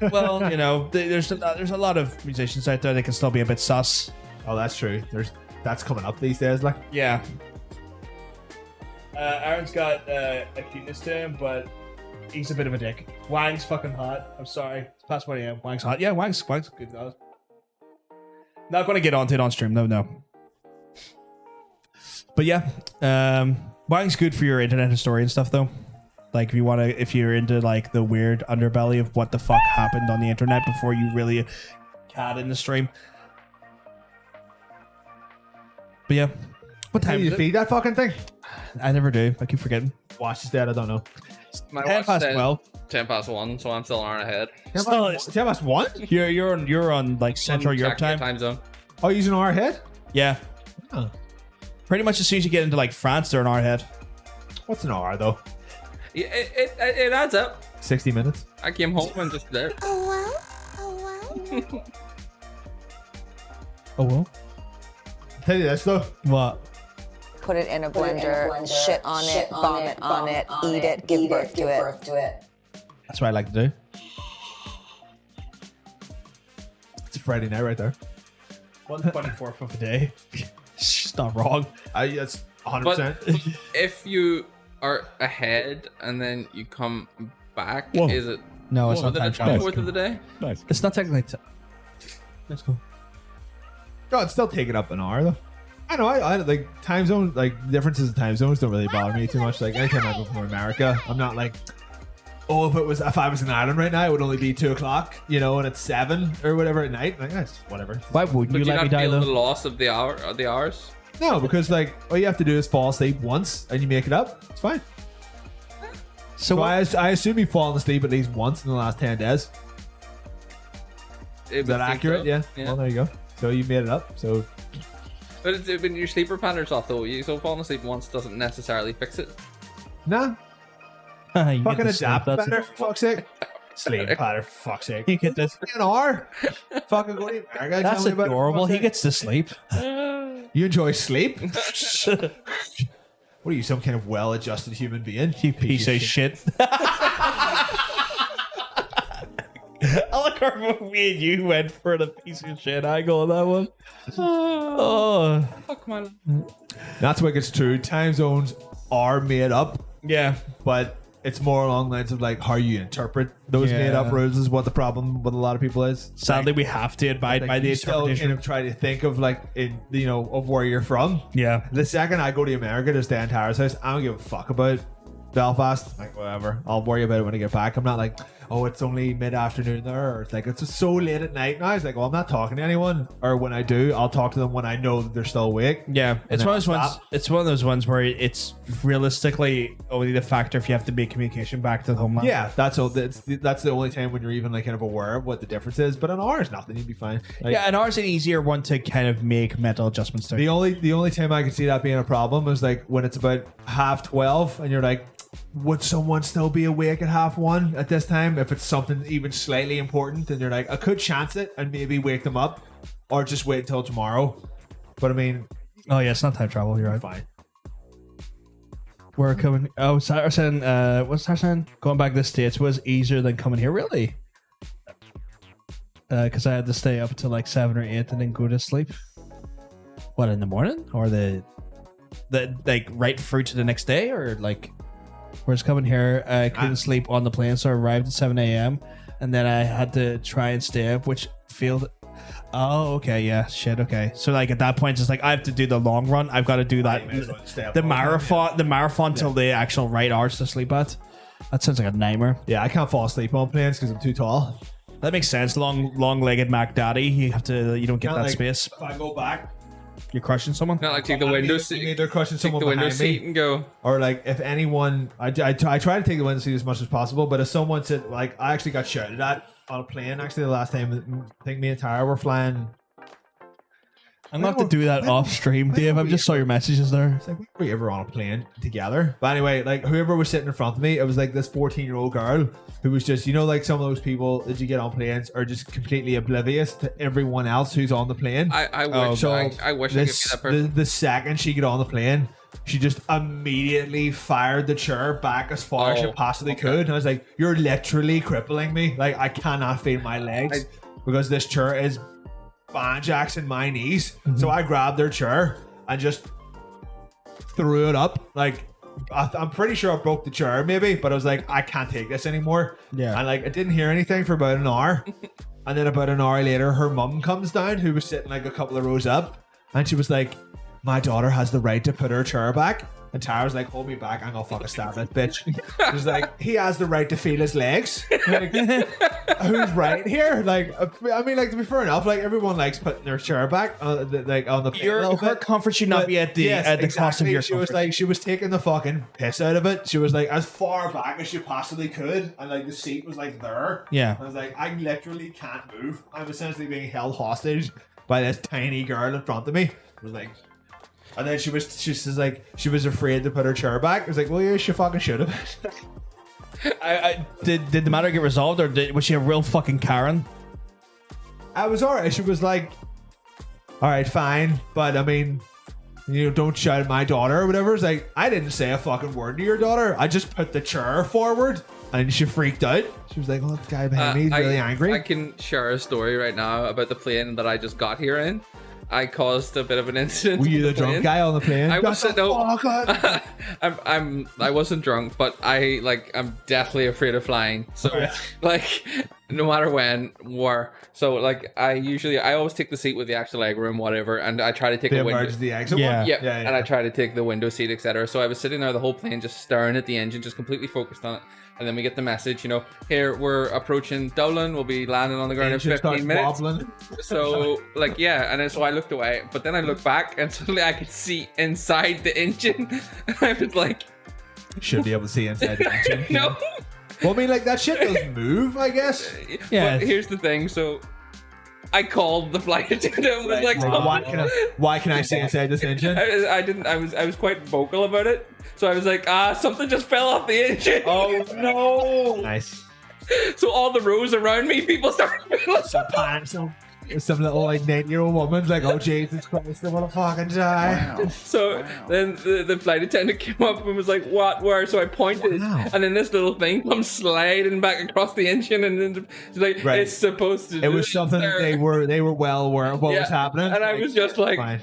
Well, you know, there's a lot of musicians out there that can still be a bit sus. Oh, that's true. That's coming up these days, like. Yeah. Aaron's got a cuteness to him, but he's a bit of a dick. Wang's fucking hot. I'm sorry. It's past 1 a.m. Wang's hot. Yeah, Wang's good. Not going to get onto it on stream. No. But yeah, Wang's good for your internet historian stuff, though. Like if you're into like the weird underbelly of what the fuck happened on the internet before you really cat in the stream. But yeah, what time do you is it? feed that fucking thing? I never do. I keep forgetting. Watch this dead. I don't know. My 10 watch past said 12. 10 past 1, so I'm still an hour ahead. 10 past 1? You're on like Central Europe time zone. Oh, using an hour ahead? Yeah. Oh. Pretty much as soon as you get into like France, they're an hour ahead. What's an hour though? Yeah, it adds up. 60 minutes. I came home and just there. Oh well. Tell you this though. What? Put it in a blender, shit on it, vomit on it, eat it, give birth to it. That's what I like to do. It's a Friday night right there. 1/24th of a day. It's not wrong. That's 100%. But if you are ahead and then you come back, Whoa. is it? No, it's not the time travel. 24th of the day. Nice. It's not technically. Let's go. No, it's still taking up an hour though. I know. I like time zone. Like differences in time zones don't really bother me too much. Like anytime I go from America, I'm not like, oh, if I was in Ireland right now, it would only be 2:00, you know, and it's 7 or whatever at night. Like that's whatever. Why wouldn't But you do you let me not die feel though? the loss of the hours? No, because like all you have to do is fall asleep once and you make it up. It's fine. So I assume you've fallen asleep at least once in the last 10 days. Is that accurate? So. Yeah. Yeah. Well, there you go. So you made it up. So But it's when your sleeper patterns off though. So falling asleep once doesn't necessarily fix it. nah. You get Fucking to sleep, adapt that's better it. for fuck's sake. Sleep pattern for fuck's sake. You get this. An hour. Fucking go to America. That's tell me about it, for adorable. fuck's He sake. gets to sleep. You enjoy sleep? What are you, some kind of well-adjusted human being? You piece of shit. I like how me and you went for the piece of shit angle on that one. Oh, Fuck my. That's what gets true. Time zones are made up, yeah. but it's more along the lines of like how you interpret those Yeah. made up rules is what the problem with a lot of people is. Sadly, we have to abide Like, by the you still interpretation. kind of try to think of like in of where you're from. Yeah. The second I go to America to stay in Tara's house, I don't give a fuck about Belfast. Like whatever, I'll worry about it when I get back. I'm not like, oh, it's only mid-afternoon there, or it's like it's just so late at night. Now it's like, well, I'm not talking to anyone, or when I do, I'll talk to them when I know that they're still awake. Yeah, it's then one of those I'll ones. stop. It's one of those ones where it's realistically only the factor if you have to make communication back to the homeland. Yeah, that's the only time when you're even like kind of aware of what the difference is. But an hour is nothing. You'd be fine. Like, Yeah, and ours an easier one to kind of make mental adjustments to. The only time I could see that being a problem is like when it's about 12:30 and you're like, would someone still be awake at 1:30 at this time if it's something even slightly important? And you're like, I could chance it and maybe wake them up, or just wait until tomorrow. But I mean, Oh yeah, it's not time travel. You're right. fine. We're coming. Oh, Saracen. What's Saracen? Going back to the States was easier than coming here. Really? Because I had to stay up till like 7 or 8 and then go to sleep. What, in the morning or the like right through to the next day, or like? Whereas coming here, I couldn't sleep on the plane, so I arrived at 7 a.m. and then I had to try and stay up, which failed. Oh, okay, yeah, shit, okay. So like at that point, it's like I have to do the long run. I've got to do that, might as well stay up the all the time, marathon, the marathon till the actual right hours to sleep at. That sounds like a nightmare. Yeah, I can't fall asleep on planes because I'm too tall. That makes sense. Long-legged Mac Daddy. You don't get Can't, that like, space. If I go back, You're crushing someone. Not like take the window seat. Either crushing Take someone the window behind seat me, and go. or like if anyone, I try to take the window seat as much as possible. But if someone said, like, I actually got shouted at on a plane. Actually, the last time I think me and Tara were flying. I'm gonna have to do that off stream, Dave. I just saw your messages there. It's like we were ever on a plane together. But anyway, like whoever was sitting in front of me, it was like this 14-year-old girl who was just, like some of those people that you get on planes are just completely oblivious to everyone else who's on the plane. I wish I wish I could be that person. The second she got on the plane, she just immediately fired the chair back as far as she possibly could. And I was like, you're literally crippling me. Like I cannot feel my legs because this chair is banjaxing my knees. So I grabbed their chair and just threw it up. Like I'm pretty sure I broke the chair maybe, but I was like, I can't take this anymore. Yeah. And like I didn't hear anything for about an hour. And then about an hour later, her mum comes down, who was sitting like a couple of rows up, and she was like, my daughter has the right to put her chair back. And Tara's like, hold me back, I'm gonna fucking stab that bitch. She's like, he has the right to feel his legs. Like, who's right here? Like, I mean, like, to be fair enough, like, everyone likes putting their chair back on the plane a little Her bit. comfort should not be at the cost of your She was comfort. like, she was taking the fucking piss out of it. She was like, as far back as she possibly could. And like, the seat was like there. Yeah. I was like, I literally can't move. I'm essentially being held hostage by this tiny girl in front of me. I was like... And then she was like, she was afraid to put her chair back. I was like, well, yeah, she fucking should have. Did the matter get resolved, or was she a real fucking Karen? I was alright. She was like, alright, fine. But I mean, you know, don't shout at my daughter or whatever. It's like, I didn't say a fucking word to your daughter. I just put the chair forward. And she freaked out. She was like, oh, this guy behind me is really angry. I can share a story right now about the plane that I just got here in. I caused a bit of an incident. Were you the drunk guy on the plane? I wasn't. No, I wasn't drunk, but I'm deathly afraid of flying. So like, no matter when, where. So like, I always take the seat with the extra leg room, whatever, and I try to take the a window. emergency exit Yeah. one? Yeah, and I try to take the window seat, etc. So I was sitting there the whole plane, just staring at the engine, just completely focused on it. And then we get the message, you know, here we're approaching Dublin. We'll be landing on the ground in 15 minutes. Wobbling. So, like, yeah. And then so I looked away, but then I looked back and suddenly I could see inside the engine. And I was like, should be able to see inside the engine. no. Well, I mean, like, that shit does move, I guess. Yeah. But here's the thing. So I called the flight attendant and was like, why can I see inside this engine? I was quite vocal about it. So I was like, something just fell off the engine. Oh no! Nice. So all the rows around me, people started feeling Some little like 9-year-old woman's like, oh Jesus Christ, I want to fucking die. Wow. So then the flight attendant came up and was like, what, where? So I pointed, and then this little thing comes sliding back across the engine, and then she's like, it's supposed to. It was something that they were well aware of what was happening. And I was just like, fine.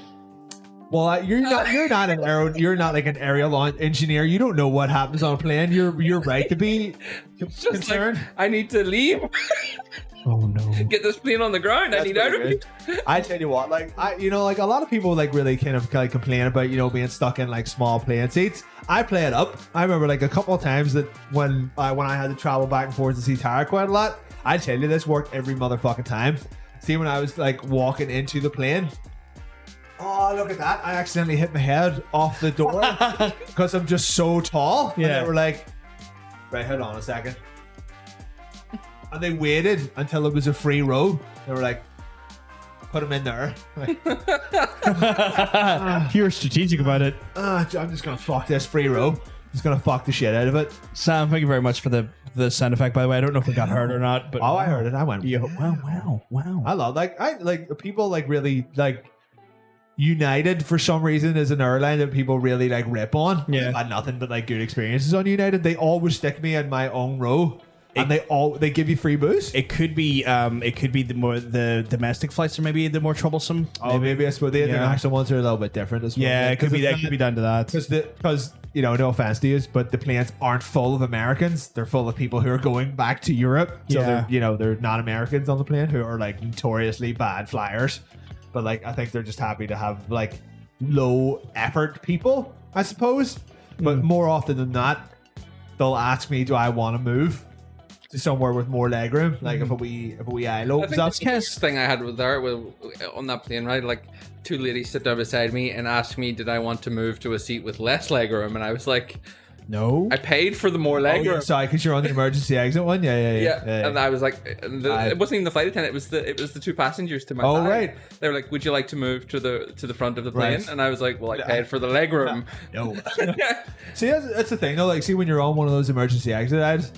Well, you're not like an aerial engineer. You don't know what happens on a plane. You're right to be concerned. Like, I need to leave. Oh no! Get this plane on the ground. I need out of it. I tell you what, like like a lot of people like really kind of complain about being stuck in like small plane seats. I play it up. I remember like a couple of times that when I had to travel back and forth to see Tara quite a lot. I tell you, this worked every motherfucking time. See, when I was like walking into the plane. Oh, look at that. I accidentally hit my head off the door because I'm just so tall. Yeah. And they were like, right, hold on a second. And they waited until it was a free row. They were like, put him in there. Like, You're strategic about it. I'm just going to fuck this free row. Just going to fuck the shit out of it. Sam, thank you very much for the sound effect, by the way. I don't know if it got heard or not, but I heard it. I went, wow. I love people like really like United for some reason is an airline that people really like rip on. Yeah. I've had nothing but like good experiences on United. They always stick me in my own row. And they give you free booze. It could be the domestic flights are maybe the more troublesome. Oh, maybe I suppose the international ones are a little bit different as well. Yeah, it could be that. Could be down to that. Because no offense to you, but the planes aren't full of Americans. They're full of people who are going back to Europe. So they're not Americans on the plane who are like notoriously bad flyers. But like I think they're just happy to have like low effort people, I suppose. But more often than not, they'll ask me, do I want to move to somewhere with more legroom, like if a wee eye I opens think up. the kind of thing I had with on that plane, right? Like two ladies sit down beside me and asked me, did I want to move to a seat with less legroom? And I was like, no. I paid for the more legroom. Sorry, because you're on the emergency exit one. Yeah. And I was like, it wasn't even the flight attendant. It was the two passengers to my Oh, side. right. They were like, would you like to move to the front of the plane? Right. And I was like, well, I paid for the legroom. No. See, that's the thing though. Like, see, when you're on one of those emergency exit ads,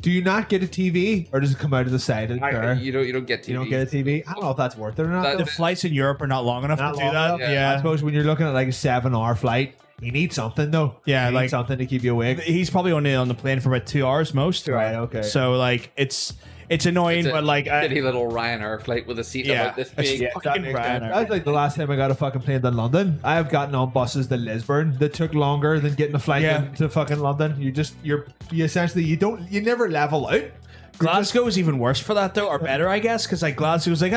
do you not get a TV, or does it come out of the side of the car? You don't get TV. You don't get a TV. I don't know if that's worth it or not. The flights in Europe are not long enough to do that. I suppose when you're looking at like a 7-hour flight, you need something though. Yeah, you need something to keep you awake. He's probably only on the plane for about 2 hours most. Right. Okay. So like it's annoying, but like shitty little Ryanair flight with a seat about this big. That's like the last time I got a fucking plane to London. I have gotten on buses to Lisburn that took longer than getting a flight to fucking London. You essentially you never level out. Glasgow is even worse for that though, or better, I guess, because like Glasgow's like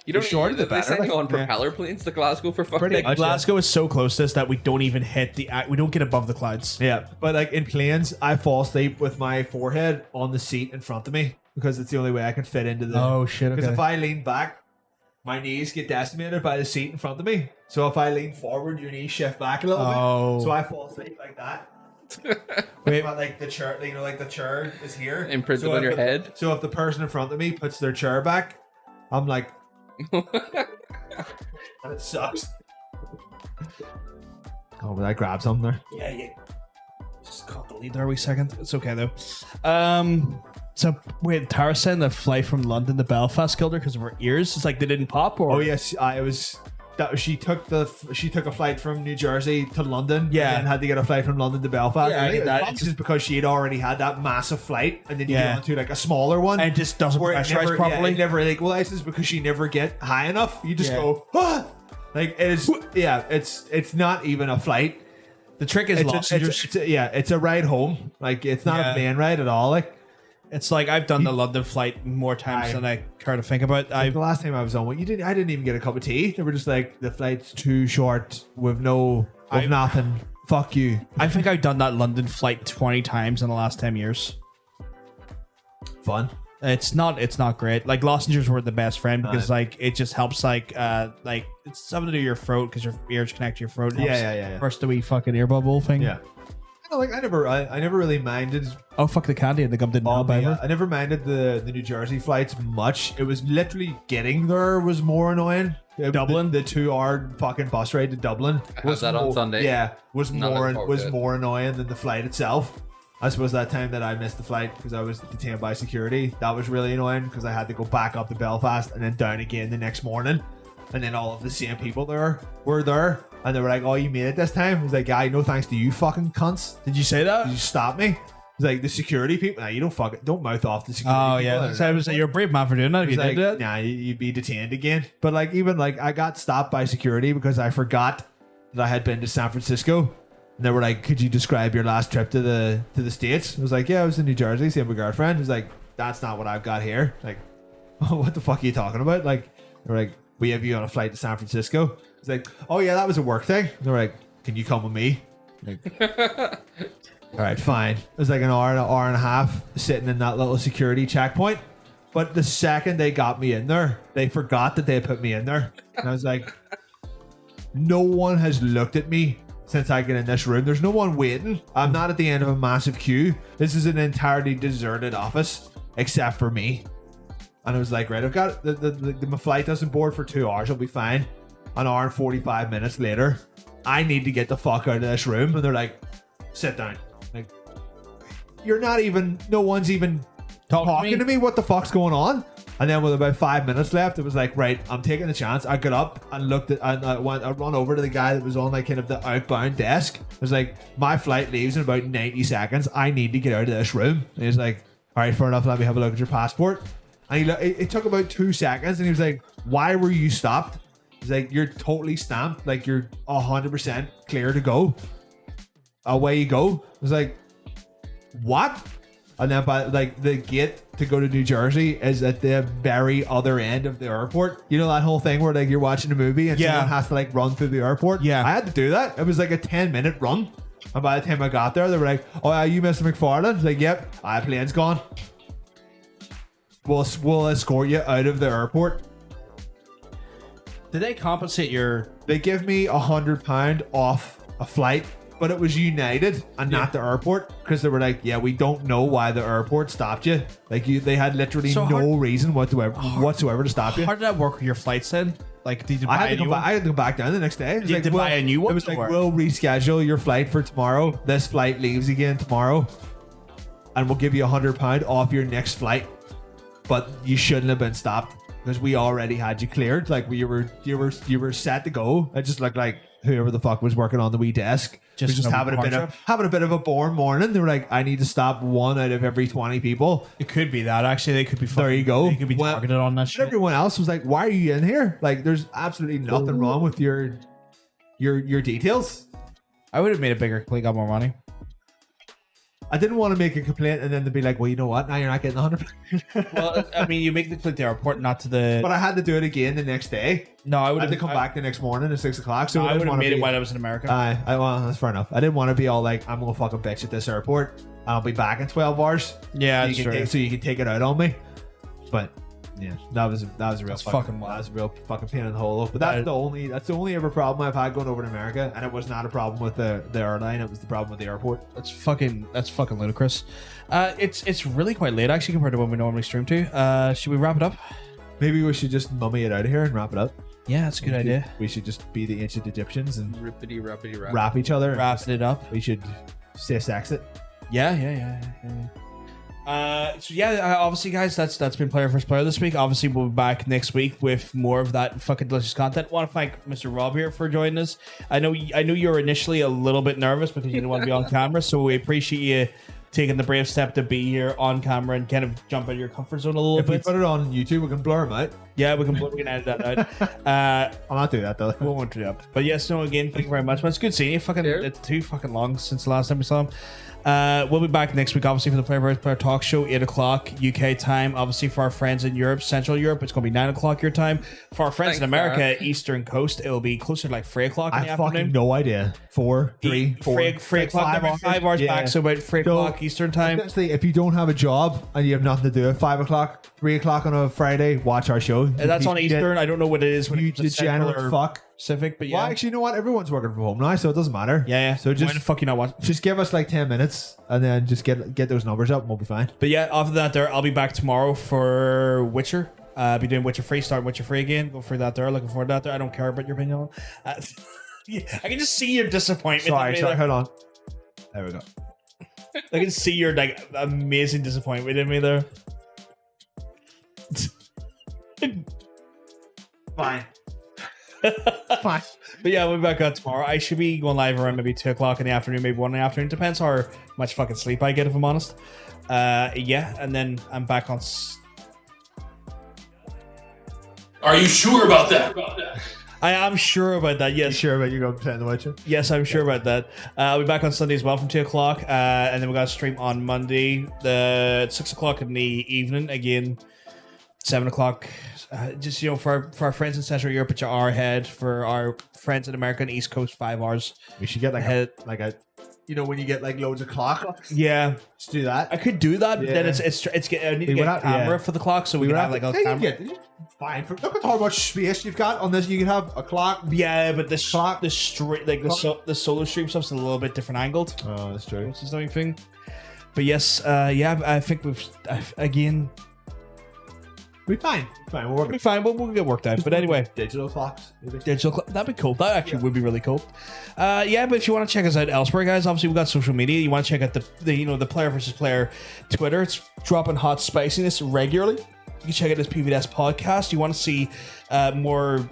You don't shorter the they better, send you on like, propeller planes to Glasgow for fucking. like, Glasgow is so close to us that we don't even hit we don't get above the clouds. Yeah, but like in planes, I fall asleep with my forehead on the seat in front of me because it's the only way I can fit into the. Oh shit! Because Okay. if I lean back, my knees get decimated by the seat in front of me. So if I lean forward, your knees shift back a little Oh. bit. So I fall asleep like that. Wait. But like the chair, like the chair is here, Imprinted So on if your the- head. So if the person in front of me puts their chair back, I'm like, and it sucks. Oh, but I grabbed something there. Yeah, yeah. Just caught the lead there a wee second. It's okay though. So wait, Tara said the flight from London to Belfast killed her because of her ears. It's like they didn't pop, or Oh yes, I was. That she took a flight from New Jersey to London. Yeah. and had to get a flight from London to Belfast. Yeah, I I think get it was that. probably just because she had already had that massive flight, and then you Yeah. get onto like a smaller one, and it just doesn't where it pressurize never, properly. it never equalizes because she never get high enough. You just Yeah. go, ah! Like it is. Yeah, it's not even a flight. The trick is It's a ride home. Like it's not Yeah. a plane ride at all. Like It's like I've done the London flight more times than I care to think about. the last time I was on one, I didn't even get a cup of tea. They were just like, the flight's too short with nothing. Fuck you. I think I've done that London flight 20 times in the last 10 years. Fun. It's not great. Like lozenges were the best friend because like it just helps like it's something to do with your throat because your ears connect to your throat. It helps Yeah. First the wee fucking ear bubble thing. Yeah. Like I never really minded. Oh fuck the candy and the gum didn't help either. I never minded the New Jersey flights much. It was literally getting there was more annoying. Dublin? the 2-hour fucking bus ride to Dublin I had that on Sunday. Yeah, was Not looking forward to it. more annoying than the flight itself. I suppose that time that I missed the flight because I was detained by security, that was really annoying because I had to go back up to Belfast and then down again the next morning, and then all of the same people there were there. And they were like, "Oh, you made it this time?" I was like, "Yeah, no thanks to you, fucking cunts." Did you say that? Did you stop me? It's like the security people. Nah, you don't mouth off the security. Oh people. yeah. So I was like, you're a brave man for doing that. If It's you like, did that. nah, you'd be detained again. But like, even like, I got stopped by security because I forgot that I had been to San Francisco. And they were like, "Could you describe your last trip to the States?" I was like, "Yeah, I was in New Jersey, seeing my girlfriend." I was like, "That's not what I've got here." Like, "Oh, what the fuck are you talking about?" Like, they were like, "We have you on a flight to San Francisco." It's like, "Oh yeah, that was a work thing." They were like, "Can you come with me?" Like, all right, fine. It was like an hour and a half sitting in that little security checkpoint. But the second they got me in there, they forgot that they had put me in there. And I was like, no one has looked at me since I get in this room. There's no one waiting. I'm not at the end of a massive queue. This is an entirely deserted office, except for me. And I was like, right, I've got my flight doesn't board for 2 hours. I'll be fine. An hour and 45 minutes later, I need to get the fuck out of this room. And they're like, sit down. Like, you're not even, no one's even talking to me. What the fuck's going on? And then with about 5 minutes left, it was like, right, I'm taking the chance. I got up and looked at, and I run over to the guy that was on like kind of the outbound desk. It was like, my flight leaves in about 90 seconds. I need to get out of this room. And he was like, all right, fair enough. Let me have a look at your passport. And it took about 2 seconds. And he was like, why were you stopped? He's like, you're totally stamped. Like, you're 100% clear to go. Away you go. I was like, what? And then by like the gate to go to New Jersey is at the very other end of the airport. You know that whole thing where like you're watching a movie and someone has to like run through the airport? Yeah. I had to do that. It was like a 10-minute run. And by the time I got there, they were like, oh, yeah, you Mr. McFarlane? I was like, yep, plane's gone. We'll escort you out of the airport. Did they compensate your... They give me £100 off a flight, but it was United and not the airport, because they were like, yeah, we don't know why the airport stopped you. Like, they had literally no reason whatsoever to stop you. How did that work with your flights then? Like, did you buy I had a to new go one? I had to go back down the next day. It was You like, had to buy a new one? It was like, Or- we'll reschedule your flight for tomorrow. This flight leaves again tomorrow, and we'll give you £100 off your next flight. But you shouldn't have been stopped because we already had you cleared. Like, you were set to go. It just looked like whoever the fuck was working on the wee desk was just having a bit of a boring morning. They were like, I need to stop 1 out of every 20 people. It could be that, actually. They could be There you go. They could be targeted on that shit. Everyone else was like, why are you in here? Like, there's absolutely nothing wrong with your details. I would have made a bigger click, got more money. I didn't want to make a complaint and then to be like, well, you know what? Now you're not getting 100. Well, I mean, you make the complaint to the airport, not to the. But I had to do it again the next day. No, I would have to come back the next morning at 6 o'clock. So I would have wanna made it be- while I was in America. well, that's fair enough. I didn't want to be all like, I'm gonna fucking bitch at this airport. I'll be back in 12 hours. Yeah, so that's you can true. so you can take it out on me. But yeah, that was a real That's fucking wild. that was a real fucking pain in the hole. But that's the only ever problem I've had going over to America, and it was not a problem with the airline. It was the problem with the airport. That's fucking ludicrous. It's really quite late actually compared to when we normally stream to. Should we wrap it up? Maybe we should just mummy it out of here and wrap it up. Yeah, that's a good idea. We should just be the ancient Egyptians and Rippity rappity rap. wrap each other. Wrapping it up. We should stay sex it. Yeah. So yeah, obviously, guys, that's been Player First Player this week. Obviously, we'll be back next week with more of that fucking delicious content. Want to thank Mr. Rob here for joining us. I know you were initially a little bit nervous because you didn't want to be on camera, so we appreciate you taking the brave step to be here on camera and kind of jump out of your comfort zone a little If bit. we put it on YouTube, we can blur them out. Yeah, we can edit that out. I'll not do that though. We won't do that. But yes, no, again, thank you very much. Man, it's good seeing you. It's too fucking long since the last time we saw him. We'll be back next week, obviously, for the Player vs. Player talk show, 8 o'clock UK time. Obviously, for our friends in Europe, Central Europe, it's going to be 9 o'clock your time. For our friends in America, Eastern Coast, it'll be closer to like 3 o'clock in the afternoon. Fucking no idea. 4, 3, 4, 3 o'clock, 5 hours back, so about 3 o'clock Eastern time. Essentially, if you don't have a job and you have nothing to do at 5 o'clock, 3 o'clock on a Friday, watch our show. That's on Eastern. I don't know what it is. You degenerate fuck. Pacific, but yeah. Well, actually, you know what? Everyone's working from home now, so it doesn't matter. Yeah. So Why the fuck you not watching? Just give us like 10 minutes and then just get those numbers up and we'll be fine. But yeah, after that, I'll be back tomorrow for Witcher. Be doing Witcher Free, starting Witcher Free again. Go for that there. Looking forward to that there. I don't care about your opinion. Yeah, I can just see your disappointment. Sorry, hold on. There we go. I can see your like amazing disappointment in me there. Fine. Fine. But yeah, we'll be back on tomorrow. I should be going live around maybe 2 o'clock in the afternoon, maybe 1 in the afternoon. Depends how much fucking sleep I get, if I'm honest. Yeah, and then I'm back on. Are you sure about that? I am sure about that. Yes. Sure about you going to play The Witcher? Yes, I'm sure about that. I'll be back on Sunday as well from 2 o'clock, and then we got a stream on Monday, 6 o'clock in the evening again. 7 o'clock. Just, you know, for our friends in Central Europe, it's an hour ahead. For our friends in America and East Coast, 5 hours. We should get ahead. You know, when you get like loads of clocks. Yeah, just do that. I could do that, but then it's I need to get a camera for the clock, so we can have like a camera. Fine. Look at how much space you've got on this. You can have a clock. Yeah, but the straight like the solar stream stuff's a little bit different angled. Oh, that's true. Which is the only thing. But yes, yeah, I think again. We'll be fine. We'll be fine. We'll get worked out. But anyway, digital clocks. That'd be cool. That actually would be really cool. Yeah, but if you want to check us out elsewhere, guys, obviously we've got social media. You want to check out the Player vs. Player Twitter. It's dropping hot spiciness regularly. You can check out this PVS podcast. You want to see more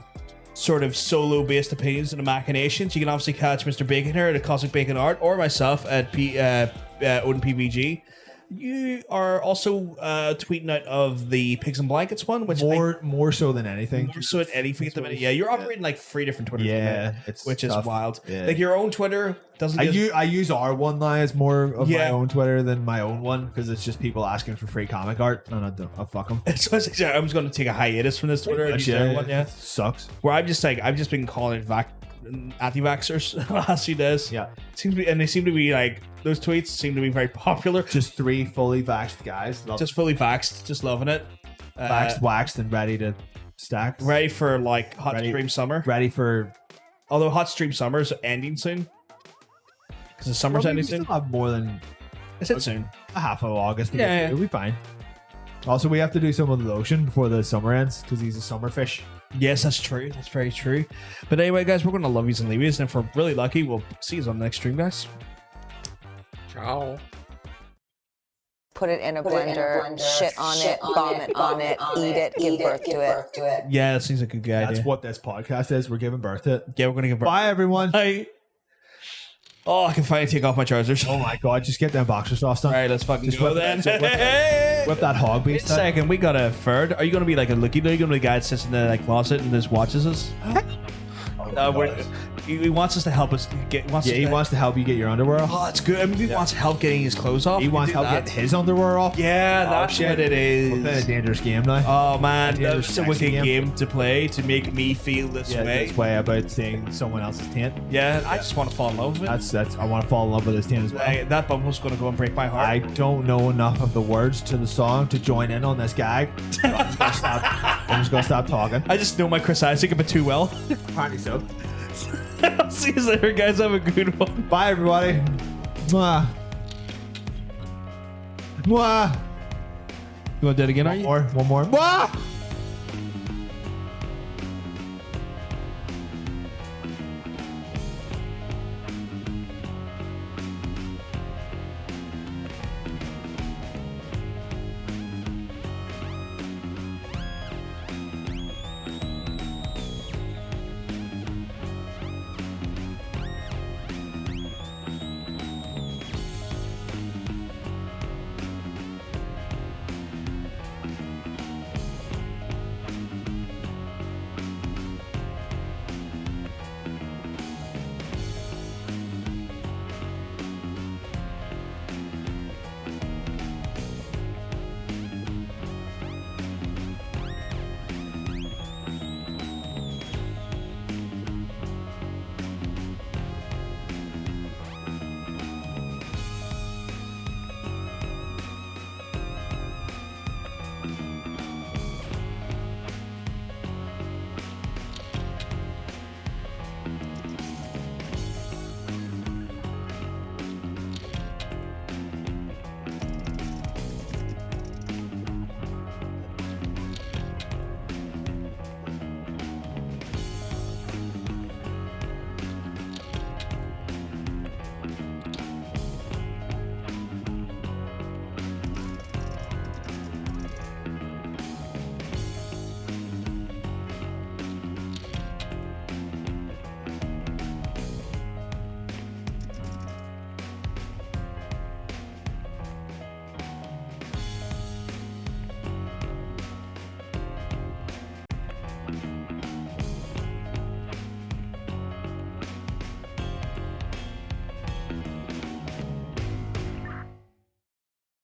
sort of solo based opinions and machinations. You can obviously catch Mr. Bacon here at Cosmic Bacon Art or myself at Odin PVG. You are also tweeting out of the Pigs and Blankets one, which more so than anything. More so than anything at the minute. Yeah, you're operating like 3 different Twitters. Yeah, which is wild. Yeah. Like your own Twitter doesn't. I use our one now as more of my own Twitter than my own one because it's just people asking for free comic art and I'll fuck them. So I'm just going to take a hiatus from this Twitter. And use their one, yeah, sucks. Where I've just been calling it anti-vaxxers the last few days. Yeah, they seem to be like those tweets seem to be very popular. Just 3 fully vaxxed guys, just fully vaxxed, just loving it. Vaxxed, waxed, and ready to stack. Ready for like hot stream summer. Ready for, although hot stream summer is ending soon because the summer's ending soon. We still have more than is it soon? A half of August. Yeah, it'll be fine. Also, we have to do some of the lotion before the summer ends because he's a summer fish. Yes, that's true. That's very true. But anyway, guys, we're going to love yous and leave yous. And if we're really lucky, we'll see you on the next stream, guys. Ciao. Put it in a blender, shit on it, vomit on it, eat it, give birth to it. Yeah, that seems like a good idea. That's what this podcast is. We're giving birth to it. Yeah, we're going to give birth. Bye, everyone. Bye. Oh, I can finally take off my trousers. Oh my god, just get them boxer shorts on. All right, let's fucking just go then. Whip that hog beast. Wait a second, we got a third. Are you going to be like a looky? Are you going to be the guy that sits in the closet and just watches us? Oh, he wants us to help us get. He wants to help you get your underwear off. Oh, that's good. I mean, he wants help getting his clothes off. He wants help getting his underwear off. Yeah, that's what it is. We're playing a dangerous game now. Oh man, dangerous that's a wicked sexy game to play to make me feel this way. This way about seeing someone else's taint. Yeah, I just want to fall in love with it. That's I want to fall in love with his taint as well. That bubble's gonna go and break my heart. I don't know enough of the words to the song to join in on this gag. I'm just gonna stop talking. I just know my Chris Isaac a bit too well. Apparently so. See you later, guys. Have a good one. Bye, everybody. Mwah. Mwah. You want to do it again? One more. Mwah.